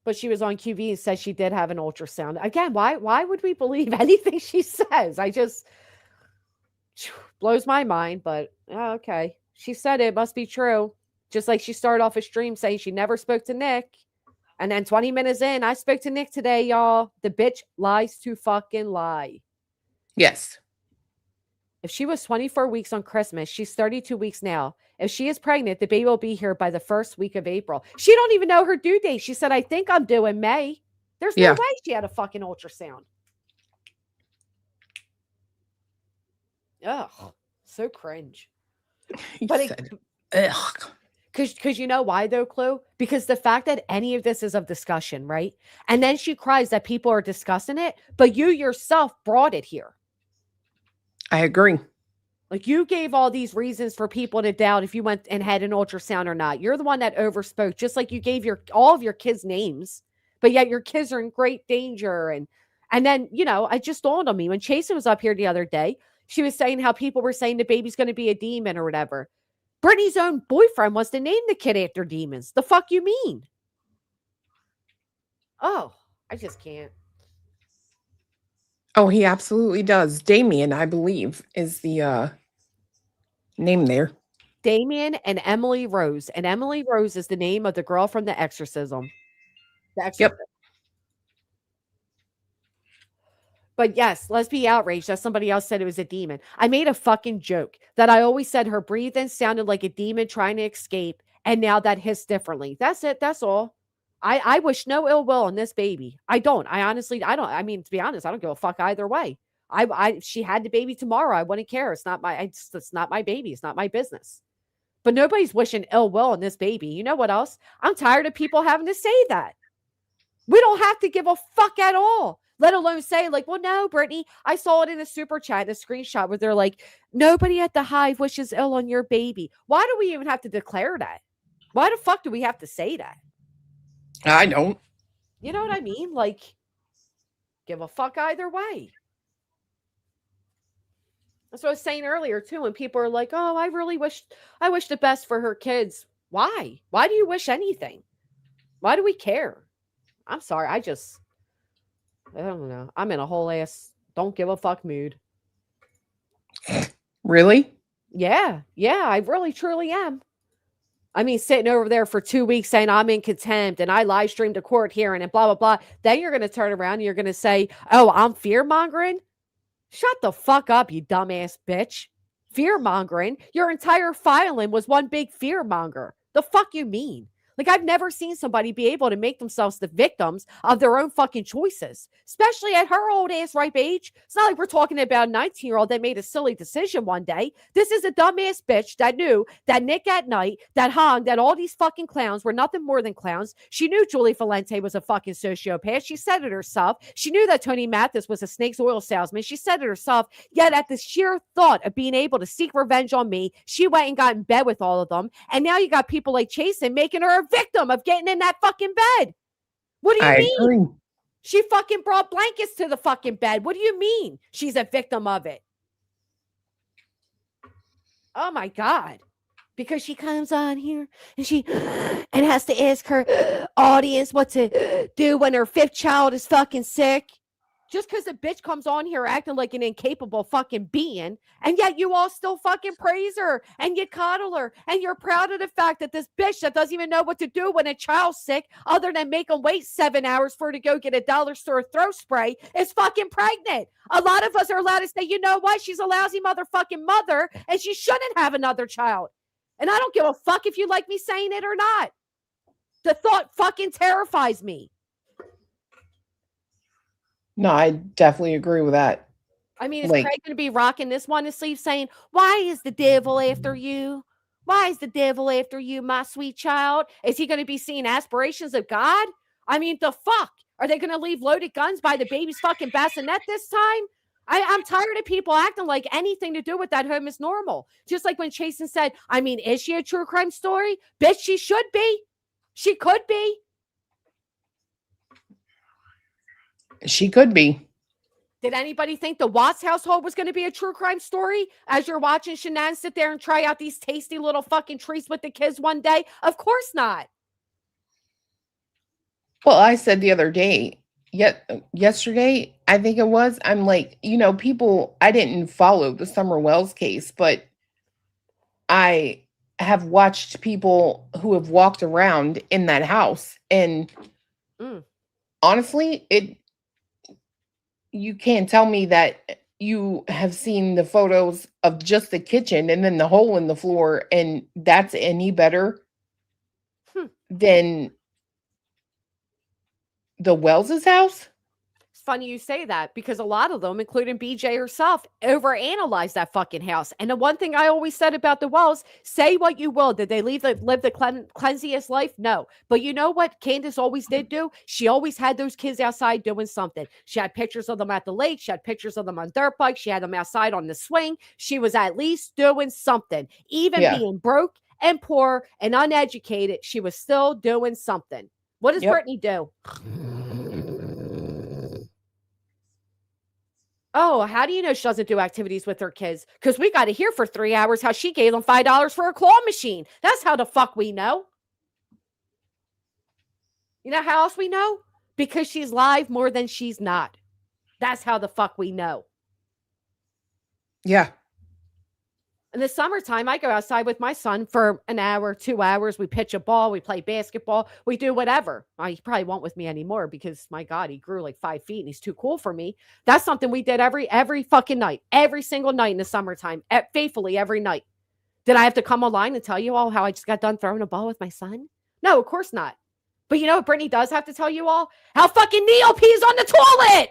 But she was on QV and said she did have an ultrasound. Again, why would we believe anything she says? I just blows my mind, but okay. She said it must be true. Just like she started off a stream saying she never spoke to Nick. And then 20 minutes in, I spoke to Nick today, y'all. The bitch lies to fucking lie. Yes. If she was 24 weeks on Christmas, she's 32 weeks now. If she is pregnant, the baby will be here by the 1st week of April. She don't even know her due date. She said, I think I'm due in May. There's no way she had a fucking ultrasound. Ugh, so cringe. Because you know why though, Clue? Because the fact that any of this is of discussion, right? And then she cries that people are discussing it, but you yourself brought it here. I agree. Like you gave all these reasons for people to doubt if you went and had an ultrasound or not. You're the one that overspoke, just like you gave all of your kids names, but yet your kids are in great danger. And then, it just dawned on me when Chase was up here the other day, she was saying how people were saying the baby's going to be a demon or whatever. Brittany's own boyfriend wants to name the kid after demons. The fuck you mean? Oh, I just can't. Oh, he absolutely does. Damien, I believe, is the name there. Damien and Emily Rose. And Emily Rose is the name of the girl from The Exorcism. Yep. But yes, let's be outraged that somebody else said it was a demon. I made a fucking joke that I always said her breathing sounded like a demon trying to escape. And now that hissed differently. That's it. That's all. I wish no ill will on this baby. I don't. I honestly, I don't. I mean, to be honest, I don't give a fuck either way. She had the baby tomorrow. I wouldn't care. It's not my baby. It's not my business. But nobody's wishing ill will on this baby. You know what else? I'm tired of people having to say that. We don't have to give a fuck at all, let alone say like, well, no, Brittany, I saw it in a super chat, a screenshot where they're like, nobody at the Hive wishes ill on your baby. Why do we even have to declare that? Why the fuck do we have to say that? I don't. You know what I mean? Like, give a fuck either way. That's what I was saying earlier too. When people are like, "Oh, I wish the best for her kids." Why? Why do you wish anything? Why do we care? I'm sorry. I don't know. I'm in a whole ass don't give a fuck mood. Really? Yeah, I really truly am. I mean, sitting over there for 2 weeks saying I'm in contempt and I live streamed a court hearing and blah blah blah. Then you're going to turn around and you're going to say, "Oh, I'm fear mongering." Shut the fuck up, you dumbass bitch. Fear-mongering. Your entire filing was one big fear-monger. The fuck you mean? Like, I've never seen somebody be able to make themselves the victims of their own fucking choices, especially at her old ass ripe age. It's not like we're talking about a 19-year-old that made a silly decision one day. This is a dumbass bitch that knew that Nick at Night, that hung, that all these fucking clowns were nothing more than clowns. She knew Julie Valente was a fucking sociopath. She said it herself. She knew that Tony Mathis was a snake's oil salesman. She said it herself. Yet at the sheer thought of being able to seek revenge on me, she went and got in bed with all of them. And now you got people like Chasen making her a victim of getting in that fucking bed. What do you mean? Agree. She fucking brought blankets to the fucking bed. What do you mean she's a victim of it? Oh my God. Because she comes on here and has to ask her audience what to do when her fifth child is fucking sick. Just because the bitch comes on here acting like an incapable fucking being, and yet you all still fucking praise her and you coddle her, and you're proud of the fact that this bitch that doesn't even know what to do when a child's sick, other than make them wait 7 hours for her to go get a dollar store throat spray, is fucking pregnant. A lot of us are allowed to say, you know what? She's a lousy motherfucking mother, and she shouldn't have another child. And I don't give a fuck if you like me saying it or not. The thought fucking terrifies me. No, I definitely agree with that. I mean, is Craig going to be rocking this one to sleep saying, why is the devil after you? Why is the devil after you, my sweet child? Is he going to be seeing aspirations of God? I mean, the fuck? Are they going to leave loaded guns by the baby's fucking bassinet this time? I'm tired of people acting like anything to do with that home is normal. Just like when Chasen said, I mean, is she a true crime story? Bitch, she should be. She could be. She could be. Did anybody think the Watts household was going to be a true crime story as you're watching Shanann sit there and try out these tasty little fucking treats with the kids one day? Of course not. Well, I said the other day, yesterday, I think it was, I'm like, people, I didn't follow the Summer Wells case, but I have watched people who have walked around in that house. And honestly, you can't tell me that you have seen the photos of just the kitchen and then the hole in the floor, and that's any better than the Wells's house. It's funny you say that because a lot of them, including BJ herself, overanalyze that fucking house. And the one thing I always said about the Wells, say what you will, did they live the cleansiest life? No. But you know what Candace always did do? She always had those kids outside doing something. She had pictures of them at the lake. She had pictures of them on dirt bikes. She had them outside on the swing. She was at least doing something. Even being broke and poor and uneducated, she was still doing something. What does Brittany do? Oh, how do you know she doesn't do activities with her kids? Because we got to hear for 3 hours how she gave them $5 for a claw machine. That's how the fuck we know. You know how else we know? Because she's live more than she's not. That's how the fuck we know. Yeah. In the summertime, I go outside with my son for an hour, 2 hours. We pitch a ball. We play basketball. We do whatever. He probably won't with me anymore because, my God, he grew like 5 feet and he's too cool for me. That's something we did every fucking night, every single night in the summertime, faithfully every night. Did I have to come online and tell you all how I just got done throwing a ball with my son? No, of course not. But you know what Brittany does have to tell you all? How fucking Neil pees on the toilet.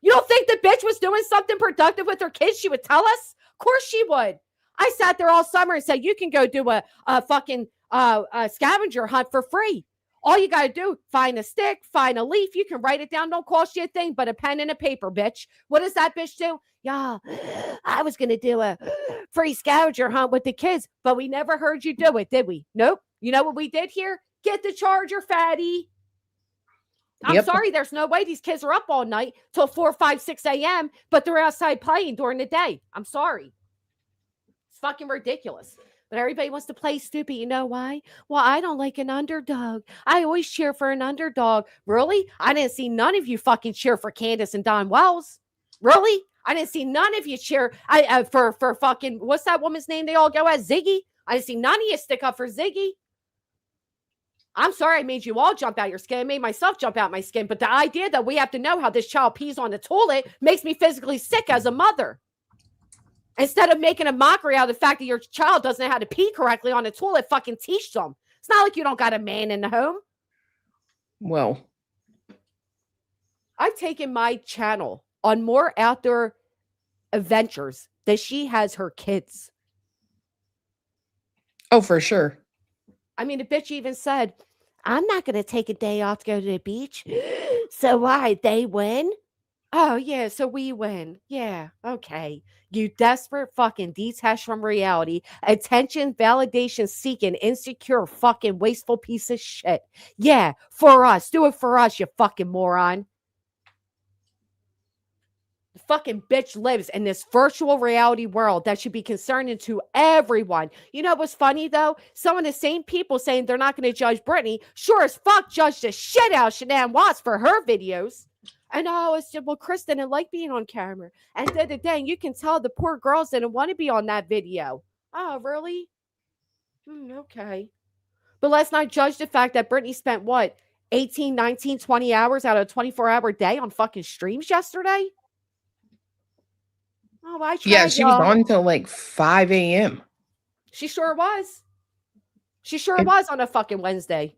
You don't think the bitch was doing something productive with her kids? She would tell us? Of course she would. I sat there all summer and said, you can go do a fucking a scavenger hunt for free. All you got to do, find a stick, find a leaf. You can write it down. Don't cost you a thing but a pen and a paper, bitch. What does that bitch do? Yeah, I was going to do a free scavenger hunt with the kids, but we never heard you do it, did we? Nope. You know what we did here? Get the charger, fatty. I'm sorry, there's no way these kids are up all night till 4, 5, 6 a.m., but they're outside playing during the day. I'm sorry. It's fucking ridiculous. But everybody wants to play stupid. You know why? Well, I don't like an underdog. I always cheer for an underdog. Really? I didn't see none of you fucking cheer for Candace and Don Wells. Really? I didn't see none of you cheer for fucking, what's that woman's name they all go as? Ziggy? I didn't see none of you stick up for Ziggy. I'm sorry I made you all jump out your skin. I made myself jump out my skin. But the idea that we have to know how this child pees on the toilet makes me physically sick as a mother. Instead of making a mockery out of the fact that your child doesn't know how to pee correctly on the toilet, fucking teach them. It's not like you don't got a man in the home. Well, I've taken my channel on more outdoor adventures than she has her kids. Oh, for sure. I mean, the bitch even said, I'm not going to take a day off to go to the beach. So why? They win? Oh, yeah, so we win. Yeah, okay. You desperate fucking detached from reality, attention, validation seeking, insecure, fucking wasteful piece of shit. Yeah, for us. Do it for us, you fucking moron. The fucking bitch lives in this virtual reality world that should be concerning to everyone. You know what's funny, though? Some of the same people saying they're not going to judge Brittany sure as fuck judged the shit out of Shanann Watts for her videos. And it's just, well, Chris didn't like being on camera. And then you can tell the poor girls didn't want to be on that video. Oh, really? Okay. But let's not judge the fact that Brittany spent, 18, 19, 20 hours out of a 24-hour day on fucking streams yesterday? Oh, I tried, yeah, she was on till like 5 a.m. She sure was. She sure was on a fucking Wednesday.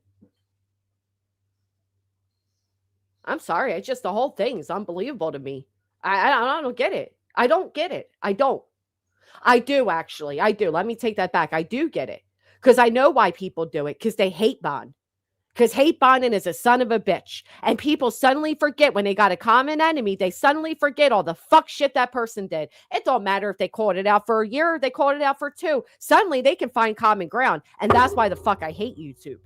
I'm sorry. It's just the whole thing is unbelievable to me. I don't get it. I don't get it. I don't. I do, actually. I do. Let me take that back. I do get it. Because I know why people do it. Because they hate bond. Because hate bonding is a son of a bitch. And people suddenly forget when they got a common enemy, they suddenly forget all the fuck shit that person did. It don't matter if they called it out for a year or they called it out for 2. Suddenly they can find common ground. And that's why the fuck I hate YouTube.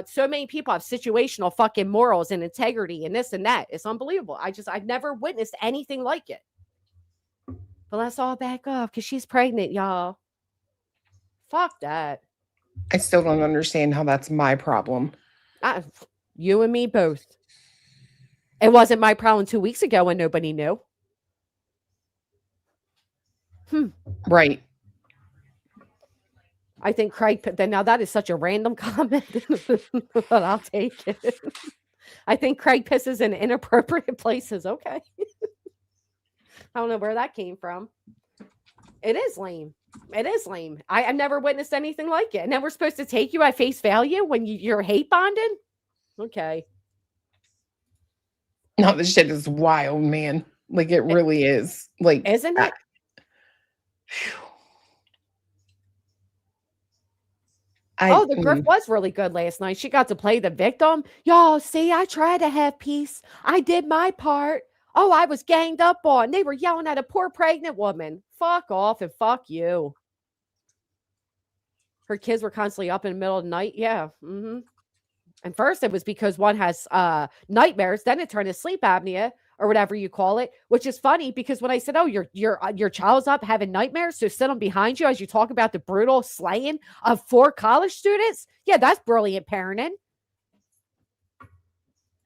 So many people have situational fucking morals and integrity and this and that. It's unbelievable. I've never witnessed anything like it. But let's all back off because she's pregnant, y'all. Fuck that. I still don't understand how that's my problem. You and me both. It wasn't my problem 2 weeks ago when nobody knew. Right. I think Craig, now that is such a random comment, but I'll take it. I think Craig pisses in inappropriate places. Okay. I don't know where that came from. It is lame. It is lame. I've never witnessed anything like it. And then we're supposed to take you at face value when you're hate bonded? Okay. No, this shit is wild, man. Like, it really is. Like, isn't it? The Griff was really good last night. She got to play the victim. Y'all, see, I tried to have peace. I did my part. Oh, I was ganged up on. They were yelling at a poor pregnant woman. Fuck off and fuck you. Her kids were constantly up in the middle of the night. Yeah. Mm-hmm. And first it was because one has nightmares. Then it turned to sleep apnea or whatever you call it, which is funny because when I said, oh, your child's up having nightmares, so sit them behind you as you talk about the brutal slaying of 4 college students. Yeah, that's brilliant parenting.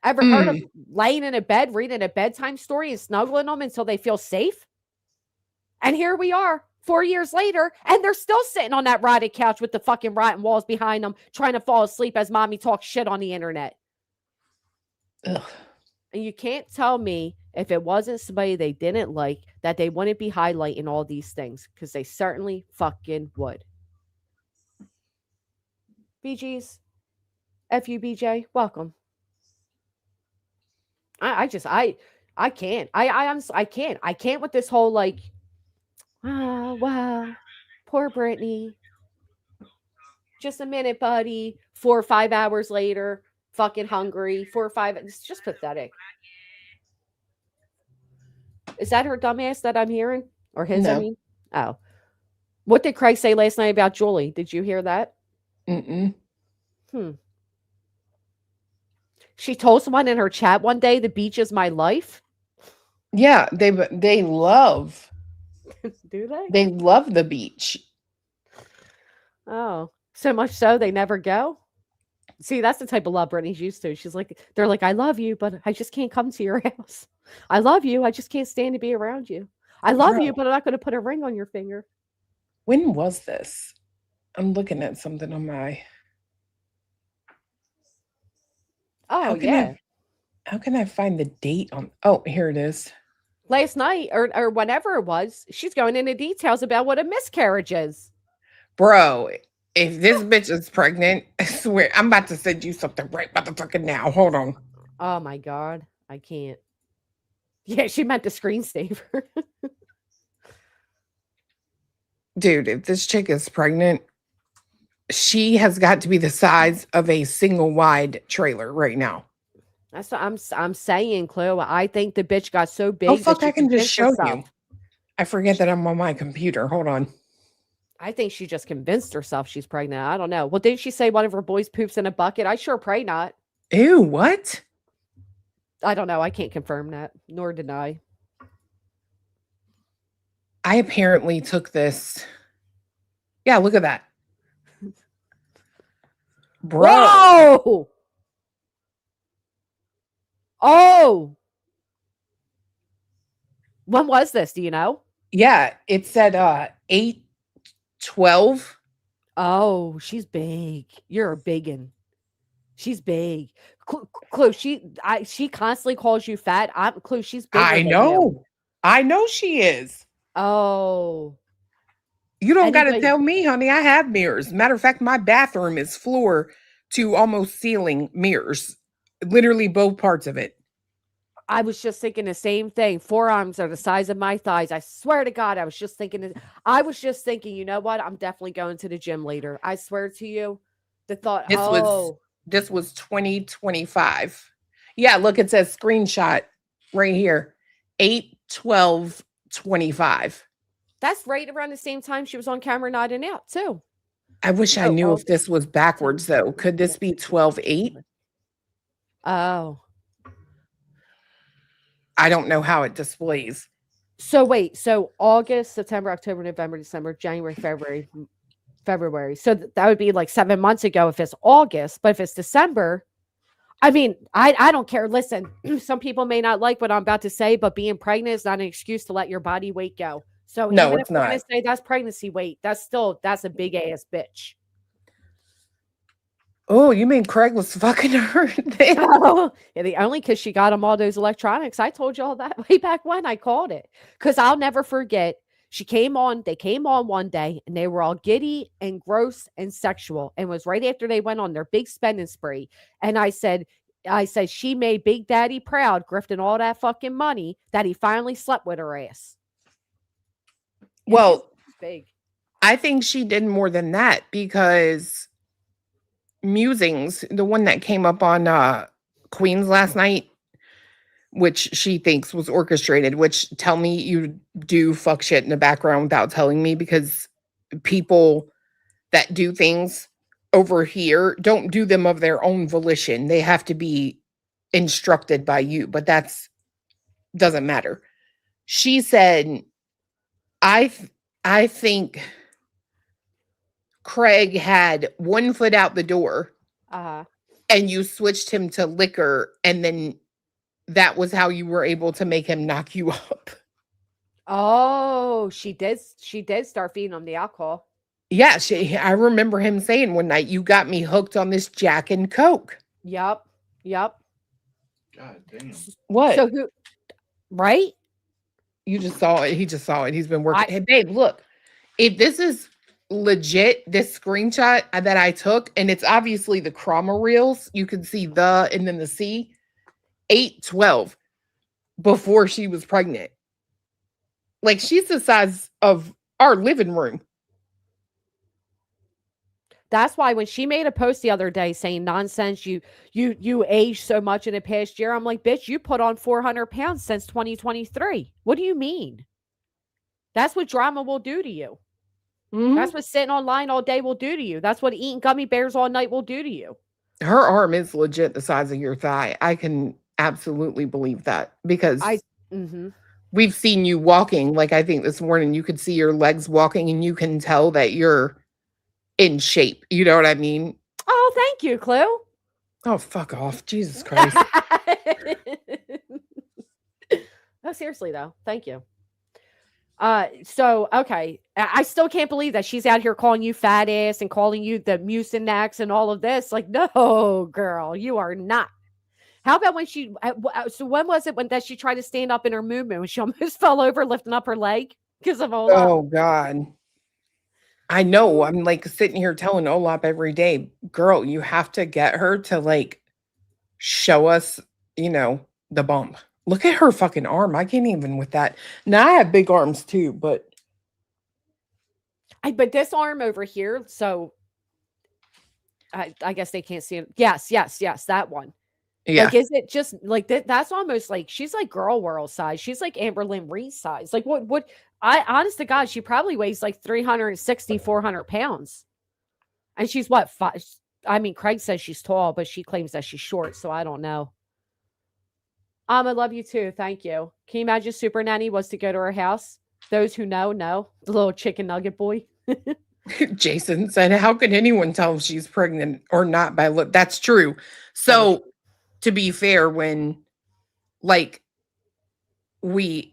Ever heard of laying in a bed, reading a bedtime story and snuggling them until they feel safe? And here we are 4 years later, and they're still sitting on that rotted couch with the fucking rotten walls behind them, trying to fall asleep as mommy talks shit on the internet. Ugh. And you can't tell me if it wasn't somebody they didn't like that they wouldn't be highlighting all these things, because they certainly fucking would. BGs, FUBJ, welcome. I can't. I can't with this whole like, wow. Poor Brittany. Just a minute, buddy. 4 or 5 hours later, fucking hungry. 4 or 5. It's just pathetic. Is that her dumbass that I'm hearing? Or his, I No. mean? Oh. What did Craig say last night about Julie? Did you hear that? Mm-mm. She told someone in her chat one day, the beach is my life. Yeah, they love. Do they? They love the beach. Oh, so much so they never go. See, that's the type of love Brittany's used to. She's like, they're like, I love you, but I just can't come to your house. I love you. I just can't stand to be around you. I love you, but I'm not going to put a ring on your finger. When was this? I'm looking at something on my. Oh, yeah. How can I find the date on? Oh, here it is. Last night or whenever it was, she's going into details about what a miscarriage is. Bro, if this bitch is pregnant, I swear, I'm about to send you something right motherfucking now. Hold on. Oh, my God. I can't. Yeah, she meant the screensaver. Dude, if this chick is pregnant, she has got to be the size of a single wide trailer right now. That's what I'm saying, Chloe. I think the bitch got so big. Oh, fuck, that I can just show herself. you. I forget that I'm on my computer. Hold on. I think she just convinced herself she's pregnant. I don't know. Well, didn't she say one of her boys poops in a bucket? I sure pray not. Ew, what? I don't know. I can't confirm that, nor deny. I apparently took this. Yeah, look at that. Bro. Whoa! Oh! When was this? Do you know? Yeah, it said 8/12. Oh, she's big. You're a biggin. She's big. Clue, she constantly calls you fat. I'm Clue, she's bigger I than know. you. I know she is. Oh. You don't got to Anyway. tell me, honey. I have mirrors. Matter of fact, my bathroom is floor to almost ceiling mirrors. Literally both parts of it. I was just thinking the same thing. Forearms are the size of my thighs. I swear to God, I was just thinking, you know what? I'm definitely going to the gym later. I swear to you. The thought, This was 2025. Yeah, look, it says screenshot right here. 8/12/25. that's right around the same time she was on camera nodding out, too. I wish I knew if this was backwards, though. Could this be 12/8? Oh. I don't know how it displays. So wait, so August, September, October, November, December, January, February. So that would be like 7 months ago if it's August, but if it's December, I mean, I don't care. Listen, some people may not like what I'm about to say, but being pregnant is not an excuse to let your body weight go. So No, even it's if we're gonna not. say that's pregnancy weight, that's a big ass bitch. Oh, you mean Craig was fucking her? Oh, yeah, only because she got him all those electronics. I told y'all that way back when I called it. Because I'll never forget. They came on one day and they were all giddy and gross and sexual. And it was right after they went on their big spending spree. And I said, she made Big Daddy proud, grifting all that fucking money that he finally slept with her ass. Well, big. I think she did more than that because Musings, the one that came up on Queens last night, which she thinks was orchestrated, which tell me you do fuck shit in the background without telling me, because people that do things over here don't do them of their own volition. They have to be instructed by you, but doesn't matter. She said, I think Craig had one foot out the door and you switched him to liquor, and then that was how you were able to make him knock you up. Oh, she did start feeding him the alcohol. Yeah, I remember him saying one night, you got me hooked on this Jack and Coke. Yep. God damn. What? So who, right? You just saw it. He just saw it. He's been working. Hey, babe, look. If this is legit, this screenshot that I took, and it's obviously the Chroma reels, you can see the and then the C, 8/12 before she was pregnant. Like, she's the size of our living room. That's why when she made a post the other day saying nonsense, you aged so much in the past year. I'm like, bitch, you put on 400 pounds since 2023. What do you mean? That's what drama will do to you. That's what sitting online all day will do to you. That's what eating gummy bears all night will do to you. Her arm is legit the size of your thigh. I can absolutely believe that because we've seen you walking. Like I think this morning you could see your legs walking and you can tell that you're in shape. You know what I mean? Oh, thank you, Clue. Oh, fuck off. Jesus Christ. No, seriously though. Thank you. So okay. I still can't believe that she's out here calling you fat ass and calling you the Mucinex and all of this. Like, no, girl, you are not. How about when she, so when was it when that she tried to stand up in her movement when she almost fell over lifting up her leg because of all Oh God. I know. I'm like sitting here telling Olap every day, girl, you have to get her to like show us, you know, the bump. Look at her fucking arm. I can't even with that. Now I have big arms too, but this arm over here, so I guess they can't see it. Yes, that one. Yeah. Like, is it just like that? That's almost like she's like girl world size. She's like Amber Lynn Reed size. Like what I honest to God, she probably weighs like 360, 400 pounds. And she's what, five? I mean, Craig says she's tall, but she claims that she's short. So I don't know. I love you too. Thank you. Can you imagine Super Nanny was to go to her house? Those who know. The little chicken nugget boy. Jason said, how can anyone tell if she's pregnant or not by look? That's true. So to be fair, when like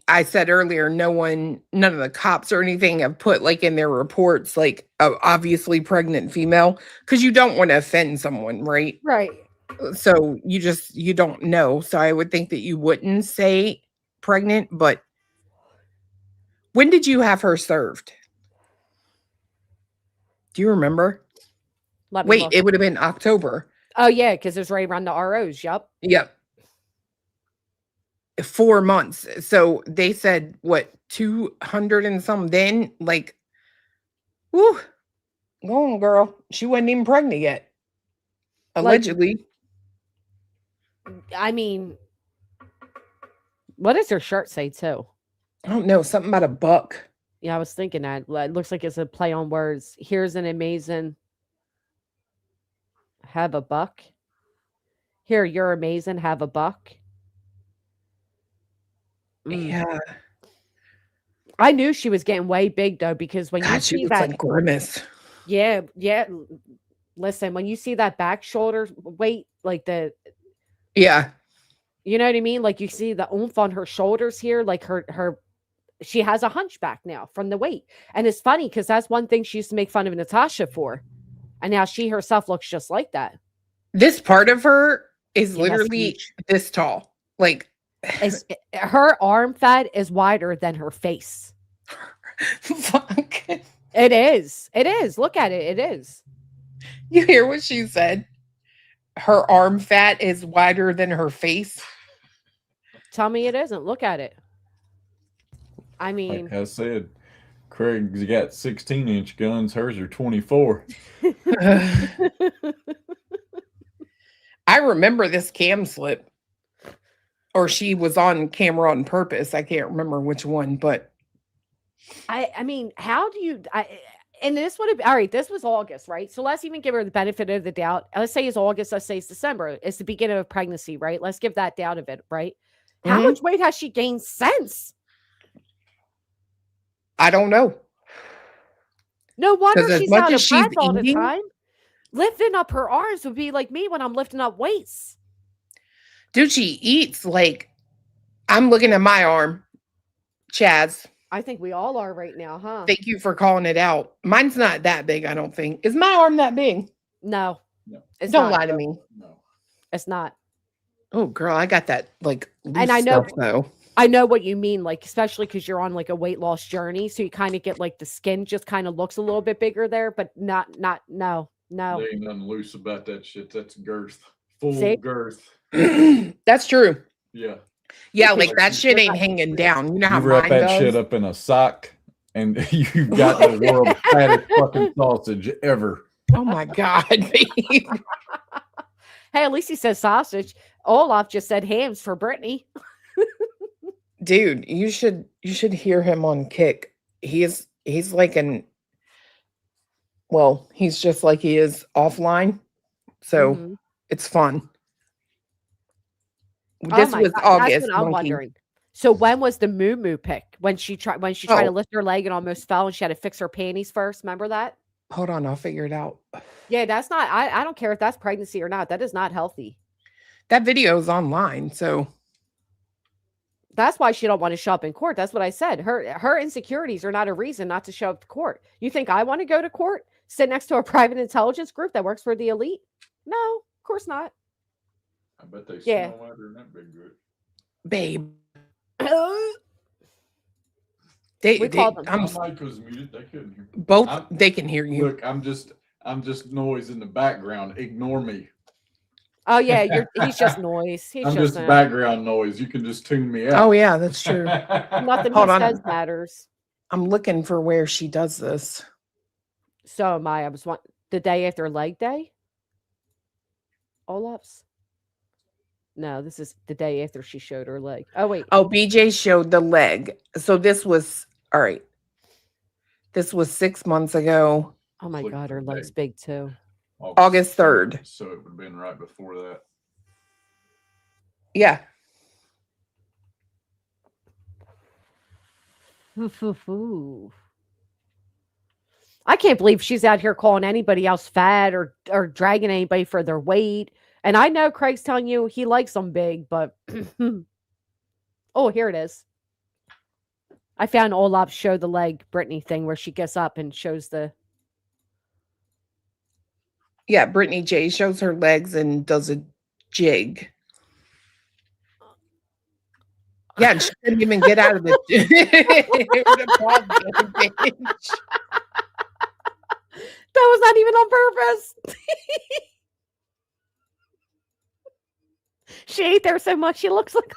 I said earlier, none of the cops or anything have put like in their reports, like obviously pregnant female, because you don't want to offend someone, right? Right. So you don't know. So I would think that you wouldn't say pregnant, but when did you have her served? Do you remember? Wait, it would have been October. Oh yeah, because it was right around the ROs. Yep. 4 months. So they said what 200 and some then, like, whoo, go on, girl. She wasn't even pregnant yet. Allegedly. I mean, what does her shirt say too? I don't know. Something about a buck. Yeah, I was thinking that. It looks like it's a play on words. Here's an amazing. Have a buck. Here, you're amazing. Have a buck. Yeah. I knew she was getting way big though, because when you see looks that like Grimace. Yeah. Listen, when you see that back shoulder weight, like yeah, you know what I mean? Like you see the oomph on her shoulders here, like she has a hunchback now from the weight. And it's funny because that's one thing she used to make fun of Natasha for. And now she herself looks just like that. This part of her is literally this tall. Like her arm fat is wider than her face. Fuck. It is. Look at it. It is. You hear what she said? Her arm fat is wider than her face. Tell me it isn't. Look at it. I mean, like I said, Craig's got 16-inch guns. Hers are 24. I remember this cam slip. Or she was on camera on purpose. I can't remember which one, but I mean, how do you and this would have all right, this was August, right? So let's even give her the benefit of the doubt. Let's say it's August, let's say it's December. It's the beginning of pregnancy, right? Let's give that doubt of it, right? How much weight has she gained since? I don't know. No wonder she's out of breath all the eating, time. Lifting up her arms would be like me when I'm lifting up weights. Dude, she eats like, I'm looking at my arm, Chaz. I think we all are right now, huh? Thank you for calling it out. Mine's not that big, I don't think. Is my arm that big? No. It's don't not. lie to me. No. It's not. Oh, girl, I got that like loose and I know, stuff, though. I know what you mean, like, especially because you're on like a weight loss journey. So you kind of get like the skin just kind of looks a little bit bigger there, but no. There ain't nothing loose about that shit. That's girth. Full girth. That's true. Yeah. Yeah, like that shit ain't hanging down. You know how you wrap mine that does? shit up in a sock and you got the world's fattest fucking sausage ever. Oh my God, babe. Hey, at least he says sausage. Olaf just said hams for Brittany. Dude, you should hear him on Kick. He's like he's just like he is offline. So it's fun. This was August. That's what I'm wondering. So when was the moo pick? When she tried to lift her leg and almost fell and she had to fix her panties first. Remember that? Hold on, I'll figure it out. Yeah, that's not I don't care if that's pregnancy or not. That is not healthy. That video is online, so that's why she don't want to show up in court. That's what I said. Her insecurities are not a reason not to show up to court. You think I want to go to court, sit next to a private intelligence group that works for the elite? No, of course not. I bet they smell better than that big good. Babe. My mic was muted. They couldn't hear me. Both they can hear you. Look, I'm just noise in the background. Ignore me. Oh yeah, he's just noise. I'm just background noise. You can just tune me out. Oh yeah, that's true. Nothing he says matters. I'm looking for where she does this. So am I. I was the day after leg day. Olaf's. No, this is the day after she showed her leg. Oh wait. Oh, BJ showed the leg. So this was all right. This was 6 months ago. Oh my God, her leg's big too. August 3rd. So it would have been right before that. Yeah. I can't believe she's out here calling anybody else fat or dragging anybody for their weight. And I know Craig's telling you he likes them big, but oh, here it is. I found Olaf show the leg Brittany thing where she gets up and shows the. Yeah, Brittany J shows her legs and does a jig. Yeah, and she couldn't even get out of the. That was not even on purpose. She ate there so much she looks like.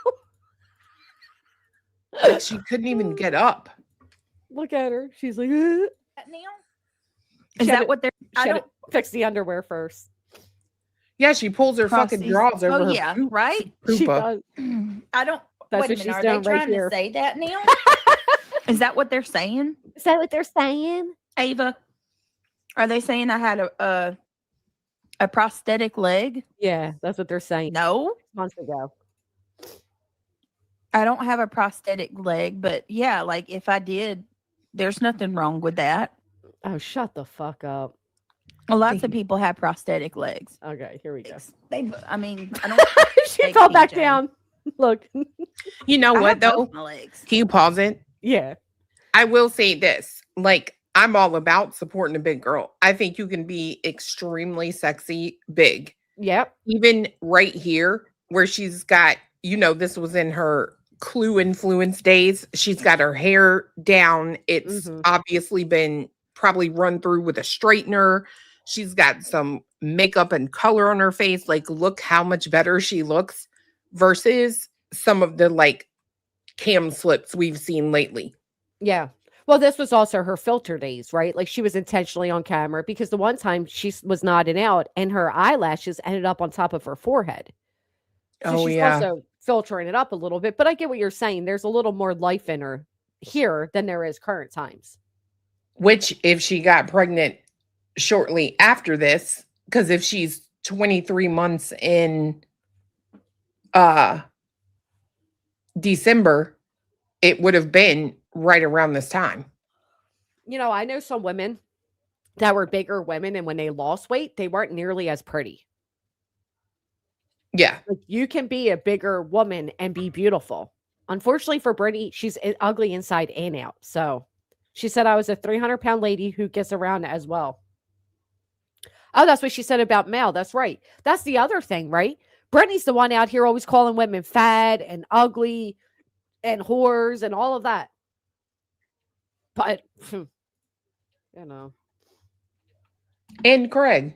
She couldn't even get up. Look at her. She's like. Is that what they're? I don't fix the underwear first. Yeah, she pulls her fucking drawers over her. Yeah, right. She does. I don't. That's wait what a minute. she's Are doing they right trying here. to say that, Neil? Is that what they're saying? Is that what they're saying? Ava, are they saying I had a prosthetic leg? Yeah, that's what they're saying. No, months ago. I don't have a prosthetic leg, but yeah, like if I did, there's nothing wrong with that. Oh, shut the fuck up. Well, lots of people have prosthetic legs. Okay, here we go. I mean, I don't. She fell back down. Look. You know I what have though? both my legs. Can you pause it? Yeah. I will say this. Like, I'm all about supporting a big girl. I think you can be extremely sexy big. Yep. Even right here, where she's got, this was in her Clue influence days. She's got her hair down. It's obviously been probably run through with a straightener. She's got some makeup and color on her face. Like, look how much better she looks versus some of the like cam slips we've seen lately. Yeah. Well, this was also her filter days, right? Like she was intentionally on camera because the one time she was nodding out and her eyelashes ended up on top of her forehead. So she's also filtering it up a little bit. But I get what you're saying. There's a little more life in her here than there is current times. Which, if she got pregnant shortly after this, because if she's 23 months in December, it would have been right around this time. I know some women that were bigger women, and when they lost weight, they weren't nearly as pretty. Yeah. Like, you can be a bigger woman and be beautiful. Unfortunately for Brittany, she's ugly inside and out. So she said I was a 300-pound lady who gets around as well. Oh, that's what she said about Mel. That's right. That's the other thing, right? Brittany's the one out here always calling women fat and ugly and whores and all of that. But, And Craig.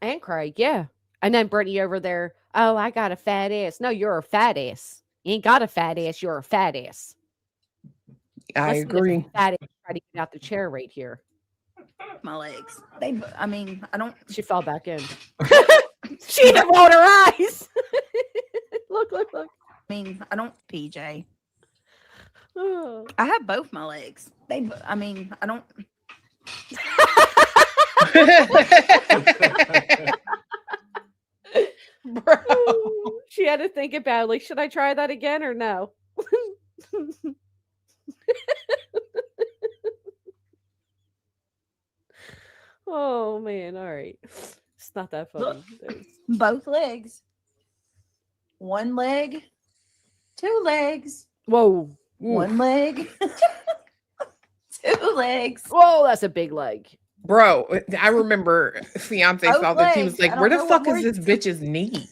And Craig, yeah. And then Brittany over there, oh, I got a fat ass. No, you're a fat ass. You ain't got a fat ass. You're a fat ass. I agree. Fat ass try to get out the chair right here. My legs. I mean, I don't. She fell back in. She even rolled her eyes. Look. I mean, I don't. PJ. Oh. I have both my legs. I mean, I don't. Bro. She had to think about it. Like, should I try that again or no? Oh man, all right. It's not that funny. Both legs. One leg. Two legs. Whoa. One leg. Two legs. Whoa, that's a big leg. Bro, I remember fiance Both saw this. He was legs. like, I where the don't know fuck what is more this bitch's knee?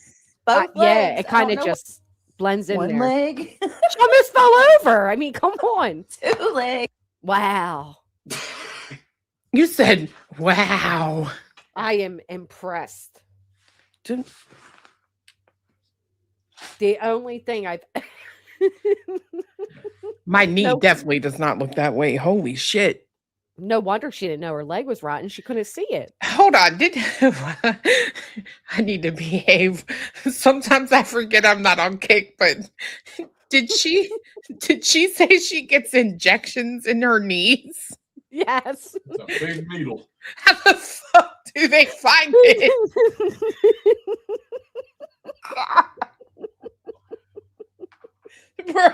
Both Yeah, legs. it I kind don't of know just blends in one there. leg. She almost fell over. I mean, come on. Two legs. Wow. You said, wow. I am impressed. The only thing I've My knee No. definitely does not look that way. Holy shit. no wonder she didn't know her leg was rotten. She couldn't see it. Hold on. I need to behave. Sometimes I forget I'm not on kick, but did she say she gets injections in her knees? Yes. It's a big needle. How the fuck do they find it? Bro,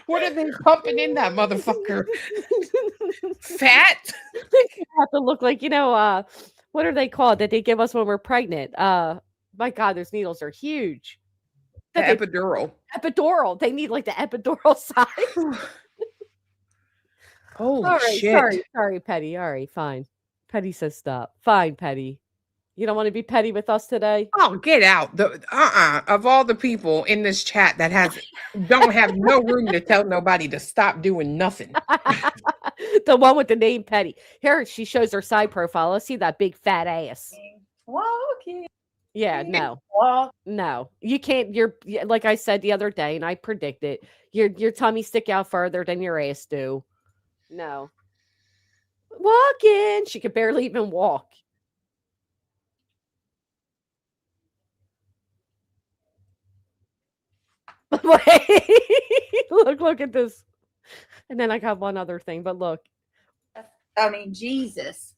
what are they pumping in that motherfucker? Fat? You have to look like, what are they called that they give us when we're pregnant? My God, those needles are huge. The That epidural. Epidural. They need like the epidural size. Holy All right, shit. sorry, Petty. All right, fine. Petty says stop. Fine, Petty. You don't want to be petty with us today? Oh, get out. Of all the people in this chat that don't have no room to tell nobody to stop doing nothing. The one with the name Petty. Here she shows her side profile. Let's see that big fat ass. Walking. Yeah, no. No. You can't, like I said the other day, and I predicted, your tummy stick out further than your ass do. No. Walking. She could barely even walk. Look at this. And then I got one other thing, but look. I mean, Jesus.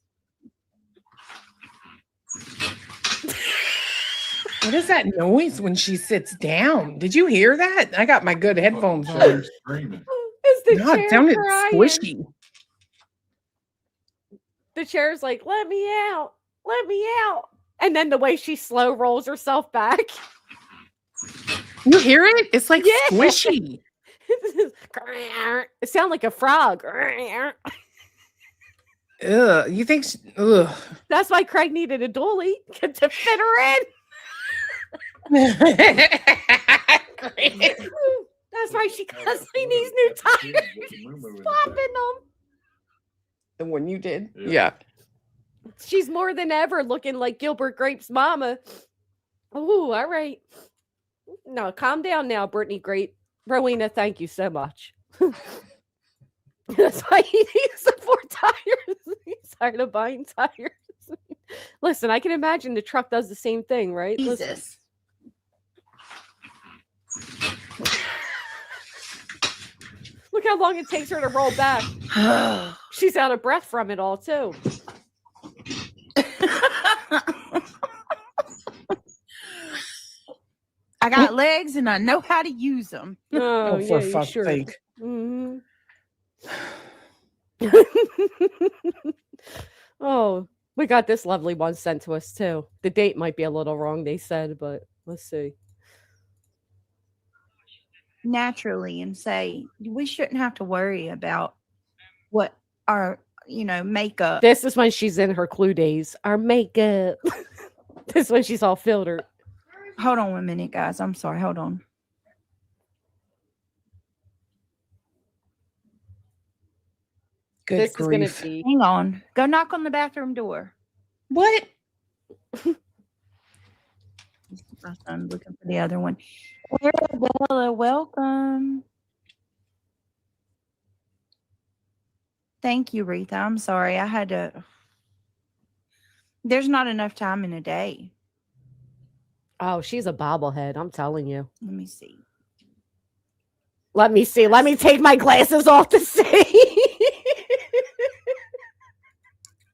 What is that noise when she sits down? Did you hear that? I got my good headphones on. Screaming. It's the No, chair it sounded crying. squishy. The chair's like, let me out. Let me out. And then the way she slow rolls herself back. You hear it? It's like Yeah. squishy. It sounds like a frog. Ugh. You think? Ugh. That's why Craig needed a dolly to fit her in. That's why she constantly needs new tires. Popping them. The one you did? Yeah. She's more than ever looking like Gilbert Grape's mama. Oh, all right. No, calm down now, Brittany Grape. Rowena, thank you so much. That's why he needs some more tires. He's tired of buying tires. Listen, I can imagine the truck does the same thing, right? Jesus. Listen. Look how long it takes her to roll back. She's out of breath from it all, too. I got legs and I know how to use them. Oh, for yeah, fuck's sure. sake. Mm-hmm. Oh, we got this lovely one sent to us too. The date might be a little wrong, they said, but let's see. Naturally and say we shouldn't have to worry about what our makeup. This is when she's in her clue days. Our makeup. This is when she's all filtered. Hold on 1 minute, guys. I'm sorry. Hold on. Good This grief. is gonna be Hang on. Go knock on the bathroom door. What? I'm looking for the other one. Arabella, welcome. Thank you, Retha. I'm sorry. I had to. There's not enough time in a day. Oh, she's a bobblehead. I'm telling you. Let me see. Let me see. Let me take my glasses off to see.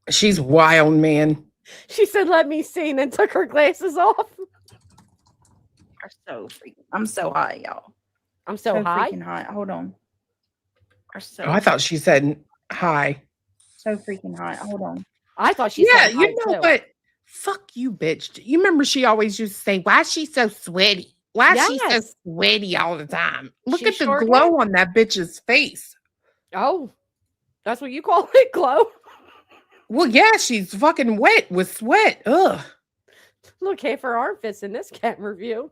She's wild, man. She said, "Let me see," and then took her glasses off. Are so freaking. I'm so hot, y'all. I'm so high. Freaking hot. Hold on. Are so. Oh, I thought she said hi. So freaking hot. Hold on. I thought she Yeah, said hi, you know too. what? Fuck you, bitch. You remember she always used to say, "Why is she so sweaty? Why is she so Yes. sweaty all the time?" Look She at the sure glow did. on that bitch's face. Oh, that's what you call it, glow. Well, yeah, she's fucking wet with sweat. Ugh. Look, half her armpits in this camera view.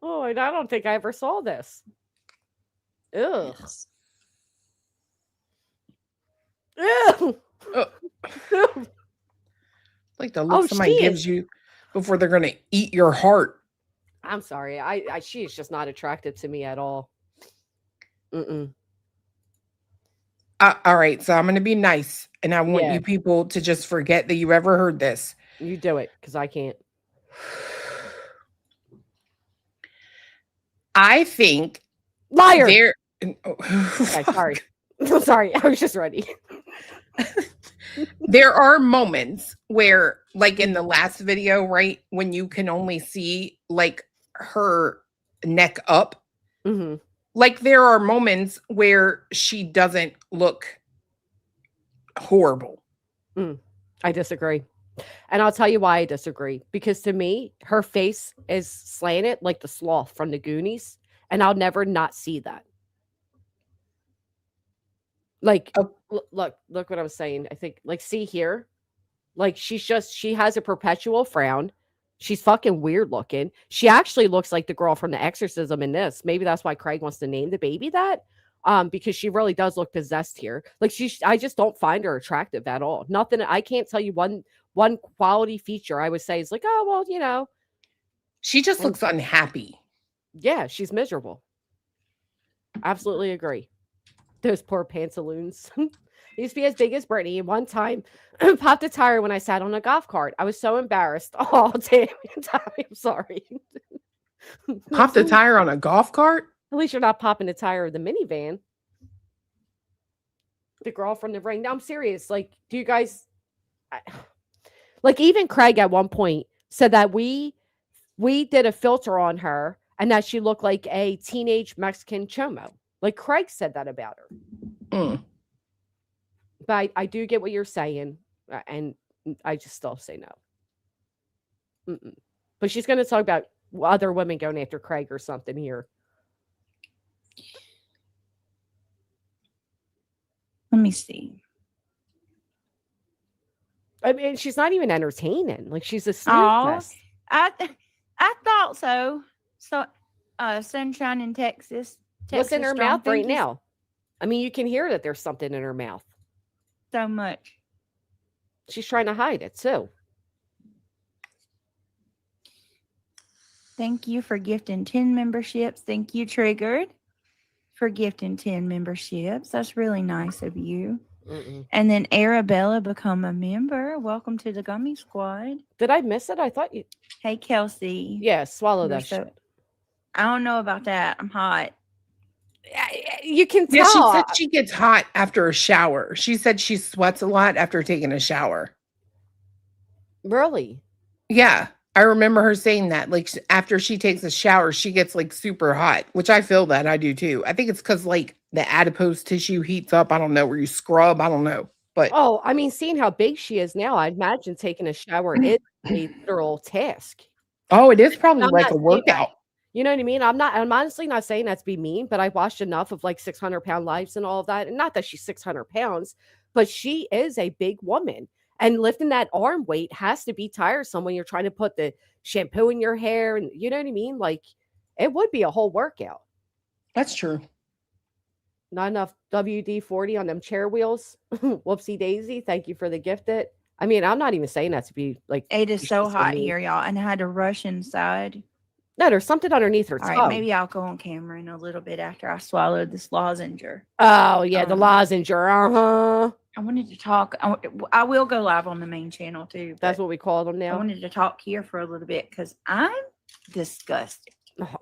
Oh, and I don't think I ever saw this. Ugh. Ew. Like the look somebody she gives is. you before they're gonna eat your heart. I'm sorry. She is just not attractive to me at all. Mm-mm. All right, so I'm gonna be nice, and I want Yeah. you people to just forget that you ever heard this. You do it, because I can't. I think Liar. there. Okay, sorry. I'm sorry. I was just ready. There are moments where, like in the last video, right, when you can only see like her neck up. Mm-hmm. Like there are moments where she doesn't look horrible. I disagree. And I'll tell you why I disagree. Because to me, her face is slanted like the sloth from the Goonies. And I'll never not see that. Like, look what I'm saying. I think, like, see here? Like, she has a perpetual frown. She's fucking weird looking. She actually looks like the girl from The Exorcism in this. Maybe that's why Craig wants to name the baby that. Because she really does look possessed here. Like I just don't find her attractive at all. Nothing. I can't tell you one quality feature I would say is like, oh, well, you know. She just looks unhappy. Yeah, she's miserable. Absolutely agree. Those poor pantaloons. Used to be as big as Brittany. One time, popped a tire when I sat on a golf cart. I was so embarrassed. Oh, damn. I'm sorry. Popped a tire on a golf cart? At least you're not popping the tire of the minivan. The girl from the ring. No, I'm serious. Like, do you guys... Like, even Craig at one point said that we did a filter on her and that she looked like a teenage Mexican chomo. Like, Craig said that about her. But I do get what you're saying, and I just still say no. But she's going to talk about other women going after Craig or something here. Let me see. I mean, she's not even entertaining. Like, she's a snooze Oh, fest. I thought so. So, sunshine in Texas. What's in her strong. mouth Thank right you now? I mean, you can hear that there's something in her mouth. so much. She's trying to hide it, too. Thank you for gifting 10 memberships. Thank you, Triggered, for gifting 10 memberships. That's really nice of you. And then Arabella become a member. Welcome to the Gummy Squad. Did I miss it? I thought you... Hey, Kelsey. Yeah, swallow You're that so- shit. I don't know about that. I'm hot. You can tell. Yeah, she said she gets hot after a shower. She said she sweats a lot after taking a shower. Really? Yeah, I remember her saying that. Like after she takes a shower, she gets like super hot, which I feel that. I do too. I think it's because like the adipose tissue heats up. I don't know, where you scrub. I don't know. But Oh, I mean, seeing how big she is now, I'd imagine taking a shower is a literal task. oh, it is probably I'm like not a saying workout. You know what I mean? I'm honestly not saying that to be mean, but I've watched enough of like 600-pound lives and all of that. And not that she's 600 pounds, but she is a big woman. And lifting that arm weight has to be tiresome when you're trying to put the shampoo in your hair. And you know what I mean? Like, it would be a whole workout. That's true. Not enough WD-40 on them chair wheels. Whoopsie daisy. Thank you for the gifted. I mean, I'm not even saying that to be like. It is so facetious or hot mean. here, y'all, and I had to rush inside. No, there's something underneath her All tongue. right, maybe I'll go on camera in a little bit after I swallow this lozenge. Oh, yeah, the lozenge. Uh-huh. I wanted to talk. I will go live on the main channel too. That's what we call them I now. wanted to talk here for a little bit because I'm disgusted. Oh.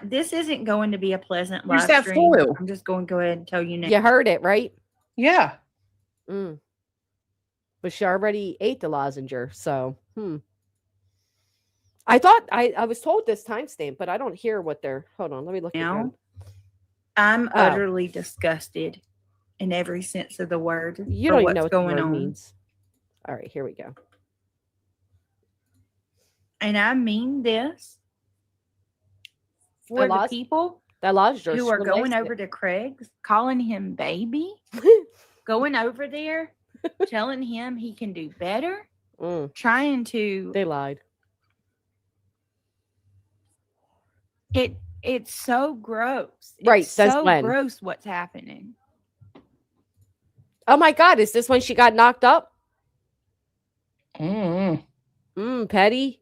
This isn't going to be a pleasant Where's live that stream. foil? I'm just going to go ahead and tell you now. You heard it, right? Yeah. Mm. But she already ate the lozenge, so I thought I was told this timestamp, but I don't hear what they're. Hold on, let me look Now, again. I'm utterly disgusted in every sense of the word. You for don't even what's know what going the word on. means. All right, here we go. And I mean this for the people that lozenge who are going laced over to Craig's, calling him baby, going over there, telling him he can do better, trying to. They lied. It's so gross. Right, It's since so when? gross what's happening. Oh my God, is this when she got knocked up? Mm. Petty,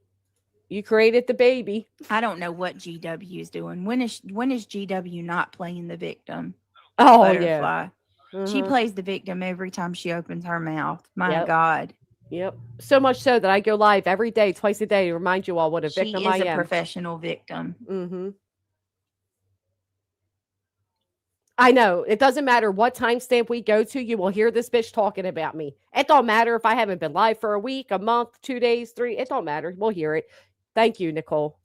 you created the baby. I don't know what GW is doing. When is GW not playing the victim? Oh, Butterfly. yeah. She Mhm. plays the victim every time she opens her mouth. My Yep. God. Yep. So much so that I go live every day, twice a day, to remind you all what a She victim is I a am. professional victim. Mm-hmm. I know. It doesn't matter what timestamp we go to, you will hear this bitch talking about me. It don't matter if I haven't been live for a week, a month, 2 days, 3. It don't matter. We'll hear it. Thank you, Nicole.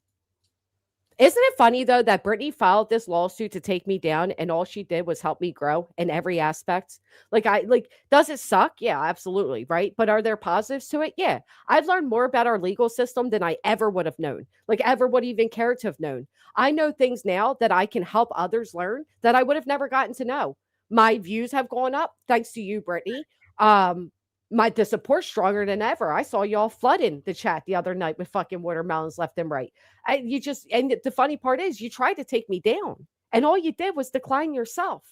Isn't it funny, though, that Brittany filed this lawsuit to take me down and all she did was help me grow in every aspect? Does it suck? Yeah, absolutely. Right. But are there positives to it? Yeah. I've learned more about our legal system than I ever would have known, ever would even care to have known. I know things now that I can help others learn that I would have never gotten to know. My views have gone up thanks to you, Brittany. The support's stronger than ever. I saw y'all flooding the chat the other night with fucking watermelons left and right. And the funny part is you tried to take me down and all you did was decline yourself.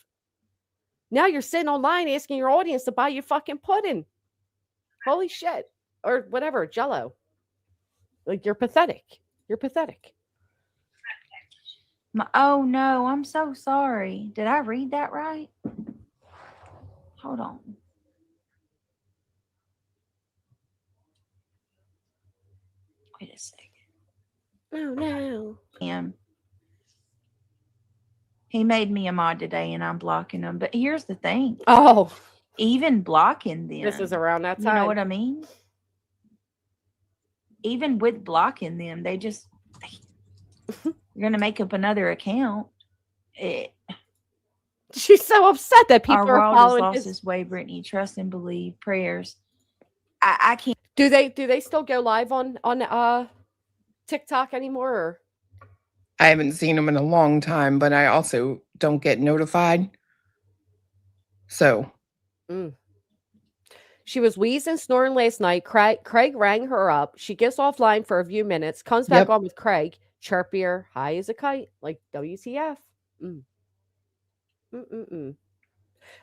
Now you're sitting online asking your audience to buy you fucking pudding. Holy shit. Or whatever, Jell-O. You're pathetic. You're pathetic. Oh no, I'm so sorry. Did I read that right? Hold on. Wait a second. Oh no. He made me a mod today and I'm blocking him. But here's the thing. Oh. Even blocking them. This is around that time. You know what I mean? Even with blocking them, they just you're gonna make up another account. She's so upset that people our are world following has lost its way, Brittany. Trust and believe. Prayers. I can't. Do they still go live on TikTok anymore? Or? I haven't seen them in a long time, but I also don't get notified. So. She was wheezing, snoring last night. Craig rang her up. She gets offline for a few minutes, comes back on with Craig, chirpier, high as a kite, like WTF.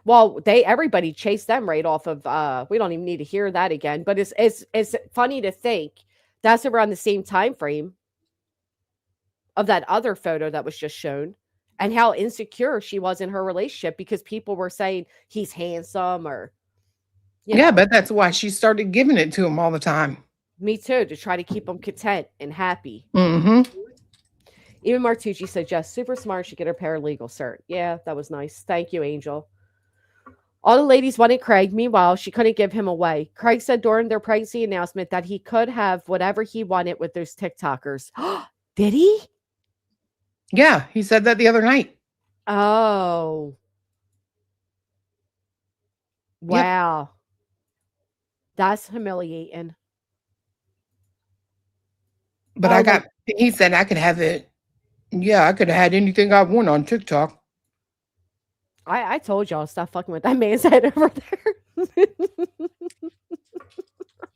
Well, everybody chased them right off of. We don't even need to hear that again. But it's funny to think that's around the same time frame of that other photo that was just shown, and how insecure she was in her relationship because people were saying he's handsome or. Yeah, but that's why she started giving it to him all the time. Me too, to try to keep him content and happy. Mm-hmm. Even Martucci said, "Just super smart. She get her paralegal cert." Yeah, that was nice. Thank you, Angel. All the ladies wanted Craig. Meanwhile, she couldn't give him away. Craig said during their pregnancy announcement that he could have whatever he wanted with those TikTokers. Did he? Yeah, he said that the other night. Oh. Wow. Yep. That's humiliating. But he said I could have it. Yeah, I could have had anything I want on TikTok. I told y'all stop fucking with that man's head over there.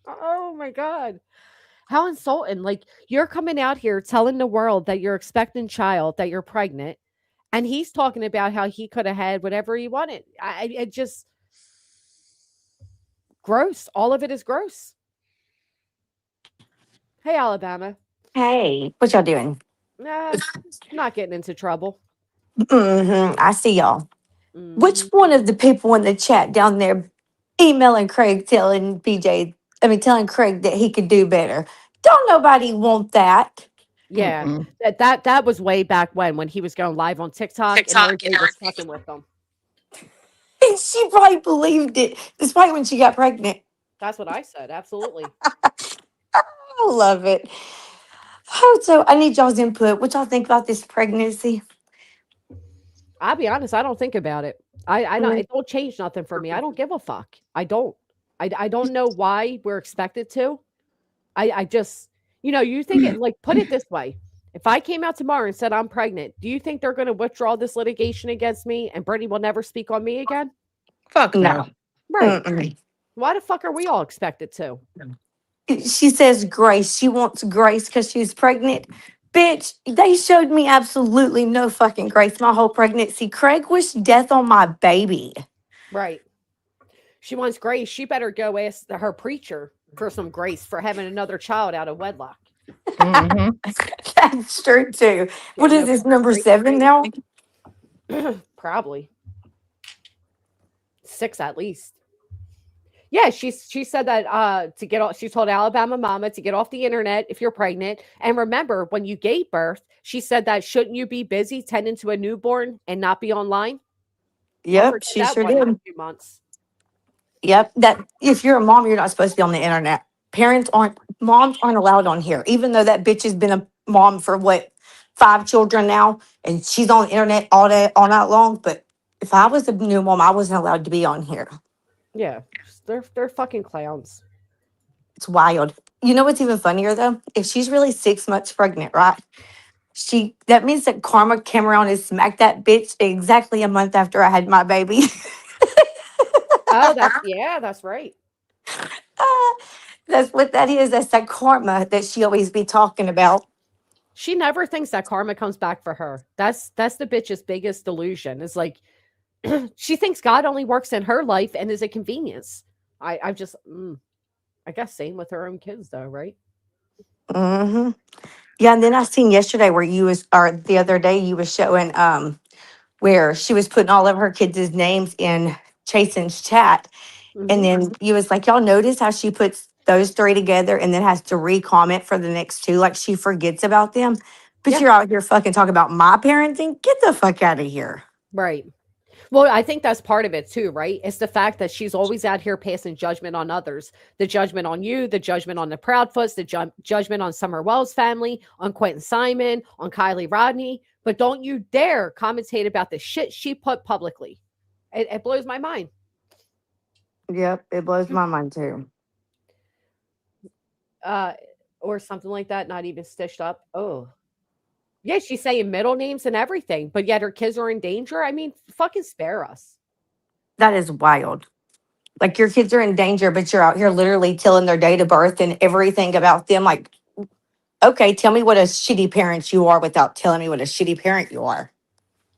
Oh my God. How insulting. You're coming out here telling the world that you're expecting child, that you're pregnant, and he's talking about how he could have had whatever he wanted. It just gross. All of it is gross. Hey, Alabama. Hey, what y'all doing? Nah, not getting into trouble. I see y'all. Which Mhm. one of the people in the chat down there emailing Craig telling telling Craig that he could do better? Don't nobody want that. Yeah, that was way back when he was going live on TikTok and everybody was fucking with him. And she probably believed it, despite when she got pregnant. That's what I said. Absolutely. I love it. Oh, so I need y'all's input. What y'all think about this pregnancy? I'll be honest, I don't think about it. I don't. It don't change nothing for me. I don't give a fuck. I don't. I don't know why we're expected to. I just, you think it like put it this way. If I came out tomorrow and said I'm pregnant, do you think they're going to withdraw this litigation against me and Brittany will never speak on me again? Fuck no. Right. Why the fuck are we all expected to? She says grace. She wants grace because she's pregnant. Bitch, they showed me absolutely no fucking grace my whole pregnancy. Craig wished death on my baby. Right. She wants grace. She better go ask her preacher for some grace for having another child out of wedlock. That's true too. What is this, number 7 now? Probably 6 at least. Yeah, she said that to get off. She told Alabama mama to get off the internet if you're pregnant. And remember, when you gave birth, she said that shouldn't you be busy tending to a newborn and not be online? Yep, she sure did. A few months. Yep, that if you're a mom, you're not supposed to be on the internet. Moms aren't allowed on here, even though that bitch has been a mom for 5 children now, and she's on the internet all day, all night long. But if I was a new mom, I wasn't allowed to be on here. Yeah, they're fucking clowns. It's wild. You know what's even funnier though? If she's really 6 months pregnant, right? That means that Karma came around and smacked that bitch exactly a month after I had my baby. Oh, that's right. That's what that is. That's that karma that she always be talking about. She never thinks that karma comes back for her. That's the bitch's biggest delusion. It's like she thinks God only works in her life and is a convenience. I guess same with her own kids though, right? Mm-hmm. Yeah, and then I seen yesterday where the other day you was showing where she was putting all of her kids' names in Chasen's chat. Mm-hmm. And then you was like, y'all notice how she puts those 3 together and then has to re-comment for the next 2, like she forgets about them. But you're out here fucking talking about my parenting. Get the fuck out of here. Right. Well, I think that's part of it too, right? It's the fact that she's always out here passing judgment on others. The judgment on you, the judgment on the Proudfoots, the judgment on Summer Wells' family, on Quentin Simon, on Kylie Rodney. But don't you dare commentate about the shit she put publicly. It blows my mind. Yep, it blows my mind too. Or something like that, not even stitched up. Oh. Yeah, she's saying middle names and everything, but yet her kids are in danger. I mean, fucking spare us. That is wild. Like your kids are in danger, but you're out here literally telling their date of birth and everything about them. Like, okay, tell me what a shitty parent you are without telling me what a shitty parent you are.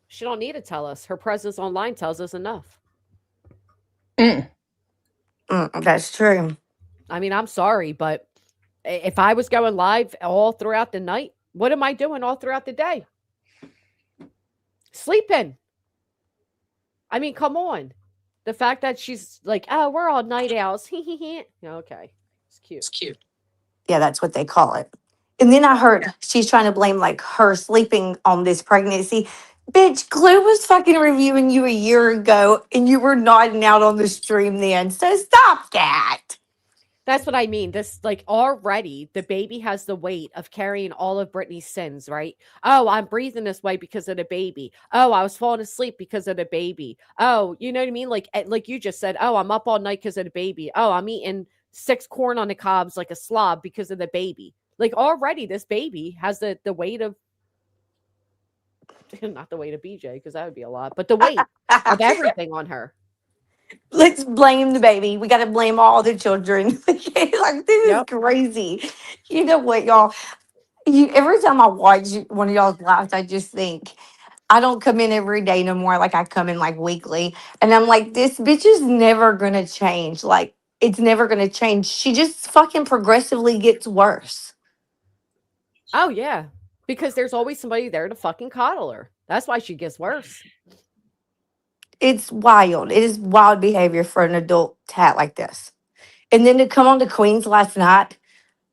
She don't need to tell us. Her presence online tells us enough. That's true. I mean, I'm sorry, but if I was going live all throughout the night, what am I doing all throughout the day? Sleeping. I mean, come on. The fact that she's like, oh, we're all night owls. Okay. It's cute. It's cute. Yeah, that's what they call it. And then I heard she's trying to blame like her sleeping on this pregnancy. Bitch, Glue was fucking reviewing you a year ago and you were nodding out on the stream then. So stop that. That's what I mean. This, like, already the baby has the weight of carrying all of Britney's sins, right? Oh, I'm breathing this way because of the baby. Oh, I was falling asleep because of the baby. Oh, you know what I mean? Like you just said, oh, I'm up all night because of the baby. Oh, I'm eating 6 corn on the cobs like a slob because of the baby. Like already this baby has the weight of, not the weight of BJ because that would be a lot, but the weight of everything on her. Let's blame the baby. We got to blame all the children. Like, this is crazy. You know what, y'all? Every time I watch one of y'all's lives, I just think, I don't come in every day no more. Like, I come in like weekly. And I'm like, this bitch is never going to change. Like, it's never going to change. She just fucking progressively gets worse. Oh yeah, because there's always somebody there to fucking coddle her. That's why she gets worse. It's wild. It is wild behavior for an adult to act like this. And then to come on to Queens last night,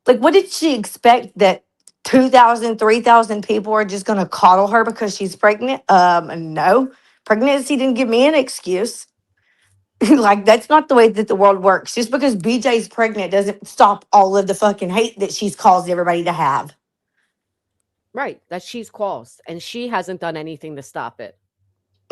like, what did she expect that 2,000, 3,000 people are just going to coddle her because she's pregnant? No. Pregnancy didn't give me an excuse. Like, that's not the way that the world works. Just because BJ's pregnant doesn't stop all of the fucking hate that she's caused everybody to have. Right, that she's caused, and she hasn't done anything to stop it.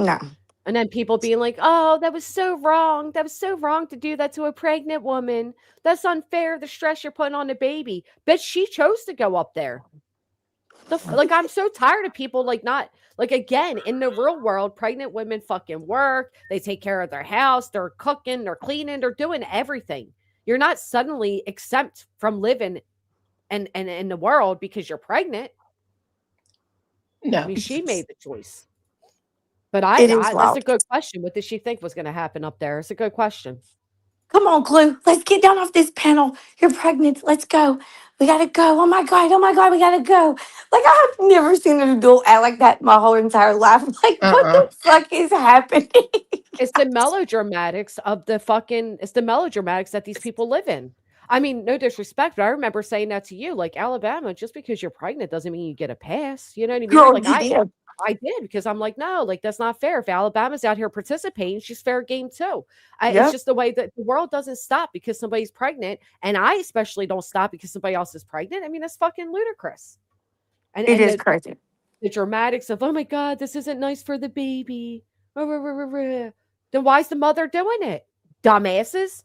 No. And then people being like, oh, that was so wrong. That was so wrong to do that to a pregnant woman. That's unfair, the stress you're putting on the baby. But she chose to go up there. Like, I'm so tired of people, like, not, like, again, in the real world, pregnant women fucking work. They take care of their house. They're cooking. They're cleaning. They're doing everything. You're not suddenly exempt from living and in the world because you're pregnant. No. I mean, she made the choice. But that's wild. a good question. What did she think was going to happen up there? It's a good question. Come on, Clue. Let's get down off this panel. You're pregnant. Let's go. We gotta go. Oh my God. Oh my God. We gotta go. Like, I've never seen an adult act like that my whole entire life. Like, what the fuck is happening? It's the melodramatics of it's the melodramatics that these people live in. I mean, no disrespect, but I remember saying that to you, like, Alabama, just because you're pregnant doesn't mean you get a pass. You know what I mean? Girl, Like, you did. I did, because I'm like, no, like, that's not fair. If Alabama's out here participating, she's fair game too. It's Yep. just the way that the world doesn't stop because somebody's pregnant, and I especially don't stop because somebody else is pregnant. I mean, that's fucking ludicrous. And It is crazy. The dramatics of, oh my God, this isn't nice for the baby. Then why is the mother doing it? Dumbasses.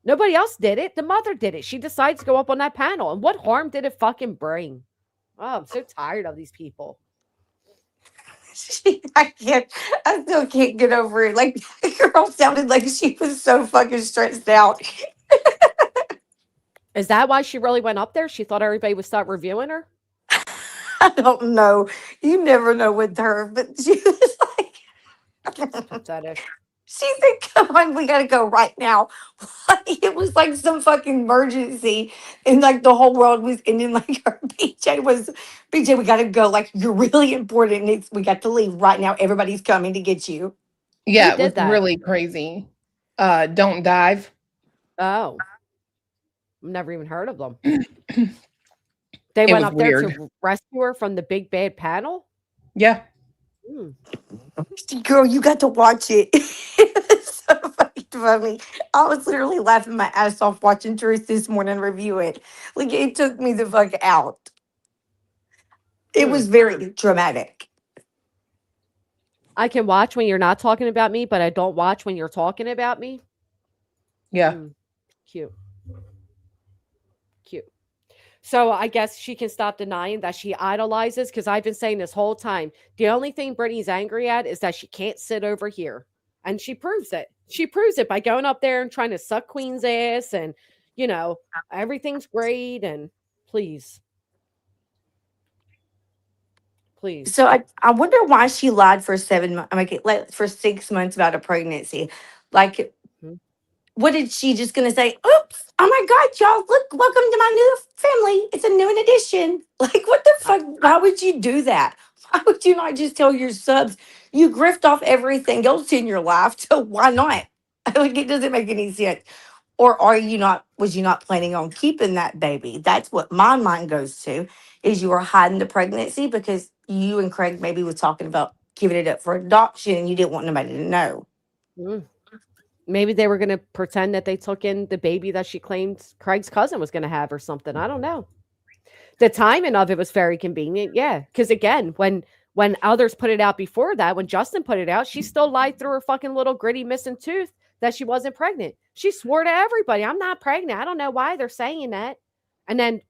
Nobody else did it. The mother did it. She decides to go up on that panel. And what harm did it fucking bring? Oh, I'm so tired of these people. I still can't get over it. Like, the girl sounded like she was so fucking stressed out. Is that why she really went up there? She thought everybody would start reviewing her? I don't know. You never know with her, but she was like, It's pathetic. she said, come on, we gotta go right now. It was like some fucking emergency, and like the whole world was ending. Like, her BJ, we gotta go. Like, you're really important. We got to leave right now. Everybody's coming to get you. Yeah, Who it did was that? really crazy. Don't dive. Oh. I've never even heard of them. They It went was up there weird. to rescue her from the big bad panel? Yeah. Girl, you got to watch it. It was so fucking funny. I was literally laughing my ass off watching Truth this morning review it. Like, it took me the fuck out. It was very dramatic. I can watch when you're not talking about me, but I don't watch when you're talking about me. Yeah. Cute. Cute. So I guess she can stop denying that she idolizes, because I've been saying this whole time, the only thing Brittany's angry at is that she can't sit over here. And she proves it. She proves it by going up there and trying to suck Queen's ass, and, you know, everything's great, and please. Please. So I wonder why she lied for 7 months. Like, for 6 months about a pregnancy. Like, what did she just gonna say? Oops! Oh my God, y'all! Look, welcome to my new family. It's a new addition. Like, what the fuck? Why would you do that? Why would you not just tell your subs you grift off everything else in your life? So why not? Like, it doesn't make any sense. Or was you not planning on keeping that baby? That's what my mind goes to, is you were hiding the pregnancy because you and Craig maybe was talking about giving it up for adoption and you didn't want nobody to know. Maybe they were going to pretend that they took in the baby that she claimed Craig's cousin was going to have or something. I don't know. The timing of it was very convenient. Yeah. Because again, when others put it out before that, when Justin put it out, she still lied through her fucking little gritty missing tooth that she wasn't pregnant. She swore to everybody, I'm not pregnant. I don't know why they're saying that. And then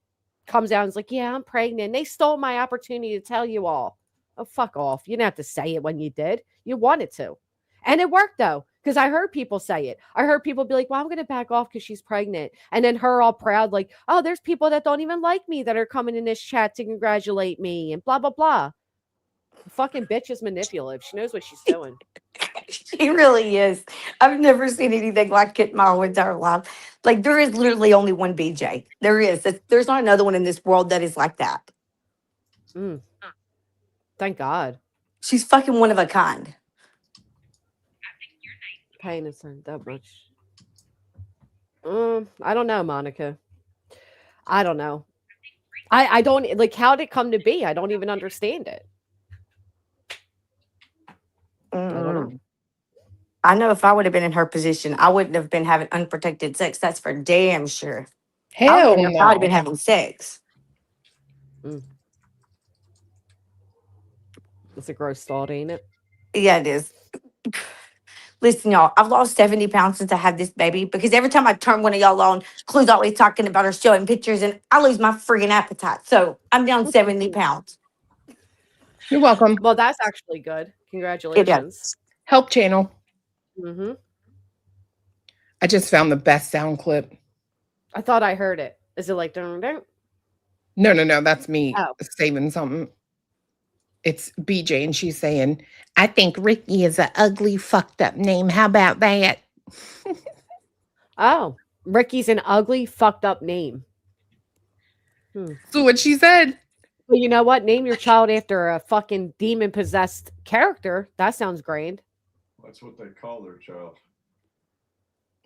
comes out and is like, yeah, I'm pregnant. They stole my opportunity to tell you all. Oh, fuck off. You didn't have to say it when you did. You wanted to. And it worked, though, because I heard people say it. I heard people be like, well, I'm going to back off because she's pregnant. And then her all proud, like, oh, there's people that don't even like me that are coming in this chat to congratulate me and blah, blah, blah. The fucking bitch is manipulative. She knows what she's doing. She really is. I've never seen anything like it in my whole entire life. Like there is literally only one BJ. There is. There's not another one in this world that is like that. Mm. Thank God. She's fucking one of a kind. Pain is that much. I don't know, Monica. I don't know. I don't like how did it come to be? I don't even understand it. I don't know. I know if I would have been in her position, I wouldn't have been having unprotected sex. That's for damn sure. I Hell don't even know if I would have been no. having sex. It's a gross thought, ain't it? Yeah, it is. Listen, y'all, I've lost 70 pounds since I had this baby because every time I turn one of y'all on, Clue's always talking about her, showing pictures, and I lose my friggin' appetite. So I'm down 70 pounds. You're welcome. Well, that's actually good. Congratulations. Help channel. Mm-hmm. I just found the best sound clip. I thought I heard it. Is it like dun, dun? No, that's me Oh. saving something. It's BJ and she's saying, I think Ricky is an ugly, fucked up name. How about that? Oh, Ricky's an ugly, fucked up name. So what she said. Well, you know what? Name your child after a fucking demon possessed character. That sounds grand. That's what they call their child.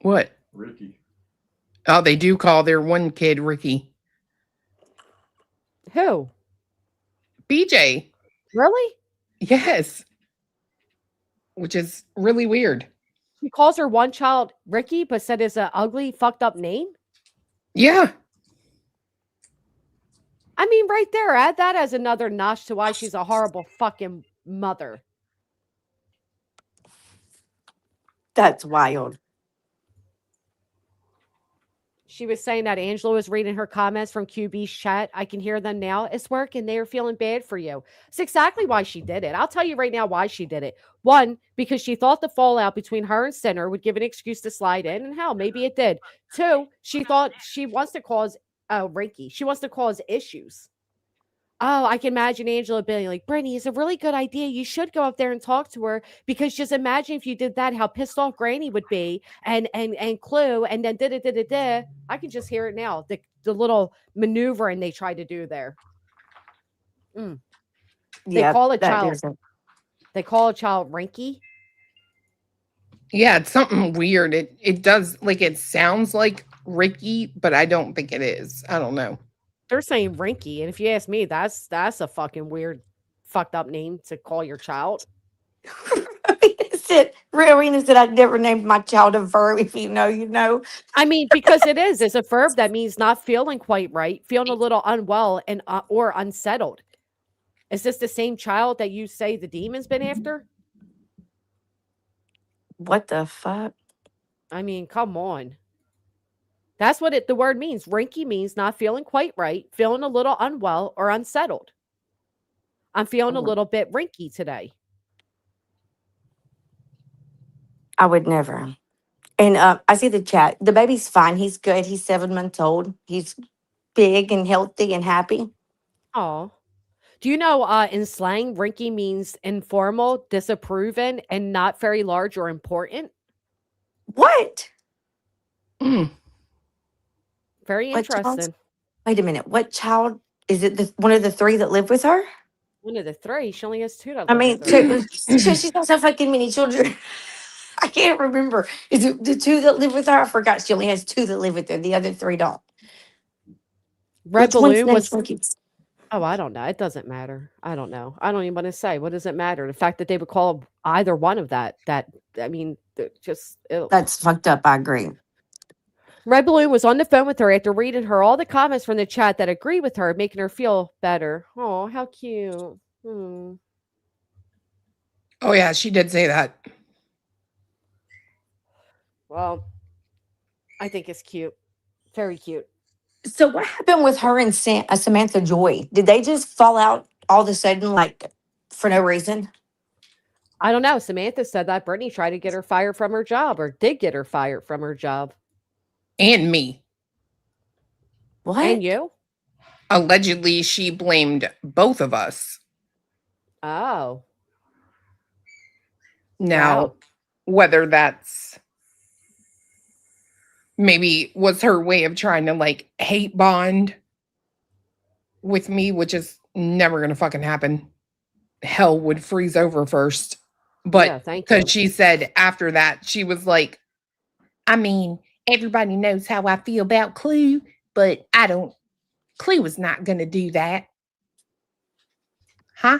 What? Ricky. Oh, they do call their one kid Ricky. Who? BJ. Really? Yes. Which is really weird. He calls her one child Ricky, but said it's an ugly, fucked up name? Yeah. I mean, right there, add that as another notch to why she's a horrible fucking mother. That's wild. She was saying that Angela was reading her comments from QB's chat. I can hear them now. It's working. They are feeling bad for you. It's exactly why she did it. I'll tell you right now why she did it. One, because she thought the fallout between her and Sinner would give an excuse to slide in, and hell, maybe it did. Two, she thought she wants to cause Reiki. She wants to cause issues. Oh, I can imagine Angela being like, Brittany, it's a really good idea. You should go up there and talk to her because just imagine if you did that, how pissed off Granny would be and Clue and then da. I can just hear it now. The little maneuvering they tried to do there. They call a child. They call a child Rinky. Yeah, it's something weird. It does like it sounds like Ricky, but I don't think it is. I don't know. They're saying Rinky, and if you ask me, that's a fucking weird, fucked up name to call your child. Rowena said I'd never named my child a verb. If you know, you know. I mean, because it is. It's a verb that means not feeling quite right, feeling a little unwell and or unsettled. Is this the same child that you say the demon's been after? What the fuck? I mean, come on. That's what the word means. Rinky means not feeling quite right, feeling a little unwell or unsettled. I'm feeling a little bit rinky today. I would never. And I see the chat. The baby's fine. He's good. He's 7 months old. He's big and healthy and happy. Oh. Do you know in slang, rinky means informal, disapproving, and not very large or important? What? Very interesting. Wait a minute. What child is it? One of the three that live with her? One of the three. She only has two. I mean, she's got so fucking many children. I can't remember. Is it the two that live with her? I forgot. She only has two that live with her. The other three don't. Red Balloon was. Oh, I don't know. It doesn't matter. I don't know. I don't even want to say. What does it matter? The fact that they would call either one of that. I mean, just. That's fucked up. I agree. Red Balloon was on the phone with her after reading her all the comments from the chat that agree with her, making her feel better. Oh, how cute. Oh, yeah, she did say that. Well, I think it's cute. Very cute. So what happened with her and Samantha Joy? Did they just fall out all of a sudden, like, for no reason? I don't know. Samantha said that Brittany tried to get her fired from her job or did get her fired from her job. And me. What? And you? Allegedly, she blamed both of us. Oh. Now, Wow. whether that's maybe was her way of trying to like hate bond with me, which is never gonna fucking happen. Hell would freeze over first. But because she said after that, she was like, I mean, everybody knows how I feel about Clue, but I don't. Clue was not gonna do that. Huh?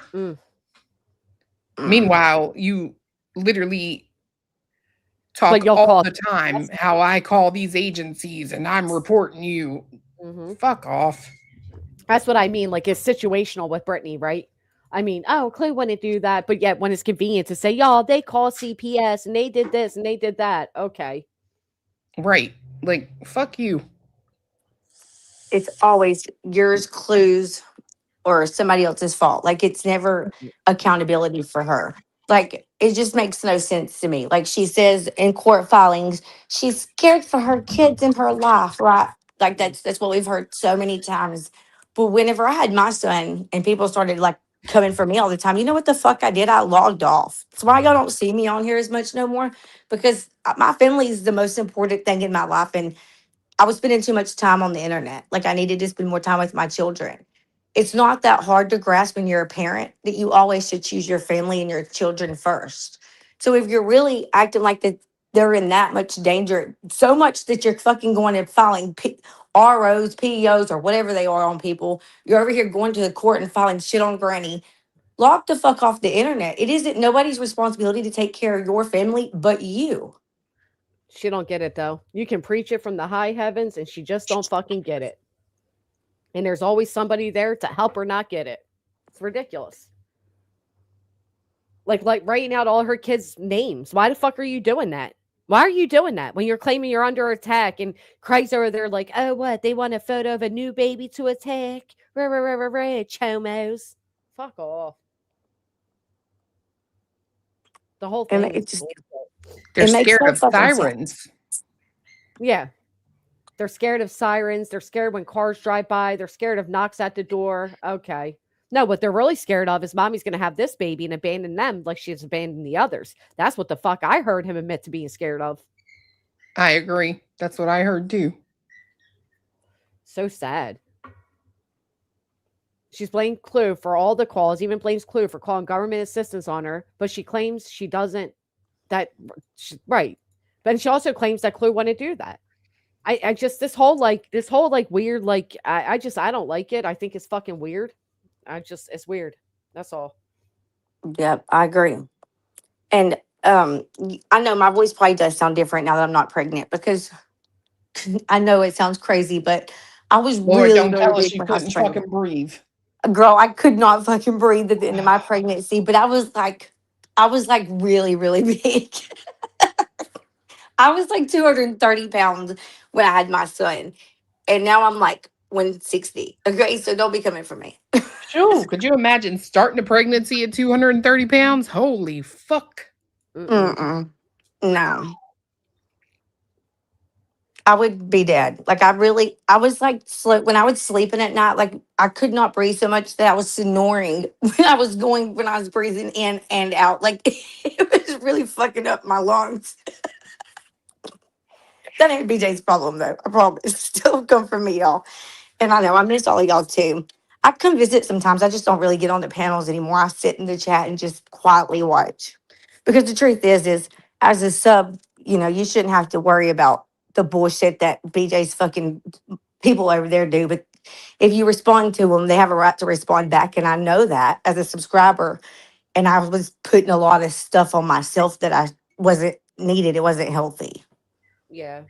Meanwhile, you literally talk all the time how I call these agencies and I'm reporting you. Fuck off. That's what I mean. Like, it's situational with Brittany, right? I mean, oh, Clue wouldn't do that, but yet when it's convenient to say, y'all, they call CPS and they did this and they did that. Okay. Right. Like, fuck you. It's always yours, Clues, or somebody else's fault. Like, it's never accountability for her. Like, it just makes no sense to me. Like she says in court filings, she's scared for her kids and her life, right? Like that's what we've heard so many times. But whenever I had my son and people started like coming for me all the time, you know what the fuck I did? I logged off. That's why y'all don't see me on here as much no more, because my family is the most important thing in my life. And I was spending too much time on the internet. Like, I needed to spend more time with my children. It's not that hard to grasp when you're a parent that you always should choose your family and your children first. So if you're really acting like that they're in that much danger, so much that you're fucking going and filing ROs, PEOs, or whatever they are on people, you're over here going to the court and filing shit on granny. Lock the fuck off the internet. It isn't nobody's responsibility to take care of your family but you. She don't get it, though. You can preach it from the high heavens, and she just don't fucking get it. And there's always somebody there to help her not get it. It's ridiculous. Like writing out all her kids' names. Why the fuck are you doing that? Why are you doing that when you're claiming you're under attack and Craig's over there like, oh, what? They want a photo of a new baby to attack? Chomos. Fuck off. The whole thing. They're scared of sirens. Yeah. They're scared of sirens. They're scared when cars drive by. They're scared of knocks at the door. Okay. No, what they're really scared of is mommy's going to have this baby and abandon them like she's abandoned the others. That's what the fuck I heard him admit to being scared of. I agree. That's what I heard too. So sad. She's blamed Clue for all the calls, even blames Clue for calling government assistance on her, but she claims she doesn't. Right. But she also claims that Clue wouldn't do that. I just, this whole weird, I don't like it. I think it's fucking weird. It's weird. That's all. Yep, I agree. And I know my voice probably does sound different now that I'm not pregnant, because I know it sounds crazy, but I was Lord, really, don't really tell us weak you when I was couldn't pregnant. fucking breathe. Girl, I could not fucking breathe at the end of my pregnancy, but I was like really, really big. I was like 230 pounds when I had my son. And now I'm like 160. Okay, so don't be coming for me. Sure. Could you imagine starting a pregnancy at 230 pounds? Holy fuck. No. I would be dead. Like, I was like, when I was sleeping at night, like, I could not breathe so much that I was snoring when I was breathing in and out. Like, it was really fucking up my lungs. That ain't BJ's problem, though. I promise. Still come from me, y'all. And I know I miss all of y'all, too. I come visit sometimes. I just don't really get on the panels anymore. I sit in the chat and just quietly watch. Because the truth is as a sub, you shouldn't have to worry about the bullshit that BJ's fucking people over there do. But if you respond to them, they have a right to respond back. And I know that as a subscriber. And I was putting a lot of stuff on myself that I wasn't needed. It wasn't healthy. Yeah.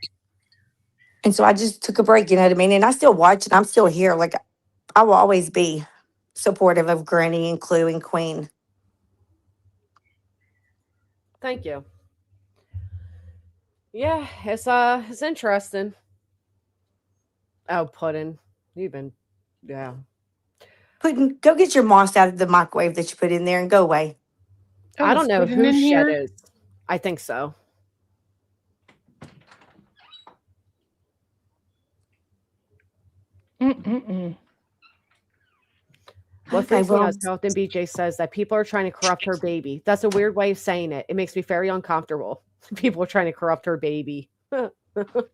And so I just took a break, you know what I mean? And I still watch and I'm still here. Like, I will always be supportive of Granny and Clue and Queen. Thank you. Yeah, it's interesting. Oh, Puddin'. Yeah. Puddin', go get your moss out of the microwave that you put in there and go away. I don't know whose shed is. I think so. What freaks me out is often BJ says that people are trying to corrupt her baby. That's a weird way of saying it. It makes me very uncomfortable. People are trying to corrupt her baby. Corrupt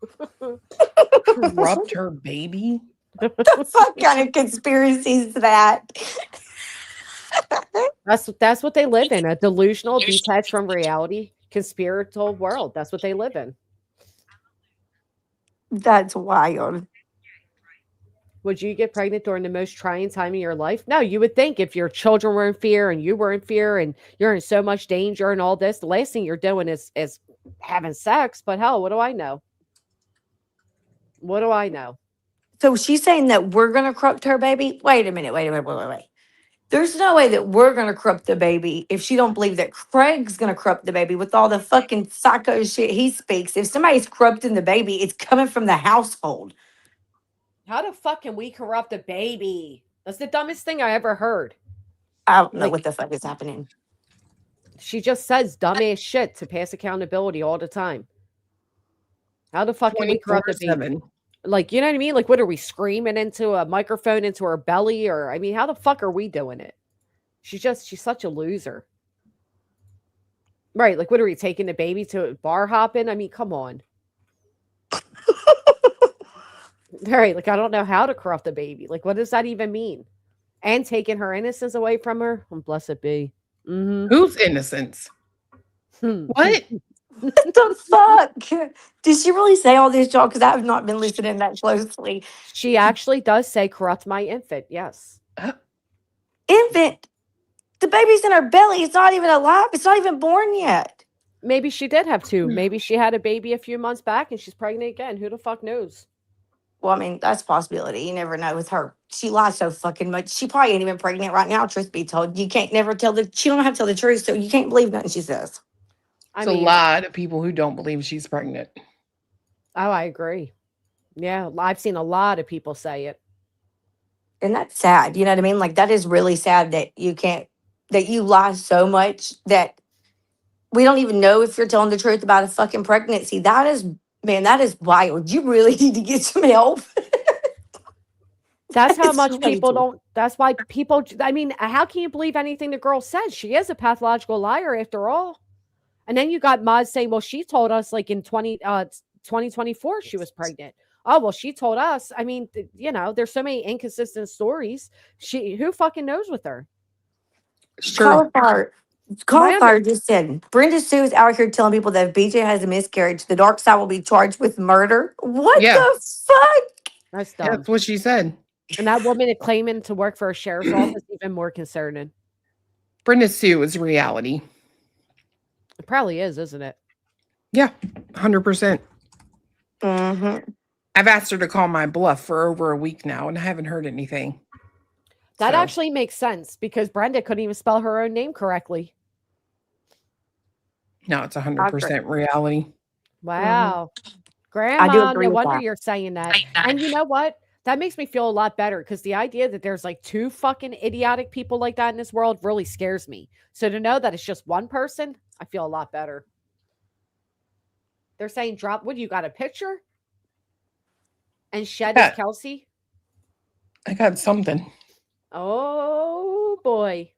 her baby? The fuck kind of conspiracy is that? That's what they live in, a delusional, detached from reality, conspiratorial world. That's what they live in. That's wild. Would you get pregnant during the most trying time of your life? No, you would think if your children were in fear and you were in fear and you're in so much danger and all this, the last thing you're doing is having sex. But hell, what do I know? What do I know? So she's saying that we're going to corrupt her baby? Wait a minute. Wait. There's no way that we're going to corrupt the baby if she don't believe that Craig's going to corrupt the baby with all the fucking psycho shit he speaks. If somebody's corrupting the baby, it's coming from the household. How the fuck can we corrupt a baby? That's the dumbest thing I ever heard. I don't know what the fuck is happening. She just says dumbass shit to pass accountability all the time. How the fuck can we corrupt a baby? Like, you know what I mean? Like, what are we screaming into a microphone into her belly? Or, I mean, how the fuck are we doing it? She's such a loser. Right. Like, what are we taking the baby to bar hopping? I mean, come on. Right. Like, I don't know how to corrupt a baby. Like, what does that even mean? And taking her innocence away from her? Oh, blessed be. Mm-hmm. Whose innocence? What? What the fuck? Did she really say all this, y'all? Because I have not been listening that closely. She actually does say corrupt my infant. Yes. Infant? The baby's in her belly. It's not even alive. It's not even born yet. Maybe she did have two. Maybe she had a baby a few months back and she's pregnant again. Who the fuck knows? Well, I mean, that's a possibility. You never know with her. She lies so fucking much. She probably ain't even pregnant right now, truth be told. You can't never tell she don't have to tell the truth, so you can't believe nothing she says. It's a lot of people who don't believe she's pregnant. Oh, I agree. Yeah, I've seen a lot of people say it. And that's sad. You know what I mean? Like, that is really sad that you lie so much that we don't even know if you're telling the truth about a fucking pregnancy. That is wild. You really need to get some help. That's how much people don't. That's why people, I mean, how can you believe anything the girl says? She is a pathological liar after all. And then you got Maz saying, well, she told us like in 2024 she was pregnant. Oh, well, she told us. I mean, you know, there's so many inconsistent stories. Who fucking knows with her? Cauliflower just said, Brenda Sue is out here telling people that if BJ has a miscarriage, the dark side will be charged with murder. What the fuck? That's dumb. That's what she said. And that woman claiming to work for a sheriff's office, even more concerning. Brenda Sue is reality. It probably is, isn't it? Yeah, 100%. Mm-hmm. I've asked her to call my bluff for over a week now, and I haven't heard anything. That actually makes sense because Brenda couldn't even spell her own name correctly. No, it's 100% reality. Wow. Mm-hmm. Grandma, no wonder you're saying that. And you know what? That makes me feel a lot better because the idea that there's like two fucking idiotic people like that in this world really scares me. So to know that it's just one person, I feel a lot better. They're saying what, you got a picture? And Shed is Kelsey? I got something. Oh boy.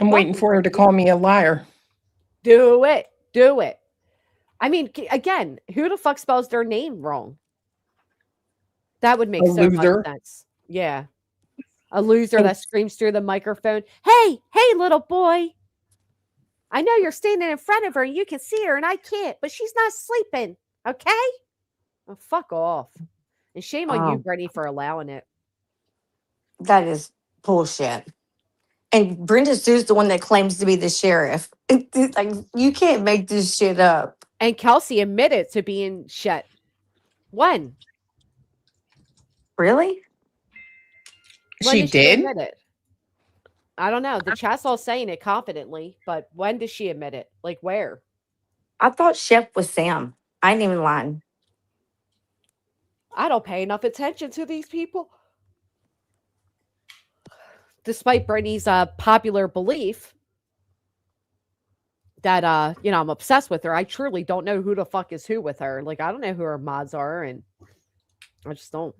I'm waiting for her to call me a liar. Do it. Do it. I mean, again, who the fuck spells their name wrong? That would make so much sense. Yeah. A loser that screams through the microphone, hey, little boy. I know you're standing in front of her and you can see her and I can't, but she's not sleeping. Okay? Oh, fuck off. And shame on you, Brittany, for allowing it. That is bullshit. And Brenda Sue's the one that claims to be the sheriff. Like, you can't make this shit up. And Kelsey admitted to being shit. When? Really? When she did? admit it? I don't know. The chat's all saying it confidently, but when did she admit it? Like where? I thought Chef was Sam. I ain't even lying. I don't pay enough attention to these people. Despite Brittany's popular belief that I'm obsessed with her, I truly don't know who the fuck is who with her. Like I don't know who her mods are, and I just don't.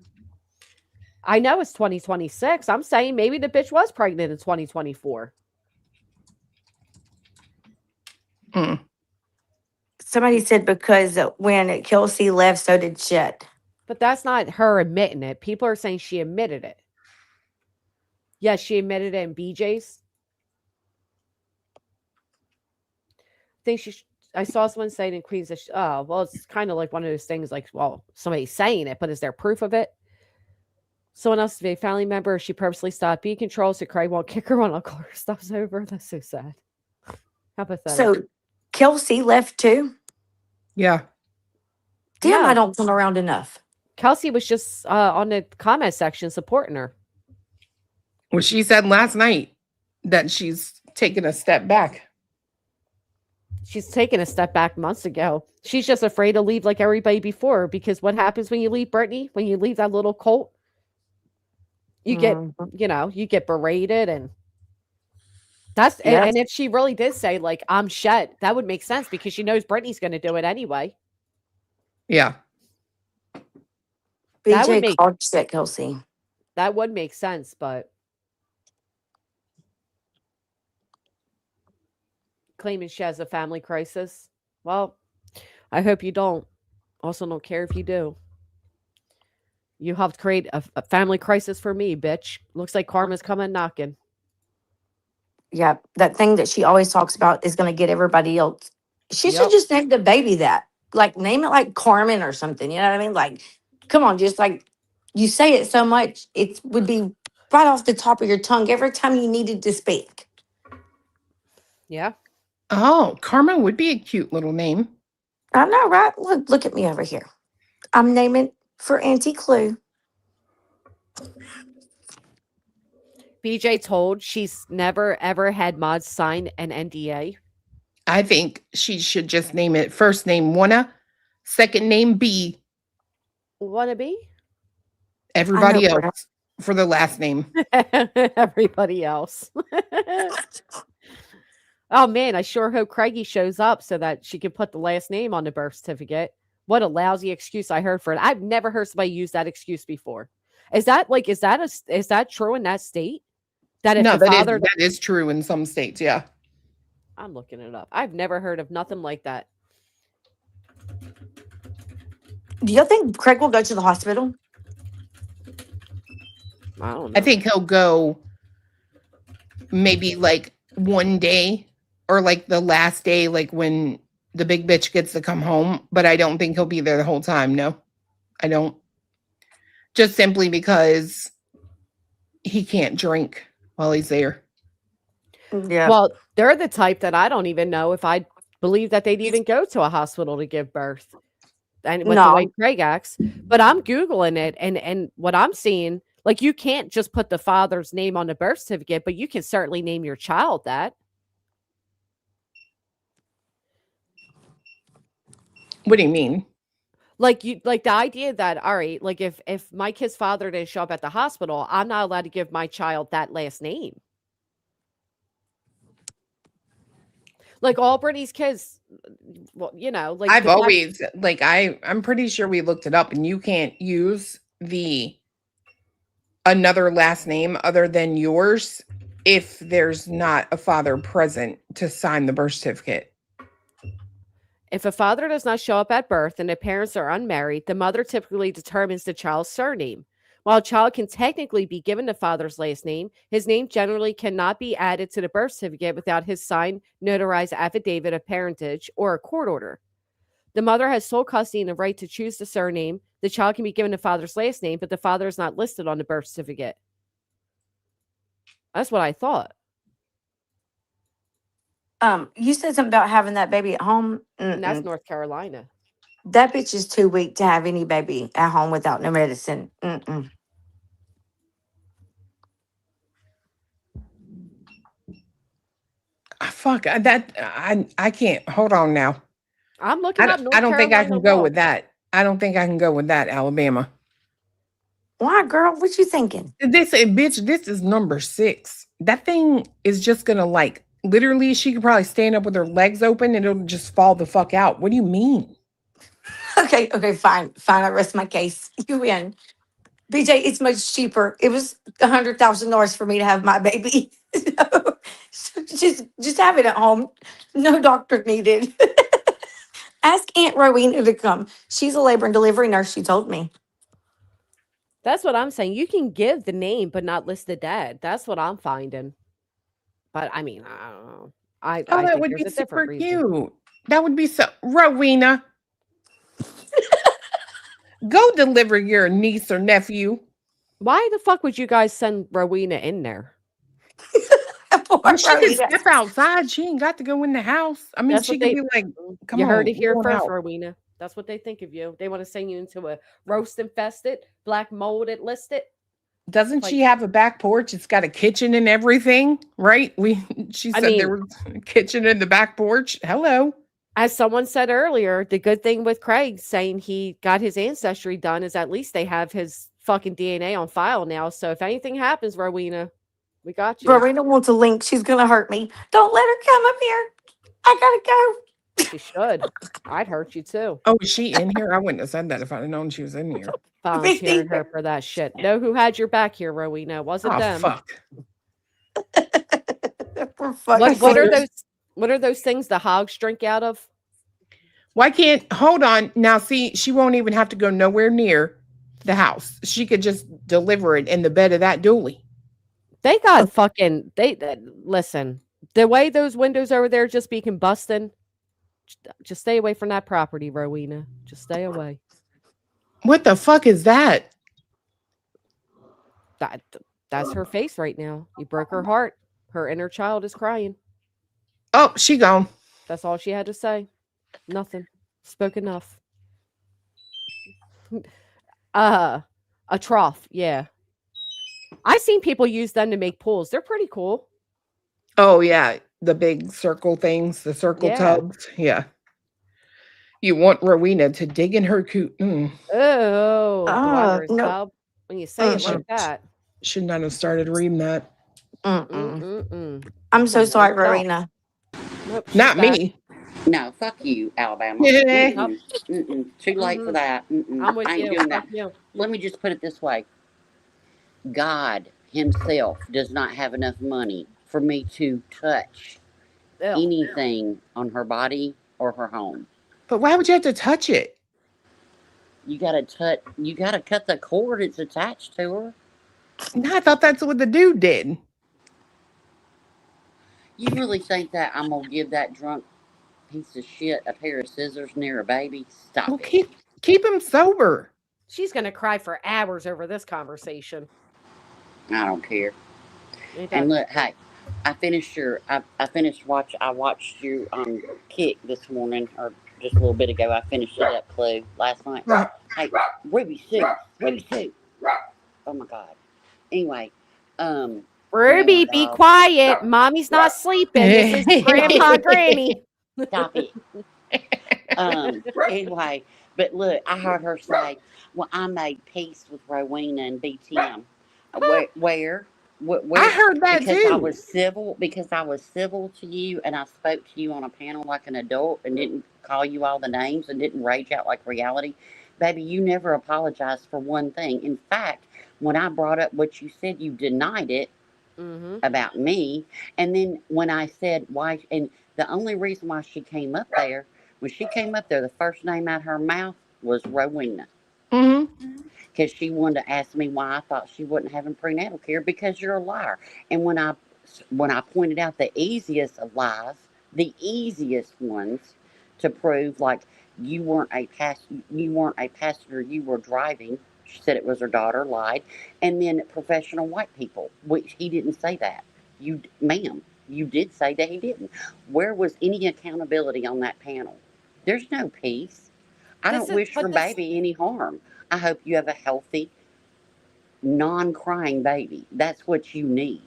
I know it's 2026. I'm saying maybe the bitch was pregnant in 2024. Somebody said because when Kelsey left, so did Chet. But that's not her admitting it. People are saying she admitted it. Yes, she admitted it in BJ's. I saw someone saying in Queens that, oh, well, it's kind of like one of those things like, well, somebody's saying it, but is there proof of it? Someone else, a family member, she purposely stopped being controlled so Craig won't kick her when all her stuff's over. That's so sad. How pathetic. So Kelsey left too? Yeah. Damn, I don't come around enough. Kelsey was just on the comment section supporting her. Well, she said last night that she's taken a step back. She's taken a step back months ago. She's just afraid to leave like everybody before, because what happens when you leave Brittany, when you leave that little cult, you get, you get berated, and that's, and if she really did say like, I'm Shet, that would make sense because she knows Brittany's going to do it anyway. Yeah. That would BJ called Chet Kelsey. That would make sense, but claiming she has a family crisis. Well, I hope you don't. Also, don't care if you do. You helped create a family crisis for me, bitch. Looks like karma's coming knocking. Yeah, that thing that she always talks about is going to get everybody else. She should just name the baby that. Like, name it like Carmen or something. You know what I mean? Like, come on, just like you say it so much, it would be right off the top of your tongue every time you needed to speak. Yeah. Oh, Carmen would be a cute little name. I know, right? Look at me over here. I'm naming for Auntie Clue. BJ told she's never ever had mods sign an NDA. I think she should just name it first name Wanna, second name B. Wanna be? Everybody else for the last name. Everybody else. Oh man, I sure hope Craigie shows up so that she can put the last name on the birth certificate. What a lousy excuse I heard for it. I've never heard somebody use that excuse before. Is that true in that state? That if No, the that father is true in some states, yeah. I'm looking it up. I've never heard of nothing like that. Do you think Craig will go to the hospital? I don't know. I think he'll go maybe like one day or like the last day, like when the big bitch gets to come home. But I don't think he'll be there the whole time. No, I don't. Just simply because he can't drink while he's there. Yeah. Well, they're the type that I don't even know if I believe that they'd even go to a hospital to give birth. And with the way Craig acts. But I'm Googling it, and what I'm seeing, like, you can't just put the father's name on the birth certificate, but you can certainly name your child that. What do you mean? Like the idea that, all right, like if my kid's father didn't show up at the hospital, I'm not allowed to give my child that last name. Like all Brittany's kids, well, like I've always like I'm pretty sure we looked it up, and you can't use another last name other than yours if there's not a father present to sign the birth certificate. If a father does not show up at birth and the parents are unmarried, the mother typically determines the child's surname. While a child can technically be given the father's last name, his name generally cannot be added to the birth certificate without his signed, notarized affidavit of parentage or a court order. The mother has sole custody and the right to choose the surname. The child can be given the father's last name, but the father is not listed on the birth certificate. That's what I thought. You said something about having that baby at home. And that's North Carolina. That bitch is too weak to have any baby at home without no medicine. Fuck that. I can't. Hold on now. I'm looking up North I don't think I can go law. with that. I don't think I can go with that, Alabama. Why, girl? What you thinking? This is number 6. That thing is just gonna like literally. She could probably stand up with her legs open and it'll just fall the fuck out. What do you mean? Okay, fine. I rest my case. You win. BJ, it's much cheaper. It was $100,000 for me to have my baby. So just have it at home. No doctor needed. Ask Aunt Rowena to come. She's a labor and delivery nurse, she told me. That's what I'm saying. You can give the name, but not list the dead. That's what I'm finding. But I mean, I don't know. I that think would there's be a different super reason. cute. That would be so. Rowena, go deliver your niece or nephew. Why the fuck would you guys send Rowena in there? Well, she can step outside. She ain't got to go in the house. I mean, That's she what could they be like, come You on. heard it here we're going first, out. Rowena. That's what they think of you. They want to send you into a roast infested, black molded listed. Doesn't she have a back porch? It's got a kitchen and everything, right? She I said mean- there was a kitchen in the back porch. Hello. As someone said earlier, the good thing with Craig saying he got his ancestry done is at least they have his fucking DNA on file now. So if anything happens, Rowena, we got you. Rowena wants a link. She's going to hurt me. Don't let her come up here. I got to go. She should. I'd hurt you too. Oh, is she in here? I wouldn't have said that if I'd have known she was in here. Volunteering her for that shit. Know who had your back here, Rowena? Wasn't Oh, them. fuck. What are those things the hogs drink out of? Why can't, hold on. Now, see, she won't even have to go nowhere near the house. She could just deliver it in the bed of that dually. They got fucking, listen, the way those windows over there just be combusting, just stay away from that property, Rowena. Just stay away. What the fuck is that? That's her face right now. You broke her heart. Her inner child is crying. Oh, she gone. That's all she had to say. Nothing. Spoke enough. A trough, yeah. I've seen people use them to make pools. They're pretty cool. Oh, yeah. The big circle things, the circle Yeah. tubs. Yeah. You want Rowena to dig in her coot. Oh, the wanderer's no. tub. When you say it like that. Should not have started reading that. I'm so sorry, Rowena. Nope, Not she's back. me. No, fuck you, Alabama. Yeah. Too late for that. I'm with I ain't you. doing Fuck that. you. Let me just put it this way. God himself does not have enough money for me to touch anything on her body or her home. But why would you have to touch it? You gotta cut the cord it's attached to her. No, I thought that's what the dude did. You really think that I'm gonna give that drunk piece of shit a pair of scissors near a baby? Stop Well, it. keep him sober. She's gonna cry for hours over this conversation. I don't care. Ain't And that- look, hey, I watched you Kick this morning, or just a little bit ago. I finished it up, Clue, last night. Right. Hey, Ruby Sue. Oh my God. Anyway, Ruby, be quiet. Mommy's not sleeping. This is Grandpa and Granny. Stop it. Anyway, but look, I heard her say, "Well, I made peace with Rowena and BTM." Where? I heard that because too. Because I was civil to you, and I spoke to you on a panel like an adult, and didn't call you all the names, and didn't rage out like reality. Baby, you never apologized for one thing. In fact, when I brought up what you said, you denied it about me. And then when I said why, and the only reason why she came up there, when she came up there, the first name out of her mouth was Rowena. Because she wanted to ask me why I thought she wasn't having prenatal care, because you're a liar. And when I pointed out the easiest of lies, the easiest ones to prove, like you weren't a passenger, you were driving. She said it was her daughter, lied. And then professional white people, which he didn't say that. Ma'am, you did say that he didn't. Where was any accountability on that panel? There's no peace. I don't wish your baby any harm. I hope you have a healthy, non-crying baby. That's what you need.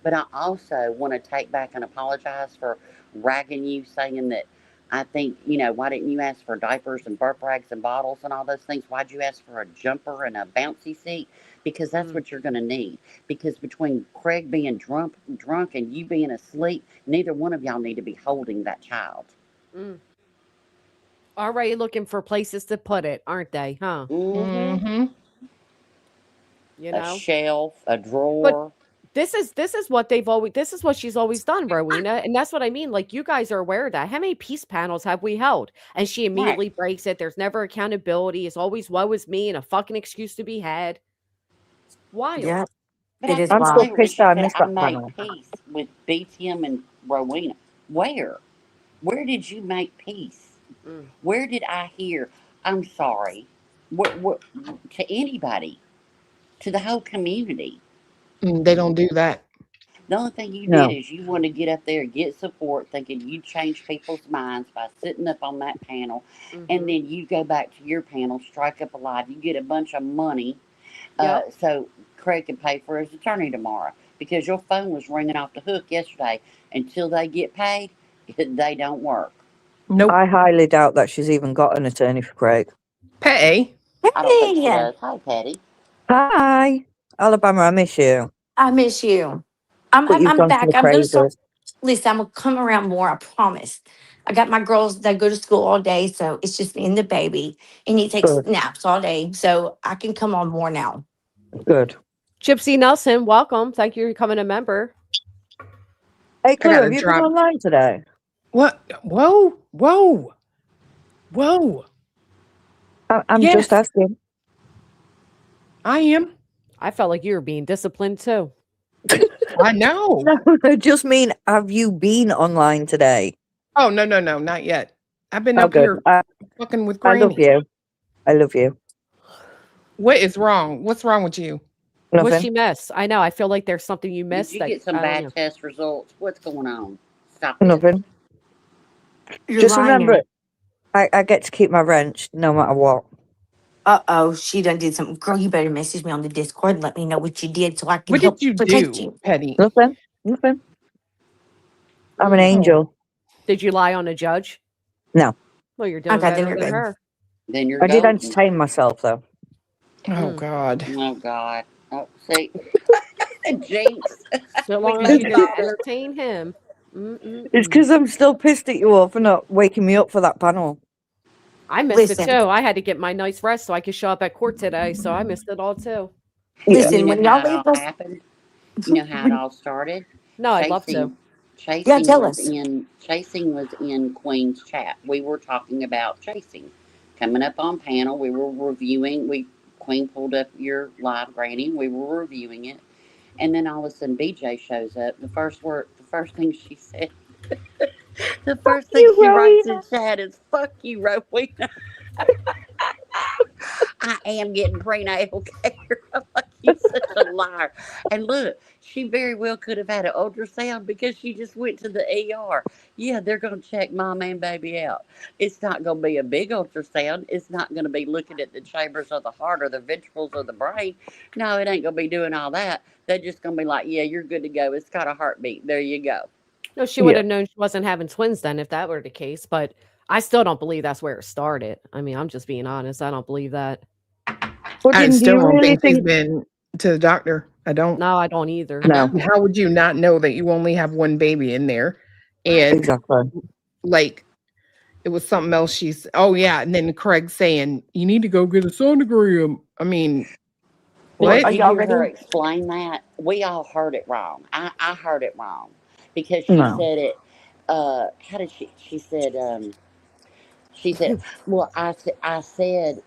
But I also want to take back and apologize for ragging you, saying that I think, why didn't you ask for diapers and burp rags and bottles and all those things? Why'd you ask for a jumper and a bouncy seat? Because that's what you're going to need. Because between Craig being drunk and you being asleep, neither one of y'all need to be holding that child. Already looking for places to put it, aren't they? Huh? A shelf, a drawer. This is what she's always done, Rowena. And that's what I mean. Like, you guys are aware of that. How many peace panels have we held? And she immediately breaks it. There's never accountability. It's always woe is me and a fucking excuse to be had. It's wild. Yeah. But It is I'm wild. still pissed I missed that panel. I made peace with BTM and Rowena. Where? Where did you make peace? Where did I hear, I'm sorry? What, to anybody? To the whole community? They don't do that. The only thing you No. did is you want to get up there and get support, thinking you change people's minds by sitting up on that panel, and then you go back to your panel, strike up a live, you get a bunch of money, so Craig can pay for his attorney tomorrow, because your phone was ringing off the hook yesterday. Until they get paid, they don't work. Nope. I highly doubt that she's even got an attorney for Craig. Patty. I don't think she does. Hi, Patty. Hi, Alabama. I miss you. I miss you. I'm But you've gone back. to the I'm gonna start. praises. Listen, I'm gonna come around more. I promise. I got my girls that go to school all day, so it's just me and the baby, and he takes Good. naps all day, so I can come on more now. Good. Gypsy Nelson, welcome. Thank you for becoming a member. Hey, Cleo, gotta have you drop- been online today? What? Whoa. I'm Yes. just asking. I am. I felt like you were being disciplined too. I know. No, I just mean, have you been online today? Oh, no, not yet. I've been Oh, up good. here fucking with I Granny. love you. I love you. What is wrong? What's wrong with you? What's Nothing. she miss? I know. I feel like there's something you Did missed. you that, get some I don't bad know. test results? What's going on? Stop it. Nothing. You're Just lying. remember, I get to keep my wrench no matter what. Uh-oh, she done did something. Girl, you better message me on the Discord and let me know what you did so I can What help did you protect do, you. Penny? Nothing. I'm an angel. Did you lie on a judge? No. Well, you're doing Okay, then better you're than good. her. Then you're I did golden. entertain myself, though. Oh, God. Oh, God. Oh, see. Jinx. So long We as you know didn't that. entertain him. It's because I'm still pissed at you all for not waking me up for that panel. I missed it Listen. too. I had to get my night's rest so I could show up at court today. So I missed it all too. Listen, You know when how y'all it all leave us, happened? You know how it all started? No, I'd love to. Chasing tell was us. in Queen's chat. We were talking about chasing. Coming up on panel, we were reviewing. Queen pulled up your live, Granny. We were reviewing it, and then all of a sudden, BJ shows up. The first thing she said, the first thing she writes in chat is "fuck you, Rowena." I am getting prenatal care. I'm like, you're such a liar. And look, she very well could have had an ultrasound because she just went to the ER. Yeah, they're going to check mom and baby out. It's not going to be a big ultrasound. It's not going to be looking at the chambers of the heart or the ventricles of the brain. No, it ain't going to be doing all that. They're just going to be like, yeah, you're good to go. It's got a heartbeat. There you go. No, she would have known she wasn't having twins then if that were the case. But I still don't believe that's where it started. I mean, I'm just being honest. I don't believe that. I still don't think she's been to the doctor. I don't. No, I don't either. No. How would you not know that you only have one baby in there? And Exactly. like, it was something else she's, oh yeah. And then Craig saying, you need to go get a sonogram. I mean, what? Did you hear her explain that? We all heard it wrong. I heard it wrong because she No. said it. How did she? She said. Well, I said.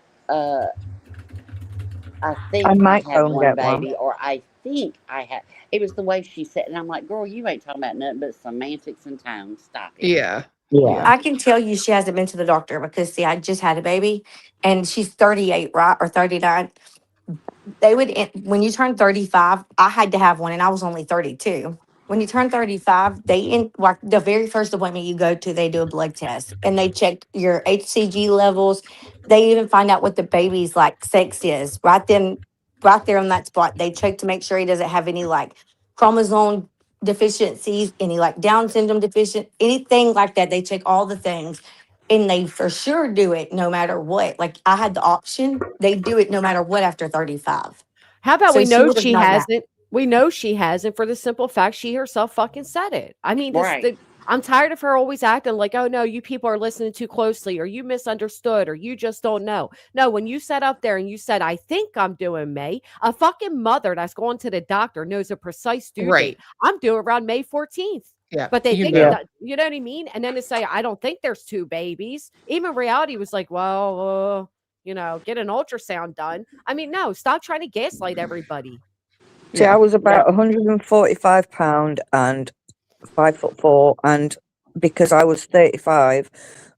I think I I might have go and one get one. baby, or I think I have. It was the way she said, and I'm like, girl, you ain't talking about nothing but semantics and tones. Stop it. Yeah. I can tell you she hasn't been to the doctor because, see, I just had a baby and she's 38, right? Or 39. They would, when you turn 35, I had to have one and I was only 32. When you turn 35, like the very first appointment you go to, they do a blood test and they check your HCG levels. They even find out what the baby's like sex is right there on that spot. They check to make sure he doesn't have any like chromosome deficiencies, any like Down syndrome deficient, anything like that. They check all the things and they for sure do it no matter what. Like I had the option, they do it no matter what after 35. How about So we she know would've she known that. hasn't? We know she hasn't for the simple fact she herself fucking said it. I mean, Right. I'm tired of her always acting like, oh no, you people are listening too closely, or you misunderstood, or you just don't know. No, when you sat up there and you said, I think I'm doing May, a fucking mother that's going to the doctor knows a precise due Right. date. I'm due around May 14th. Yeah. But they You think know. that, you know what I mean? And then to say, I don't think there's two babies. Even reality was like, well, get an ultrasound done. I mean, no, stop trying to gaslight everybody. See, I was about 145 pound and 5'4", and because I was 35,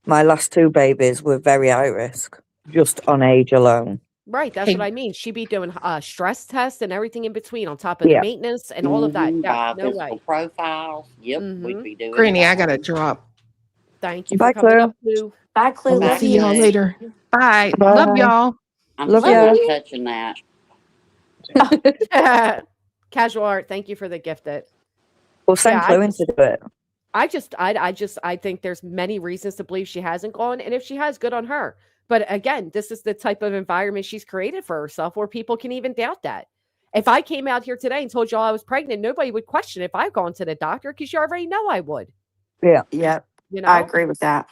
my last two babies were very high risk, just on age alone. Right, that's what I mean. She'd be doing stress tests and everything in between on top of the maintenance and all of that. Yeah, no Biophysical way. profiles. Yep, we'd be doing Granny, it I all. gotta drop. Thank you Bye, for coming Claire. up, Lou. Bye, Clue. Bye, Love See you. y'all Claire. later. Bye. Bye. Love y'all. I'm Love still ya. not touching that. Casual art, thank you for the gifted. We'll send Yeah, Clue in to do it. I think there's many reasons to believe she hasn't gone, and if she has, good on her. But again, this is the type of environment she's created for herself where people can even doubt that. If I came out here today and told y'all I was pregnant, nobody would question if I've gone to the doctor because you already know I would. Yeah. Yep. You know, I agree with that.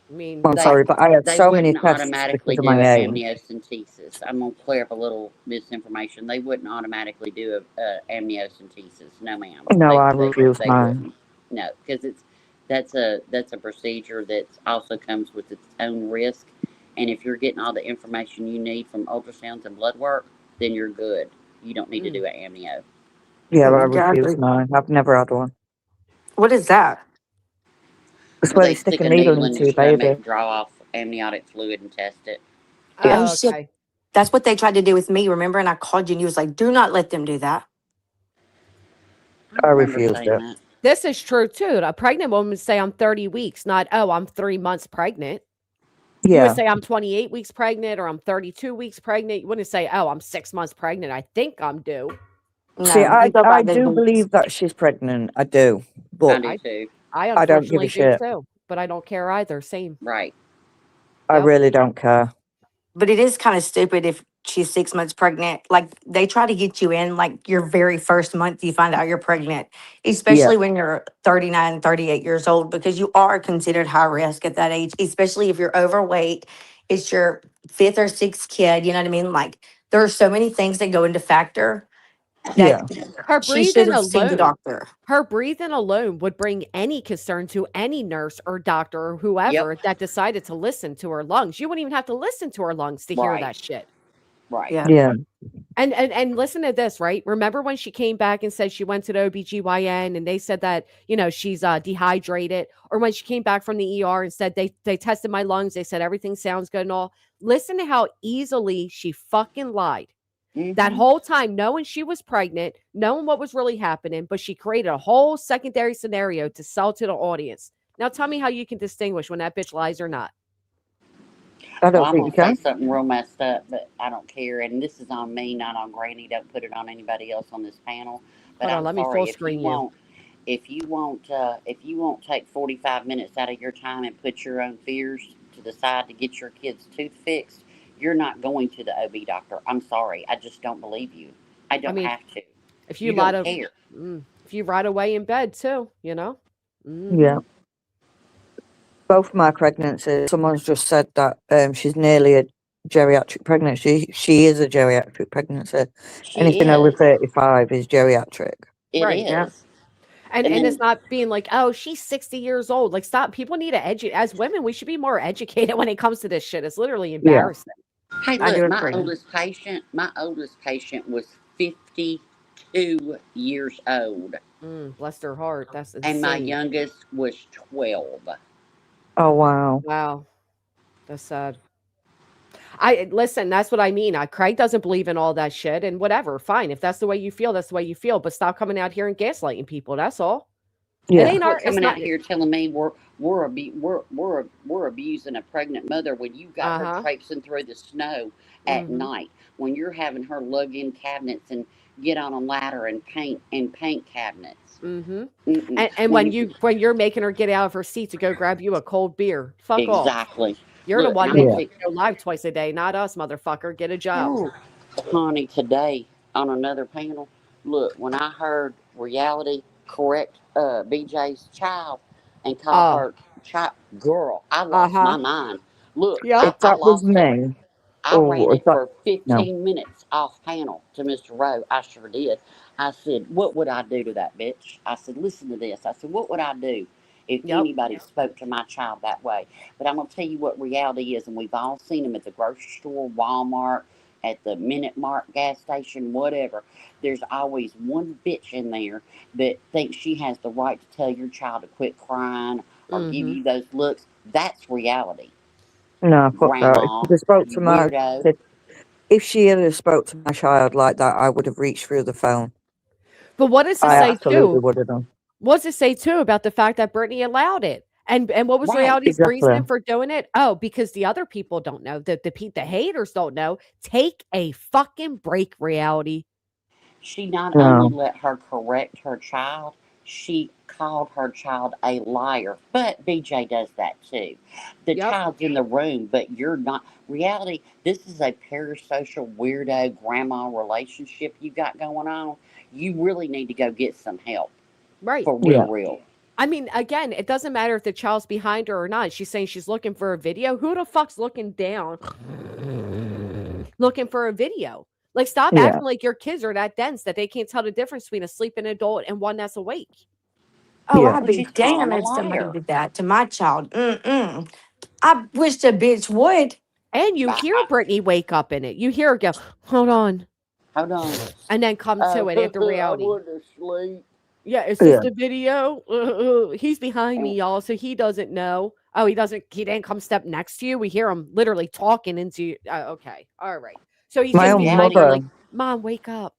I mean, I'm sorry, but I had They so many wouldn't tests automatically because of do my an age. amniocentesis. I'm gonna clear up a little misinformation. They wouldn't automatically do a amniocentesis. No, ma'am. No, I They refuse mine. wouldn't. No, because that's a procedure that also comes with its own risk. And if you're getting all the information you need from ultrasounds and blood work, then you're good. You don't need to do an amnio. Yeah, I Yeah, I refuse agree. mine. I've never had one. What is that? It's where they They stick a stick a needle needle in into your your stomach, baby. draw off amniotic fluid, and test it. Oh, oh, shit. okay. That's what they tried to do with me, remember? And I called you and you was like, do not let them do that. I remember refused saying it. that. This is true too. A pregnant woman would say I'm 30 weeks, not, oh, I'm 3 months pregnant. You Yeah. would say I'm 28 weeks pregnant or I'm 32 weeks pregnant. You wouldn't say, oh, I'm 6 months pregnant. I think I'm due. See, No, I you go by the do weeks. believe that she's pregnant. I do. But I do too. I I don't give a unfortunately do shit. too, but I don't care either. Same. Right. I Yep. really don't care. But it is kind of stupid if she's 6 months pregnant. Like they try to get you in like your very first month, you find out you're pregnant, especially when you're 39, 38 years old, because you are considered high risk at that age, especially if you're overweight. It's your fifth or sixth kid. You know what I mean? Like there are so many things that go into factor Yeah. that Her she should breathing have seen the alone, doctor. her breathing alone would bring any concern to any nurse or doctor or Yep. whoever that decided to listen to her lungs. You wouldn't even have to listen to her lungs to hear Right. that shit. Right. Yeah. Yeah. And listen to this, right? Remember when she came back and said she went to the OBGYN and they said that, she's dehydrated, or when she came back from the ER and said they tested my lungs, they said everything sounds good and all. Listen to how easily she fucking lied. That whole time, knowing she was pregnant, knowing what was really happening, but she created a whole secondary scenario to sell to the audience. Now tell me how you can distinguish when that bitch lies or not. I don't Well, I'm think you gonna say can. something real messed up, but I don't care. And this is on me, not on Granny. Don't put it on anybody else on this panel. But Hold on, I'm let me sorry full if screen you you. won't. If you won't take 45 minutes out of your time and put your own fears to the side to get your kid's tooth fixed, you're not going to the OB doctor. I'm sorry. I just don't believe you. I don't have to. If You lie don't to, care. if you ride away in bed too, Yeah. Both my pregnancies, someone's just said that she's nearly a geriatric pregnancy. She is a geriatric pregnancy. She Anything over is. 35 is geriatric. It Right. is. And then, it's not being like, oh, she's 60 years old. Like, stop. People need to educate. As women, we should be more educated when it comes to this shit. It's literally embarrassing. hey, I do look, my agree. oldest patient was 52 years old. Bless her heart. That's insane. And my youngest was 12. Oh, wow. Wow. That's sad. Listen, that's what I mean. Craig doesn't believe in all that shit and whatever. Fine. If that's the way you feel, that's the way you feel. But stop coming out here and gaslighting people. That's all. Yeah. It ain't our, Quit coming out here telling me we're abusing a pregnant mother when you got her traipsing through the snow at night, when you're having her lug in cabinets and get on a ladder and paint cabinets. And when you're making her get out of her seat to go grab you a cold beer. Fuck off. Exactly. You're the Look, one I'm making gonna it go live twice a day, not us, motherfucker. Get a job. Honey, today on another panel, look, when I heard reality correct BJ's child and call her child girl. I lost my mind. Look, If I that was lost it. me, I ran or if it that, for no. 15 minutes off panel to Mr. Rowe. I sure did. I said, what would I do to that bitch? I said, listen to this. I said, what would I do if anybody spoke to my child that way? But I'm going to tell you what reality is, and we've all seen them at the grocery store, Walmart, at the Minute Mart gas station, whatever. There's always one bitch in there that thinks she has the right to tell your child to quit crying or give you those looks. That's reality. No, fuck that. If Grandma, she spoke you to my weirdo. kid, if she ever spoke to my child like that, I would have reached through the phone. But what does it I say absolutely too? would have done. What does it say too about the fact that Brittany allowed it? And what was reality's reasoning for doing it? Oh, because the other people don't know. The haters don't know. Take a fucking break, reality. She not only let her correct her child, she called her child a liar. But BJ does that too. The child's in the room, but you're not. Reality, this is a parasocial weirdo grandma relationship you got going on. You really need to go get some help. Right. For real. I mean, again, it doesn't matter if the child's behind her or not. She's saying she's looking for a video. Who the fuck's looking down looking for a video? Like, stop acting like your kids are that dense that they can't tell the difference between a sleeping adult and one that's awake. Oh, I'd be damned if somebody did that to my child. I wish the bitch would. And you hear Brittany wake up in it. You hear her go, hold on. Hold on. And then come to it after reality. I went to sleep. Yeah, is this the video? He's behind me, y'all, so he doesn't know. Oh, he didn't come step next to you. We hear him literally talking into you. Okay. All right. So he's My just own behind you mother. like, Mom, wake up.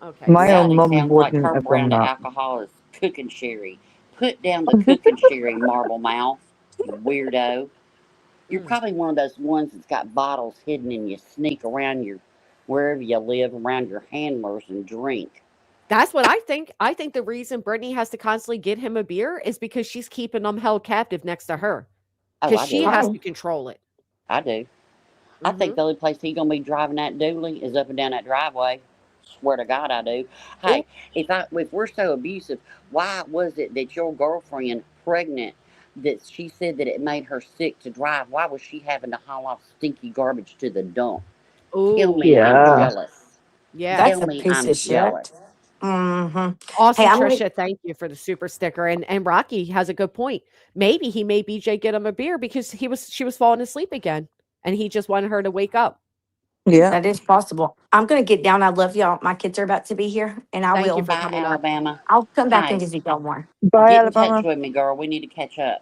Okay. My own mum Sounds like wouldn't her have brand done of that. alcohol is cooking sherry. Put down the cooking sherry, marble mouth, you weirdo. You're probably one of those ones that's got bottles hidden and you sneak around wherever you live around your handlers and drink. That's what I think. I think the reason Brittany has to constantly get him a beer is because she's keeping him held captive next to her. Because she has to control it. I do. I think the only place he's going to be driving that dually is up and down that driveway. Swear to God, I do. Hey, if we're so abusive, why was it that your girlfriend, pregnant, that she said that it made her sick to drive? Why was she having to haul off stinky garbage to the dump? Tell me I'm jealous. Yeah. That's Tell a me piece I'm of shit. jealous. Awesome, Hey, Trisha. Thank you for the super sticker. And Rocky has a good point. Maybe he made BJ get him a beer because she was falling asleep again. And he just wanted her to wake up. Yeah. That is possible. I'm going to get down. I love y'all. My kids are about to be here, and I Thank will. you for coming up. Alabama. I'll come back Hey, and visit y'all more. Bye, get in touch Alabama. with me, girl. We need to catch up.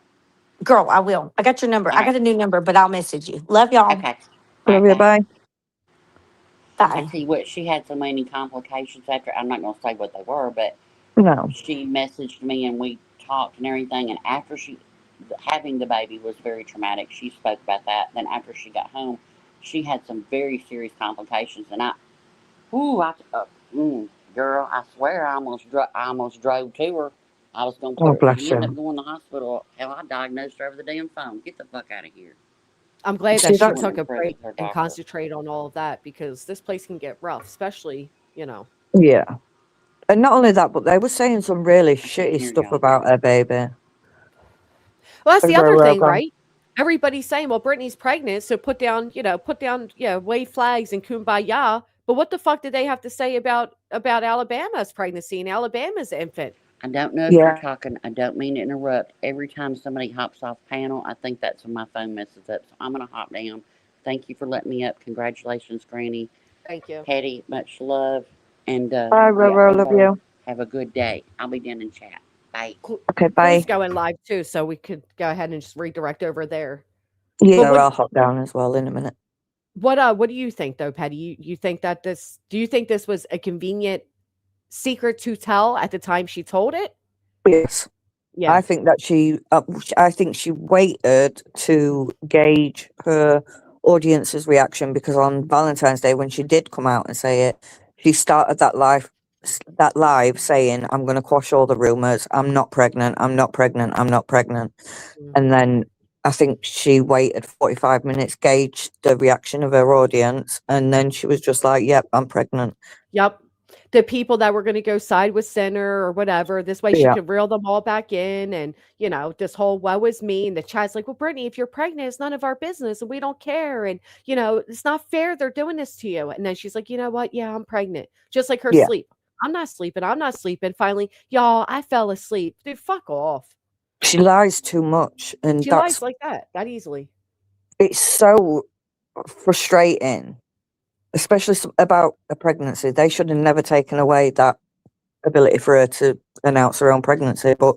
Girl, I will. I got your number. All I got right. a new number, but I'll message you. Love y'all. Okay. All Love right, you. Bye. I Bye. tell you what, she had so many complications after. I'm not going to say what they were, but No. she messaged me and we talked and everything. And after having the baby was very traumatic. She spoke about that. Then after she got home, she had some very serious complications. And girl, I swear I almost drove to her. I was going to Oh, put her, bless she ended you. up going to the hospital. Hell, I diagnosed her over the damn phone. Get the fuck out of here. I'm glad See, that she that's took a With break her and doctor. concentrate on all of that because this place can get rough, especially, yeah. And not only that, but they were saying some really shitty hear stuff y'all. about her baby. Well, that's the As other well, thing, right? Everybody's saying, well, Brittany's pregnant, so put down, wave flags and kumbaya. But what the fuck did they have to say about Alabama's pregnancy and Alabama's infant? I don't know if you're talking. I don't mean to interrupt. Every time somebody hops off panel, I think that's when my phone messes up. So I'm going to hop down. Thank you for letting me up. Congratulations, Granny. Thank you. Hetty, much love. And Bye, yeah, Roro. Love everybody you. have a good day. I'll be down in chat. Bye. Okay, bye. Who's going live too, so we could go ahead and just redirect over there. Yeah, I'll hop down as well in a minute. What do you think though, Patty? You think that do you think this was a convenient secret to tell at the time she told it? Yes. Yeah. I think that she waited to gauge her audience's reaction because on Valentine's Day, when she did come out and say it, she started that live saying, "I'm going to quash all the rumors. I'm not pregnant. I'm not pregnant. I'm not pregnant." And then I think she waited 45 minutes, gauged the reaction of her audience, and then she was just like, "Yep, I'm pregnant." Yep. the people that were going to go side with Sinner or whatever. This way she Yeah. could reel them all back in. And, this whole woe is me. And the chat's like, well, Brittany, if you're pregnant, it's none of our business and we don't care. And, it's not fair. They're doing this to you. And then she's like, you know what? Yeah, I'm pregnant. Just like her Yeah. sleep. I'm not sleeping. I'm not sleeping. Finally, y'all, I fell asleep. Dude, fuck off. She lies too much, and She that's lies like that easily. it's so frustrating, especially about a pregnancy. They should have never taken away that ability for her to announce her own pregnancy. But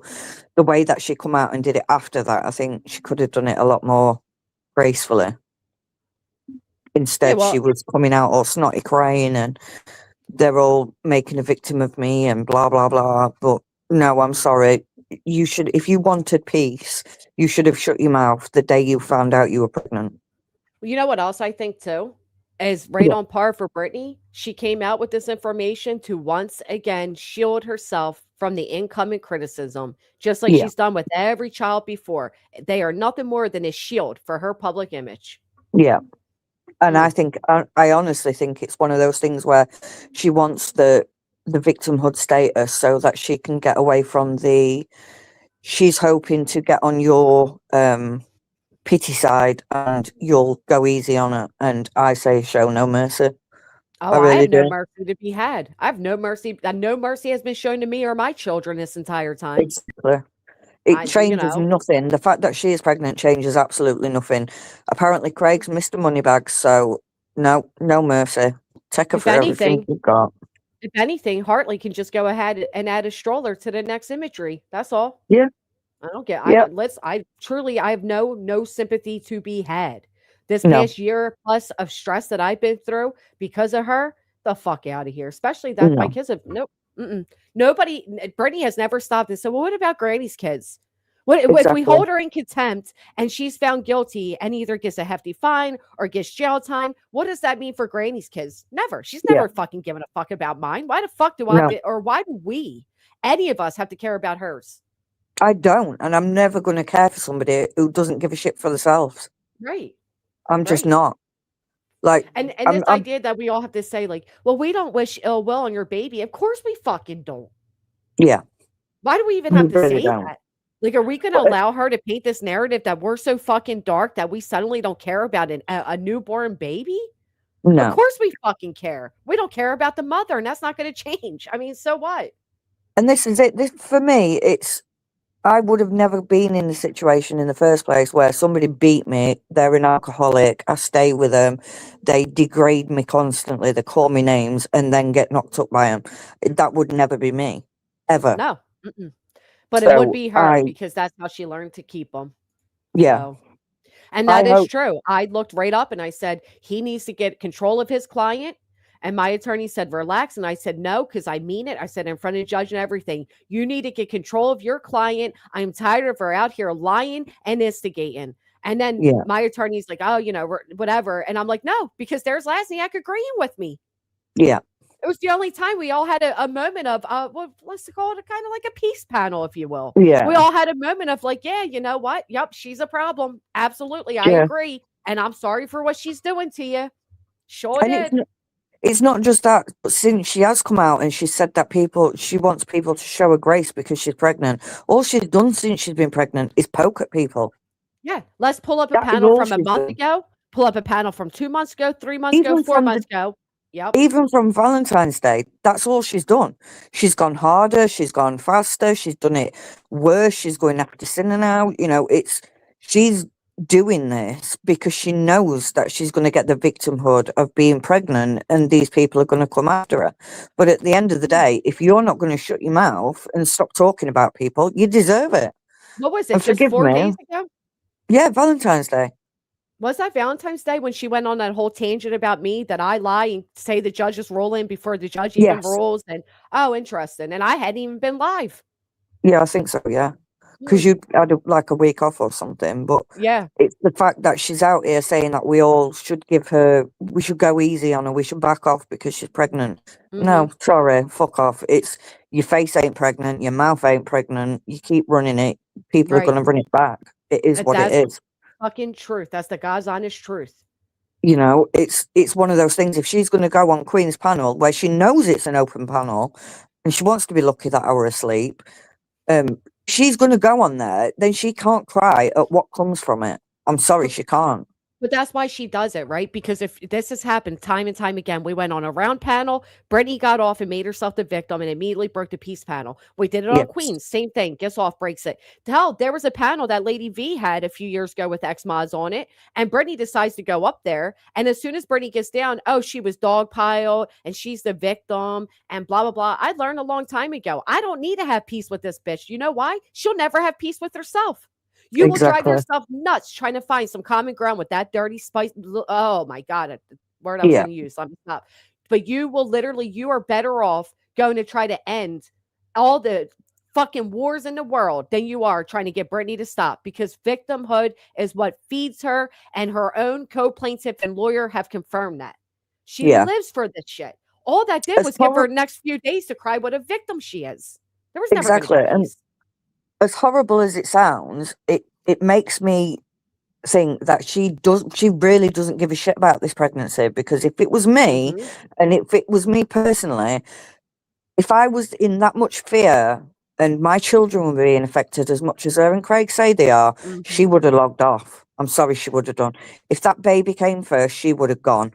the way that she come out and did it after that, I think she could have done it a lot more gracefully. Instead, well- she was coming out all snotty crying and they're all making a victim of me and blah, blah, blah. But no, I'm sorry. You should, if you wanted peace, you should have shut your mouth the day you found out you were pregnant. Well, you know what else I think too is right Yeah. on par for Brittany. She came out with this information to once again shield herself from the incoming criticism, just like Yeah. she's done with every child before. They are nothing more than a shield for her public image. Yeah. And I honestly think it's one of those things where she wants the victimhood status so that she can get away from she's hoping to get on your pity side and you'll go easy on her. And I say show no mercy. Oh, I have no mercy to be had. I have no mercy. No mercy has been shown to me or my children this entire time. Exactly. It changes nothing. The fact that she is pregnant changes absolutely nothing. Apparently, Craig's Mr. Moneybags, so no mercy. Take her If for everything anything- you've got. If anything, Hartley can just go ahead and add a stroller to the next imagery. That's all. Yeah. I don't get. Yeah. I have no sympathy to be had. This No. past year plus of stress that I've been through because of her, the fuck out of here. Especially that my No. kids have nobody. Brittany has never stopped and said, "Well, what about Granny's kids? What if we Exactly. hold her in contempt and she's found guilty and either gets a hefty fine or gets jail time? What does that mean for Granny's kids? Never. She's never fucking given a fuck about mine. Why the fuck do No. why do we, any of us, have to care about hers? I don't, and I'm never going to care for somebody who doesn't give a shit for themselves. Right. I'm just not. Like, And I'm- this idea that we all have to say, like, well, we don't wish ill will on your baby. Of course we fucking don't. yeah, Why do we even We have to really say don't. that? Like, are we going to allow her to paint this narrative that we're so fucking dark that we suddenly don't care about a newborn baby? no. Of course we fucking care. We don't care about the mother, and that's not going to change. I mean, so what? And this is it. This for me, I would have never been in the situation in the first place where somebody beat me, they're an alcoholic, I stay with them, they degrade me constantly, they call me names, and then get knocked up by them. That would never be me, ever. No. But it would So be her I- because that's how she learned to keep them. Yeah. So, and that I is hope- true. I looked right up and I said, he needs to get control of his client. And my attorney said, relax. And I said, no, because I mean it. I said, in front of the judge and everything, you need to get control of your client. I'm tired of her out here lying and instigating. And then Yeah. my attorney's like, oh, whatever. And I'm like, no, because there's Lasniak agreeing with me. Yeah. It was the only time we all had a moment of, well, let's call it a kind of like a peace panel, if you will. Yeah. We all had a moment of like, yeah, you know what? Yep, she's a problem. Absolutely. I Yeah. agree. And I'm sorry for what she's doing to you. Sure And did. it's not just that, but since she has come out and she said that she wants people to show her grace because she's pregnant, all she's done since she's been pregnant is poke at people. Yeah. Let's pull up a That is panel all from a she's month done. ago. Pull up a panel from 2 months ago, 3 months ago, Even 4 from months ago. Yep. Even from Valentine's Day, that's all she's done. She's gone harder, she's gone faster, she's done it worse, she's going after Sinner now. She's doing this because she knows that she's going to get the victimhood of being pregnant and these people are going to come after her. But at the end of the day, if you're not going to shut your mouth and stop talking about people, you deserve it. What was it? And Just forgive 4 me. days ago? Yeah, Valentine's Day. Was that Valentine's Day when she went on that whole tangent about me that I lie and say the judge is ruling before the judge even Yes. rules? And interesting. And I hadn't even been live. Yeah, I think so, yeah. Because you had a week off or something. But Yeah. it's the fact that she's out here saying that we all should we should go easy on her, we should back off because she's pregnant. No, sorry, fuck off. It's your face ain't pregnant, your mouth ain't pregnant, you keep running it, people are Right. going to run it back. It is what it That's is. fucking truth. That's the God's honest truth. You know, it's one of those things. If she's going to go on Queen's panel where she knows it's an open panel and she wants to be lucky that hour asleep, she's going to go on there, then she can't cry at what comes from it. I'm sorry, she can't. But that's why she does it, right? Because if this has happened time and time again, we went on a round panel, Brittany got off and made herself the victim and immediately broke the peace panel. We did it on Yes. Queens, same thing, gets off, breaks it. Hell, there was a panel that Lady V had a few years ago with ex-mods on it, and Brittany decides to go up there, and as soon as Brittany gets down, oh, she was dogpiled, and she's the victim, and blah, blah, blah. I learned a long time ago, I don't need to have peace with this bitch. You know why? She'll never have peace with herself. You will drive Exactly. yourself nuts trying to find some common ground with that dirty spice. Oh my God, the word I was Yeah. going to use. I'm stop. But you will literally, you are better off going to try to end all the fucking wars in the world than you are trying to get Brittany to stop, because victimhood is what feeds her, and her own co-plaintiff and lawyer have confirmed that. She Yeah. lives for this shit. All that did As was give her horrible- the next few days to cry what a victim she is. There was never Exactly. going to be And peace. as horrible as it sounds, it makes me think that she really doesn't give a shit about this pregnancy, because if it was me, and if it was me personally, if I was in that much fear and my children were being affected as much as her and Craig say they are, she would have logged off. I'm sorry, she would have done. If that baby came first, she would have gone.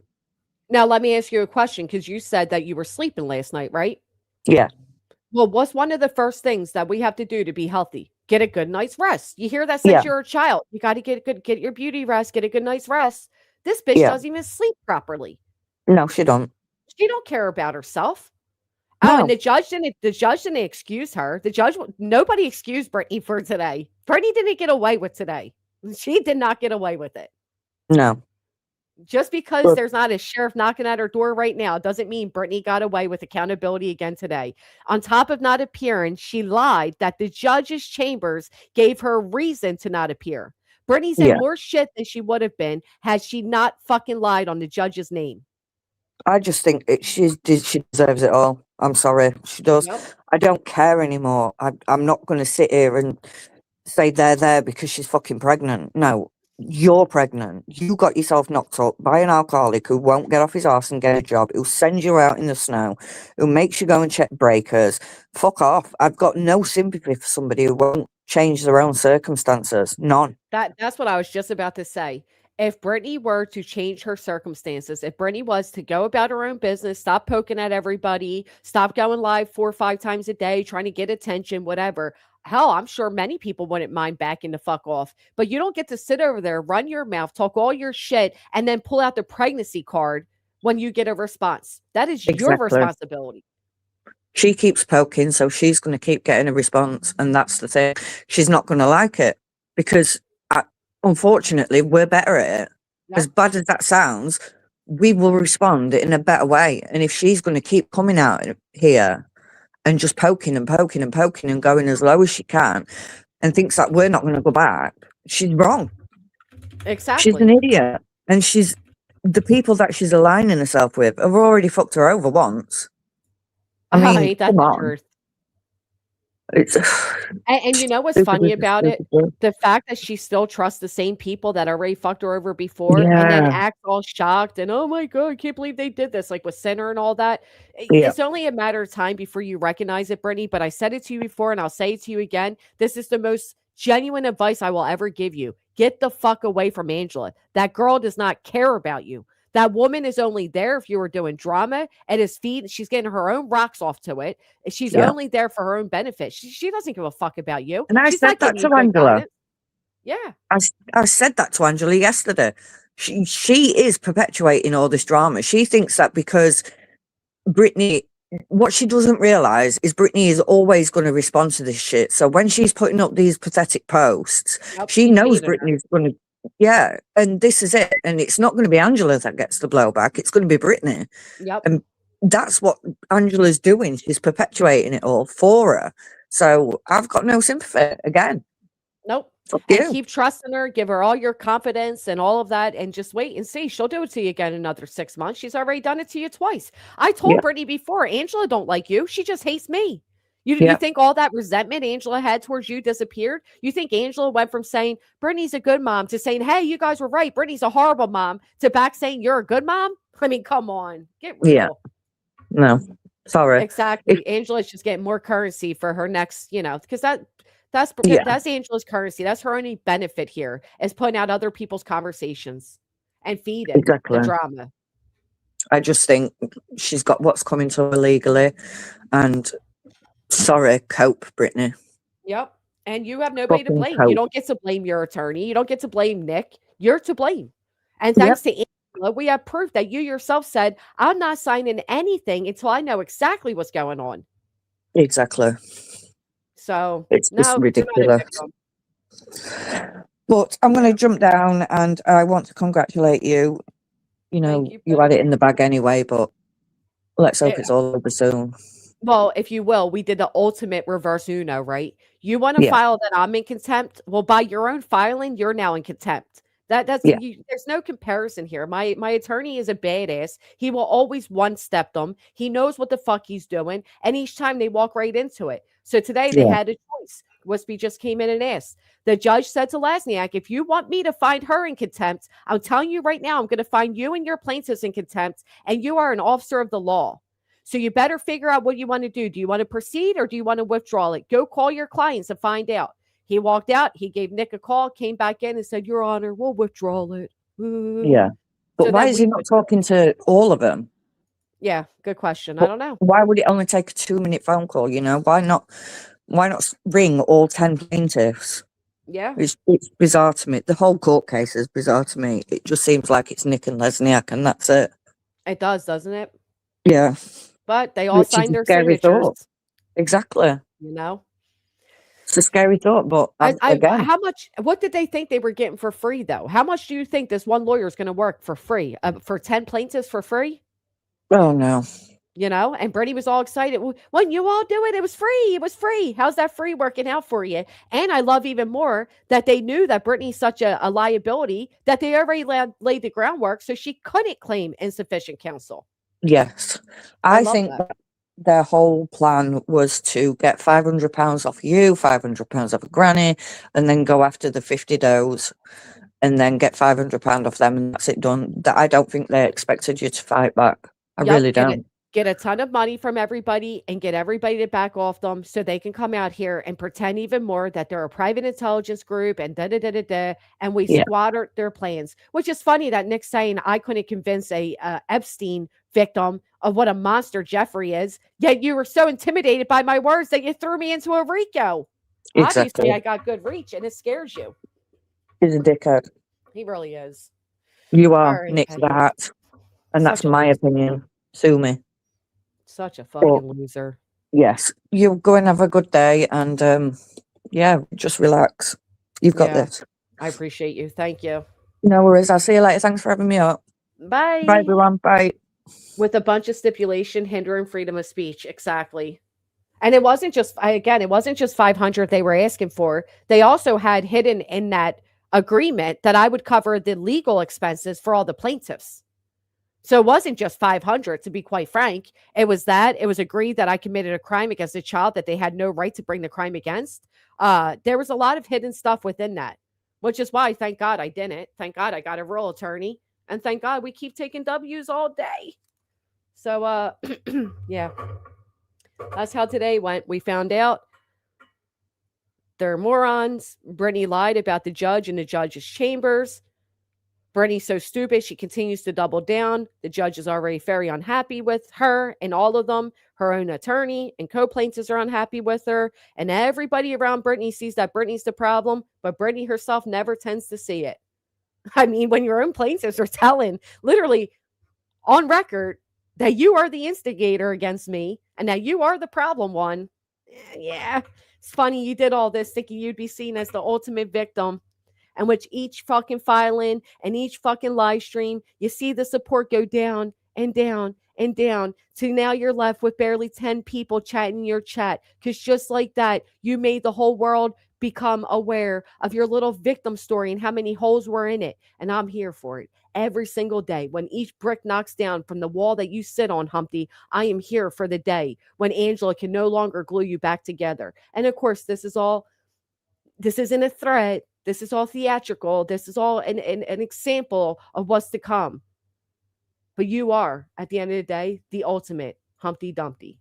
Now, let me ask you a question, because you said that you were sleeping last night, right? Yeah. Well, what's one of the first things that we have to do to be healthy? Get a good night's rest. You hear that since Yeah. you're a child. You got to get your beauty rest, get a good night's rest. This bitch Yeah. doesn't even sleep properly. No, she don't. She don't care about herself. Oh, and No. the judge didn't excuse her. Nobody excused Brittany for today. Brittany didn't get away with today. She did not get away with it. No. Just because But- there's not a sheriff knocking at her door right now doesn't mean Brittany got away with accountability again today. On top of not appearing, she lied that the judge's chambers gave her reason to not appear. Brittany's in Yeah. more shit than she would have been had she not fucking lied on the judge's name. I just think she deserves it all. I'm sorry, she does. Yep. I don't care anymore. I'm not going to sit here and say they're there because she's fucking pregnant. No, you're pregnant. You got yourself knocked up by an alcoholic who won't get off his arse and get a job, who'll send you out in the snow, who makes you go and check breakers. Fuck off. I've got no sympathy for somebody who won't change their own circumstances. None. That's what I was just about to say. If Brittany were to change her circumstances, if Brittany was to go about her own business, stop poking at everybody, stop going live 4 or 5 times a day, trying to get attention, whatever. Hell, I'm sure many people wouldn't mind backing the fuck off. But you don't get to sit over there, run your mouth, talk all your shit, and then pull out the pregnancy card when you get a response. That is your Exactly. responsibility. She keeps poking, so she's going to keep getting a response. And that's the thing. She's not going to like it because, unfortunately, we're better at it. Yep. As bad as that sounds, we will respond in a better way. And if she's going to keep coming out here and just poking and poking and poking and going as low as she can and thinks that we're not going to go back, she's wrong. Exactly. She's an idiot. And the people that she's aligning herself with have already fucked her over once. I mean, Ain't that come the on. truth? It's And you know what's Stupid, funny stupid, about it? stupid. The fact that she still trusts the same people that already fucked her over before and then Yeah. acts all shocked and, oh my God, I can't believe they did this, like with Sinner and all that. Yeah. It's only a matter of time before you recognize it, Brittany. But I said it to you before and I'll say it to you again. This is the most genuine advice I will ever give you. Get the fuck away from Angela. That girl does not care about you. That woman is only there if you were doing drama at his feet. She's getting her own rocks off to it. She's Yeah. only there for her own benefit. She doesn't give a fuck about you. And I She's said not that giving you to good Angela. guidance. Yeah. I said that to Angela yesterday. She is perpetuating all this drama. She thinks that because Brittany, what she doesn't realize is Brittany is always going to respond to this shit. So when she's putting up these pathetic posts, Yep, she she's knows feeding her. Brittany's going to, yeah. And this is it. And it's not going to be Angela that gets the blowback. It's going to be Brittany. Yep. And that's what Angela's doing. She's perpetuating it all for her. So I've got no sympathy again. Nope. Fuck And you. keep trusting her, give her all your confidence and all of that, and just wait and see. She'll do it to you again in another 6 months. She's already done it to you twice. I told Yeah. Brittany before, Angela don't like you. She just hates me. You think all that resentment Angela had towards you disappeared? You think Angela went from saying Brittany's a good mom to saying, hey, you guys were right, Brittany's a horrible mom, to back saying you're a good mom? I mean, come on, get real. Yeah. No, sorry. Exactly. Angela's just getting more currency for her next, because that's Angela's currency. That's her only benefit here, is putting out other people's conversations and feeding the drama. I just think she's got what's coming to her legally, and sorry, cope, Brittany. Yep. And you have nobody to blame. Cope. You don't get to blame your attorney. You don't get to blame Nick. You're to blame. And thanks to Angela, we have proof that you yourself said, I'm not signing anything until I know exactly what's going on. Exactly. So it's ridiculous. But I'm going to jump down, and I want to congratulate you. You had it in the bag anyway, but let's hope it's all over soon. Well, if you will, we did the ultimate reverse Uno, right? You want to file that I'm in contempt? Well, by your own filing, you're now in contempt. There's no comparison here. My attorney is a badass. He will always one-step them. He knows what the fuck he's doing, and each time they walk right into it. So today they had a choice. Wispy just came in and asked. The judge said to Lasniak, if you want me to find her in contempt, I'm telling you right now, I'm going to find you and your plaintiffs in contempt, and you are an officer of the law. So you better figure out what you want to do. Do you want to proceed or do you want to withdraw it? Go call your clients and find out. He walked out. He gave Nick a call, came back in and said, Your Honor, we'll withdraw it. Yeah. But So why then is he not talking to all of them? Yeah, good question. I don't know. Why would it only take a 2-minute phone call? Why not ring all 10 plaintiffs? Yeah. It's bizarre to me. The whole court case is bizarre to me. It just seems like it's Nick and Lesniak and that's it. It does, doesn't it? Yeah. But they all signed their signatures. Thought. Exactly. It's a scary thought, but again. What did they think they were getting for free, though? How much do you think this one lawyer is going to work for free? For 10 plaintiffs for free? Oh, no. And Brittany was all excited. When you all do it, it was free. It was free. How's that free working out for you? And I love even more that they knew that Brittany's such a liability that they already laid the groundwork so she couldn't claim insufficient counsel. Yes. I think that their whole plan was to get £500 off you, £500 off of Granny, and then go after the 50 does and then get £500 off them, and that's it done. I don't think they expected you to fight back. I really don't. Get a ton of money from everybody and get everybody to back off them so they can come out here and pretend even more that they're a private intelligence group and and we squatter their plans, which is funny that Nick's saying I couldn't convince a Epstein victim of what a monster Jeffrey is, yet you were so intimidated by my words that you threw me into a RICO. Exactly. Obviously, I got good reach and it scares you. He's a dickhead. He really is. You are, Nick the Hat. And that's my opinion. Sue me. Such a fucking loser. Yes. You go and have a good day and just relax. You've got this. I appreciate you. Thank you. No worries. I'll see you later. Thanks for having me up. Bye. Bye, everyone. Bye. With a bunch of stipulation hindering freedom of speech. Exactly. And it wasn't just 500 they were asking for. They also had hidden in that agreement that I would cover the legal expenses for all the plaintiffs. So it wasn't just 500, to be quite frank. It was agreed that I committed a crime against a child that they had no right to bring the crime against. There was a lot of hidden stuff within that, which is why, thank God I didn't. Thank God I got a real attorney. And thank God we keep taking W's all day. So, yeah, that's how today went. We found out they're morons. Brittany lied about the judge in the judge's chambers. Brittany's so stupid, she continues to double down. The judge is already very unhappy with her and all of them. Her own attorney and co-plaintiffs are unhappy with her. And everybody around Brittany sees that Brittany's the problem, but Brittany herself never tends to see it. I mean, when your own plaintiffs are telling, literally on record, that you are the instigator against me and that you are the problem one. Yeah, it's funny you did all this thinking you'd be seen as the ultimate victim. And which each fucking filing and each fucking live stream, you see the support go down and down and down. So now you're left with barely 10 people chatting your chat. Because just like that, you made the whole world become aware of your little victim story and how many holes were in it. And I'm here for it. every single day. When each brick knocks down from the wall that you sit on, Humpty, I am here for the day when Angela can no longer glue you back together. And of course, this isn't a threat. This is all theatrical. This is all an example of what's to come. But you are, at the end of the day, the ultimate Humpty Dumpty.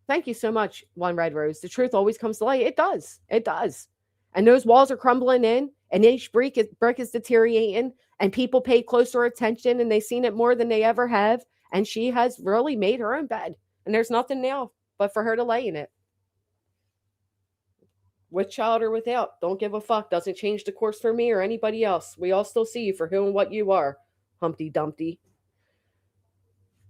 Thank you so much, One Red Rose. The truth always comes to light. It does. It does. And those walls are crumbling in, and each brick is deteriorating, and people pay closer attention, and they've seen it more than they ever have. And she has really made her own bed. And there's nothing now but for her to lay in it. With child or without, don't give a fuck. Doesn't change the course for me or anybody else. We all still see you for who and what you are, Humpty Dumpty.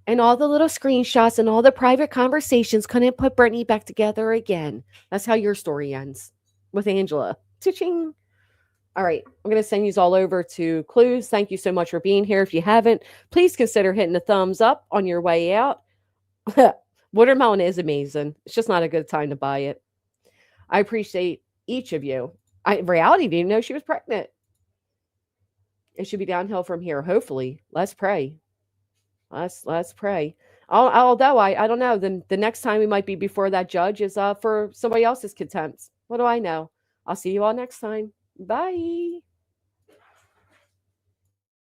And all the little screenshots and all the private conversations couldn't put Brittany back together again. That's how your story ends with Angela. Cha-ching. All right, I'm going to send you all over to Clues. Thank you so much for being here. If you haven't, please consider hitting the thumbs up on your way out. Watermelon is amazing. It's just not a good time to buy it. I appreciate each of you. Reality didn't know she was pregnant. It should be downhill from here, hopefully. Let's pray. Let's pray. Although I don't know. Then the next time we might be before that judge is for somebody else's contempt. What do I know? I'll see you all next time. Bye.